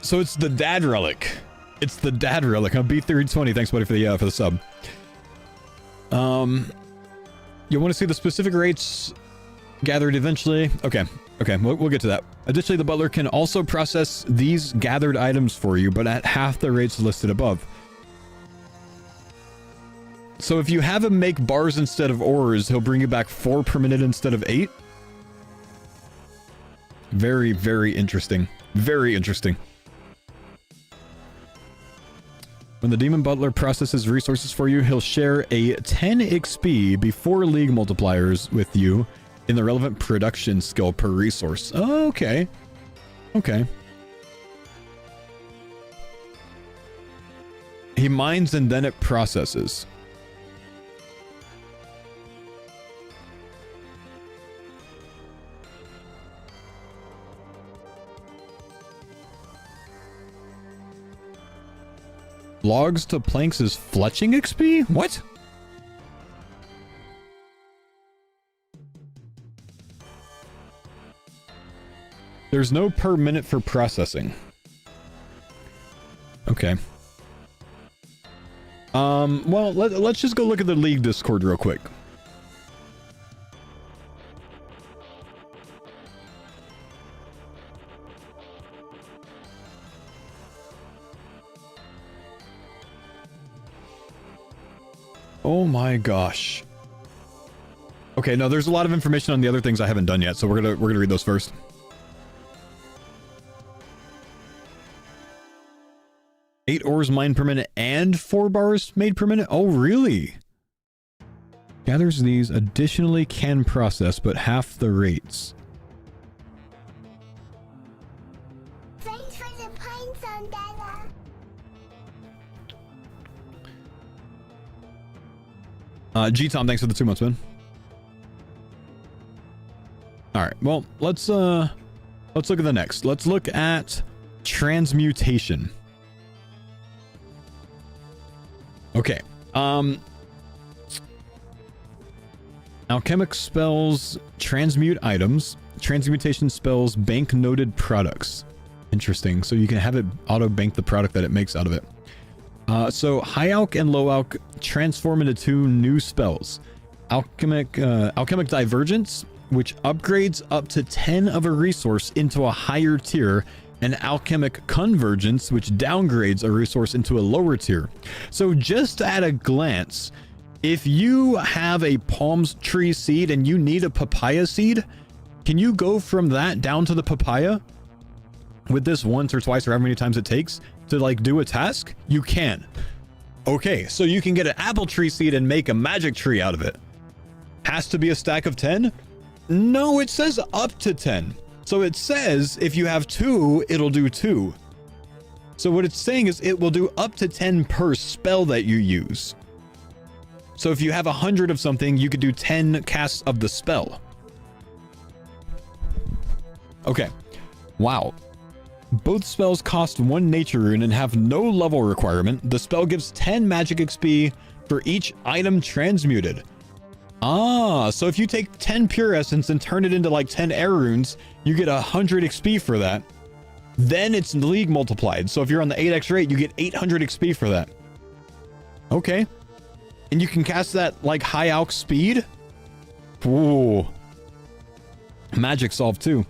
So it's the dad relic. It's the dad relic. B320. Thanks, buddy, for the sub. You want to see the specific rates gathered eventually? Okay. Okay, we'll get to that. Additionally, the butler can also process these gathered items for you, but at half the rates listed above. So if you have him make bars instead of ores, he'll bring you back 4 per minute instead of 8. Very, very interesting. Very interesting. When the Demon Butler processes resources for you, he'll share a 10 XP before league multipliers with you in the relevant production skill per resource. Oh, okay. Okay. He mines and then it processes. Logs to planks is fletching XP? What? There's no per minute for processing. Okay. Well, let's just go look at the League Discord real quick. Oh my gosh. Okay, no, there's a lot of information on the other things I haven't done yet, so we're gonna read those first. Eight ores mined per minute and 4 bars made per minute? Oh, really? Gathers these, additionally can process, but half the rates. Thanks for the pine zone, Dada. G-Tom, thanks for the 2 months, man. Alright, well, let's look at the next. Let's look at transmutation. Okay. Alchemic spells transmute items. Transmutation spells bank noted products. Interesting. So you can have it auto bank the product that it makes out of it. So high alch and low alch transform into 2 new spells. Alchemic Divergence, which upgrades up to 10 of a resource into a higher tier and alchemic convergence, which downgrades a resource into a lower tier. So just at a glance, if you have a palm tree seed and you need a papaya seed, can you go from that down to the papaya with this once or twice or however many times it takes to like do a task? You can. Okay, so you can get an apple tree seed and make a magic tree out of it. Has to be a stack of 10? No, it says up to 10. So it says if you have 2, it'll do 2. So what it's saying is it will do up to 10 per spell that you use. So if you have 100 of something, you could do 10 casts of the spell. Okay. Wow. Both spells cost 1 nature rune and have no level requirement. The spell gives 10 magic XP for each item transmuted. Ah, so if you take 10 pure essence and turn it into like 10 air runes, you get 100 XP for that. Then it's league multiplied. So if you're on the 8x rate, you get 800 XP for that. Okay. And you can cast that like high alch speed. Ooh. Magic solve too.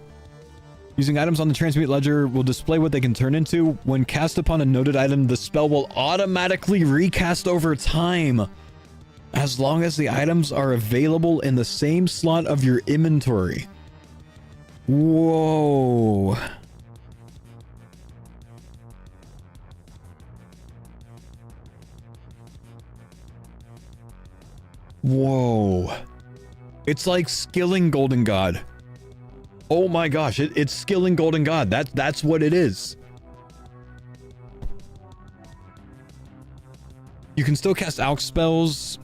Using items on the transmute ledger will display what they can turn into. When cast upon a noted item, the spell will automatically recast over time, as long as the items are available in the same slot of your inventory. Whoa. Whoa. It's like skilling Golden God. Oh my gosh, it's skilling Golden God. That's what it is. You can still cast alch spells.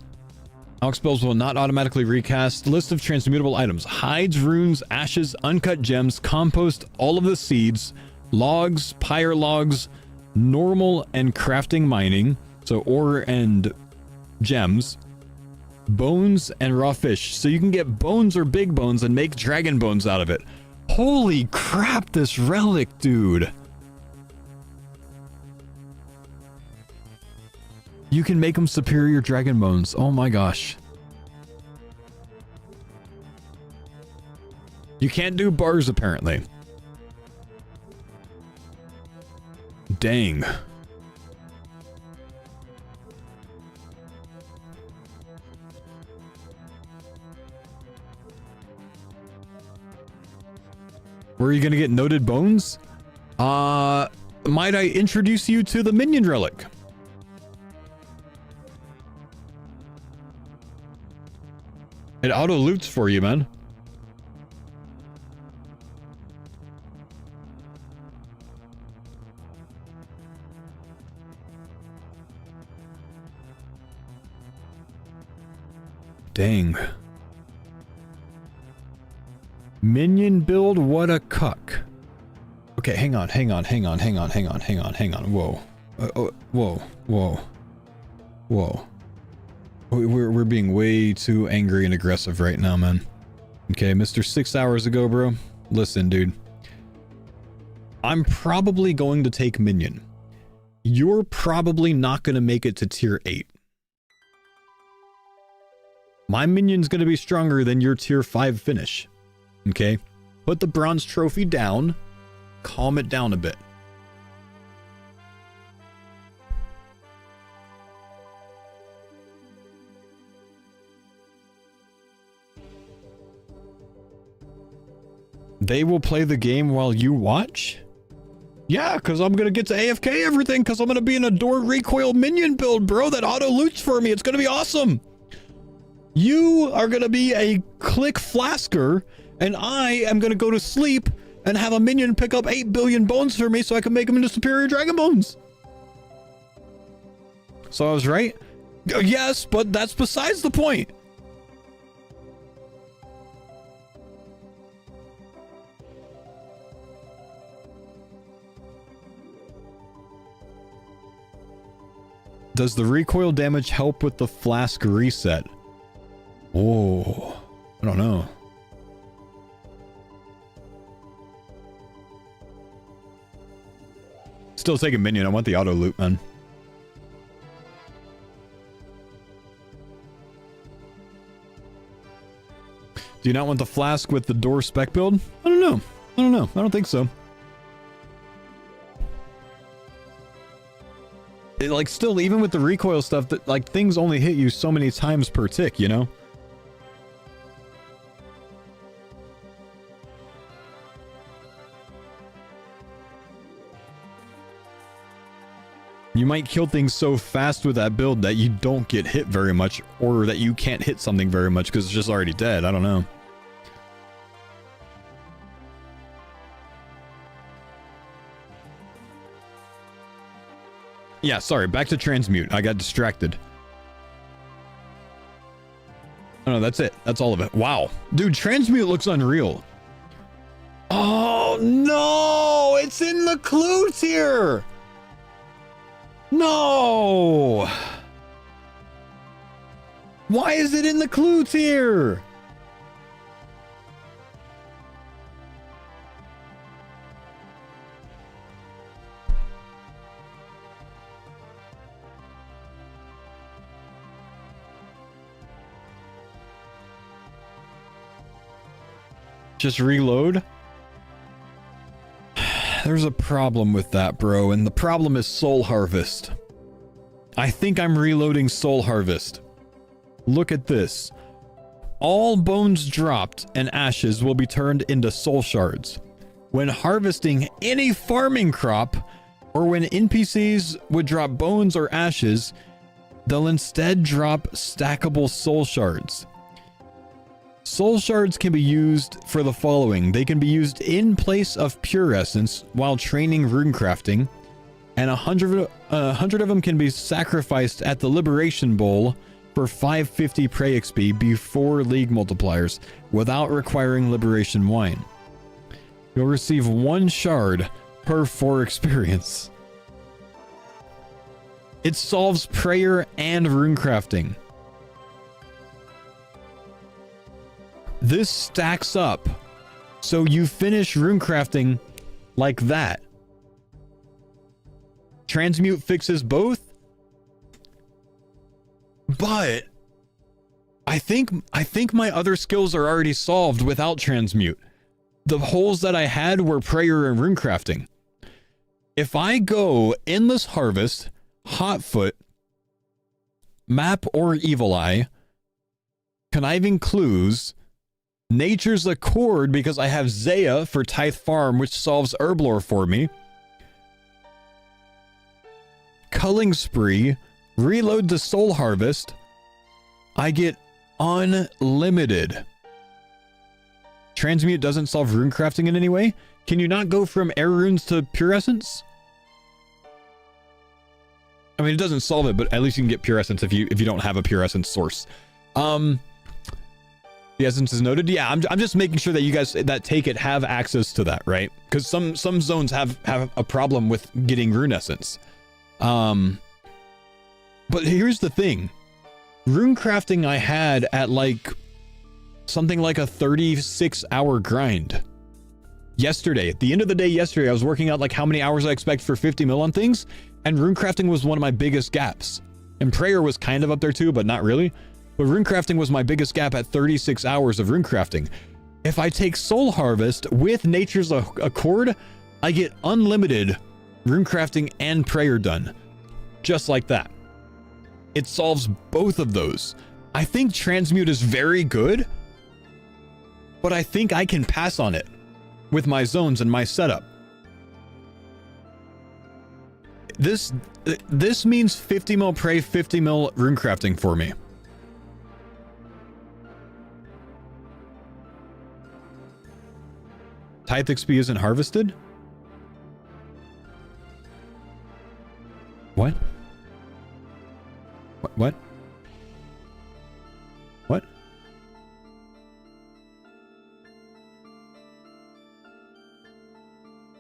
Alch spells will not automatically recast. List of transmutable items: hides, runes, ashes, uncut gems, compost, all of the seeds, logs, pyre logs, normal and crafting mining, so ore and gems, bones and raw fish. So you can get bones or big bones and make dragon bones out of it. Holy crap, this relic, dude. You can make them superior dragon bones. Oh my gosh. You can't do bars apparently. Dang. Where are you gonna get noted bones? Might I introduce you to the minion relic? It auto loots for you, man. Dang. Minion build, what a cuck. Okay, hang on. Whoa. Whoa. We're being way too angry and aggressive right now, man. Okay, Mr. 6 hours ago, bro. Listen, dude. I'm probably going to take minion. You're probably not going to make it to tier 8. My minion's going to be stronger than your tier 5 finish. Okay? Put the bronze trophy down. Calm it down a bit. They will play the game while you watch? Yeah, because I'm going to get to AFK everything because I'm going to be in a door recoil minion build, bro, that auto loots for me. It's going to be awesome. You are going to be a click flasker, and I am going to go to sleep and have a minion pick up 8 billion bones for me so I can make them into superior dragon bones. So I was right? Yes, but that's besides the point. Does the recoil damage help with the flask reset? Oh, I don't know. Still take a minion. I want the auto loot, man. Do you not want the flask with the door spec build? I don't know. I don't think so. like, still, even with the recoil stuff, that like things only hit you so many times per tick, you know? You might kill things so fast with that build that you don't get hit very much, or that you can't hit something very much because it's just already dead. I don't know. Yeah, sorry, back to transmute. I got distracted. Oh, no, that's it. That's all of it. Wow. Dude, transmute looks unreal. Oh, no! It's in the clue tier! No! Why is it in the clue tier? Just reload? There's a problem with that, bro, and the problem is Soul Harvest. I think I'm reloading Soul Harvest. Look at this. All bones dropped and ashes will be turned into soul shards. When harvesting any farming crop, or when NPCs would drop bones or ashes, they'll instead drop stackable soul shards. Soul shards can be used for the following. They can be used in place of pure essence while training runecrafting, and 100 of them can be sacrificed at the Liberation Bowl for 550 prey XP before League multipliers without requiring Liberation Wine. You'll receive 1 shard per 4 experience. It solves prayer and runecrafting. This stacks up, so you finish runecrafting like that. Transmute fixes both, but I think my other skills are already solved without transmute. The holes that I had were prayer and runecrafting. If I go Endless Harvest, Hotfoot, Map or Evil Eye, Conniving Clues, Nature's Accord, because I have Zaya for Tithe Farm, which solves Herblore for me, Culling Spree, reload to Soul Harvest, I get unlimited. Transmute doesn't solve runecrafting in any way? Can you not go from air runes to pure essence? I mean, it doesn't solve it, but at least you can get pure essence if you don't have a pure essence source. The essence is noted. Yeah, I'm just making sure that you guys that take it have access to that, right? Because some zones have a problem with getting rune essence. But here's the thing. Runecrafting I had at like something like a 36-hour grind. Yesterday, at the end of the day yesterday, I was working out like how many hours I expect for 50 mil on things, and runecrafting was one of my biggest gaps. And prayer was kind of up there too, but not really. But runecrafting was my biggest gap at 36 hours of runecrafting. If I take Soul Harvest with Nature's Accord, I get unlimited runecrafting and prayer done. Just like that. It solves both of those. I think transmute is very good, but I think I can pass on it with my zones and my setup. This means 50 mil pray, 50 mil runecrafting for me. Tithe XP isn't harvested? What? What? What?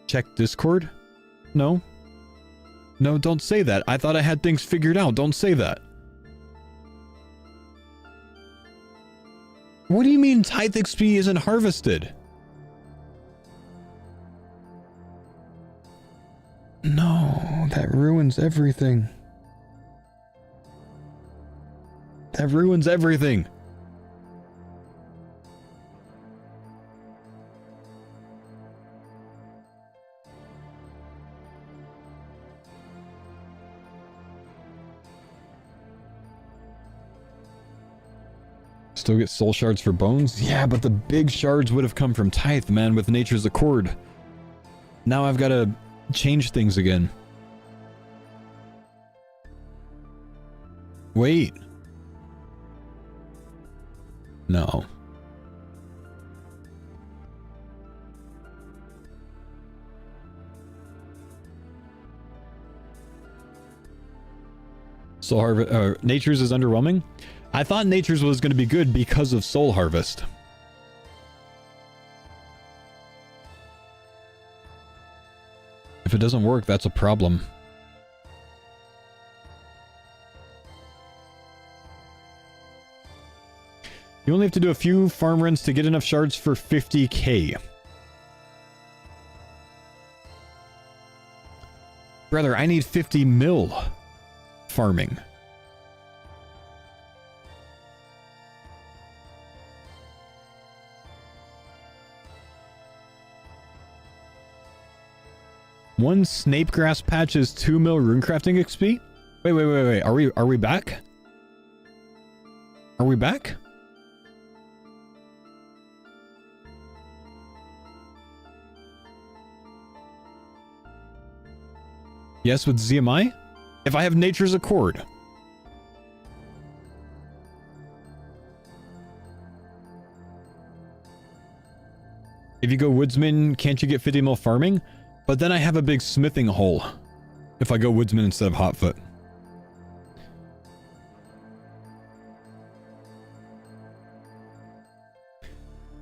Check Discord? No. No, don't say that. I thought I had things figured out. Don't say that. What do you mean Tithe XP isn't harvested? No, that ruins everything. That ruins everything. Still get soul shards for bones? Yeah, but the big shards would have come from Tithe, man, with Nature's Accord. Now I've got to change things again. Wait. No. Soul Harvest, Nature's is underwhelming? I thought Nature's was going to be good because of Soul Harvest. If it doesn't work, that's a problem. You only have to do a few farm runs to get enough shards for 50k. Brother, I need 50 mil farming. One snape grass patch is 2 mil runecrafting XP? Wait. Are we back? Are we back? Yes, with ZMI? If I have Nature's Accord. If you go Woodsman, can't you get 50 mil farming? But then I have a big smithing hole if I go Woodsman instead of Hotfoot.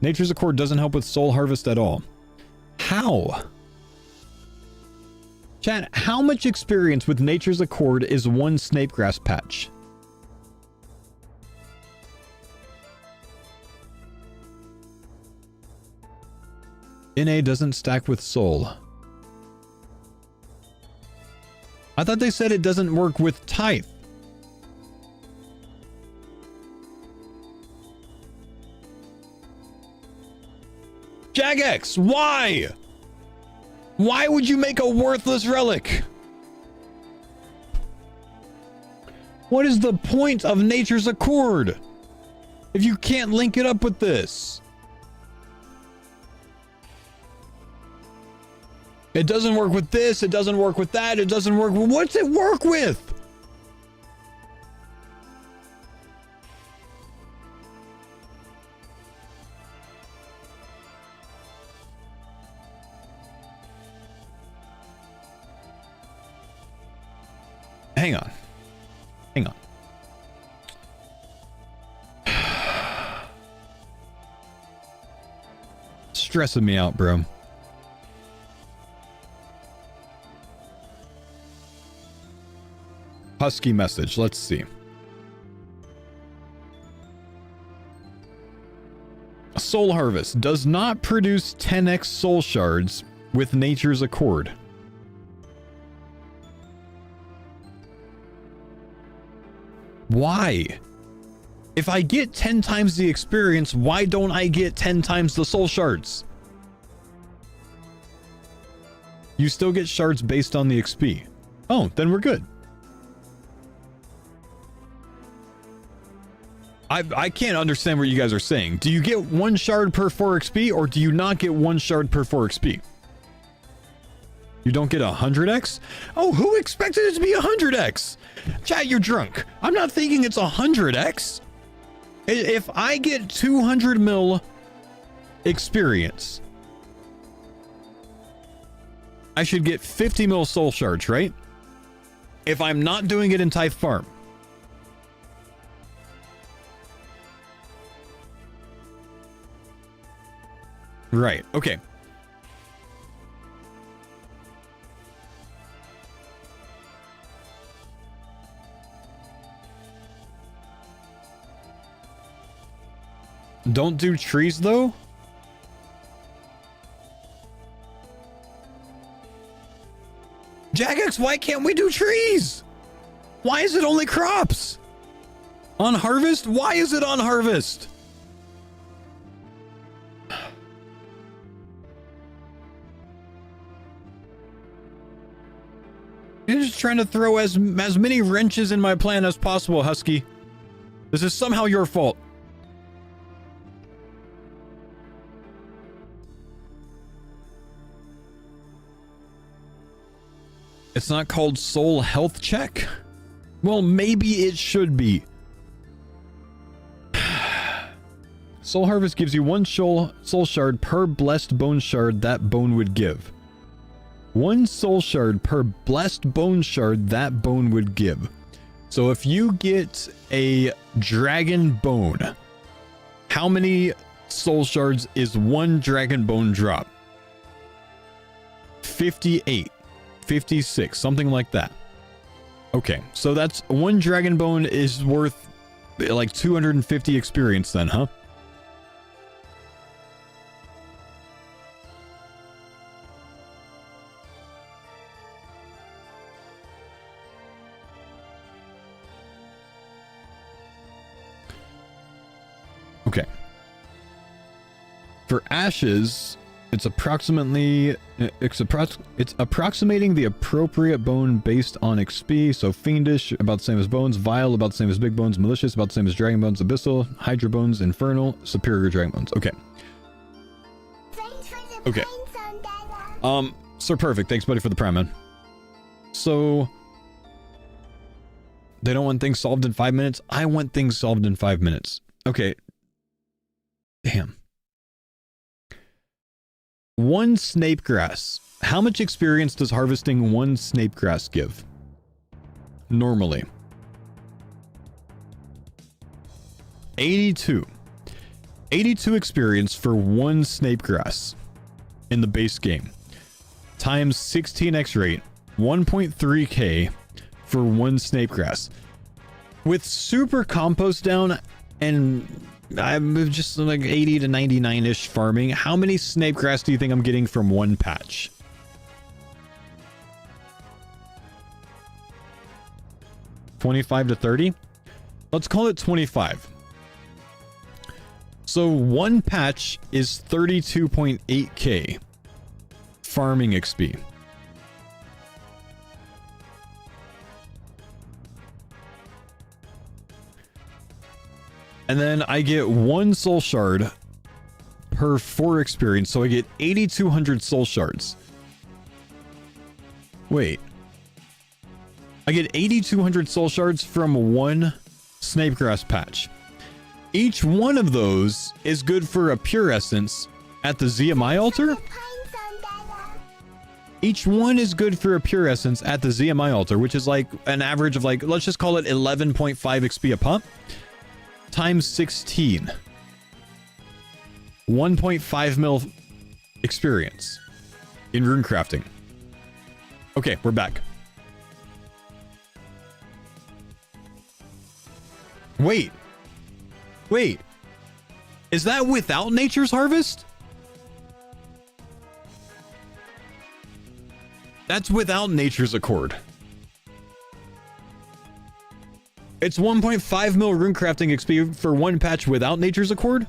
Nature's Accord doesn't help with Soul Harvest at all. How? Chat, how much experience with Nature's Accord is one snapegrass patch? NA doesn't stack with Soul. I thought they said it doesn't work with Tithe. Jagex, why? Why would you make a worthless relic? What is the point of Nature's Accord if you can't link it up with this? It doesn't work with this, it doesn't work with that, it doesn't work with... What's it work with? Hang on. Hang on. Stressing me out, bro. Husky message. Let's see. Soul Harvest does not produce 10x soul shards with Nature's Accord. Why? If I get 10 times the experience, why don't I get 10 times the soul shards? You still get shards based on the XP. Oh, then we're good. I can't understand what you guys are saying. Do you get 1 shard per 4 XP or do you not get 1 shard per 4 XP? You don't get 100x? Oh, who expected it to be 100x? Chat, you're drunk. I'm not thinking it's 100x. If I get 200 mil experience, I should get 50 mil soul shards, right? If I'm not doing it in Tithe Farm. Right, okay. Don't do trees though? Jagex, why can't we do trees? Why is it only crops? On harvest? Why is it on harvest? You're just trying to throw as many wrenches in my plan as possible, Husky. This is somehow your fault. It's not called soul health check? Well, maybe it should be. Soul Harvest gives you one soul shard per blessed bone shard that bone would give. One soul shard per blessed bone shard that bone would give. So if you get a dragon bone, how many soul shards is one dragon bone drop? 58, 56, something like that. Okay, so that's one dragon bone is worth like 250 experience then, huh? Okay. For ashes, it's approximating the appropriate bone based on XP. So fiendish, about the same as bones. Vile, about the same as big bones. Malicious, about the same as dragon bones. Abyssal, hydra bones. Infernal, superior dragon bones. Okay. Okay. Sir Perfect, thanks buddy for the prime, man. So they don't want things solved in 5 minutes. I want things solved in 5 minutes. Okay. Damn. One snape grass. How much experience does harvesting one snape grass give? Normally. 82. 82 experience for one snape grass in the base game. Times 16x rate. 1.3k for one snape grass. With super compost down and I'm just like 80 to 99-ish farming. How many snape grass do you think I'm getting from one patch? $25 to $30? Let's call it 25. So one patch is 32.8k farming XP. And then I get one soul shard per 4 experience, so I get 8,200 soul shards. Wait. I get 8,200 soul shards from one snapegrass patch. Each one of those is good for a pure essence at the ZMI altar. Each one is good for a pure essence at the ZMI altar, which is like an average of like, let's just call it 11.5 XP a pump. Times 16. 1.5 mil experience in rune crafting. Okay, we're back. Wait. Is that without Nature's Harvest? That's without Nature's Accord. It's 1.5 mil rune crafting XP for one patch without Nature's Accord?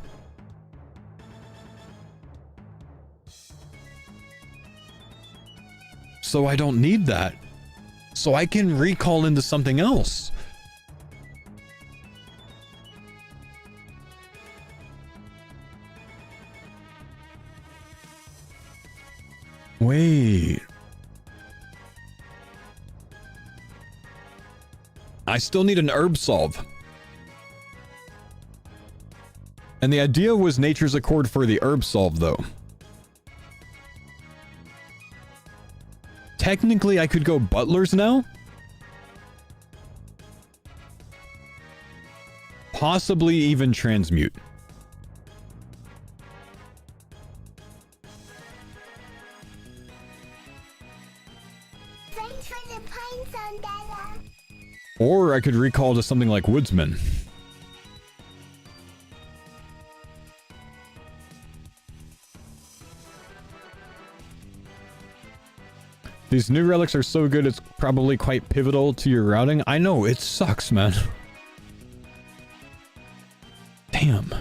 So I don't need that. So I can recall into something else. Wait. I still need an herb solve. And the idea was Nature's Accord for the herb solve, though. Technically, I could go butlers now. Possibly even transmute. Or I could recall to something like Woodsman. These new relics are so good, it's probably quite pivotal to your routing. I know, it sucks, man. Damn.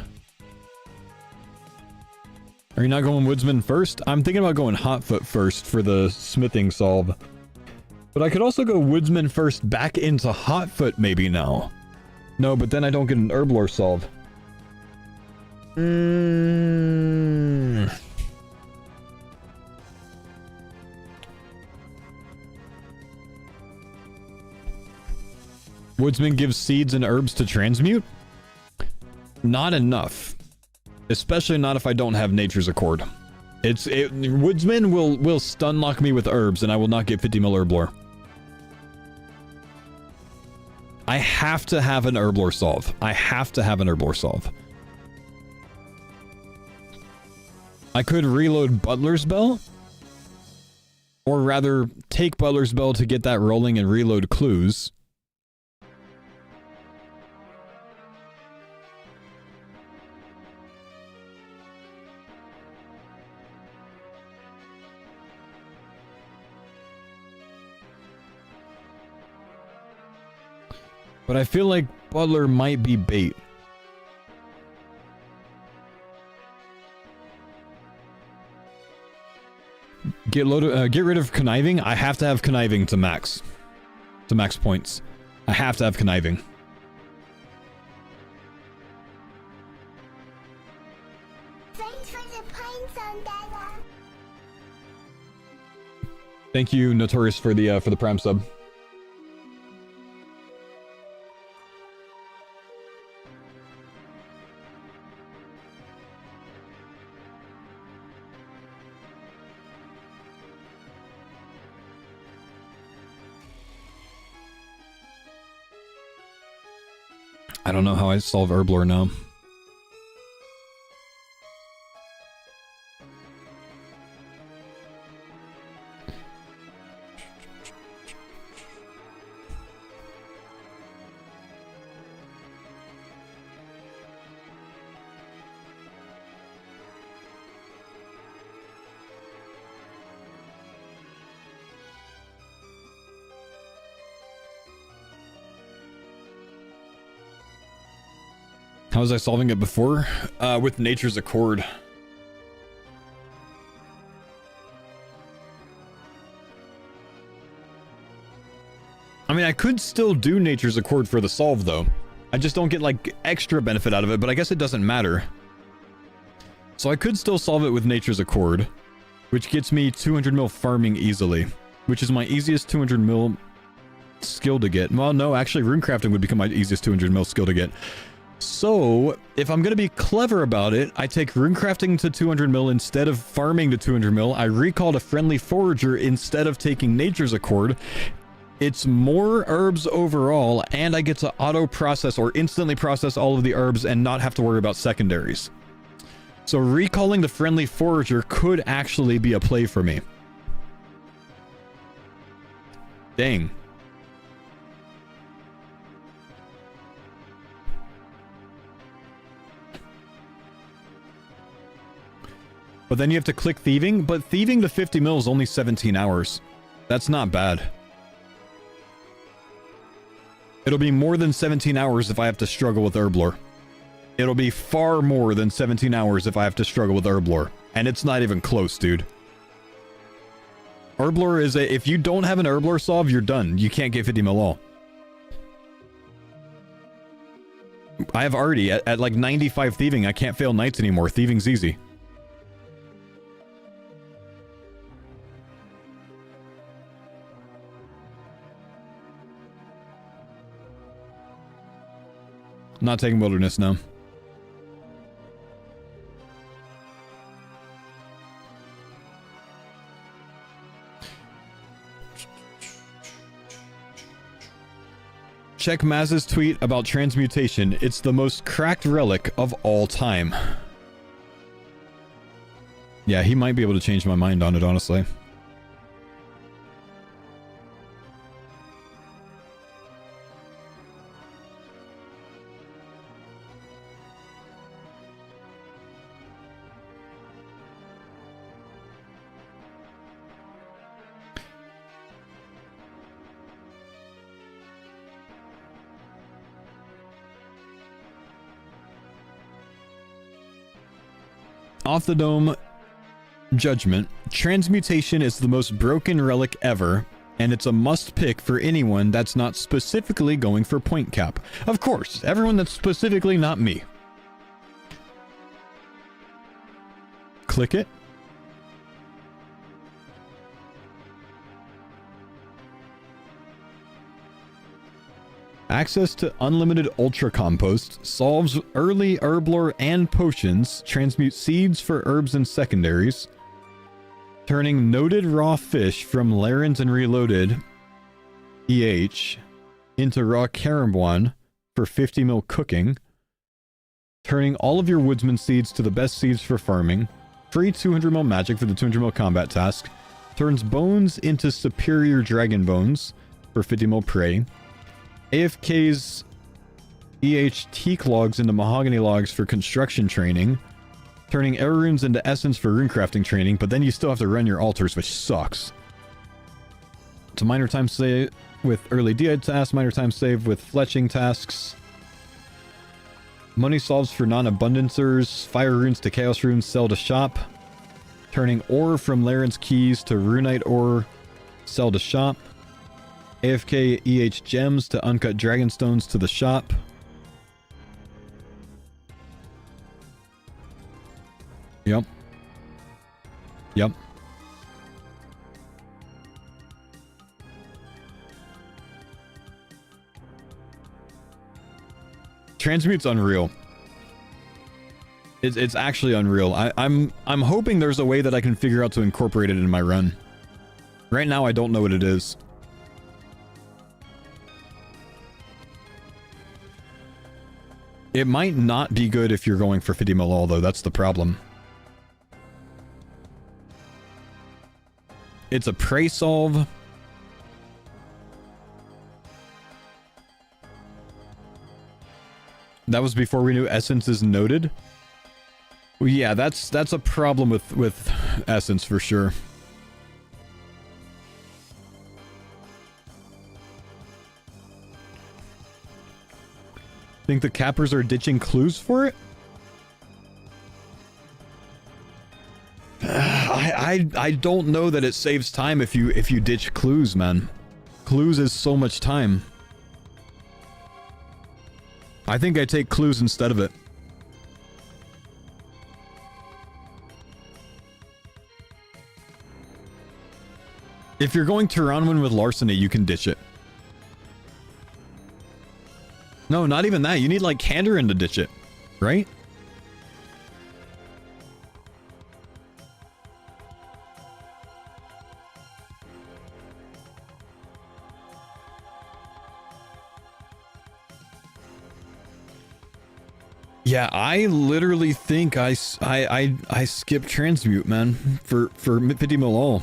Are you not going Woodsman first? I'm thinking about going Hotfoot first for the smithing solve. But I could also go Woodsman first back into Hotfoot maybe now. No, but then I don't get an Herblore solve. Woodsman gives seeds and herbs to transmute? Not enough. Especially not if I don't have Nature's Accord. Woodsman will stun lock me with herbs and I will not get 50 mil herblore. I have to have an herblore solve. I have to have an herblore solve. I could reload Butler's Bell. Or rather, take Butler's Bell to get that rolling and reload clues. But I feel like Butler might be bait. Get rid of conniving. I have to have conniving to max points. I have to have conniving. Thanks for the pine zone, Dada. Thank you, Notorious, for the Prime sub. I don't know how I solve herblore now. How was I solving it before? With Nature's Accord. I mean, I could still do Nature's Accord for the solve, though. I just don't get, like, extra benefit out of it, but I guess it doesn't matter. So I could still solve it with Nature's Accord, which gets me 200 mil farming easily, which is my easiest 200 mil skill to get. Well, no, actually, runecrafting would become my easiest 200 mil skill to get. So, if I'm going to be clever about it, I take runecrafting to 200 mil instead of farming to 200 mil. I recalled a friendly forager instead of taking Nature's Accord. It's more herbs overall, and I get to auto-process or instantly process all of the herbs and not have to worry about secondaries. So recalling the friendly forager could actually be a play for me. Dang. But then you have to click thieving, but thieving to 50 mil is only 17 hours. That's not bad. It'll be more than 17 hours if I have to struggle with herblore. It'll be far more than 17 hours if I have to struggle with herblore. And it's not even close, dude. Herblore is a... If you don't have an herblore solve, you're done. You can't get 50 mil all. I have already at like 95 thieving. I can't fail knights anymore. Thieving's easy. Not taking wilderness now. Check Maz's tweet about transmutation. It's the most cracked relic of all time. Yeah, he might be able to change my mind on it, honestly. Off the dome judgment. Transmutation is the most broken relic ever, and it's a must pick for anyone that's not specifically going for point cap. Of course, everyone that's specifically not me. Click it. Access to unlimited ultra compost, solves early herblore and potions, transmute seeds for herbs and secondaries, turning noted raw fish from Larens and Reloaded EH into raw caramboine for 50 mil cooking, turning all of your woodsman seeds to the best seeds for farming, free 200 mil magic for the 200 mil combat task, turns bones into superior dragon bones for 50 mil prey, AFK's EH teak logs into mahogany logs for construction training, turning air runes into essence for runecrafting training, but then you still have to run your altars, which sucks. It's a minor time save with early DI tasks, minor time save with fletching tasks. Money solves for non-abundancers, fire runes to chaos runes, sell to shop. Turning ore from Laren's keys to runite ore, sell to shop. AFK EH gems to uncut dragonstones to the shop. Yep. Yep. Transmute's unreal. It's actually unreal. I'm hoping there's a way that I can figure out to incorporate it in my run. Right now I don't know what it is. It might not be good if you're going for 50 mil, though. That's the problem. It's a prey solve. That was before we knew essence is noted. Well, yeah, that's a problem with essence for sure. Think the cappers are ditching clues for it? I don't know that it saves time if you ditch clues, man. Clues is so much time. I think I take clues instead of it. If you're going Tyranwin with Larceny, you can ditch it. No, not even that. You need like Kandarin to ditch it, right? Yeah, I literally think I skip transmute, man, for 50 mil all.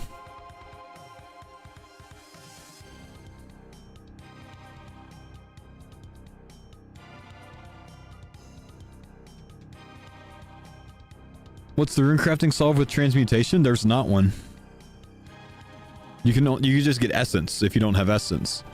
What's the runecrafting solve with transmutation? There's not one. You can just get essence if you don't have essence.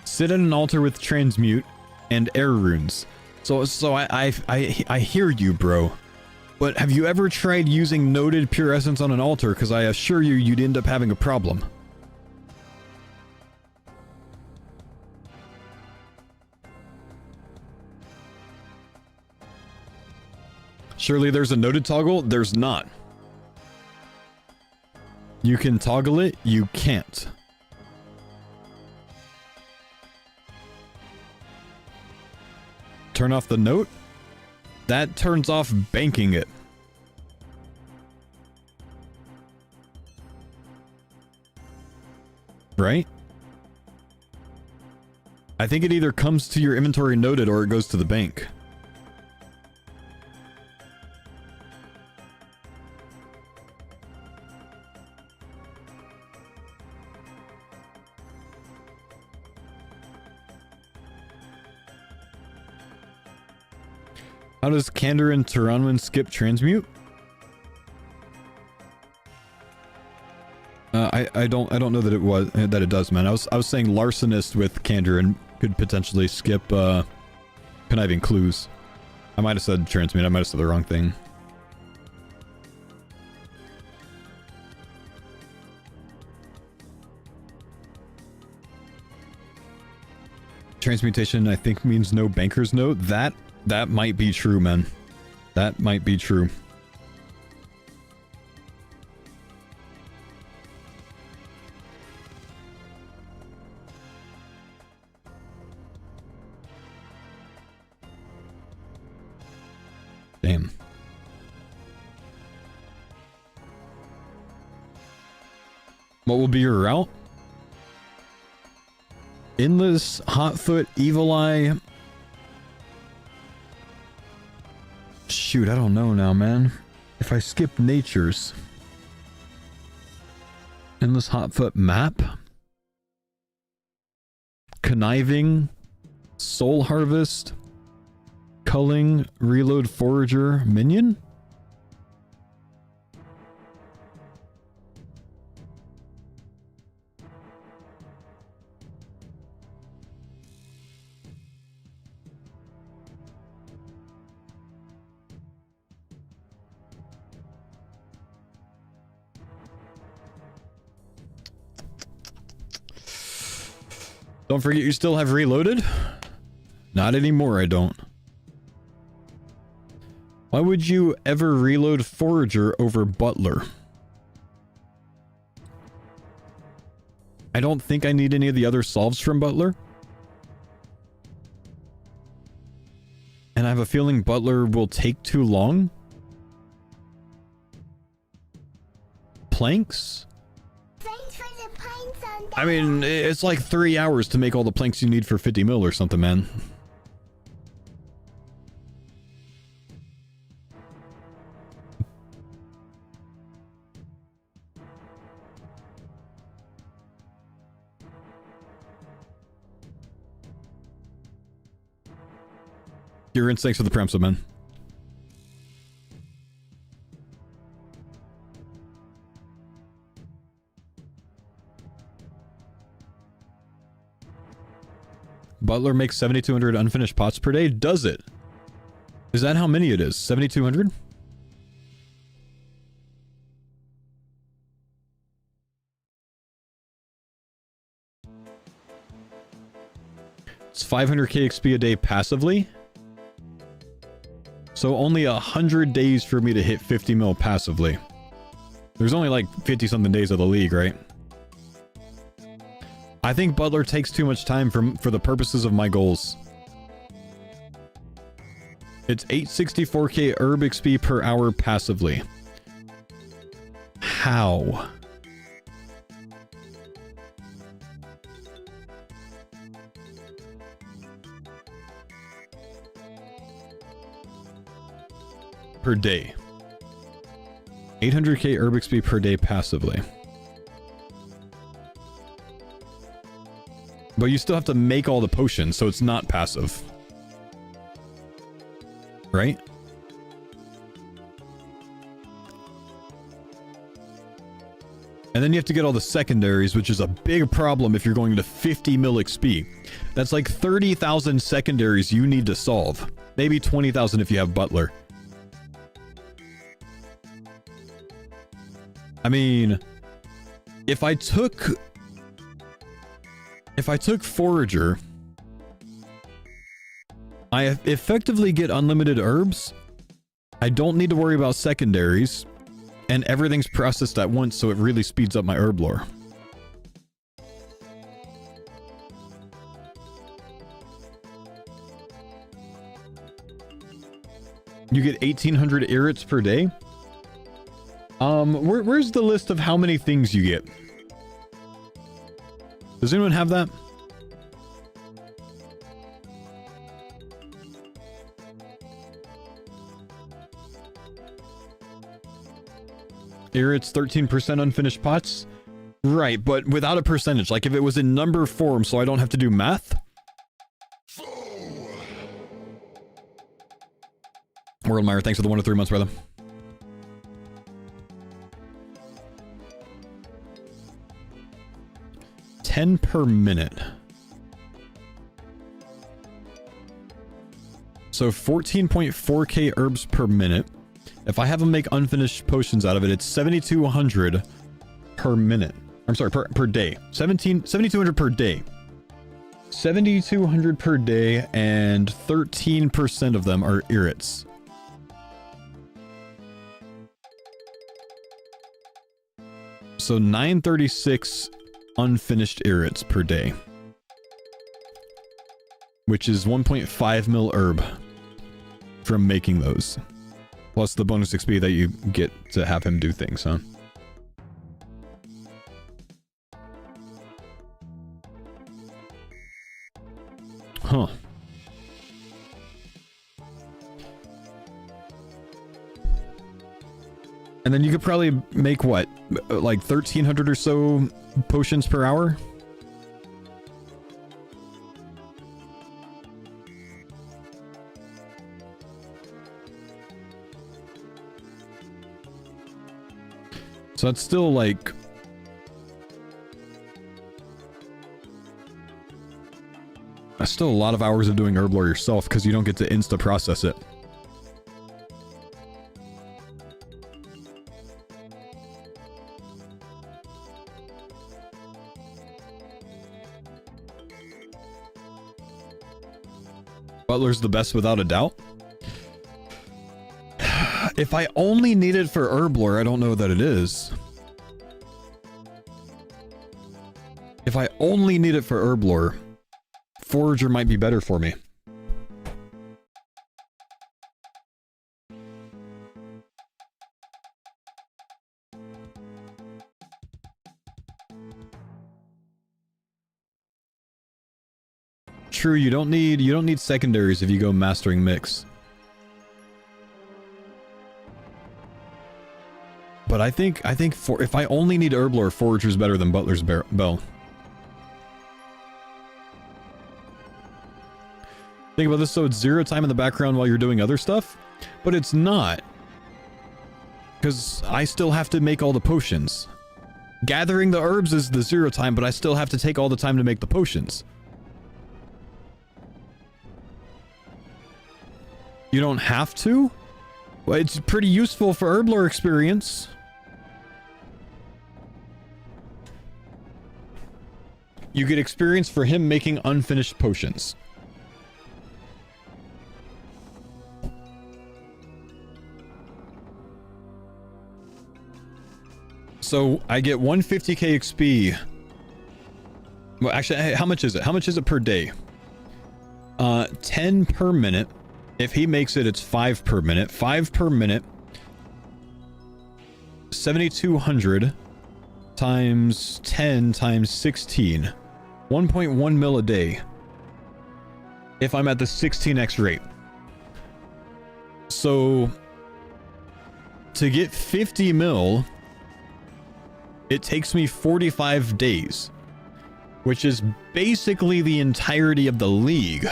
Sit at an altar with transmute and air runes. So I hear you, bro. But have you ever tried using noted pure essence on an altar? Because I assure you, you'd end up having a problem. Surely there's a noted toggle? There's not. You can toggle it, you can't. Turn off the note? That turns off banking it. Right? I think it either comes to your inventory noted or it goes to the bank. How does Kandarin and Tyranwin skip transmute? I don't know that it does, man. I was saying Larcenist with Kandarin could potentially skip conniving clues. I might have said transmute. I might have said the wrong thing. Transmutation, I think, means no banker's note. That might be true, man. That might be true. Damn. What will be your route? Endless, Hotfoot, Evil Eye. Shoot, I don't know now, man. If I skip Natures. Endless, Hotfoot, Map. Conniving, Soul Harvest, Culling, Reload, Forager, Minion? Don't forget you still have Reloaded? Not anymore, I don't. Why would you ever reload Forager over Butler? I don't think I need any of the other solves from Butler. And I have a feeling Butler will take too long. Planks? Thanks for the pints on I mean, it's like 3 hours to make all the planks you need for 50 mil or something, man. Your instincts for the Premsa, man. Butler makes 7,200 unfinished pots per day. Does it? Is that how many it is? 7,200? It's 500k XP a day passively. So only 100 days for me to hit 50 mil passively. There's only like 50 something days of the league, right? I think Butler takes too much time for the purposes of my goals. It's 864k herb XP per hour passively. How? Per day. 800k herb XP per day passively. But you still have to make all the potions, so it's not passive. Right? And then you have to get all the secondaries, which is a big problem if you're going to 50 mil XP. That's like 30,000 secondaries you need to solve. Maybe 20,000 if you have Butler. I mean, if I took Forager, I effectively get unlimited herbs. I don't need to worry about secondaries, and everything's processed at once, so it really speeds up my herb lore. You get 1,800 irrits per day. Where's the list of how many things you get? Does anyone have that? Irrits 13% unfinished pots? Right, but without a percentage. Like if it was in number form, so I don't have to do math? Worldmire, thanks for the 1 to 3 months, brother. $10 per minute. So 14.4k herbs per minute. If I have them make unfinished potions out of it, it's 7,200 per minute. I'm sorry, per day. 7,200 per day. 7,200 per day, and 13% of them are irrits. So 936 unfinished irrits per day, which is 1.5 mil herb from making those, plus the bonus XP that you get to have him do things, huh? Huh. And then you could probably make what, like 1,300 or so potions per hour? So that's still like... That's still a lot of hours of doing herb lore yourself, because you don't get to insta process it. Butler's the best without a doubt. If I only need it for herb lore, I don't know that it is. If I only need it for herb lore, Forager might be better for me. True, you don't need secondaries if you go mastering mix. But I think if I only need herb lore, Forager's better than Butler's bell. Think about this, so it's 0 time in the background while you're doing other stuff, but it's not, because I still have to make all the potions. Gathering the herbs is the 0 time, but I still have to take all the time to make the potions. You don't have to? Well, it's pretty useful for herb lore experience. You get experience for him making unfinished potions. So I get 150k XP. Well, actually, how much is it? How much is it per day? 10 per minute. If he makes it, it's 5 per minute. 5 per minute. 7,200 times 10 times 16. 1.1 mil a day. If I'm at the 16x rate. So to get 50 mil, it takes me 45 days, which is basically the entirety of the league.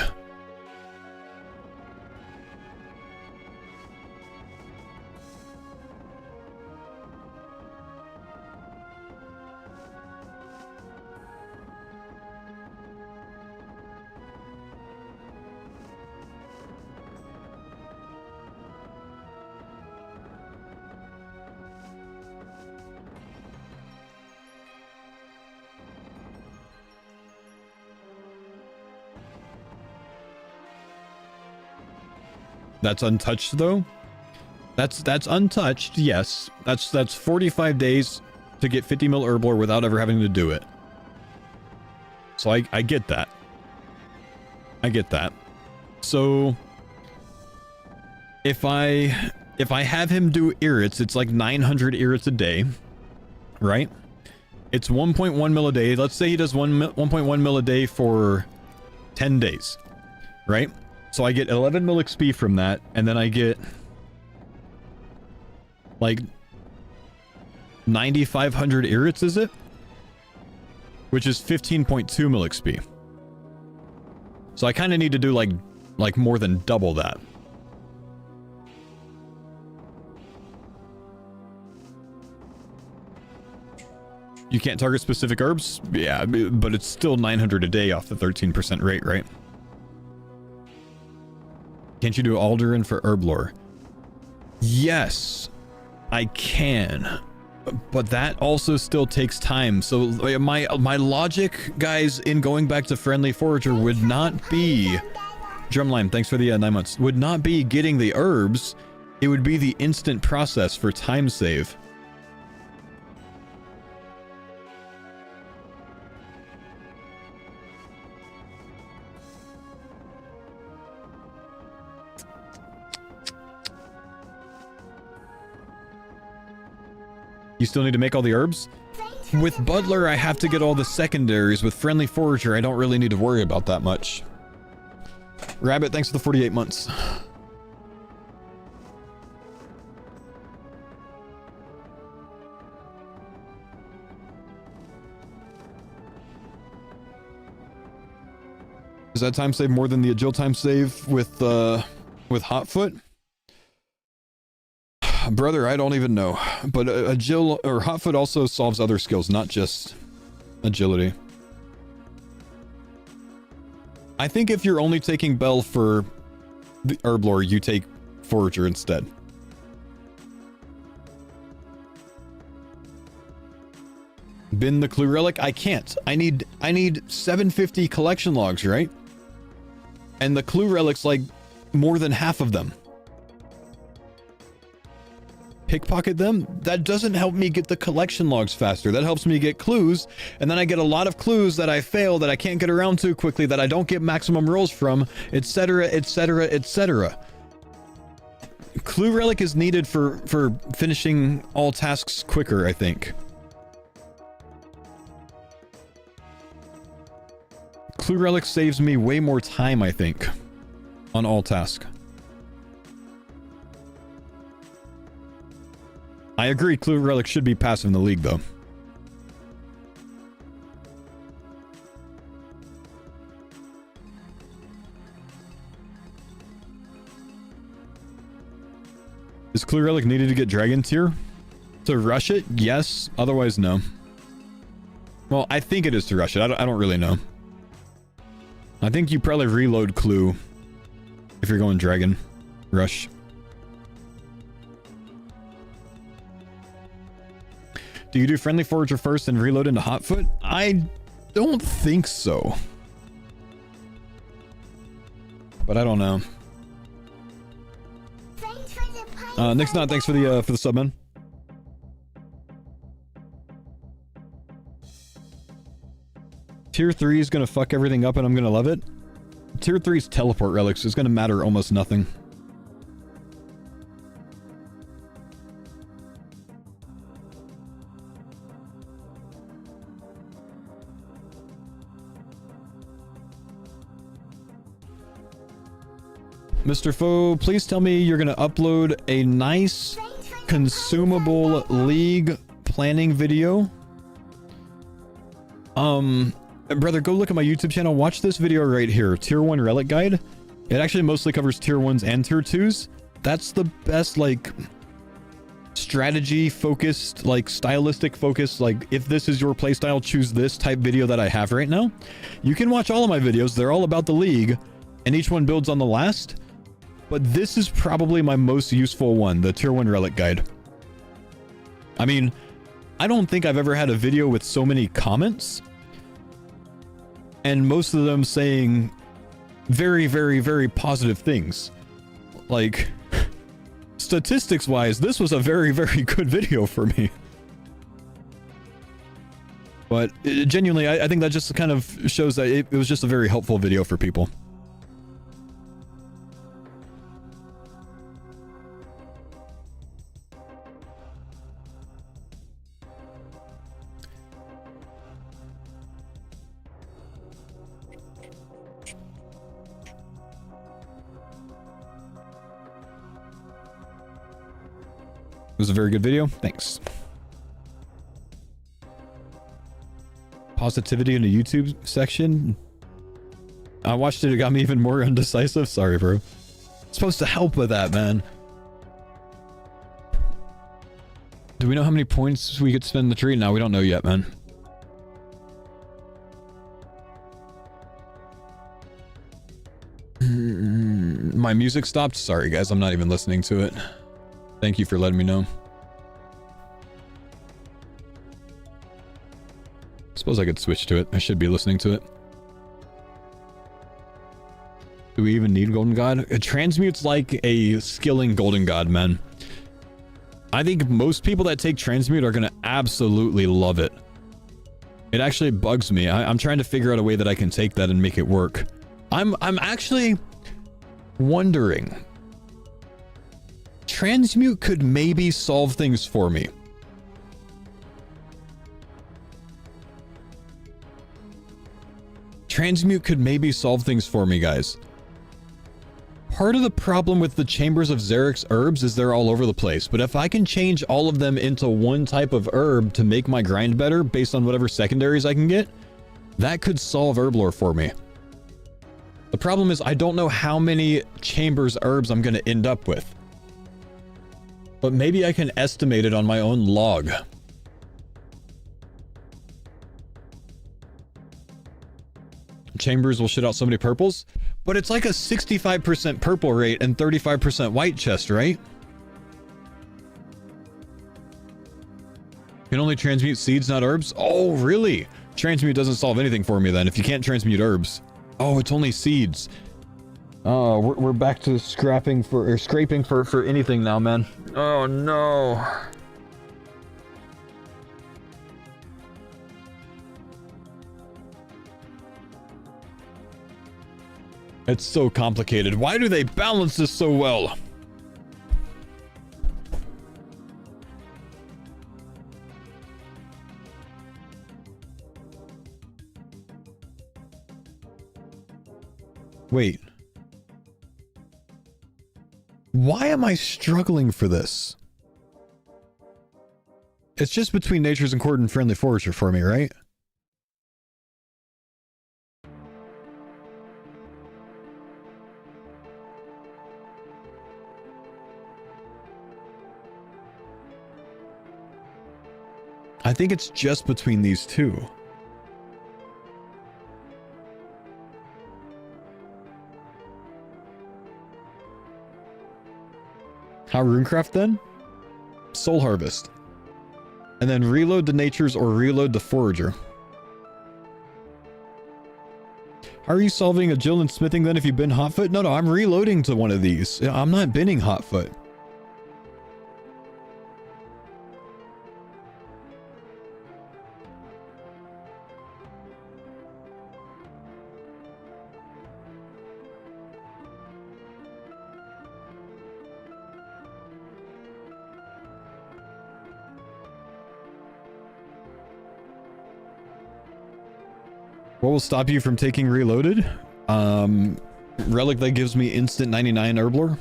That's untouched though. That's untouched, yes. That's 45 days to get 50 mil herb lore without ever having to do it. So I get that. I get that. So if I have him do irrits, it's like 900 irrits a day, right? It's 1.1 mil a day. Let's say he does 1.1 mil a day for 10 days, right? So I get 11 mil XP from that, and then I get like 9,500 irrits, is it? Which is 15.2 mil XP. So I kind of need to do like more than double that. You can't target specific herbs? Yeah, but it's still 900 a day off the 13% rate, right? Can't you do Alderan for herb lore? Yes, I can. But that also still takes time. So my logic, guys, in going back to Friendly Forager would not be... Drumline, thanks for the 9 months. Would not be getting the herbs. It would be the instant process for time save. You still need to make all the herbs? With Butler, I have to get all the secondaries. With Friendly Forager, I don't really need to worry about that much. Rabbit, thanks for the 48 months. Is that time save more than the agile time save with Hotfoot? Brother, I don't even know. But agile or Hotfoot also solves other skills, not just agility. I think if you're only taking Bell for the Herblore, you take Forager instead. Bin the Clue Relic? I can't. I need 750 collection logs, right? And the Clue Relic's like more than half of them. Pickpocket them? That doesn't help me get the collection logs faster. That helps me get clues, and then I get a lot of clues that I fail, that I can't get around to quickly, that I don't get maximum rolls from, etc, etc, etc. Clue Relic is needed for finishing all tasks quicker, I think. Clue Relic saves me way more time, I think, on all tasks. I agree, Clue Relic should be passive in the league, though. Is Clue Relic needed to get Dragon Tier? To rush it? Yes. Otherwise, no. Well, I think it is to rush it. I don't really know. I think you probably reload Clue if you're going Dragon Rush. Do you do Friendly Forager first and reload into Hotfoot? I don't think so. But I don't know. Nick's not, thanks for the sub, man. Tier 3 is gonna fuck everything up and I'm gonna love it. Tier 3's teleport relics is gonna matter almost nothing. Mr. Foe, please tell me you're gonna upload a nice consumable league planning video. Brother, go look at my YouTube channel. Watch this video right here. Tier 1 relic guide. It actually mostly covers tier 1s and tier 2s. That's the best, like, strategy focused, like stylistic focus. Like, if this is your playstyle, choose this type video that I have right now. You can watch all of my videos. They're all about the league and each one builds on the last. But this is probably my most useful one, the tier 1 relic guide. I mean, I don't think I've ever had a video with so many comments. And most of them saying very, very, very positive things. Like, statistics-wise, this was a very, very good video for me. But genuinely, I think that just kind of shows that it was just a very helpful video for people. It was a very good video. Thanks. Positivity in the YouTube section. I watched it. It got me even more undecisive. Sorry, bro. It's supposed to help with that, man. Do we know how many points we could spend in the tree? No, we don't know yet, man. My music stopped. Sorry, guys. I'm not even listening to it. Thank you for letting me know. suppose I could switch to it. I should be listening to it. Do we even need Golden God? It transmutes like a skilling Golden God, man. I think most people that take transmute are gonna absolutely love it. It actually bugs me. I'm trying to figure out a way that I can take that and make it work. I'm actually wondering. Transmute could maybe solve things for me. Transmute could maybe solve things for me, guys. Part of the problem with the chambers of Xeric's herbs is they're all over the place, but if I can change all of them into one type of herb to make my grind better based on whatever secondaries I can get, that could solve herb lore for me. The problem is I don't know how many chambers herbs I'm going to end up with. But maybe I can estimate it on my own log. Chambers will shit out so many purples, but it's like a 65% purple rate and 35% white chest, right? Can only transmute seeds, not herbs? Oh, really? Transmute doesn't solve anything for me then if you can't transmute herbs. Oh, it's only seeds. Oh, we're back to scraping for or scraping for anything now, man. Oh no. It's so complicated. Why do they balance this so well? Wait. Why am I struggling for this? It's just between Nature's and Cordon Friendly Forager for me, right? I think it's just between these two. How Runecraft then? Soul Harvest. And then reload the Natures or reload the Forager. How are you solving a Jill and smithing then if you bin Hotfoot? No, I'm reloading to one of these. I'm not binning Hotfoot. What will stop you from taking reloaded? Relic that gives me instant 99 herblore.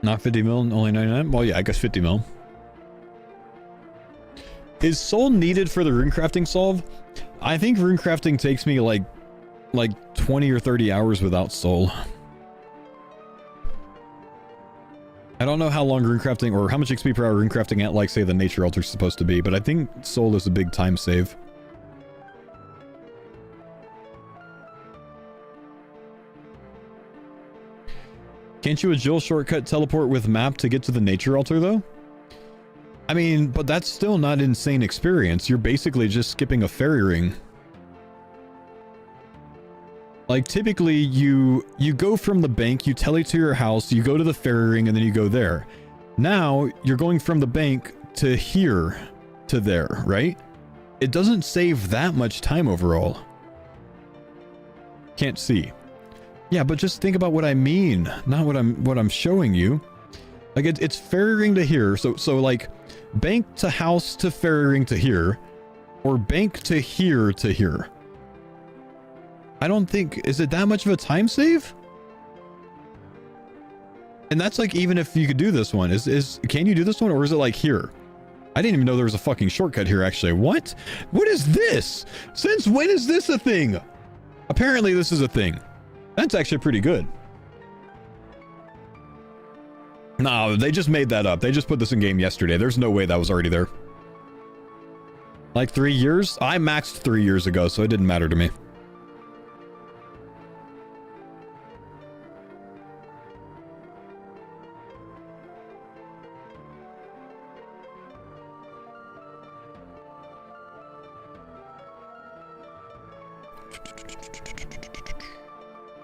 Not 50 mil, only 99? Well, yeah, I guess 50 mil. Is soul needed for the runecrafting solve? I think runecrafting takes me like 20 or 30 hours without soul. I don't know how long runecrafting or how much XP per hour runecrafting at like say the nature altar is supposed to be, but I think soul is a big time save. Can't you a Jill shortcut teleport with map to get to the nature altar though? I mean, but that's still not insane experience. You're basically just skipping a fairy ring. Like typically you go from the bank, you tele to your house, you go to the fairy ring, and then you go there. Now you're going from the bank to here to there, right? It doesn't save that much time overall. Can't see. Yeah, but just think about what I mean, not what I'm showing you. Like it's fairy ring to here, so like bank to house to fairy ring to here, or bank to here to here. I don't think, is it that much of a time save? And that's like even if you could do this one, can you do this one, or is it like here? I didn't even know there was a fucking shortcut here actually. What is this? Since when is this a thing? Apparently this is a thing. That's actually pretty good. No, they just made that up. They just put this in game yesterday. There's no way that was already there. Like 3 years? I maxed 3 years ago, so it didn't matter to me.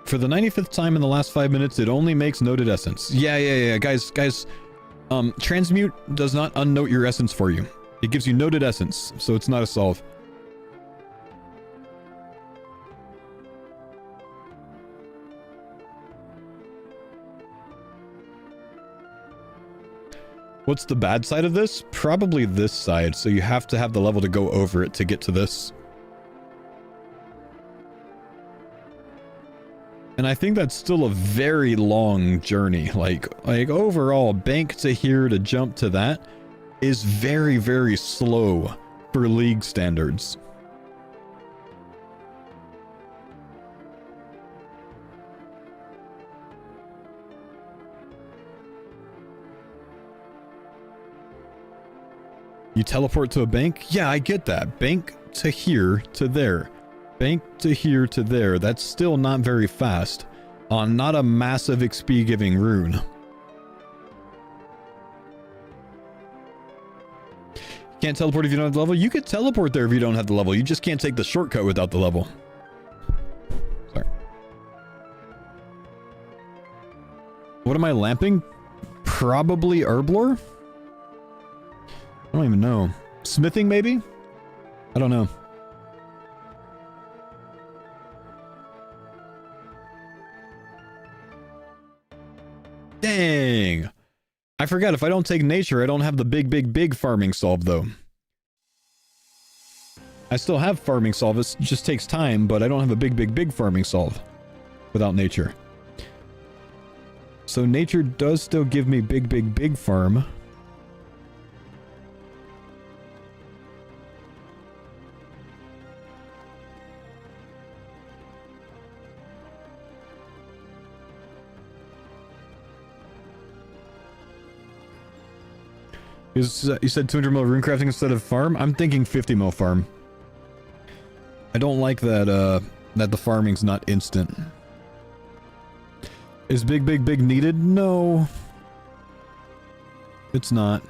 For the 95th time in the last 5 minutes, it only makes noted essence. Yeah. Guys, transmute does not unnote your essence for you. It gives you noted essence, so it's not a solve. What's the bad side of this? Probably this side, so you have to have the level to go over it to get to this. And I think that's still a very long journey. Like overall, bank to here to jump to that is very, very slow for League standards. You teleport to a bank? Yeah, I get that. Bank to here to there. Bank to here to there. That's still not very fast on not a massive XP giving rune. Can't teleport if you don't have the level? You could teleport there if you don't have the level. You just can't take the shortcut without the level. Sorry. What am I lamping? Probably Herblore? I don't even know. Smithing maybe? I don't know. Dang. I forgot, if I don't take nature, I don't have the big farming solve, though. I still have farming solve, it just takes time, but I don't have a big farming solve without nature. So nature does still give me big farm. You said 200 mil rune crafting instead of farm? I'm thinking 50 mil farm. I don't like that, that the farming's not instant. Is big needed? No. It's not.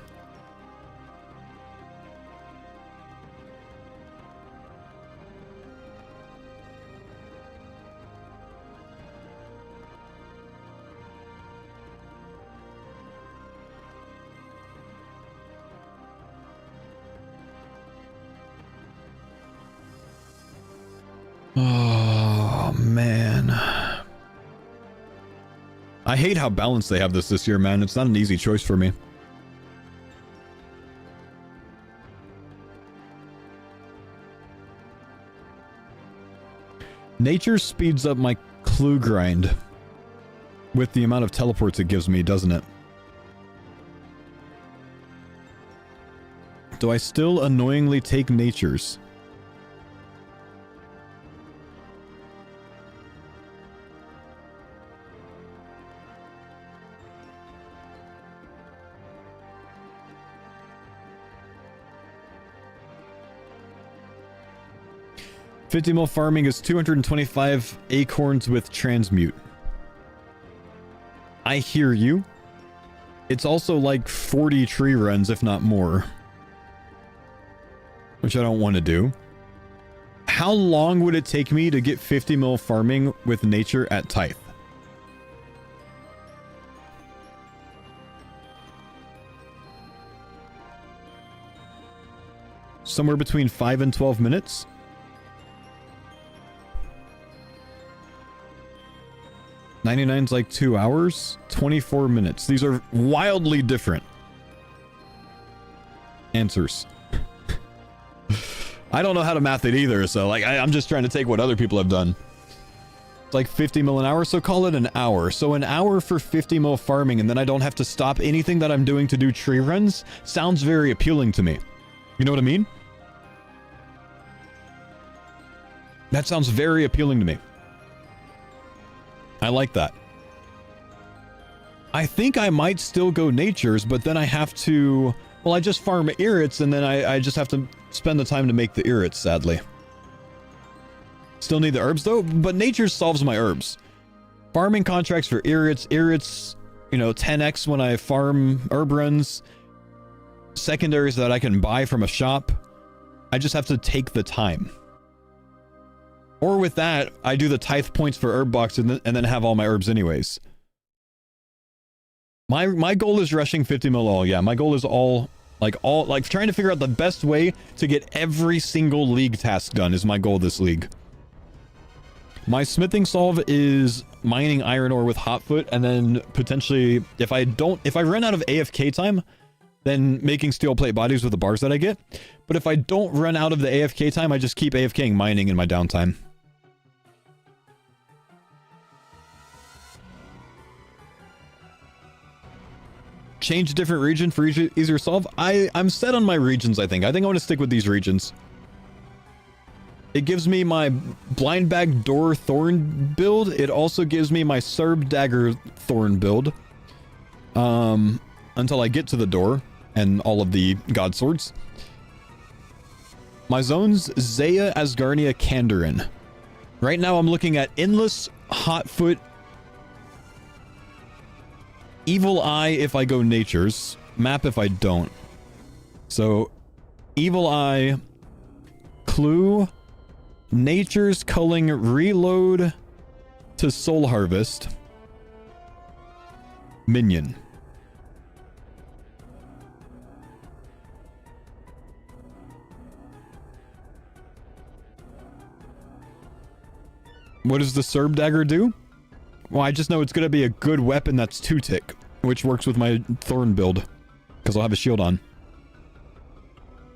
Oh, man. I hate how balanced they have this year, man. It's not an easy choice for me. Nature speeds up my clue grind with the amount of teleports it gives me, doesn't it? Do I still annoyingly take natures? $50 mil farming is 225 acorns with transmute. I hear you. It's also like 40 tree runs, if not more. Which I don't want to do. How long would it take me to get 50 mil farming with nature at Tithe? Somewhere between 5 and 12 minutes? 99's like 2 hours, 24 minutes. These are wildly different answers. I don't know how to math it either, so like I'm just trying to take what other people have done. It's like 50 mil an hour, so call it an hour. So an hour for 50 mil farming, and then I don't have to stop anything that I'm doing to do tree runs, sounds very appealing to me. You know what I mean? That sounds very appealing to me. I like that. I think I might still go natures, but then I have to Well, I just farm irrits, and then I just have to spend the time to make the irrits, sadly. Still need the herbs, though, but nature solves my herbs. Farming contracts for irrits, you know, 10x when I farm herb runs. Secondaries that I can buy from a shop. I just have to take the time. Or with that, I do the tithe points for herb box and then have all my herbs anyways. My goal is rushing 50 mil all. Yeah, my goal is all trying to figure out the best way to get every single league task done is my goal this league. My smithing solve is mining iron ore with Hotfoot, and then potentially if I run out of AFK time, then making steel plate bodies with the bars that I get. But if I don't run out of the AFK time, I just keep AFKing mining in my downtime. Change a different region for easier solve. I'm set on my regions, I think. I want to stick with these regions. It gives me my blind bag door thorn build. It also gives me my Serb dagger thorn build. Until I get to the door and all of the god swords. My zones, Zaya, Asgarnia, Kandarin. Right now I'm looking at Endless, Hotfoot, Evil Eye if I go Natures, Map if I don't. So, Evil Eye, Clue, Natures, Culling, Reload to Soul Harvest, Minion. What does the Serb dagger do? Well, I just know it's going to be a good weapon that's 2-tick, which works with my Thorn build, because I'll have a shield on.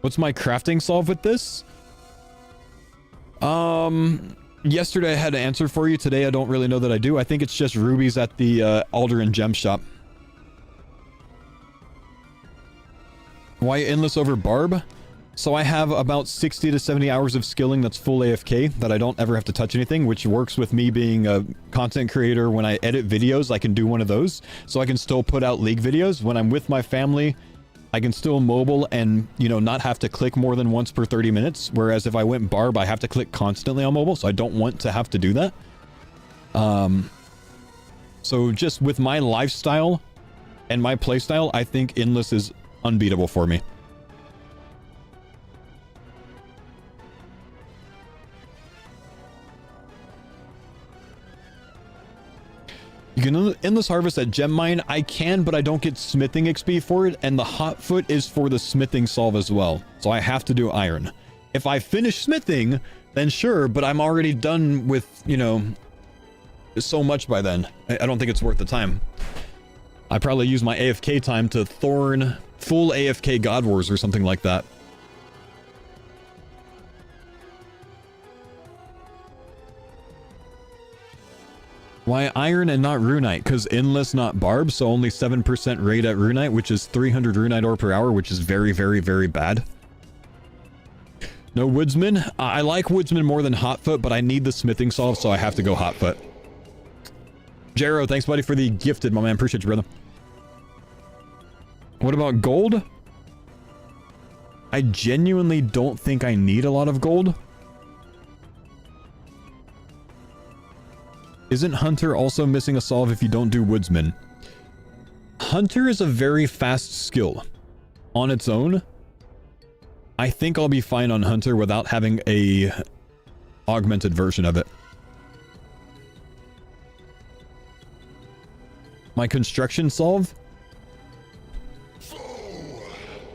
What's my crafting solve with this? Yesterday I had an answer for you. Today I don't really know that I do. I think it's just rubies at the Alderan gem shop. Why endless over barb? So I have about 60 to 70 hours of skilling that's full AFK that I don't ever have to touch anything, which works with me being a content creator. When I edit videos, I can do one of those. So I can still put out League videos. When I'm with my family, I can still mobile and, you know, not have to click more than once per 30 minutes. Whereas if I went barb, I have to click constantly on mobile. So I don't want to have to do that. So just with my lifestyle and my playstyle, I think endless is unbeatable for me. You can endless harvest at gem mine. I can, but I don't get smithing XP for it, and the Hotfoot is for the smithing solve as well. So I have to do iron. If I finish smithing, then sure, but I'm already done with, you know, so much by then. I don't think it's worth the time. I probably use my AFK time to thorn full AFK God Wars or something like that. Why iron and not runite? Because endless, not barb, so only 7% rate at runite, which is 300 runite ore per hour, which is very, very, very bad. No woodsman. I like woodsman more than Hotfoot, but I need the smithing solve, so I have to go Hotfoot. Jero, thanks buddy for the gifted, my man. Appreciate you, brother. What about gold? I genuinely don't think I need a lot of gold. Isn't Hunter also missing a solve if you don't do Woodsman? Hunter is a very fast skill. On its own, I think I'll be fine on Hunter without having a augmented version of it. My construction solve?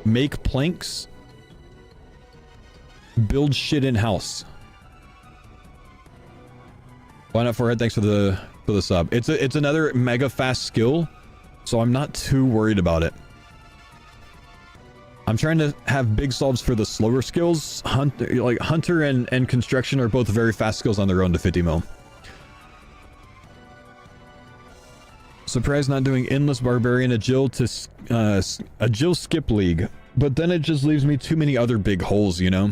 Make planks. Build shit in-house. Why not forehead? Thanks for the sub. It's another mega fast skill, so I'm not too worried about it. I'm trying to have big solves for the slower skills. Hunter and construction are both very fast skills on their own to 50 mil. Surprised not doing endless barbarian agile to agile skip league, but then it just leaves me too many other big holes, you know.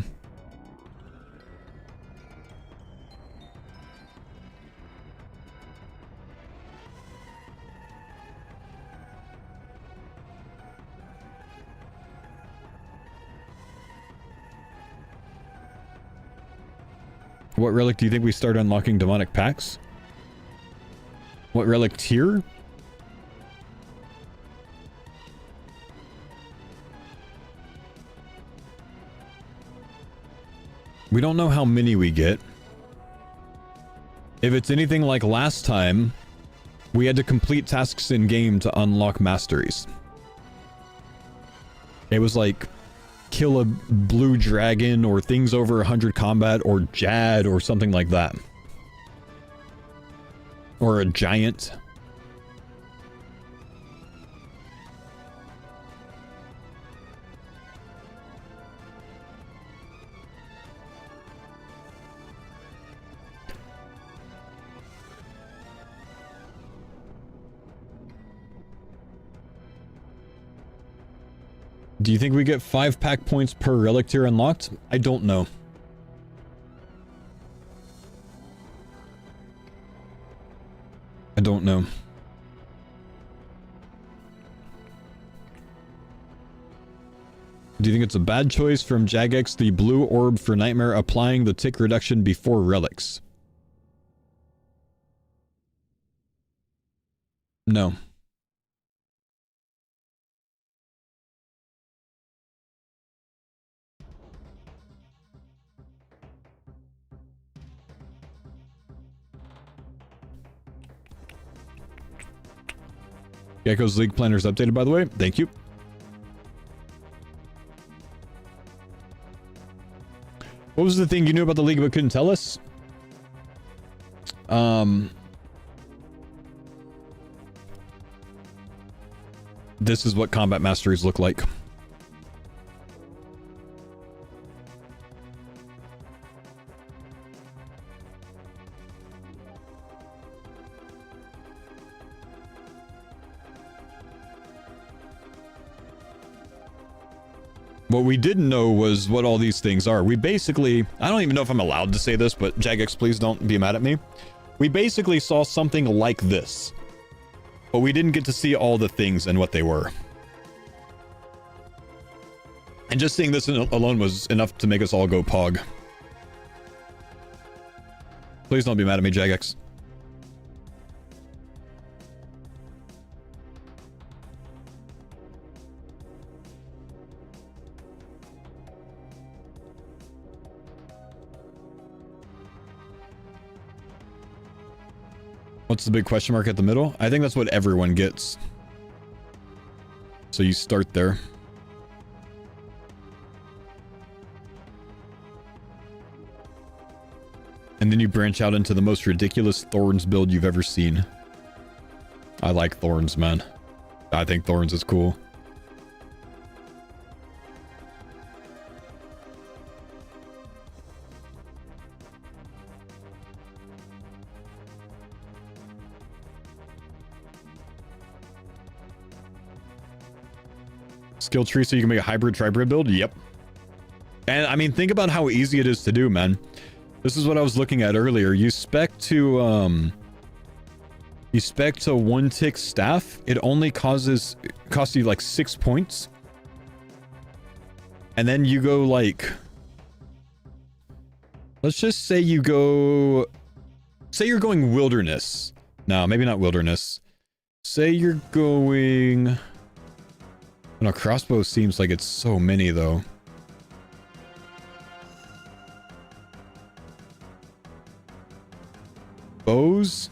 What relic do you think we start unlocking demonic packs? What relic tier? We don't know how many we get. If it's anything like last time, we had to complete tasks in game to unlock masteries. It was like kill a blue dragon or things over 100 combat or Jad or something like that. Or a giant. Do you think we get 5 pack points per relic tier unlocked? I don't know. I don't know. Do you think it's a bad choice from Jagex, the blue orb for Nightmare, applying the tick reduction before relics? No. Gecko's League Planner's updated, by the way. Thank you. What was the thing you knew about the League but couldn't tell us? This is what combat masteries look like. What we didn't know was what all these things are. We basically, I don't even know if I'm allowed to say this, but Jagex, please don't be mad at me. We basically saw something like this, but we didn't get to see all the things and what they were. And just seeing this alone was enough to make us all go pog. Please don't be mad at me, Jagex. What's the big question mark at the middle? I think that's what everyone gets. So you start there. And then you branch out into the most ridiculous Thorns build you've ever seen. I like Thorns, man. I think Thorns is cool. Skill tree so you can make a hybrid tribrid build? Yep. And I mean, think about how easy it is to do, man. This is what I was looking at earlier. You spec to one tick staff. It only costs you like 6 points. And then you go like, let's just say you go, say you're going wilderness. No, maybe not wilderness. Say you're going, no, crossbow seems like it's so many though. Bows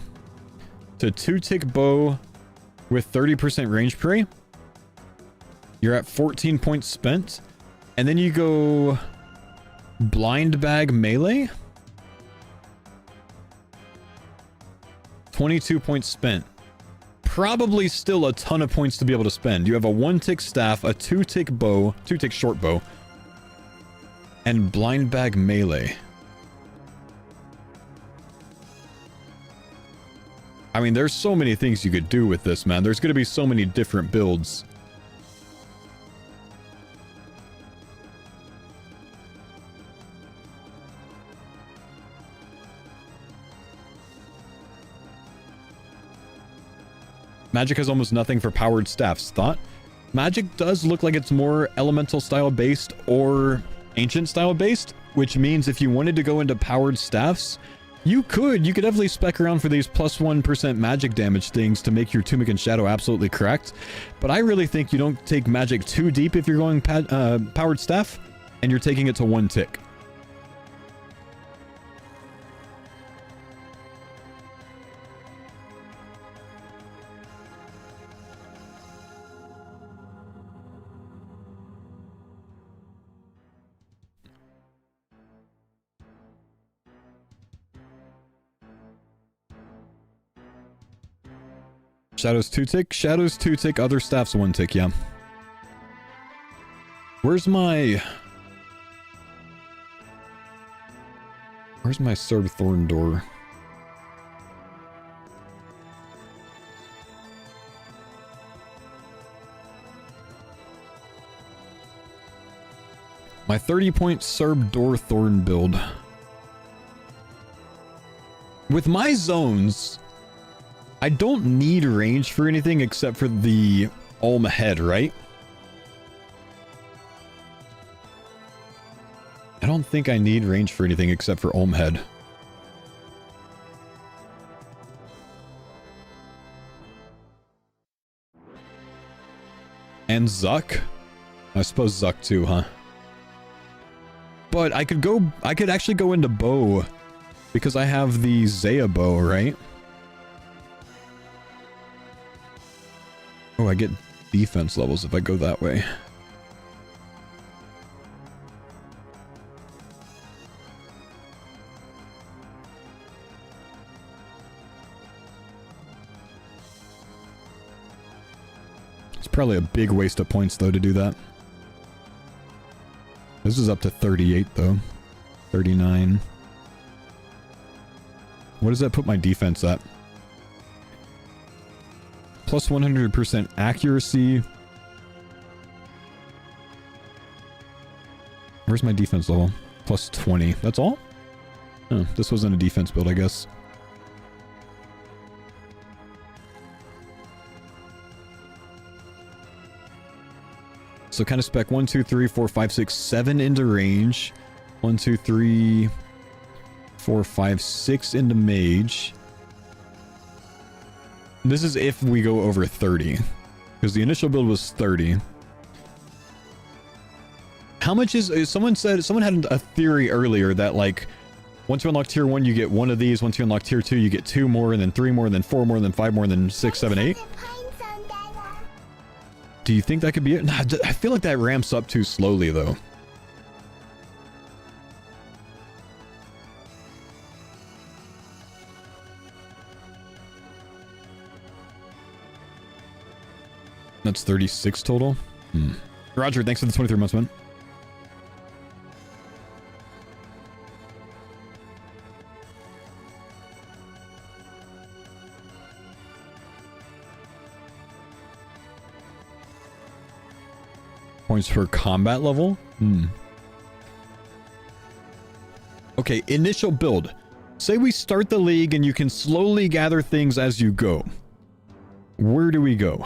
to 2-tick bow with 30% range parry. You're at 14 points spent. And then you go blind bag melee. 22 points spent. Probably still a ton of points to be able to spend. You have a 1-tick staff, a 2-tick bow, 2-tick short bow, and blind bag melee. I mean, there's so many things you could do with this, man. There's going to be so many different builds. Magic has almost nothing for powered staffs. Thought? Magic does look like it's more elemental style based or ancient style based, which means if you wanted to go into powered staffs, you could definitely spec around for these plus 1% magic damage things to make your Tunic and Shadow absolutely correct. But I really think you don't take magic too deep if you're going powered staff, and you're taking it to 1 tick. Shadows 2 tick, Shadows 2 tick, other staffs 1 tick, yeah. Where's my Serb Thorn door? My 30-point Serb door Thorn build. With my zones, I don't need range for anything except for the Ulm head, right? I don't think I need range for anything except for Ulm head. And Zuck? I suppose Zuck too, huh? But I could actually go into bow because I have the Zaya bow, right? Oh, I get defense levels if I go that way. It's probably a big waste of points though to do that. This is up to 38 though. 39. What does that put my defense at? Plus 100% accuracy. Where's my defense level? Plus 20. That's all? Oh, this wasn't a defense build, I guess. So kind of spec 1, 2, 3, 4, 5, 6, 7 into range. 1, 2, 3, 4, 5, 6 into mage. This is if we go over 30. Because the initial build was 30. How much is... Someone had a theory earlier that, like, once you unlock tier 1, you get 1 of these. Once you unlock tier 2, you get 2 more, and then 3 more, and then 4 more, and then 5 more, and then 6, 7, 8. Do you think that could be it? Nah, I feel like that ramps up too slowly, though. That's 36 total. Roger, thanks for the 23 months, man. Points per combat level? Okay, initial build. Say we start the league and you can slowly gather things as you go. Where do we go?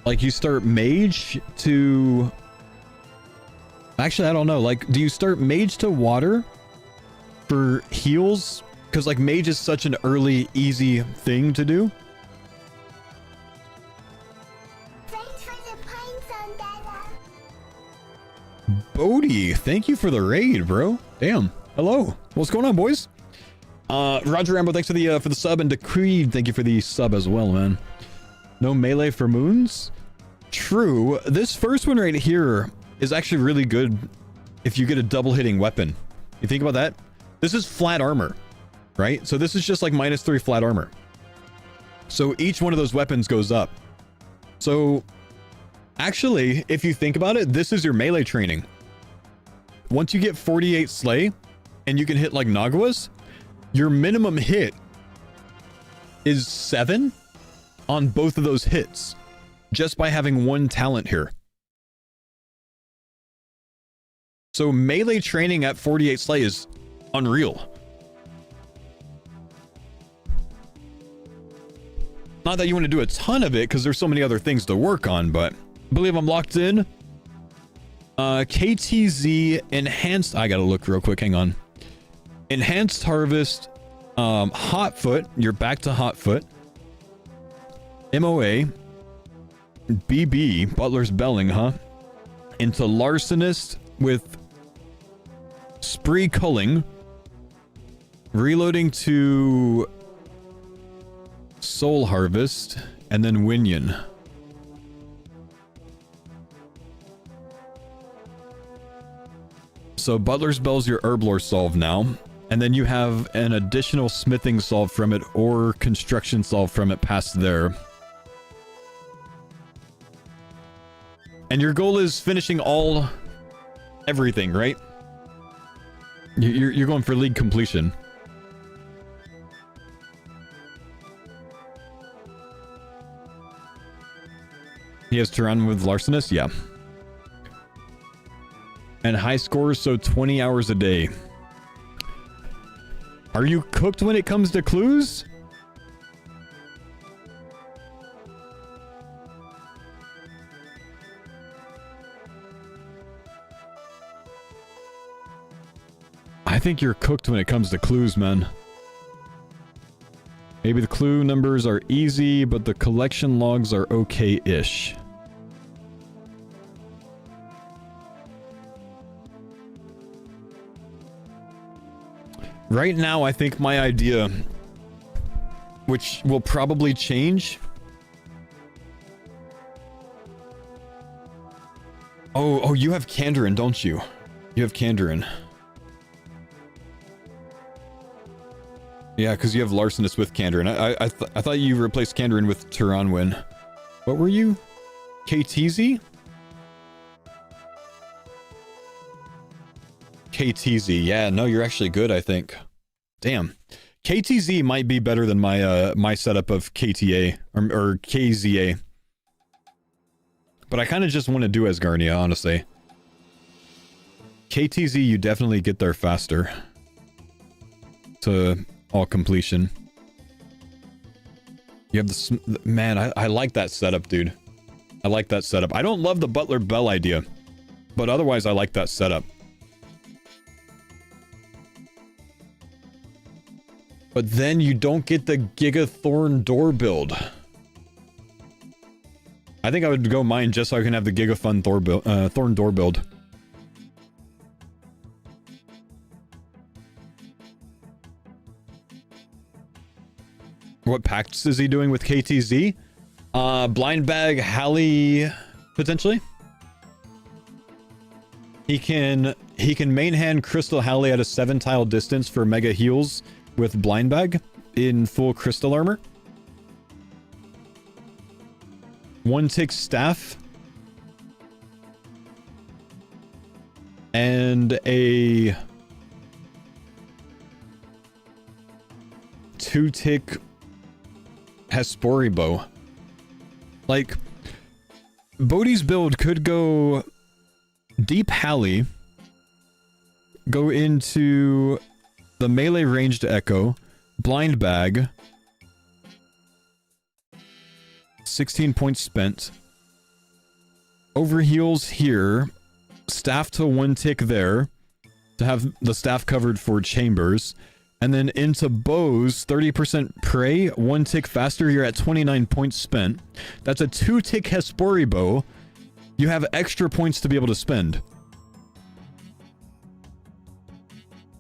Like, you start mage to... Actually, I don't know. Like, do you start mage to water for heals? Because, like, mage is such an early, easy thing to do. Thanks for the pines on Bodhi, thank you for the raid, bro. Damn. Hello. What's going on, boys? Roger Rambo, thanks for the sub, and Decreed, thank you for the sub as well, man. No melee for moons? True. This first one right here is actually really good if you get a double hitting weapon. You think about that? This is flat armor, right? So this is just like -3 flat armor. So each one of those weapons goes up. So actually, if you think about it, this is your melee training. Once you get 48 slay and you can hit like Nagawas, your minimum hit is 7 on both of those hits just by having one talent here. So melee training at 48 Slay is unreal. Not that you want to do a ton of it because there's so many other things to work on, but I believe I'm locked in. KTZ enhanced. I gotta look real quick. Hang on. Enhanced harvest. Hot foot. You're back to hot foot. MOA. BB. Butler's belling, huh? Into larcenist with spree culling. Reloading to soul harvest. And then Winion. So Butler's Bell's your Herblore solve now. And then you have an additional smithing solve from it or construction solve from it past there. And your goal is finishing everything, right? You're going for league completion. He has to run with Larcenist? Yeah. And high scores, so 20 hours a day. Are you cooked when it comes to clues? I think you're cooked when it comes to clues, man. Maybe the clue numbers are easy, but the collection logs are okay-ish. Right now, I think my idea, which will probably change. Oh, you have Kandarin, don't you? You have Kandarin. Yeah, because you have Larcenist with Kandarin. I thought you replaced Kandarin with Turanwin. What were you? KTZ? KTZ. Yeah, no, you're actually good, I think. Damn. KTZ might be better than my my setup of KTA or KZA. But I kind of just want to do Asgarnia, honestly. KTZ, you definitely get there faster. To all completion. You have the... Man, I like that setup, dude. I like that setup. I don't love the Butler Bell idea. But otherwise, I like that setup. But then you don't get the Giga Thorn door build. I think I would go mine just so I can have the Giga Fun Thorn door build. What packs is he doing with KTZ? Blind Bag, Hallie, potentially. He can main hand Crystal Hallie at a 7-tile distance for mega heals with Blind Bag in full crystal armor. 1-tick staff. And a 2-tick Hespori bow. Like, Bodhi's build could go Deep Hallie, go into the melee ranged Echo, Blind Bag, 16 points spent, overheals here, staff to 1-tick there, to have the staff covered for chambers, and then into bows, 30% prey, 1-tick faster, you're at 29 points spent. That's a 2-tick Hespori bow. You have extra points to be able to spend.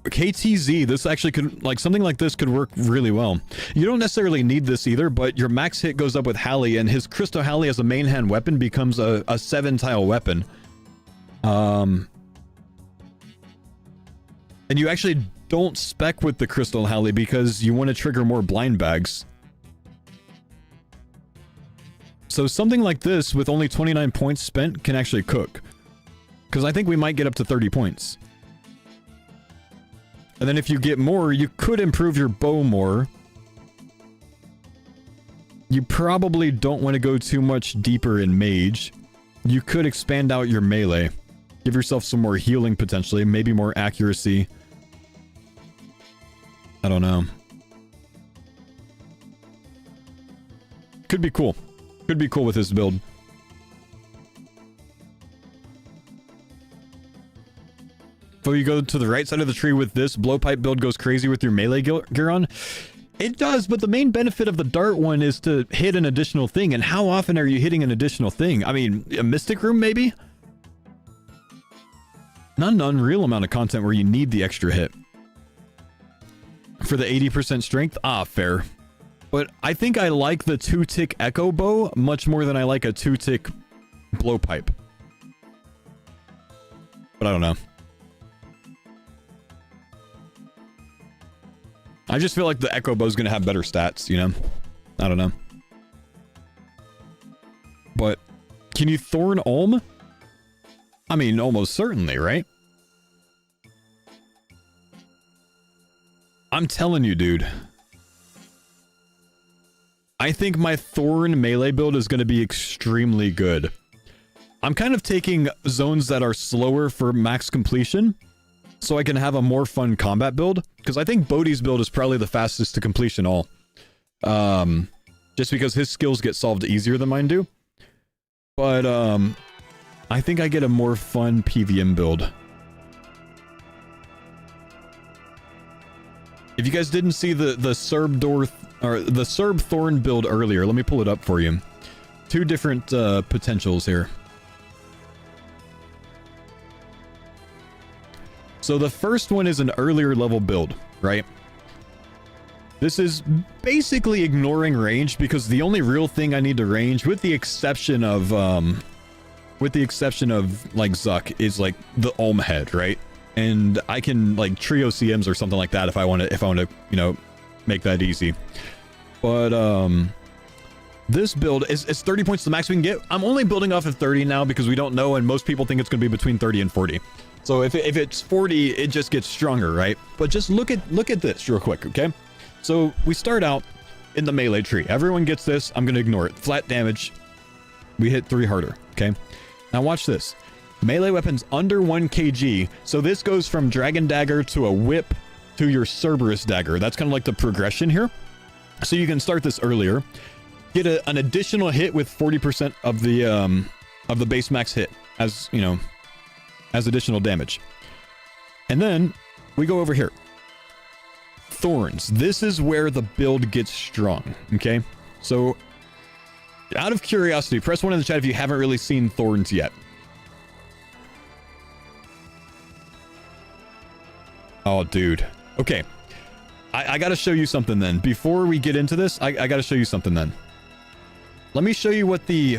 KTZ, this actually could, like, something like this could work really well. You don't necessarily need this either, but your max hit goes up with Hallie, and his Crystal Hallie as a main hand weapon becomes a 7-tile weapon. And you actually don't spec with the Crystal Hallie because you want to trigger more blind bags. So something like this with only 29 points spent can actually cook. Because I think we might get up to 30 points. And then if you get more, you could improve your bow more. You probably don't want to go too much deeper in mage. You could expand out your melee. Give yourself some more healing potentially, maybe more accuracy. I don't know. Could be cool. Could be cool with this build. So you go to the right side of the tree with this blowpipe build goes crazy with your melee gear on. It does, but the main benefit of the dart one is to hit an additional thing. And how often are you hitting an additional thing? I mean, a mystic room maybe? Not an unreal amount of content where you need the extra hit. For the 80% strength? Ah, fair. But I think I like the 2-tick echo bow much more than I like a 2-tick blowpipe. But I don't know. I just feel like the echo bow is going to have better stats, you know? I don't know. But can you Thorn Olm? I mean, almost certainly, right? I'm telling you, dude. I think my Thorn melee build is going to be extremely good. I'm kind of taking zones that are slower for max completion so I can have a more fun combat build. Because I think Bodhi's build is probably the fastest to completion all. Just because his skills get solved easier than mine do. But, I think I get a more fun PVM build. If you guys didn't see the Serb Thorn build earlier, let me pull it up for you. Two different potentials here. So the first one is an earlier level build, right? This is basically ignoring range because the only real thing I need to range, with the exception of like Zuck, is like the Olm head, right? And I can like trio CMs or something like that if I want to, you know, make that easy. But this build is 30 points the max we can get. I'm only building off of 30 now because we don't know, and most people think it's going to be between 30 and 40. So if it's 40, it just gets stronger, right? But just look at this real quick, okay? So we start out in the melee tree. Everyone gets this. I'm going to ignore it. Flat damage. We hit 3 harder, okay? Now watch this. Melee weapons under 1 kg. So this goes from Dragon Dagger to a whip to your Cerberus Dagger. That's kind of like the progression here. So you can start this earlier. Get an additional hit with 40% of the base max hit as, you know, as additional damage. And then we go over here. Thorns. This is where the build gets strong, okay? So out of curiosity, press 1 in the chat if you haven't really seen Thorns yet. Oh, dude. Okay. I gotta show you something then. Before we get into this, I gotta show you something then. Let me show you what the...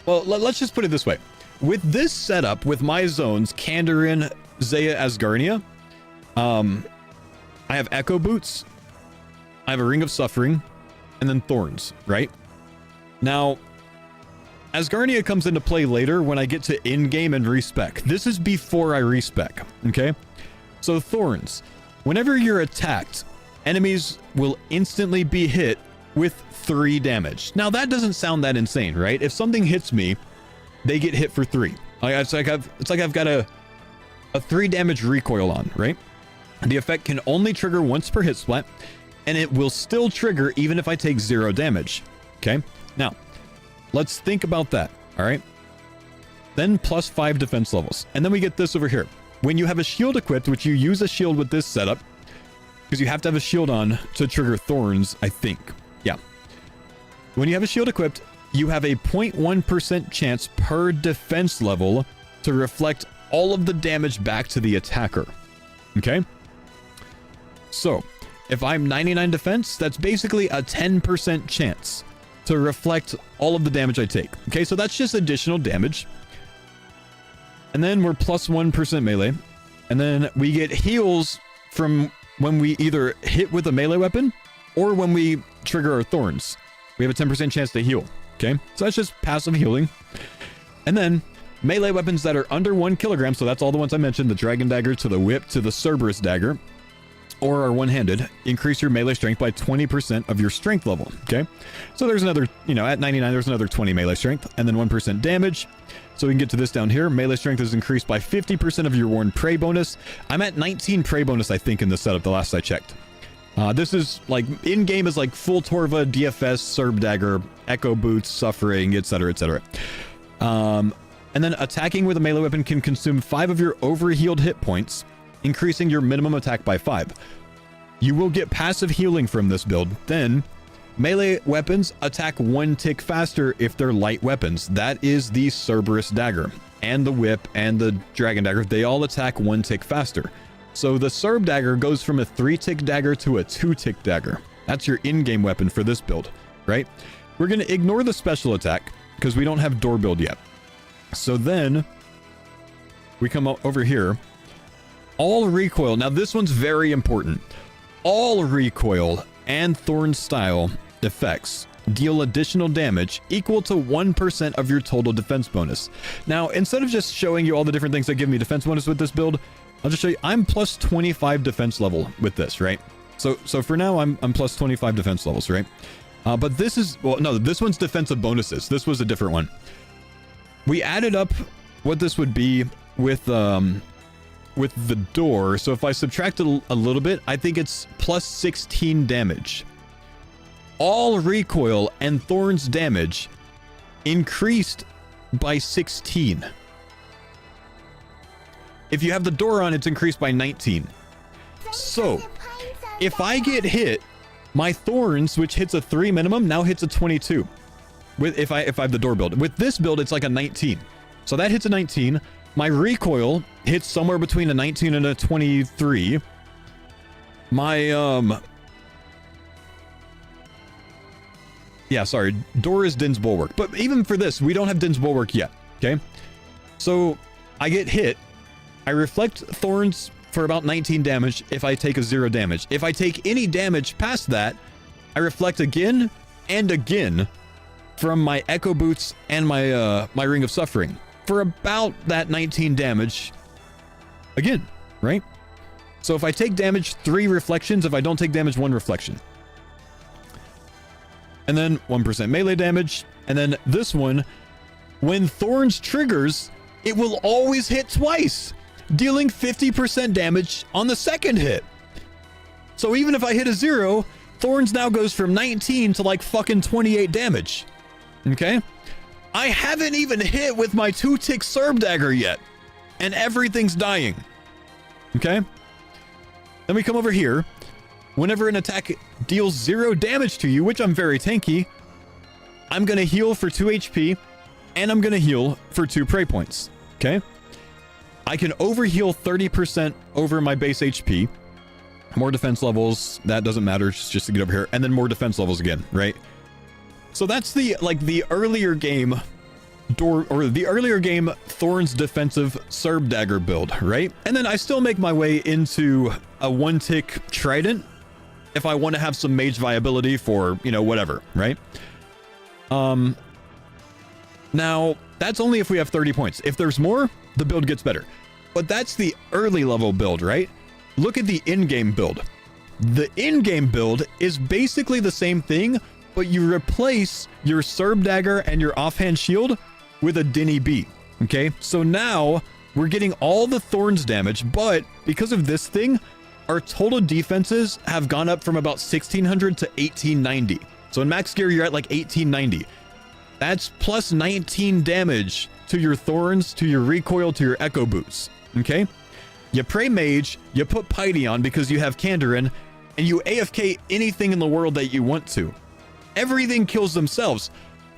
Well, let's just put it this way. With this setup, with my zones, Kandarin, Zaya, Asgarnia, I have Echo Boots, I have a Ring of Suffering, and then Thorns, right? Now, Asgarnia comes into play later when I get to in-game and respec. This is before I respec, okay? So Thorns. Whenever you're attacked, enemies will instantly be hit with 3 damage. Now that doesn't sound that insane, right? If something hits me, they get hit for 3. It's like I've got a 3 damage recoil on, right? The effect can only trigger once per hit splat, and it will still trigger even if I take 0 damage. Okay? Now, let's think about that, all right? Then plus 5 defense levels. And then we get this over here. When you have a shield equipped, which you use a shield with this setup, because you have to have a shield on to trigger Thorns, I think. Yeah. When you have a shield equipped, you have a 0.1% chance per defense level to reflect all of the damage back to the attacker. Okay? So, if I'm 99 defense, that's basically a 10% chance to reflect all of the damage I take. Okay, so that's just additional damage. And then we're plus 1% melee. And then we get heals from when we either hit with a melee weapon or when we trigger our Thorns. We have a 10% chance to heal. Okay, so that's just passive healing. And then melee weapons that are under 1 kilogram, so that's all the ones I mentioned, the Dragon Dagger to the Whip to the Cerberus Dagger, or are one-handed, increase your melee strength by 20% of your strength level. Okay, so there's another, you know, at 99 there's another 20 melee strength, and then 1% damage. So we can get to this down here. Melee strength is increased by 50% of your worn prey bonus. I'm at 19 prey bonus, I think, in the setup, the last I checked. This is like in-game is like full Torva, DFS, Serb Dagger, Echo Boots, Suffering, etc., etc. And then attacking with a melee weapon can consume 5 of your overhealed hit points, increasing your minimum attack by 5. You will get passive healing from this build. Then, melee weapons attack 1 tick faster if they're light weapons. That is the Cerberus Dagger, and the Whip, and the Dragon Dagger. They all attack 1 tick faster. So the Serb Dagger goes from a 3-tick dagger to a 2-tick dagger. That's your in-game weapon for this build, right? We're going to ignore the special attack because we don't have door build yet. So then we come over here. All recoil. Now this one's very important. All recoil and thorn style effects deal additional damage equal to 1% of your total defense bonus. Now, instead of just showing you all the different things that give me defense bonus with this build, I'll just show you, I'm plus 25 defense level with this, right? So for now, I'm plus 25 defense levels, right? But this is, well, no, this one's defensive bonuses. This was a different one. We added up what this would be with the door. So if I subtract it a little bit, I think it's plus 16 damage. All recoil and thorns damage increased by 16. If you have the door on, it's increased by 19. So, if I get hit, my thorns, which hits a 3 minimum, now hits a 22. If I have the door build. With this build, it's like a 19. So that hits a 19. My recoil hits somewhere between a 19 and a 23. My, yeah, sorry. Door is Din's Bulwark. But even for this, we don't have Din's Bulwark yet. Okay? So, I get hit. I reflect thorns for about 19 damage if I take a 0 damage. If I take any damage past that, I reflect again and again from my Echo Boots and my my Ring of Suffering for about that 19 damage again, right? So if I take damage, 3 reflections. If I don't take damage, 1 reflection. And then 1% melee damage. And then this one, when Thorns triggers, it will always hit twice, dealing 50% damage on the second hit. So even if I hit a 0, Thorns now goes from 19 to like fucking 28 damage. Okay? I haven't even hit with my 2-tick Serb Dagger yet, and everything's dying. Okay? Then we come over here. Whenever an attack deals 0 damage to you, which I'm very tanky, I'm going to heal for 2 HP, and I'm going to heal for 2 prey points. Okay? I can overheal 30% over my base HP. More defense levels, that doesn't matter, just to get over here. And then more defense levels again, right? So that's the, like, the earlier game Thorns defensive Serb Dagger build, right? And then I still make my way into a 1-tick Trident if I want to have some mage viability for, you know, whatever, right? Now, that's only if we have 30 points. If there's more, the build gets better. But that's the early level build, right? Look at the in-game build. The in-game build is basically the same thing, but you replace your Serb Dagger and your offhand shield with a Dinny B. Okay, so now we're getting all the Thorns damage, but because of this thing, our total defenses have gone up from about 1600 to 1890. So in max gear, you're at like 1890. That's plus 19 damage to your Thorns, to your recoil, to your Echo Boots. Okay? You pray mage, you put Piety on because you have Kandarin, and you AFK anything in the world that you want to. Everything kills themselves,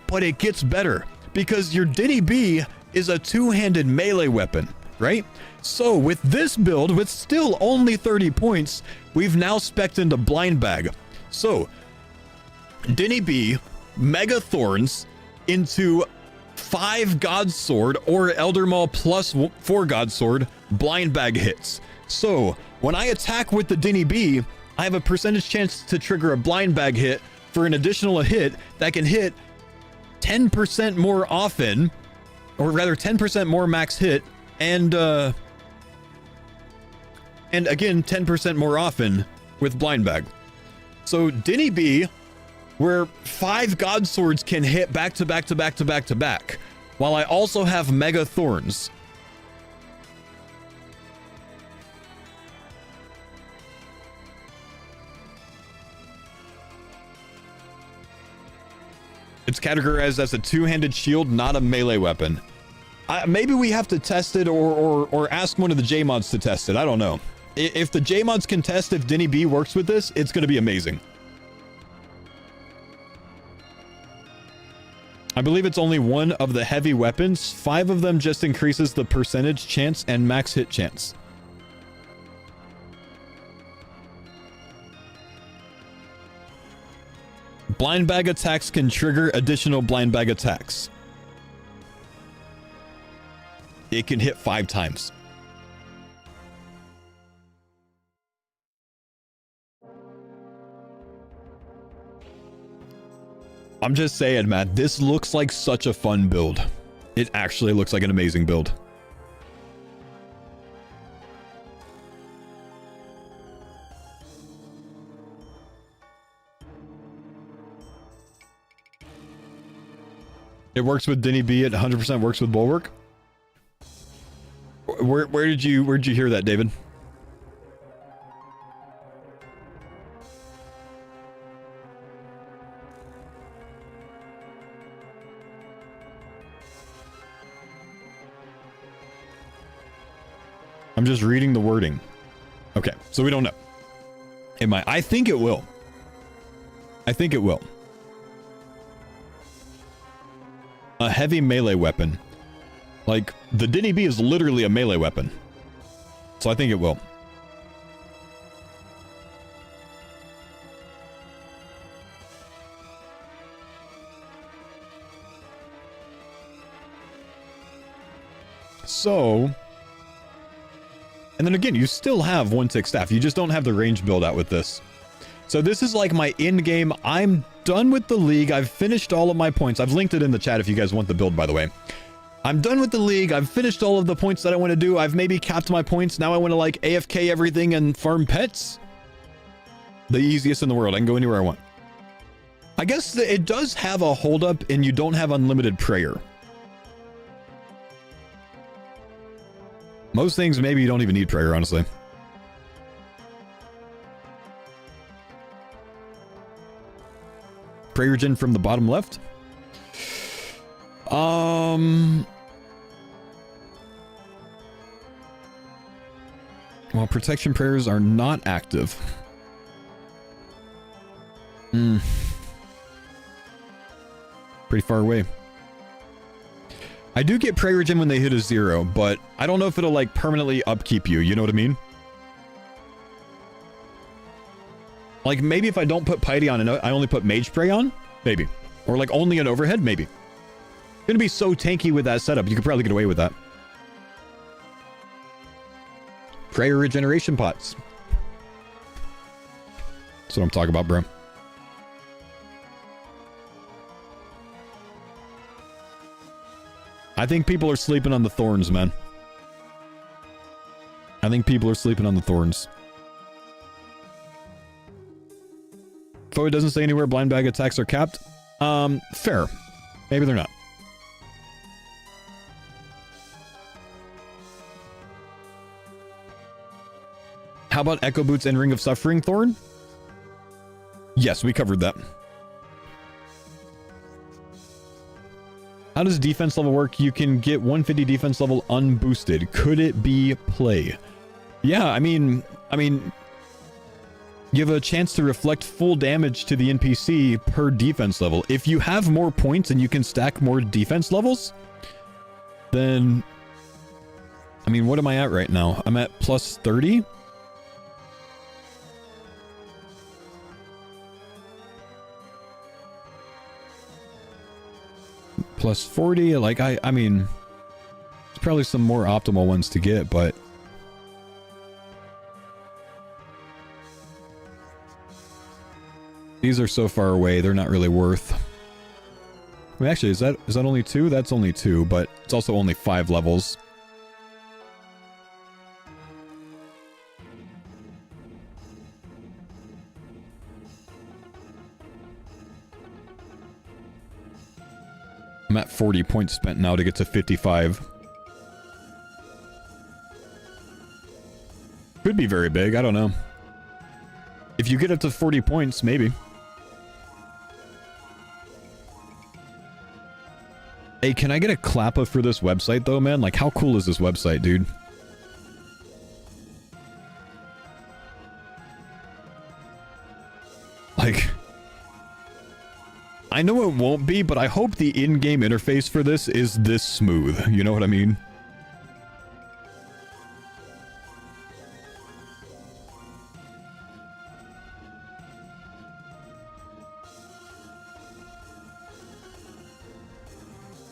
but it gets better because your Dinny B is a 2-handed melee weapon, right? So with this build, with still only 30 points, we've now spec'd into Blind Bag. So Dinny B, Mega Thorns into 5 God's Sword or Elder Maul plus 4 God's Sword Blind Bag hits. So when I attack with the Dinny B, I have a percentage chance to trigger a Blind Bag hit for an additional hit that can hit 10% more often, or rather 10% more max hit, and again 10% more often with Blind Bag. So Dinny B, where 5 God Swords can hit back to back to back to back to back, while I also have Mega Thorns. It's categorized as a two-handed shield, not a melee weapon. Maybe we have to test it or ask one of the J-mods to test it. I don't know. If the J-mods can test if Denny B works with this, it's going to be amazing. I believe it's only one of the heavy weapons. 5 of them just increases the percentage chance and max hit chance. Blind bag attacks can trigger additional blind bag attacks. It can hit 5 times. I'm just saying, man, this looks like such a fun build. It actually looks like an amazing build. It works with Denny B. It 100% works with Bulwark. Where'd you hear that, David? I'm just reading the wording. Okay, so we don't know. It might. I think it will. I think it will. A heavy melee weapon. Like, the Denny B is literally a melee weapon. So I think it will. So... And then again, you still have 1/6 staff. You just don't have the range build out with this. So this is like my end game. I'm done with the league. I've finished all of my points. I've linked it in the chat if you guys want the build, by the way. I'm done with the league. I've finished all of the points that I want to do. I've maybe capped my points. Now I want to like AFK everything and farm pets. The easiest in the world. I can go anywhere I want. I guess it does have a hold up and you don't have unlimited prayer. Most things, maybe you don't even need prayer, honestly. Prayer gen from the bottom left. Well, protection prayers are not active. Pretty far away. I do get prayer gem when they hit a 0, but I don't know if it'll like permanently upkeep you. You know what I mean? Like maybe if I don't put piety on and I only put mage pray on, maybe, or like only an overhead, maybe. Gonna be so tanky with that setup. You could probably get away with that. Prayer regeneration pots. That's what I'm talking about, bro. I think people are sleeping on the thorns, man. I think people are sleeping on the thorns. Though it doesn't say anywhere blind bag attacks are capped. Fair. Maybe they're not. How about Echo Boots and Ring of Suffering Thorn? Yes, we covered that. How does defense level work? You can get 150 defense level unboosted. Could it be play? Yeah, I mean, you have a chance to reflect full damage to the NPC per defense level. If you have more points and you can stack more defense levels, then, I mean, what am I at right now? I'm at plus 30. Plus 40, like, I mean, there's probably some more optimal ones to get, but these are so far away, they're not really worth. I mean, actually, is that only 2? That's only 2, but it's also only 5 levels. I'm at 40 points spent now to get to 55. Could be very big, I don't know. If you get up to 40 points, maybe. Hey, can I get a clappa for this website though, man? Like, how cool is this website, dude? Like, I know it won't be, but I hope the in-game interface for this is this smooth. You know what I mean?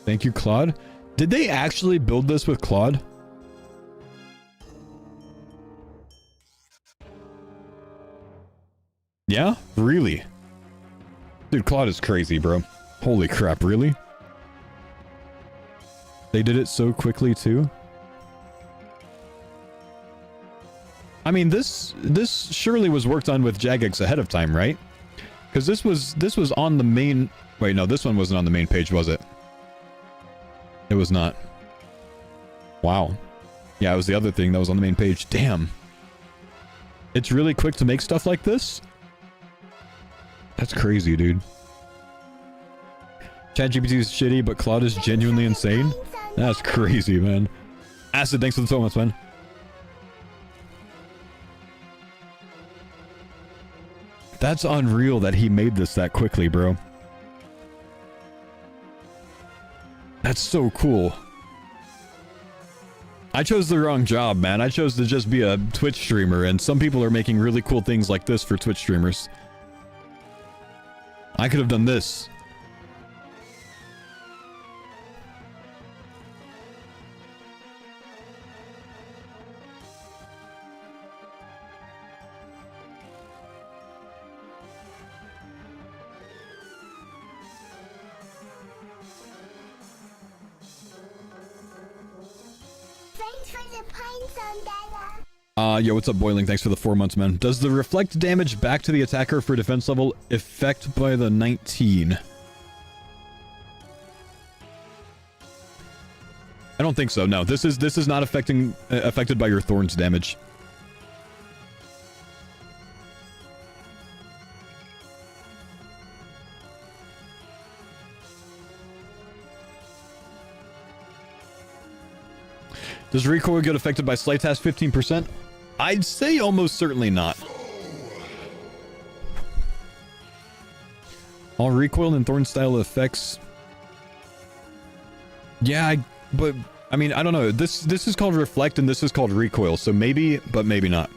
Thank you, Claude. Did they actually build this with Claude? Yeah? Really? Dude, Claude is crazy, bro. Holy crap, really? They did it so quickly, too? I mean, this surely was worked on with Jagex ahead of time, right? Because this was on the main... Wait, no, this one wasn't on the main page, was it? It was not. Wow. Yeah, it was the other thing that was on the main page. Damn. It's really quick to make stuff like this? That's crazy, dude. ChatGPT is shitty, but Claude is genuinely insane? That's crazy, man. Acid, thanks for the 12 months, man. That's unreal that he made this that quickly, bro. That's so cool. I chose the wrong job, man. I chose to just be a Twitch streamer, and some people are making really cool things like this for Twitch streamers. I could have done this. Thanks for the pine zone, Dada. Yo, what's up, Boiling? Thanks for the 4 months, man. Does the reflect damage back to the attacker for defense level affect by the 19? I don't think so. No, this is not affected by your thorns damage. Does recoil get affected by sleight test 15%? I'd say almost certainly not. All recoil and thorn style effects. Yeah, but I mean, I don't know. This is called reflect and this is called recoil, so maybe, but maybe not.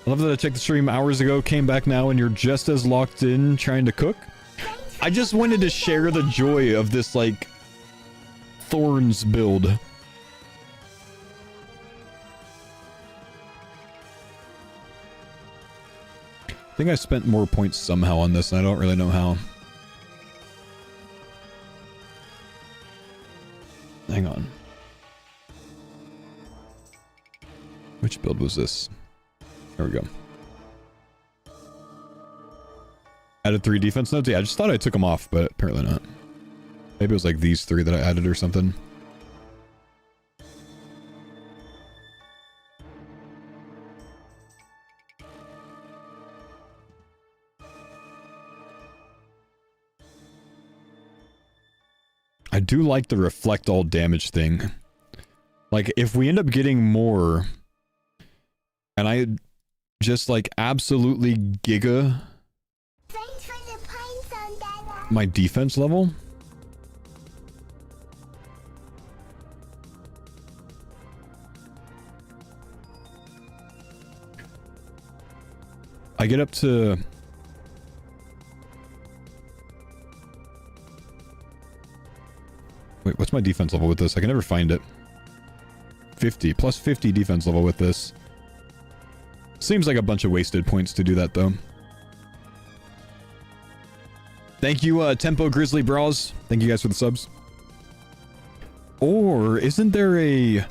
I love that I checked the stream hours ago, came back now, and you're just as locked in trying to cook. I just wanted to share the joy of this, like, thorns build. I think I spent more points somehow on this, and I don't really know how. Hang on. Which build was this? There we go. Added 3 defense nodes? Yeah, I just thought I took them off, but apparently not. Maybe it was like these 3 that I added or something. I do like the reflect all damage thing. Like, if we end up getting more, and I just like absolutely giga my defense level, I get up to wait, what's my defense level with this? I can never find it. 50 plus 50 defense level with this. Seems like a bunch of wasted points to do that though. Thank you, Tempo Grizzly Bras. Thank you guys for the subs. Or isn't there a,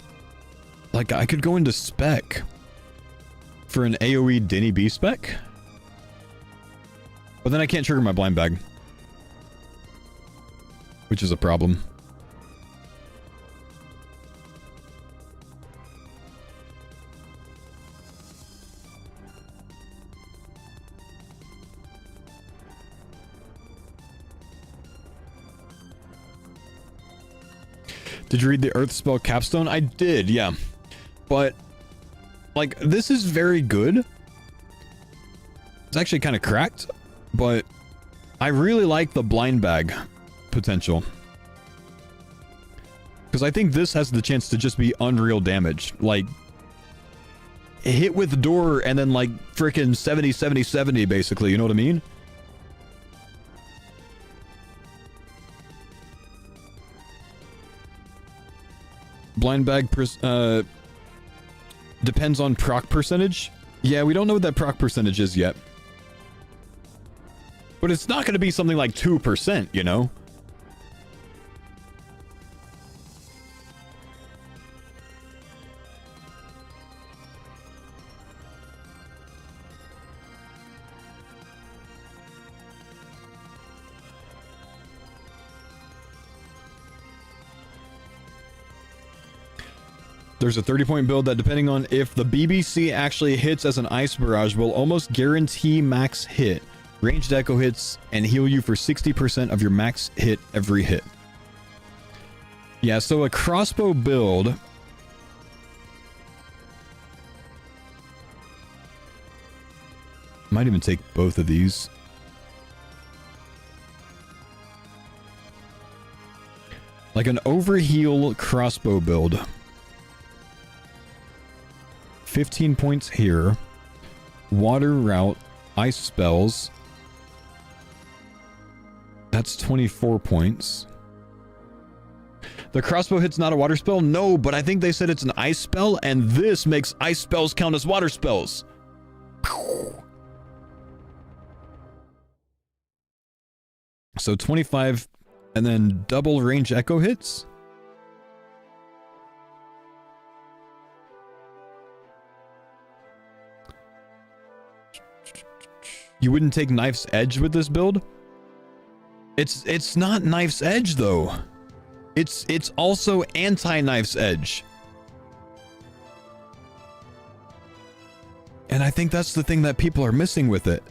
like, I could go into spec for an AoE Denny B spec? But then I can't trigger my blind bag. Which is a problem. Did you read the Earth spell capstone? I did, yeah. But, like, this is very good. It's actually kind of cracked, but I really like the blind bag potential. Because I think this has the chance to just be unreal damage. Like, hit with the door and then, like, freaking 70, 70, 70, basically. You know what I mean? Blind bag depends on proc percentage. Yeah, we don't know what that proc percentage is yet. But it's not going to be something like 2%, you know? There's a 30-point build that, depending on if the BBC actually hits as an ice barrage, will almost guarantee max hit, ranged echo hits, and heal you for 60% of your max hit every hit. Yeah, so a crossbow build... might even take both of these. Like an overheal crossbow build. 15 points here. Water route, ice spells. That's 24 points. The crossbow hit's not a water spell? No, but I think they said it's an ice spell, and this makes ice spells count as water spells. So 25, and then double range echo hits? You wouldn't take Knife's Edge with this build? It's not Knife's Edge though. It's also anti-Knife's Edge. And I think that's the thing that people are missing with it.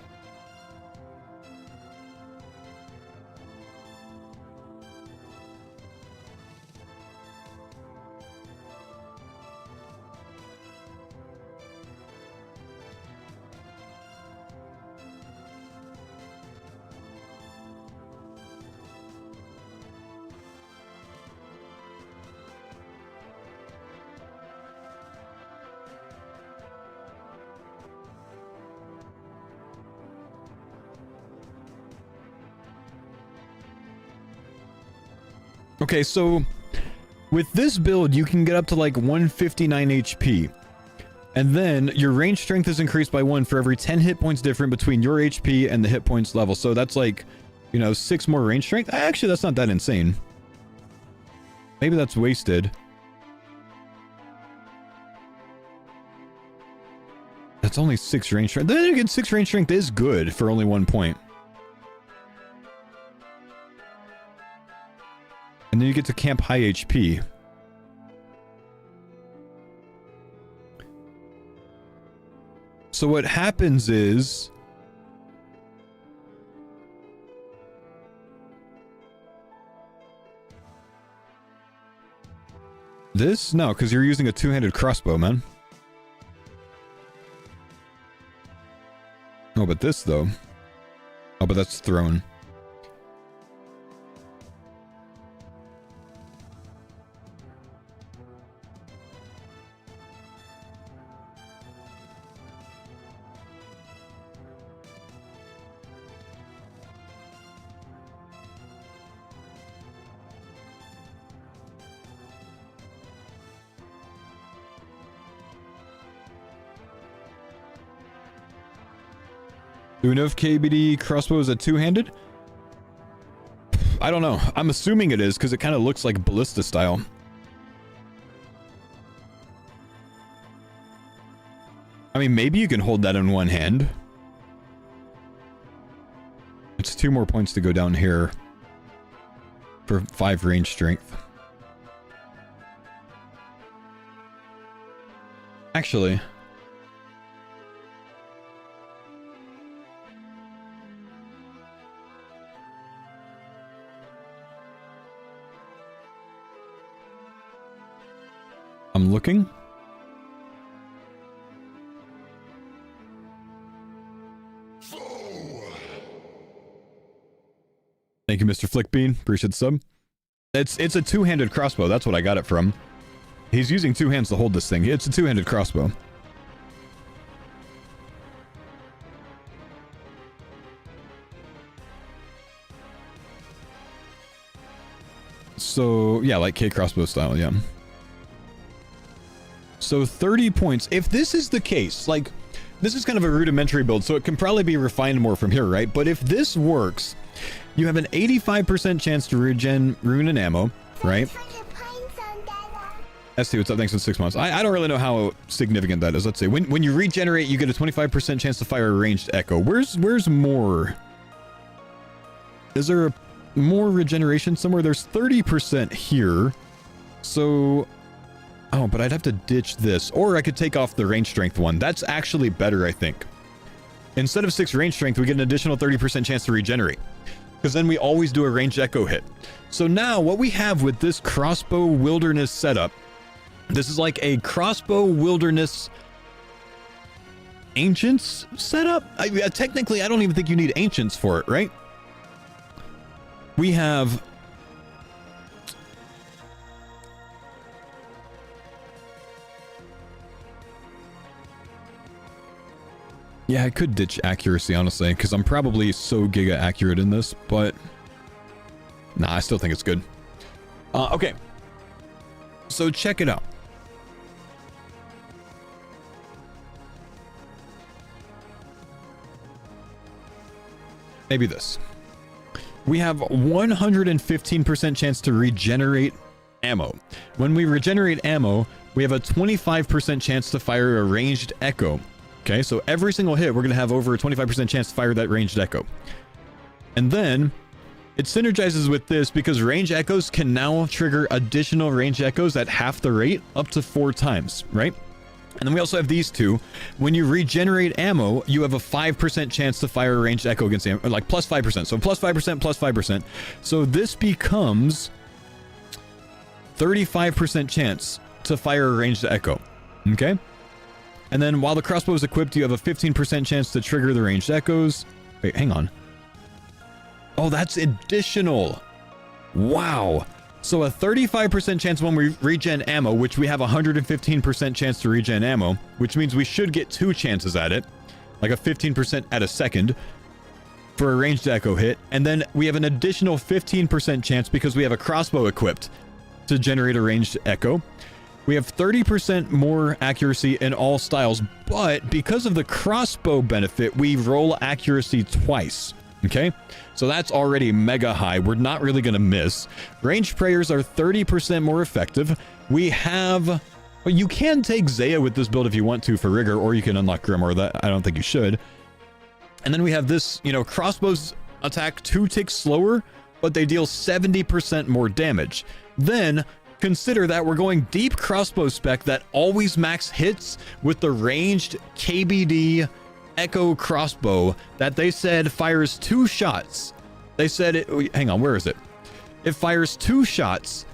Okay, so with this build, you can get up to like 159 HP. And then your range strength is increased by 1 for every 10 hit points different between your HP and the hit points level. So that's like, you know, 6 more range strength. Actually, that's not that insane. Maybe that's wasted. That's only 6 range strength. Then again, 6 range strength is good for only 1 point. And then you get to camp high HP. So what happens is... this? No, because you're using a two-handed crossbow, man. Oh, but this, though. Oh, but that's thrown. Do we know if KBD crossbow is a two-handed? I don't know. I'm assuming it is because it kind of looks like ballista style. I mean, maybe you can hold that in one hand. It's 2 more points to go down here for 5 range strength. Actually, I'm looking. Thank you, Mr. Flickbean. Appreciate the sub. It's a two-handed crossbow. That's what I got it from. He's using 2 hands to hold this thing. It's a two-handed crossbow. So, yeah, like K crossbow style, yeah. So 30 points. If this is the case, like, this is kind of a rudimentary build, so it can probably be refined more from here, right? But if this works, you have an 85% chance to regen rune and ammo, right? ST, what's up? Thanks for the 6 months. I don't really know how significant that is. Let's see. When you regenerate, you get a 25% chance to fire a ranged echo. Where's more? Is there a more regeneration somewhere? There's 30% here. So... oh, but I'd have to ditch this. Or I could take off the range strength one. That's actually better, I think. Instead of 6 range strength, we get an additional 30% chance to regenerate. Because then we always do a ranged echo hit. So now, what we have with this crossbow wilderness setup, this is like a crossbow wilderness ancients setup? Technically, I don't even think you need ancients for it, right? We have... yeah, I could ditch accuracy, honestly, because I'm probably so giga accurate in this, but... nah, I still think it's good. Okay. So check it out. Maybe this. We have 115% chance to regenerate ammo. When we regenerate ammo, we have a 25% chance to fire a ranged echo. Okay, so every single hit, we're going to have over a 25% chance to fire that ranged echo. And then, it synergizes with this because range echoes can now trigger additional range echoes at half the rate, up to 4 times, right? And then we also have these two. When you regenerate ammo, you have a 5% chance to fire a ranged echo against ammo, like plus 5%. So plus 5%, plus 5%. So this becomes 35% chance to fire a ranged echo. Okay? And then while the crossbow is equipped, you have a 15% chance to trigger the ranged echoes. Wait, hang on. Oh, that's additional. Wow. So a 35% chance when we regen ammo, which we have a 115% chance to regen ammo, which means we should get 2 chances at it, like a 15% at a second for a ranged echo hit. And then we have an additional 15% chance because we have a crossbow equipped to generate a ranged echo. We have 30% more accuracy in all styles, but because of the crossbow benefit, we roll accuracy twice. Okay, so that's already mega high. We're not really going to miss. Ranged prayers are 30% more effective. We have... well, you can take Zaya with this build if you want to for rigor, or you can unlock Grimoire. That I don't think you should. And then we have this, you know, crossbows attack 2 ticks slower, but they deal 70% more damage. Then... consider that we're going deep crossbow spec that always max hits with the ranged KBD Echo crossbow that they said fires 2 shots. They said it... hang on, where is it? It fires 2 shots.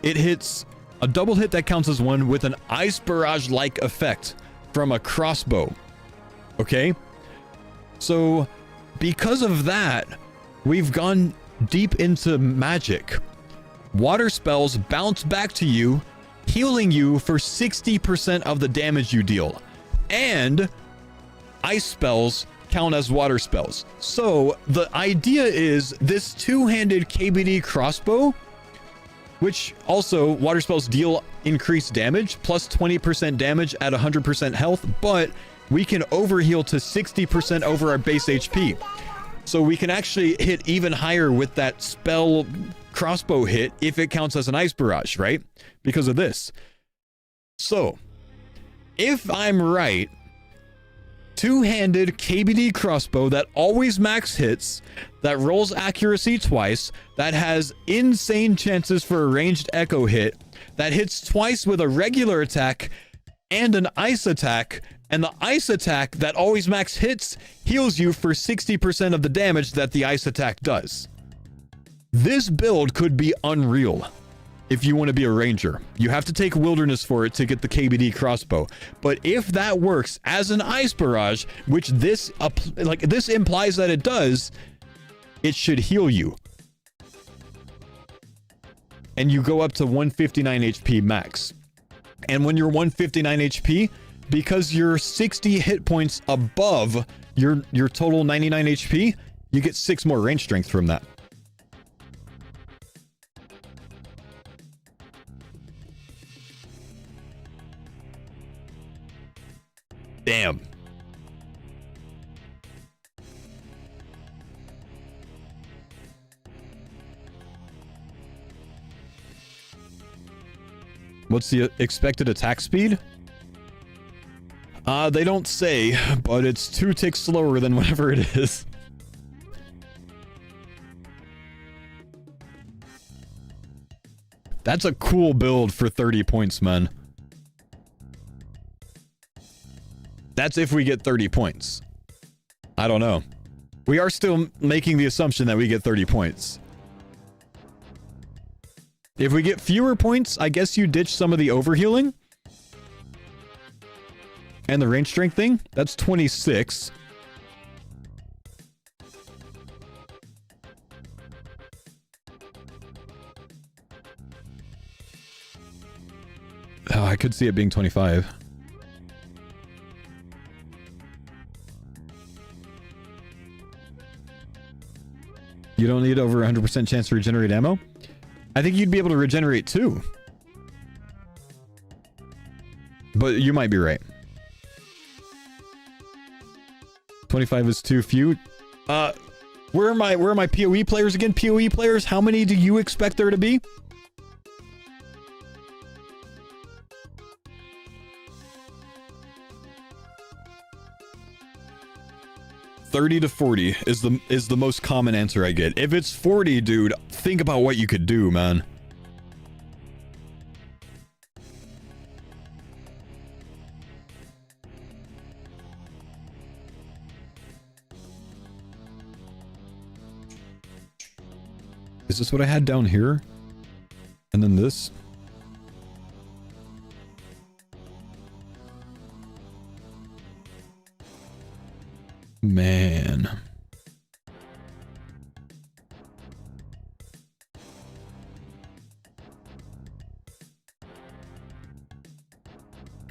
It hits a double hit that counts as 1 with an ice barrage-like effect from a crossbow. Okay? So, because of that, we've gone deep into magic. Water spells bounce back to you, healing you for 60% of the damage you deal. And ice spells count as water spells. So the idea is this 2-handed KBD crossbow, which also water spells deal increased damage, plus 20% damage at 100% health, but we can overheal to 60% over our base HP. So we can actually hit even higher with that spell crossbow hit if it counts as an ice barrage, right? Because of this. So, if I'm right, two-handed KBD crossbow that always max hits, that rolls accuracy twice, that has insane chances for a ranged echo hit, that hits twice with a regular attack and an ice attack, and the ice attack that always max hits heals you for 60% of the damage that the ice attack does. This build could be unreal if you want to be a ranger. You have to take wilderness for it to get the KBD crossbow. But if that works as an ice barrage, which this implies that it does, it should heal you. And you go up to 159 HP max. And when you're 159 HP, because you're 60 hit points above your total 99 HP, you get 6 more range strength from that. Damn. What's the expected attack speed? They don't say, but it's 2 ticks slower than whatever it is. That's a cool build for 30 points, man. That's if we get 30 points. I don't know. We are still making the assumption that we get 30 points. If we get fewer points, I guess you ditch some of the overhealing. And the range strength thing, that's 26. Oh, I could see it being 25. You don't need over 100% chance to regenerate ammo? I think you'd be able to regenerate too. But you might be right. 25 is too few. Where are my PoE players again? PoE players, how many do you expect there to be? $30 to $40 is the most common answer I get. If it's 40, dude, think about what you could do, man. Is this what I had down here? And then this? Man.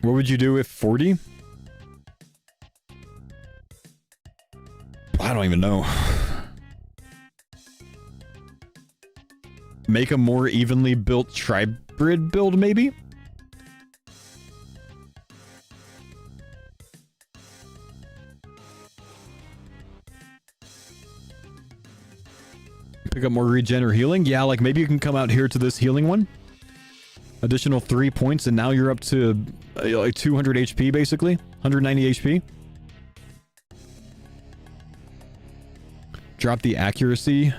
What would you do if 40? I don't even know. Make a more evenly built tribrid build, maybe? Pick up more regen or healing? Yeah, like maybe you can come out here to this healing one. Additional 3 points, and now you're up to like 200 HP, basically. 190 HP. Drop the accuracy.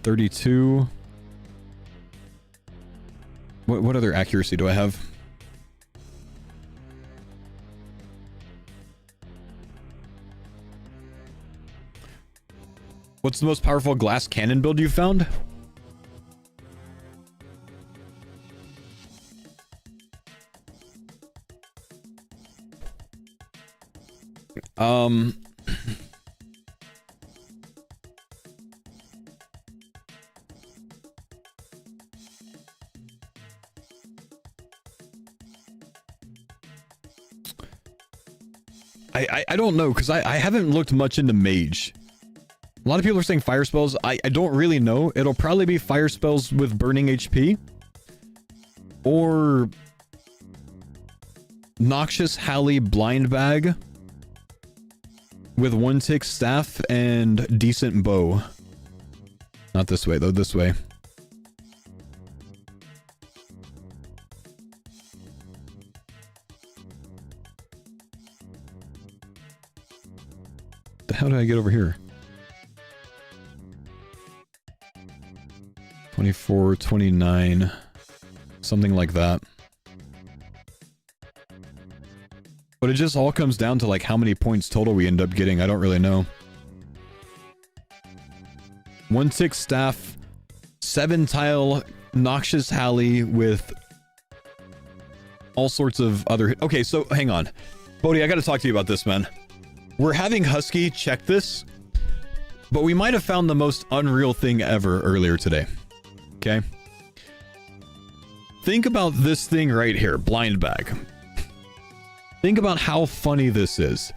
32. What other accuracy do I have? What's the most powerful glass cannon build you've found? I don't know, because I haven't looked much into mage. A lot of people are saying fire spells. I don't really know. It'll probably be fire spells with burning HP. Or Noxious Halley Blind Bag with 1 tick staff and decent bow. Not this way, though. This way. did I get over here? 24, 29, something like that. But it just all comes down to like how many points total we end up getting. I don't really know. 1-tick staff, 7-tile noxious Halley with all sorts of other... Okay, so hang on. Bodhi, I gotta talk to you about this, man. We're having Husky check this, but we might have found the most unreal thing ever earlier today. Okay? Think about this thing right here, blind bag. Think about how funny this is.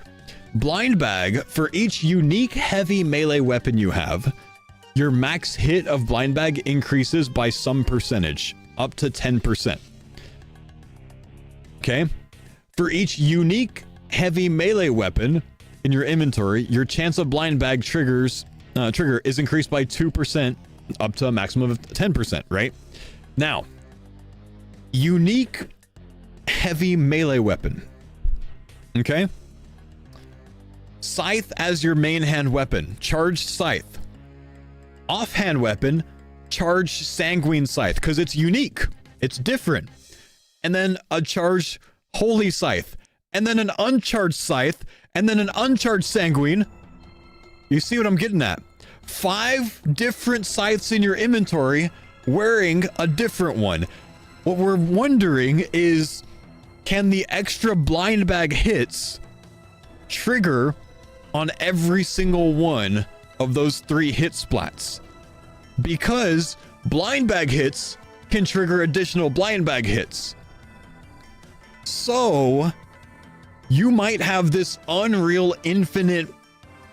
Blind bag, for each unique heavy melee weapon you have, your max hit of blind bag increases by some percentage, up to 10%. Okay? For each unique heavy melee weapon in your inventory, your chance of blind bag trigger is increased by 2%, up to a maximum of 10%, right? Now, unique heavy melee weapon. Okay? Scythe as your main hand weapon. Charged Scythe. Offhand weapon. Charged Sanguine Scythe. Because it's unique. It's different. And then a charged Holy Scythe. And then an uncharged Scythe. And then an uncharged Sanguine. You see what I'm getting at? 5 different scythes in your inventory wearing a different one. What we're wondering is, can the extra blind bag hits trigger on every single one of those 3 hit splats? Because blind bag hits can trigger additional blind bag hits. So you might have this unreal infinite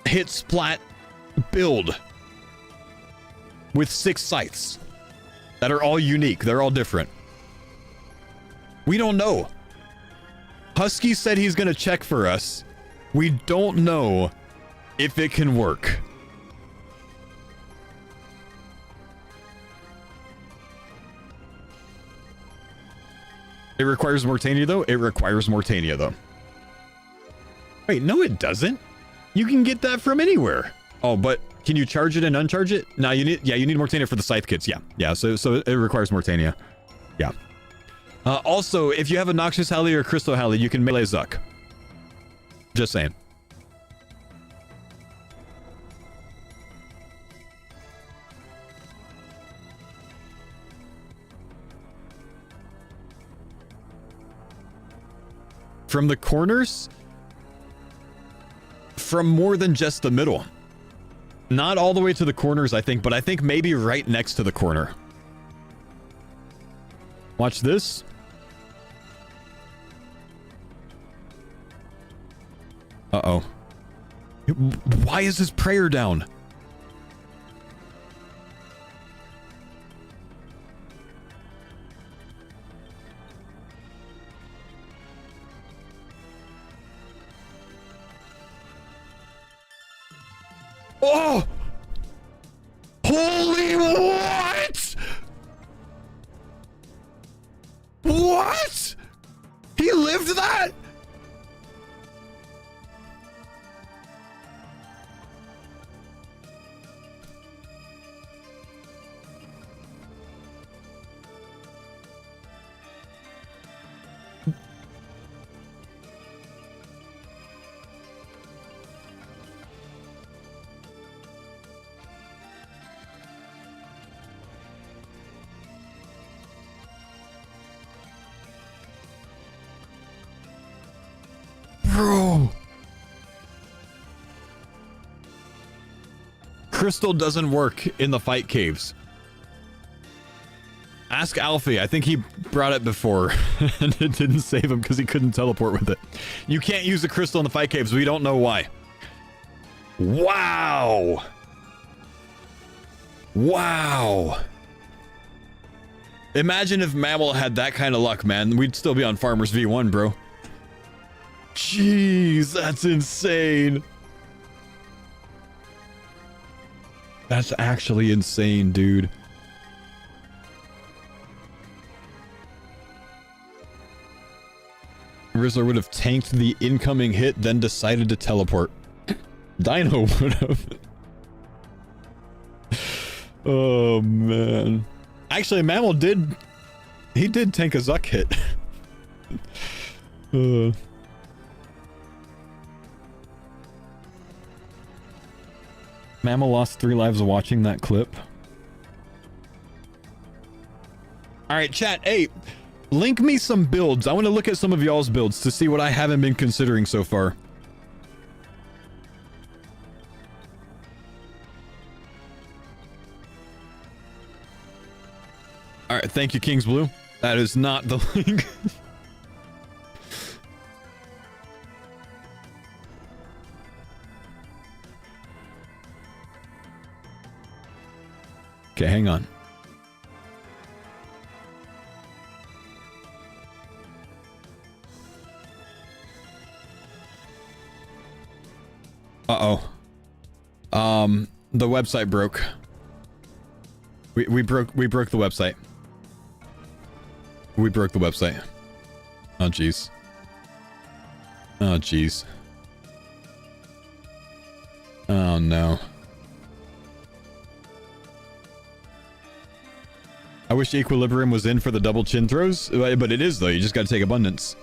hit splat build with 6 scythes that are all unique. They're all different. We don't know. Husky said he's going to check for us. We don't know if it can work. It requires Mortania, though? It requires Mortania, though. Wait, no it doesn't. You can get that from anywhere. Oh, but can you charge it and uncharge it? No, you need Mortania for the scythe kits. Yeah, so it requires Mortania. Yeah. Also, if you have a Noxious Halley or a Crystal Halley, you can melee Zuck. Just saying. From the corners? From more than just the middle. Not all the way to the corners, I think, but I think maybe right next to the corner. Watch this. Uh-oh. Why is his prayer down? Oh! Holy what? What? He lived that? Bro. Crystal doesn't work in the fight caves. Ask Alfie. I think he brought it before and it didn't save him because he couldn't teleport with it. You can't use the crystal in the fight caves. We don't know why. Wow. Wow. Imagine if Mammal had that kind of luck, man. We'd still be on Farmers V1, bro. Jeez, that's insane. That's actually insane, dude. Rizzler would have tanked the incoming hit, then decided to teleport. Dino would have. Oh, man. Actually, Mammal did... He did tank a Zuck hit. Mammal lost 3 lives watching that clip. Alright, chat. Hey, link me some builds. I want to look at some of y'all's builds to see what I haven't been considering so far. Alright, thank you, Kings Blue. That is not the link. Okay, hang on. Uh-oh. The website broke. We broke the website. We broke the website. Oh, jeez. Oh, jeez. Oh, no. I wish Equilibrium was in for the double chin throws, but it is, though. You just gotta take abundance.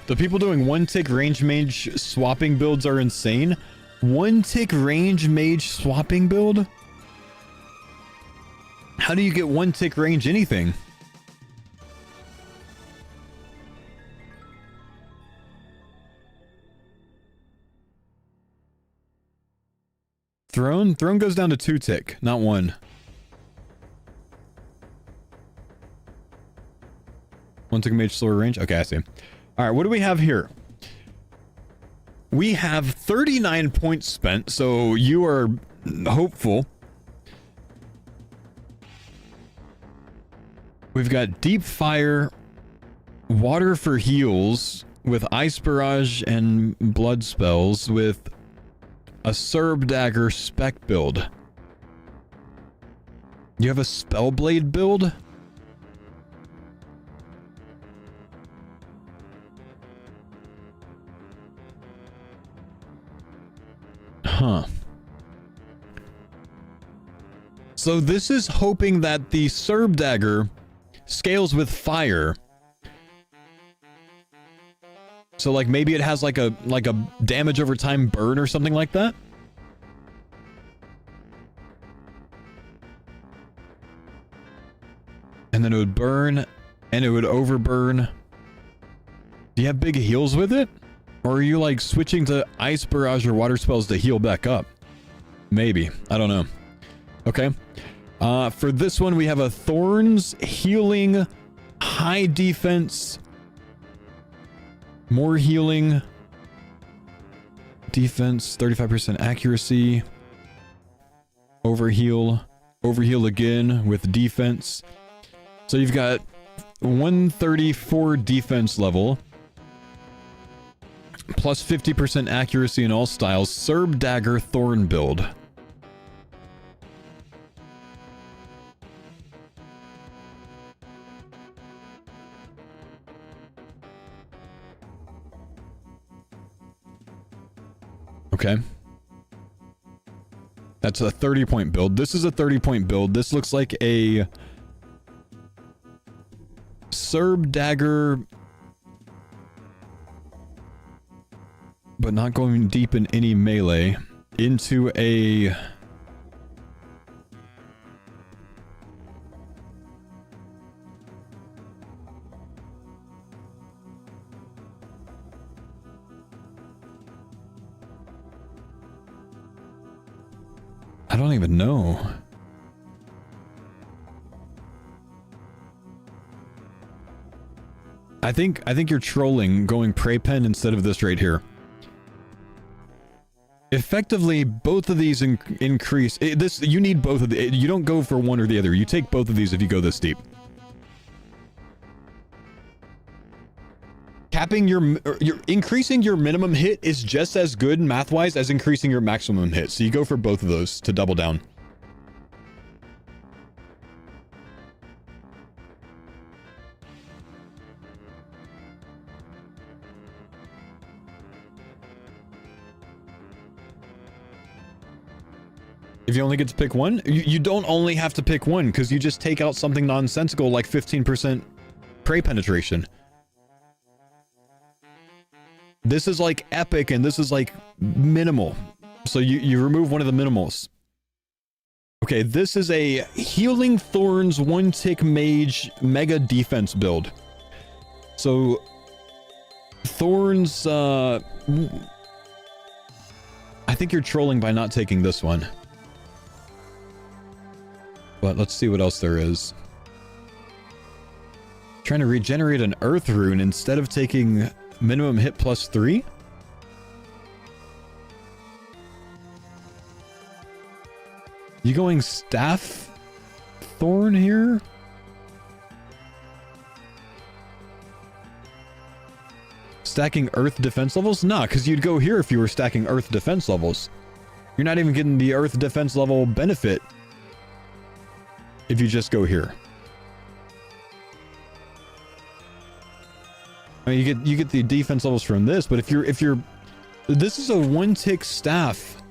The people doing one-tick range mage swapping builds are insane. One-tick range mage swapping build? How do you get one-tick range anything? Throne? Throne goes down to 2-tick, not 1. One-tick mage slower range? Okay, I see. Alright, what do we have here? We have 39 points spent, so you are hopeful. We've got Deep Fire, Water for heals, with Ice Barrage and Blood spells, with a Serb Dagger spec build. You have a Spellblade build? Huh. So this is hoping that the Serb Dagger scales with fire. So like maybe it has like a damage over time burn or something like that? And then it would burn and it would overburn. Do you have big heals with it? Or are you like switching to Ice Barrage or Water spells to heal back up? Maybe. I don't know. Okay. For this one, we have a Thorns, Healing, High Defense, more Healing, Defense, 35% Accuracy, Overheal, Overheal again with Defense. So you've got 134 defense level, plus 50% accuracy in all styles, Serb Dagger Thorn build. Okay. That's a 30-point build. This is a 30-point build. This looks like a Serb Dagger, but not going deep in any melee, into a I don't even know. I think you're trolling going Prey Pen instead of this right here. Effectively, both of these increase. You need both of the. You don't go for one or the other. You take both of these if you go this deep. capping your increasing your minimum hit is just as good math-wise as increasing your maximum hit. So you go for both of those to double down. If you only get to pick one, you don't only have to pick one, because you just take out something nonsensical like 15% prey penetration. This is like epic and this is like minimal. So you remove one of the minimals. Okay, this is a Healing Thorns 1-tick mage mega defense build. So Thorns, I think you're trolling by not taking this one. But let's see what else there is. Trying to regenerate an earth rune instead of taking minimum hit +3? You going staff thorn here? Stacking earth defense levels? Nah, because you'd go here if you were stacking earth defense levels. You're not even getting the earth defense level benefit if you just go here. I mean, you get the defense levels from this, but if you're this is a 1-tick staff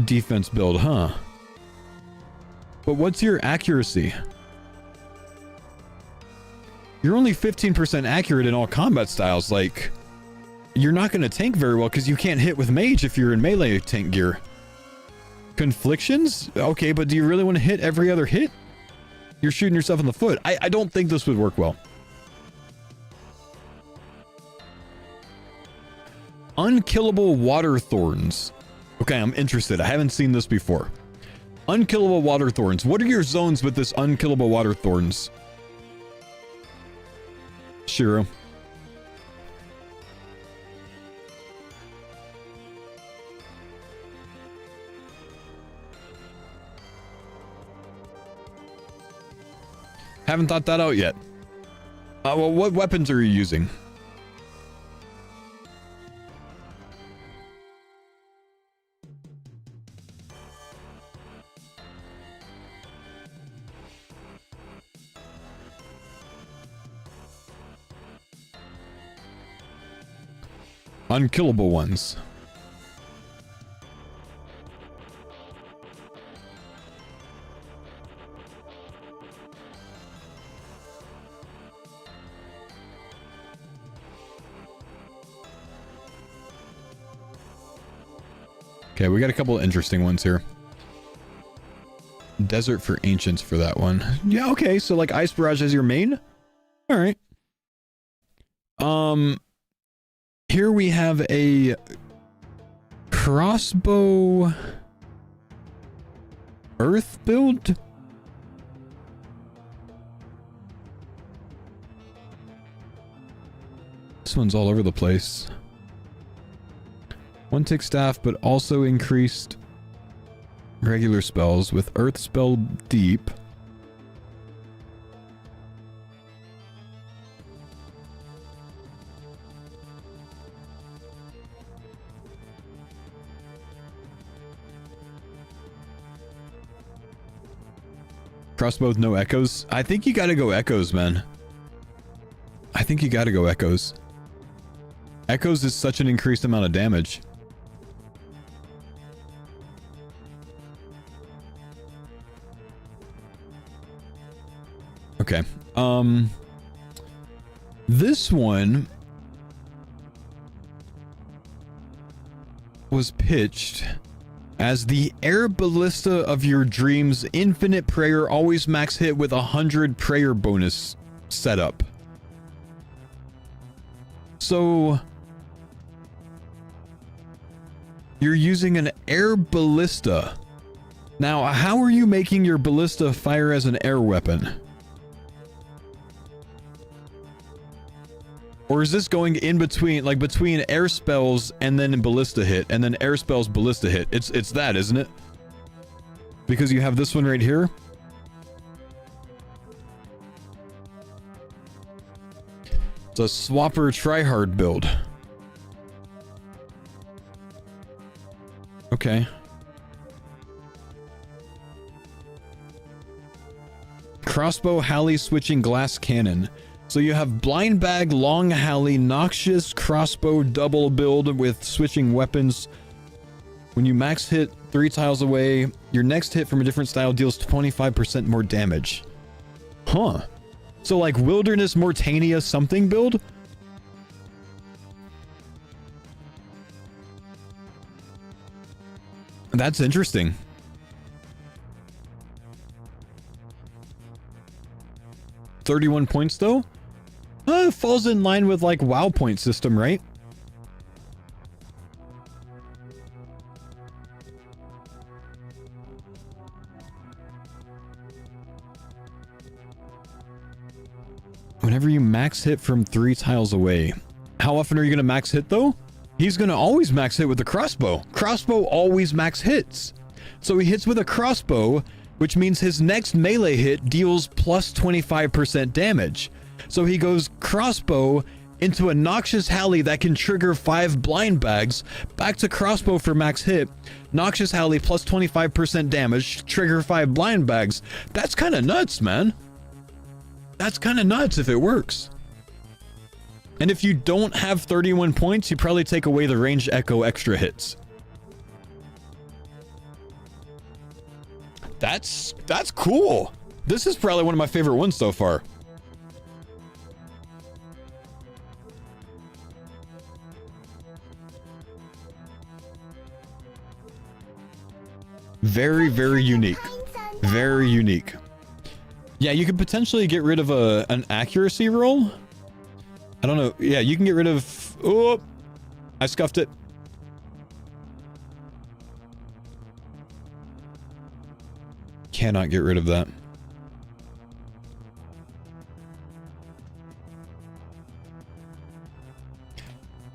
defense build, huh? But what's your accuracy? You're only 15% accurate in all combat styles. Like, you're not going to tank very well because you can't hit with mage if you're in melee tank gear. Conflictions? Okay, but do you really want to hit every other hit? You're shooting yourself in the foot. I don't think this would work well. Unkillable water thorns. Okay, I'm interested. I haven't seen this before. Unkillable water thorns. What are your zones with this unkillable water thorns? Shiro. Haven't thought that out yet. Well, what weapons are you using? Unkillable ones. Okay, we got a couple of interesting ones here. Desert for Ancients for that one. Yeah, okay, so like Ice Barrage as your main? Alright. Here we have a crossbow earth build. This one's all over the place. 1-tick staff, but also increased regular spells with Earth Spell Deep. Crossbow with no echoes. I think you gotta go echoes, man. I think you gotta go echoes. Echoes is such an increased amount of damage. Okay. This one was pitched as the air ballista of your dreams, infinite prayer, always max hit with 100 prayer bonus setup. So you're using an air ballista. Now, how are you making your ballista fire as an air weapon? Or is this going in between, like between air spells and then ballista hit, and then air spells ballista hit? It's that, isn't it? Because you have this one right here. It's a swapper tryhard build. Okay. Crossbow, Halley, switching glass cannon. So you have blind bag, long Halley, noxious crossbow double build with switching weapons. When you max hit 3 tiles away, your next hit from a different style deals 25% more damage. Huh. So like Wilderness Mortania something build? That's interesting. $31 points though? It falls in line with like WoW point system, right? Whenever you max hit from 3 tiles away. How often are you going to max hit though? He's going to always max hit with the crossbow. Crossbow always max hits. So he hits with a crossbow, which means his next melee hit deals plus 25% damage. So he goes crossbow into a noxious Halley that can trigger 5 blind bags, back to crossbow for max hit, noxious Halley plus 25% damage, trigger 5 blind bags. That's kind of nuts, man. That's kind of nuts if it works. And if you don't have 31 points, you probably take away the range echo extra hits. That's cool. This is probably one of my favorite ones so far. Very, very unique. Very unique. Yeah, you could potentially get rid of an accuracy roll. I don't know. Yeah, you can get rid of... Oh, I scuffed it. Cannot get rid of that.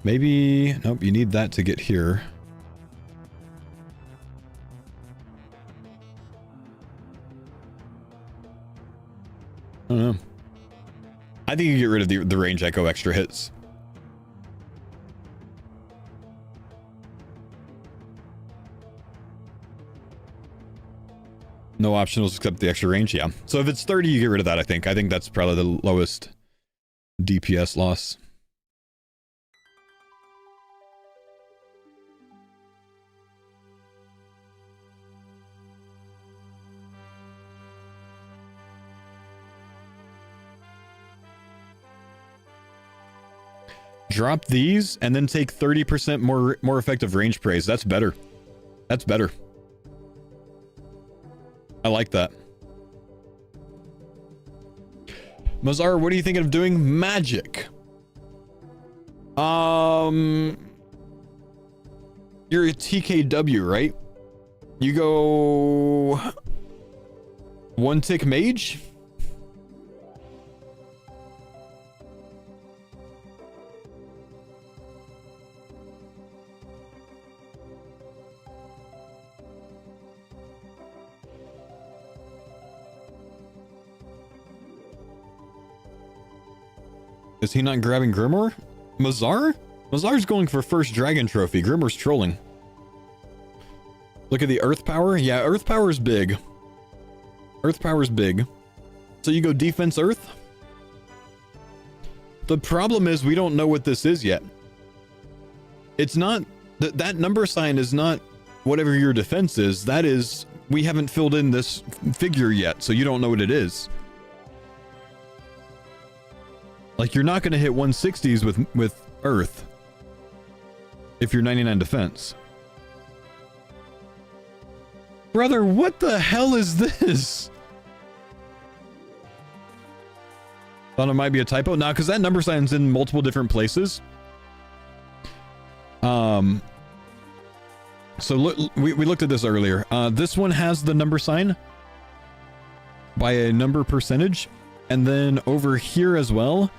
Maybe... Nope, you need that to get here. I don't know. I think you get rid of the range echo extra hits. No optionals except the extra range, yeah. So if it's 30, you get rid of that, I think. I think that's probably the lowest DPS loss. Drop these and then take 30% more effective range praise. That's better. That's better. I like that. Mazar, what are you thinking of doing? Magic. You're a TKW, right? You go 1 tick mage? Is he not grabbing Grimoire? Mazar? Mazar's going for first dragon trophy. Grimoire's trolling. Look at the earth power. Yeah, earth power is big. Earth power is big. So you go defense earth? The problem is we don't know what this is yet. It's not... That number sign is not whatever your defense is. That is... We haven't filled in this figure yet, so you don't know what it is. Like, you're not going to hit 160s with Earth if you're 99 defense. Brother, what the hell is this? Thought it might be a typo. Nah, because that number sign's in multiple different places. So look, we looked at this earlier. This one has the number sign by a number percentage. And then over here as well,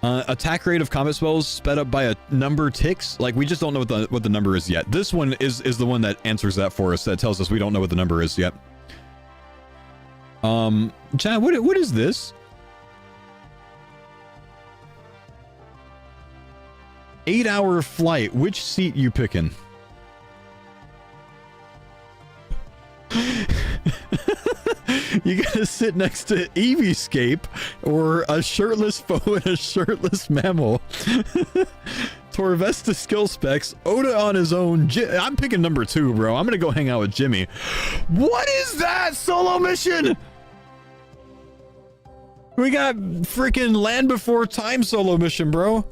attack rate of combat spells sped up by a number ticks. Like, we just don't know what the number is yet. This one is the one that answers that for us. That tells us we don't know what the number is yet. Chad, what is this? 8-hour flight. Which seat you picking? You gotta sit next to Eevescape or a shirtless foe and a shirtless mammal. Torvesta skill specs, Oda on his own. I'm picking number 2, bro. I'm gonna go hang out with Jimmy. What is that solo mission? We got freaking Land Before Time solo mission, bro.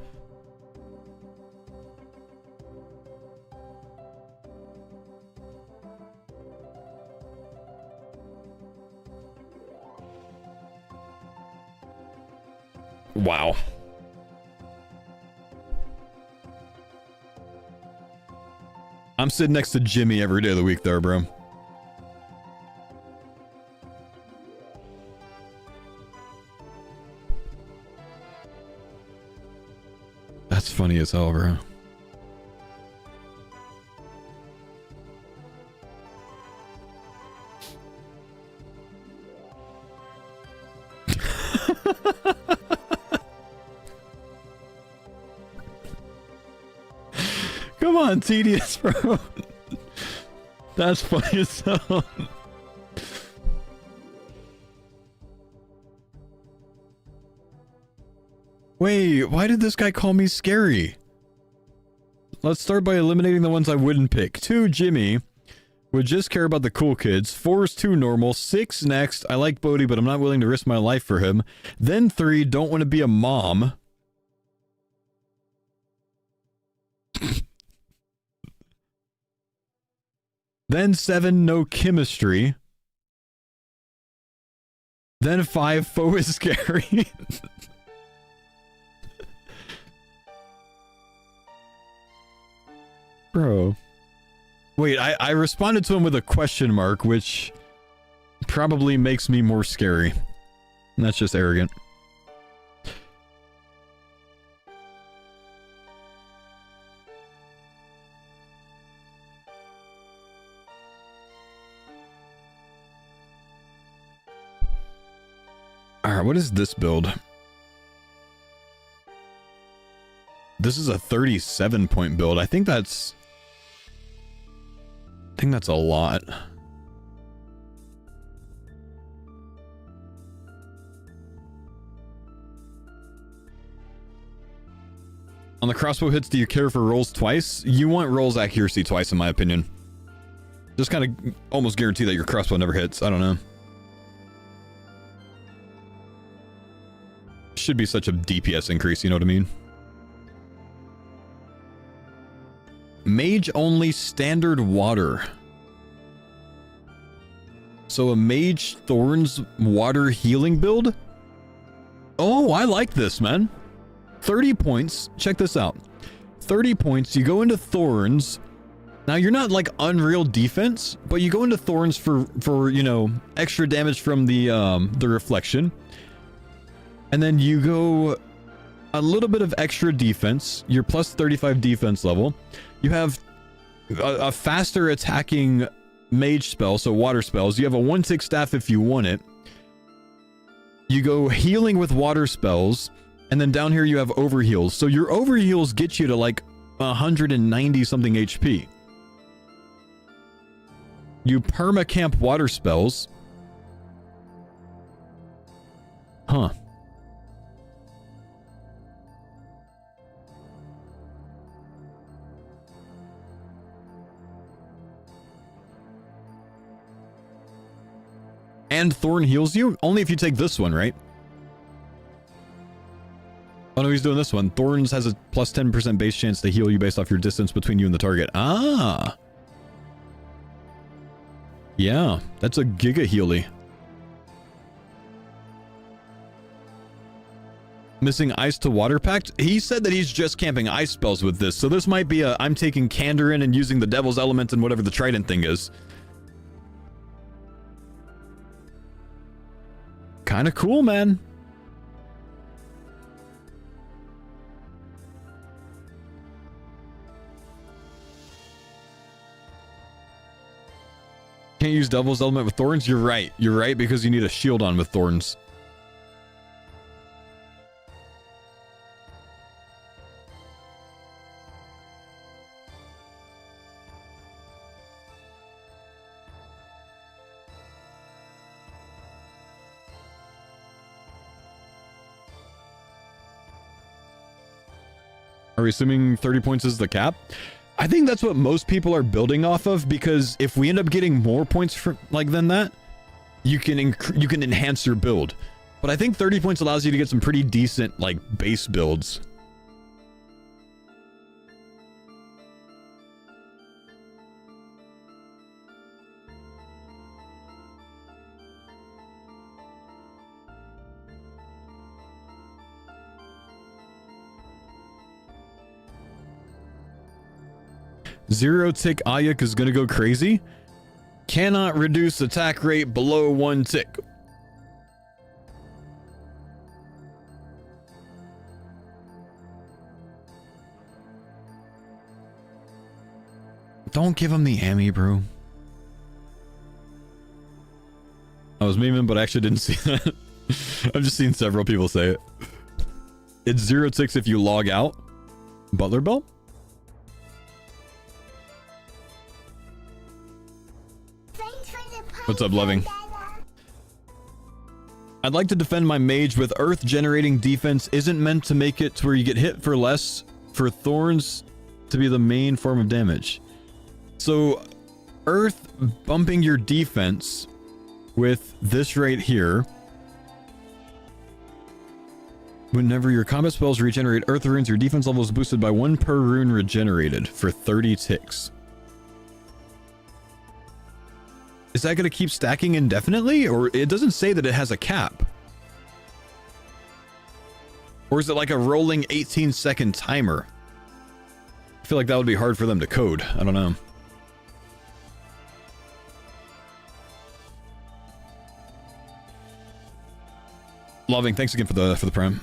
Wow. I'm sitting next to Jimmy every day of the week there, bro. That's funny as hell, bro. Come on, tedious, bro. That's funny as hell. Wait, why did this guy call me scary? Let's start by eliminating the ones I wouldn't pick. 2, Jimmy. Would just care about the cool kids. 4 is too normal. 6 next. I like Bodhi, but I'm not willing to risk my life for him. Then 3, don't want to be a mom. Then 7, no chemistry. Then 5, foe is scary. Bro. Wait, I responded to him with a question mark, which probably makes me more scary. And that's just arrogant. Alright, what is this build? This is a 37-point build. I think that's a lot. On the crossbow hits, do you care for rolls twice? You want rolls accuracy twice, in my opinion. Just kind of almost guarantee that your crossbow never hits. I don't know. Should be such a DPS increase, you know what I mean? Mage only standard water. So a Mage Thorns water healing build? Oh, I like this, man. 30 points. Check this out. 30 points. You go into Thorns. Now, you're not like Unreal defense, but you go into Thorns for you know, extra damage from the reflection. And then you go a little bit of extra defense. You're plus 35 defense level. You have a faster attacking mage spell, so water spells. You have a 1/6 staff if you want it. You go healing with water spells. And then down here you have overheals. So your overheals get you to like 190 something HP. You permacamp water spells. Huh. And Thorn heals you? Only if you take this one, right? Oh no, he's doing this one. Thorns has a plus 10% base chance to heal you based off your distance between you and the target. Ah! Yeah, that's a Giga Healy. Missing Ice to Water Pact? He said that he's just camping ice spells with this, so this might be a I'm taking Candor in and using the Devil's Element and whatever the Trident thing is. Kinda cool, man. Can't use Devil's Element with Thorns? You're right. You're right, because you need a shield on with Thorns. Are we assuming 30 points is the cap? I think that's what most people are building off of, because if we end up getting more points for, like, than that, you can enhance your build. But I think 30 points allows you to get some pretty decent, like, base builds. Zero tick Ayuk is gonna go crazy. Cannot reduce attack rate below 1 tick. Don't give him the Ammy, bro. I was memeing, but I actually didn't see that. I've just seen several people say it. It's 0 ticks if you log out. Butler Belt? What's up, Loving? I'd like to defend my mage with earth generating defense isn't meant to make it to where you get hit for less, for thorns to be the main form of damage. So earth bumping your defense with this right here. Whenever your combat spells regenerate earth runes, your defense level is boosted by 1 per rune regenerated for 30 ticks. Is that going to keep stacking indefinitely? Or it doesn't say that it has a cap. Or is it like a rolling 18-second timer? I feel like that would be hard for them to code. I don't know. Loving, thanks again for the prime.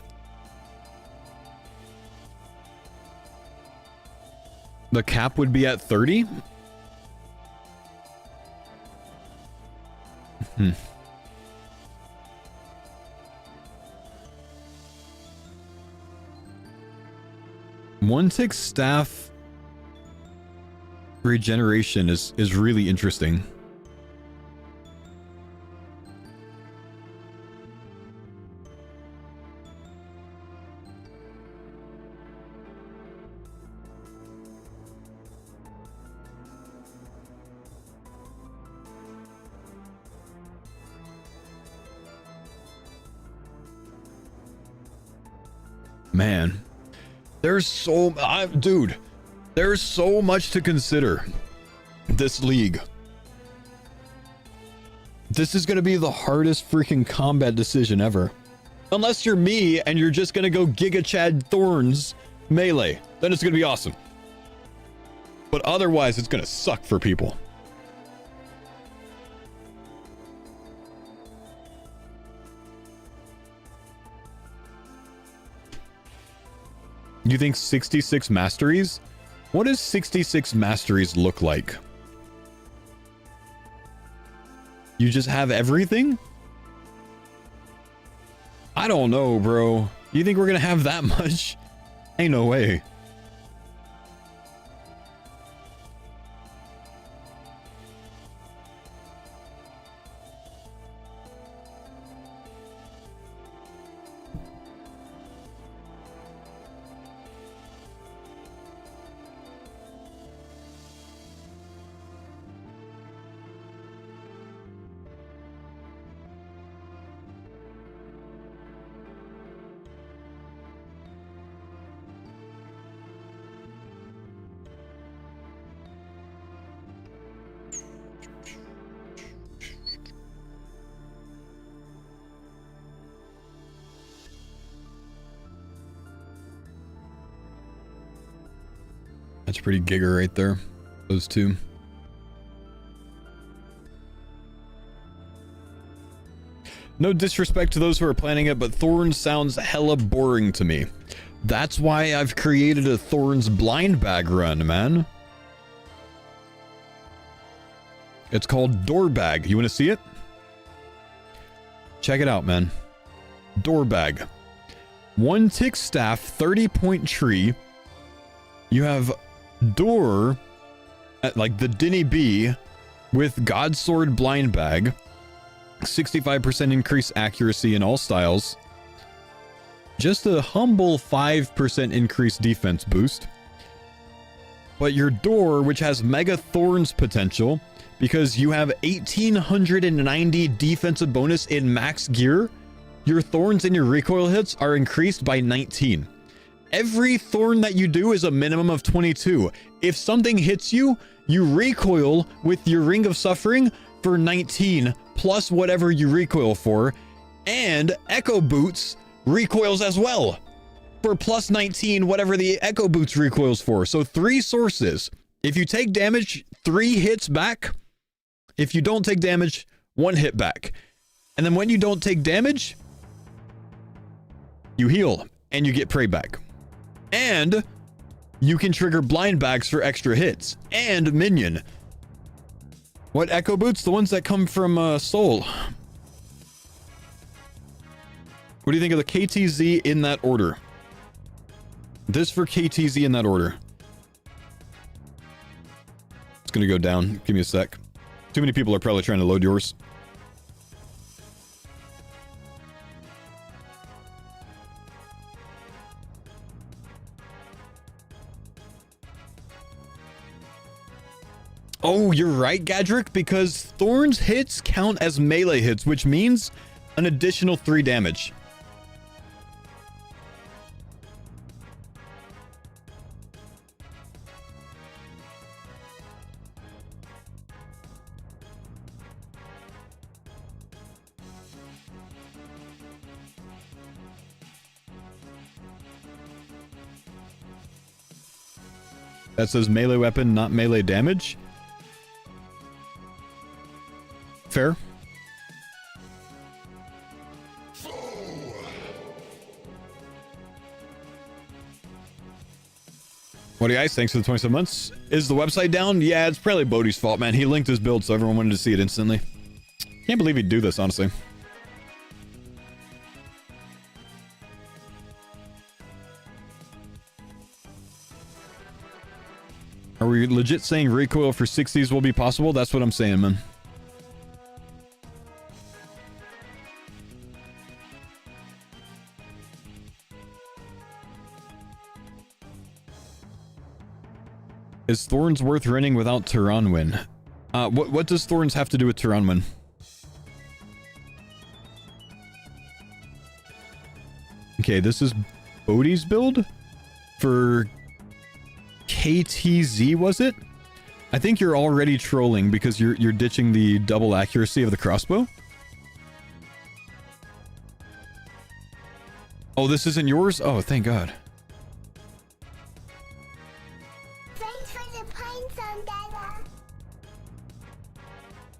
The cap would be at 30? One tick staff regeneration is really interesting. Man, there's dude, there's so much to consider. This league. This is gonna be the hardest freaking combat decision ever. Unless you're me and you're just gonna go Giga Chad Thorns melee, then it's gonna be awesome. But otherwise, it's gonna suck for people. You think 66 masteries? What does 66 masteries look like? You just have everything? I don't know, bro. You think we're gonna have that much? Ain't no way. That's pretty giga right there. Those two. No disrespect to those who are planning it, but Thorns sounds hella boring to me. That's why I've created a Thorns blind bag run, man. It's called Door Bag. You want to see it? Check it out, man. Door Bag. 1 tick staff, 30-point tree. You have Door, like the Dinny B, with Godsword blind bag. 65% increase accuracy in all styles. just a humble 5% increased defense boost. But your door, which has Mega Thorns potential, because you have 1890 defensive bonus in max gear, your thorns and your recoil hits are increased by 19. Every thorn that you do is a minimum of 22. If something hits you, you recoil with your Ring of Suffering for 19, plus whatever you recoil for, and Echo Boots recoils as well for plus 19, whatever the Echo Boots recoils for. So 3 sources. If you take damage, 3 hits back. If you don't take damage, 1 hit back. And then when you don't take damage, you heal and you get prey back. And you can trigger blind bags for extra hits and minion. What Echo Boots? The ones that come from Soul. What do you think of the KTZ in that order? This for KTZ in that order. It's gonna go down. Give me a sec. Too many people are probably trying to load yours. Oh, you're right, Gadrick, because Thorns hits count as melee hits, which means an additional 3 damage. That says melee weapon, not melee damage. Fair. What do you guys? Thanks for the 27 months. Is the website down? Yeah, it's probably Bodhi's fault, man. He linked his build so everyone wanted to see it instantly. Can't believe he'd do this, honestly. Are we legit saying recoil for 60s will be possible? That's what I'm saying, man. Is Thorns worth running without Turan win? What does Thorns have to do with Turan win? Okay, this is Bodhi's build for KTZ, was it? I think you're already trolling because you're ditching the double accuracy of the crossbow. Oh, this isn't yours? Oh, thank God. Thanks for the pine zone, Dada.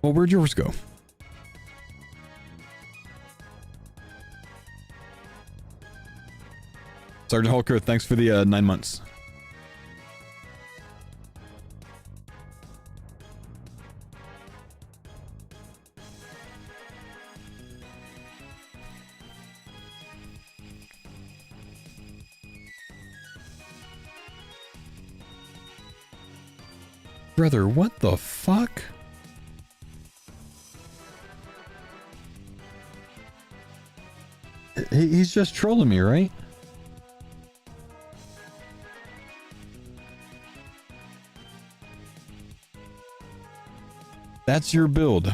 Well, where'd yours go? Sergeant Hulker, thanks for the 9 months. Brother, what the fuck? He's just trolling me, right? That's your build.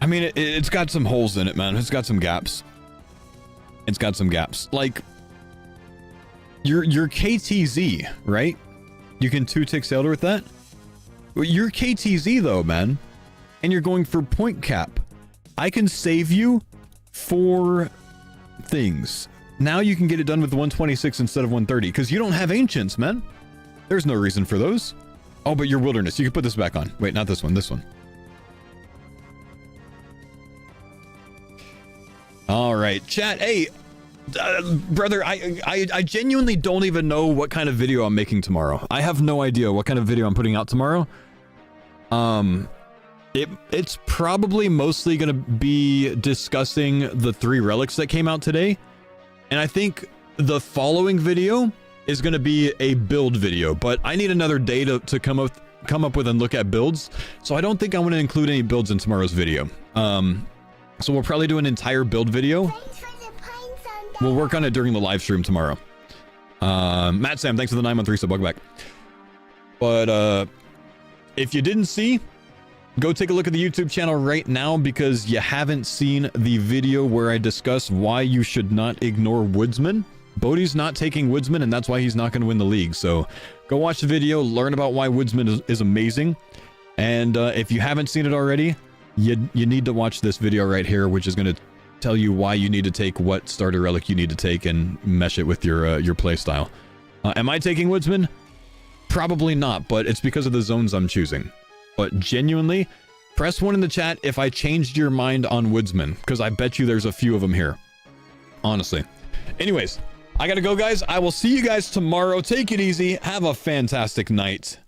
I mean, it's got some holes in it, man. It's got some gaps. It's got some gaps. Like, your KTZ, right? You can 2-tick sailor with that? Your KTZ, though, man. And you're going for point cap. I can save you 4 things. Now you can get it done with 126 instead of 130, because you don't have ancients, man. There's no reason for those. Oh, but your wilderness. You can put this back on. Wait, not this one. This one. All right, chat. Hey, brother, I genuinely don't even know what kind of video I'm making tomorrow. I have no idea what kind of video I'm putting out tomorrow. It's probably mostly gonna be discussing the 3 relics that came out today, and I think the following video is going to be a build video, but I need another day to come up with and look at builds. So I don't think I'm going to include any builds in tomorrow's video. So we'll probably do an entire build video. Thanks for the pines on that. We'll work on it during the live stream tomorrow. Matt Sam, thanks for the 913 sub. Welcome back. But if you didn't see, go take a look at the YouTube channel right now, because you haven't seen the video where I discuss why you should not ignore Woodsman. Bodie's not taking Woodsman, and that's why he's not going to win the league. So go watch the video, learn about why Woodsman is amazing. And if you haven't seen it already, you need to watch this video right here, which is going to tell you why you need to take what starter relic you need to take and mesh it with your play style. Am I taking Woodsman? Probably not, but it's because of the zones I'm choosing. But genuinely, press 1 in the chat if I changed your mind on Woodsman, because I bet you there's a few of them here. Honestly. Anyways, I gotta go, guys. I will see you guys tomorrow. Take it easy. Have a fantastic night.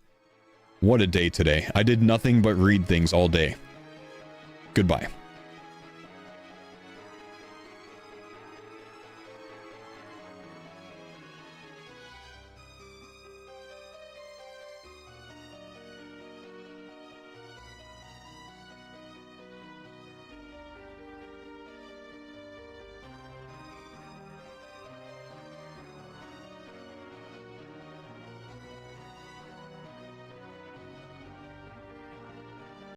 What a day today. I did nothing but read things all day. Goodbye.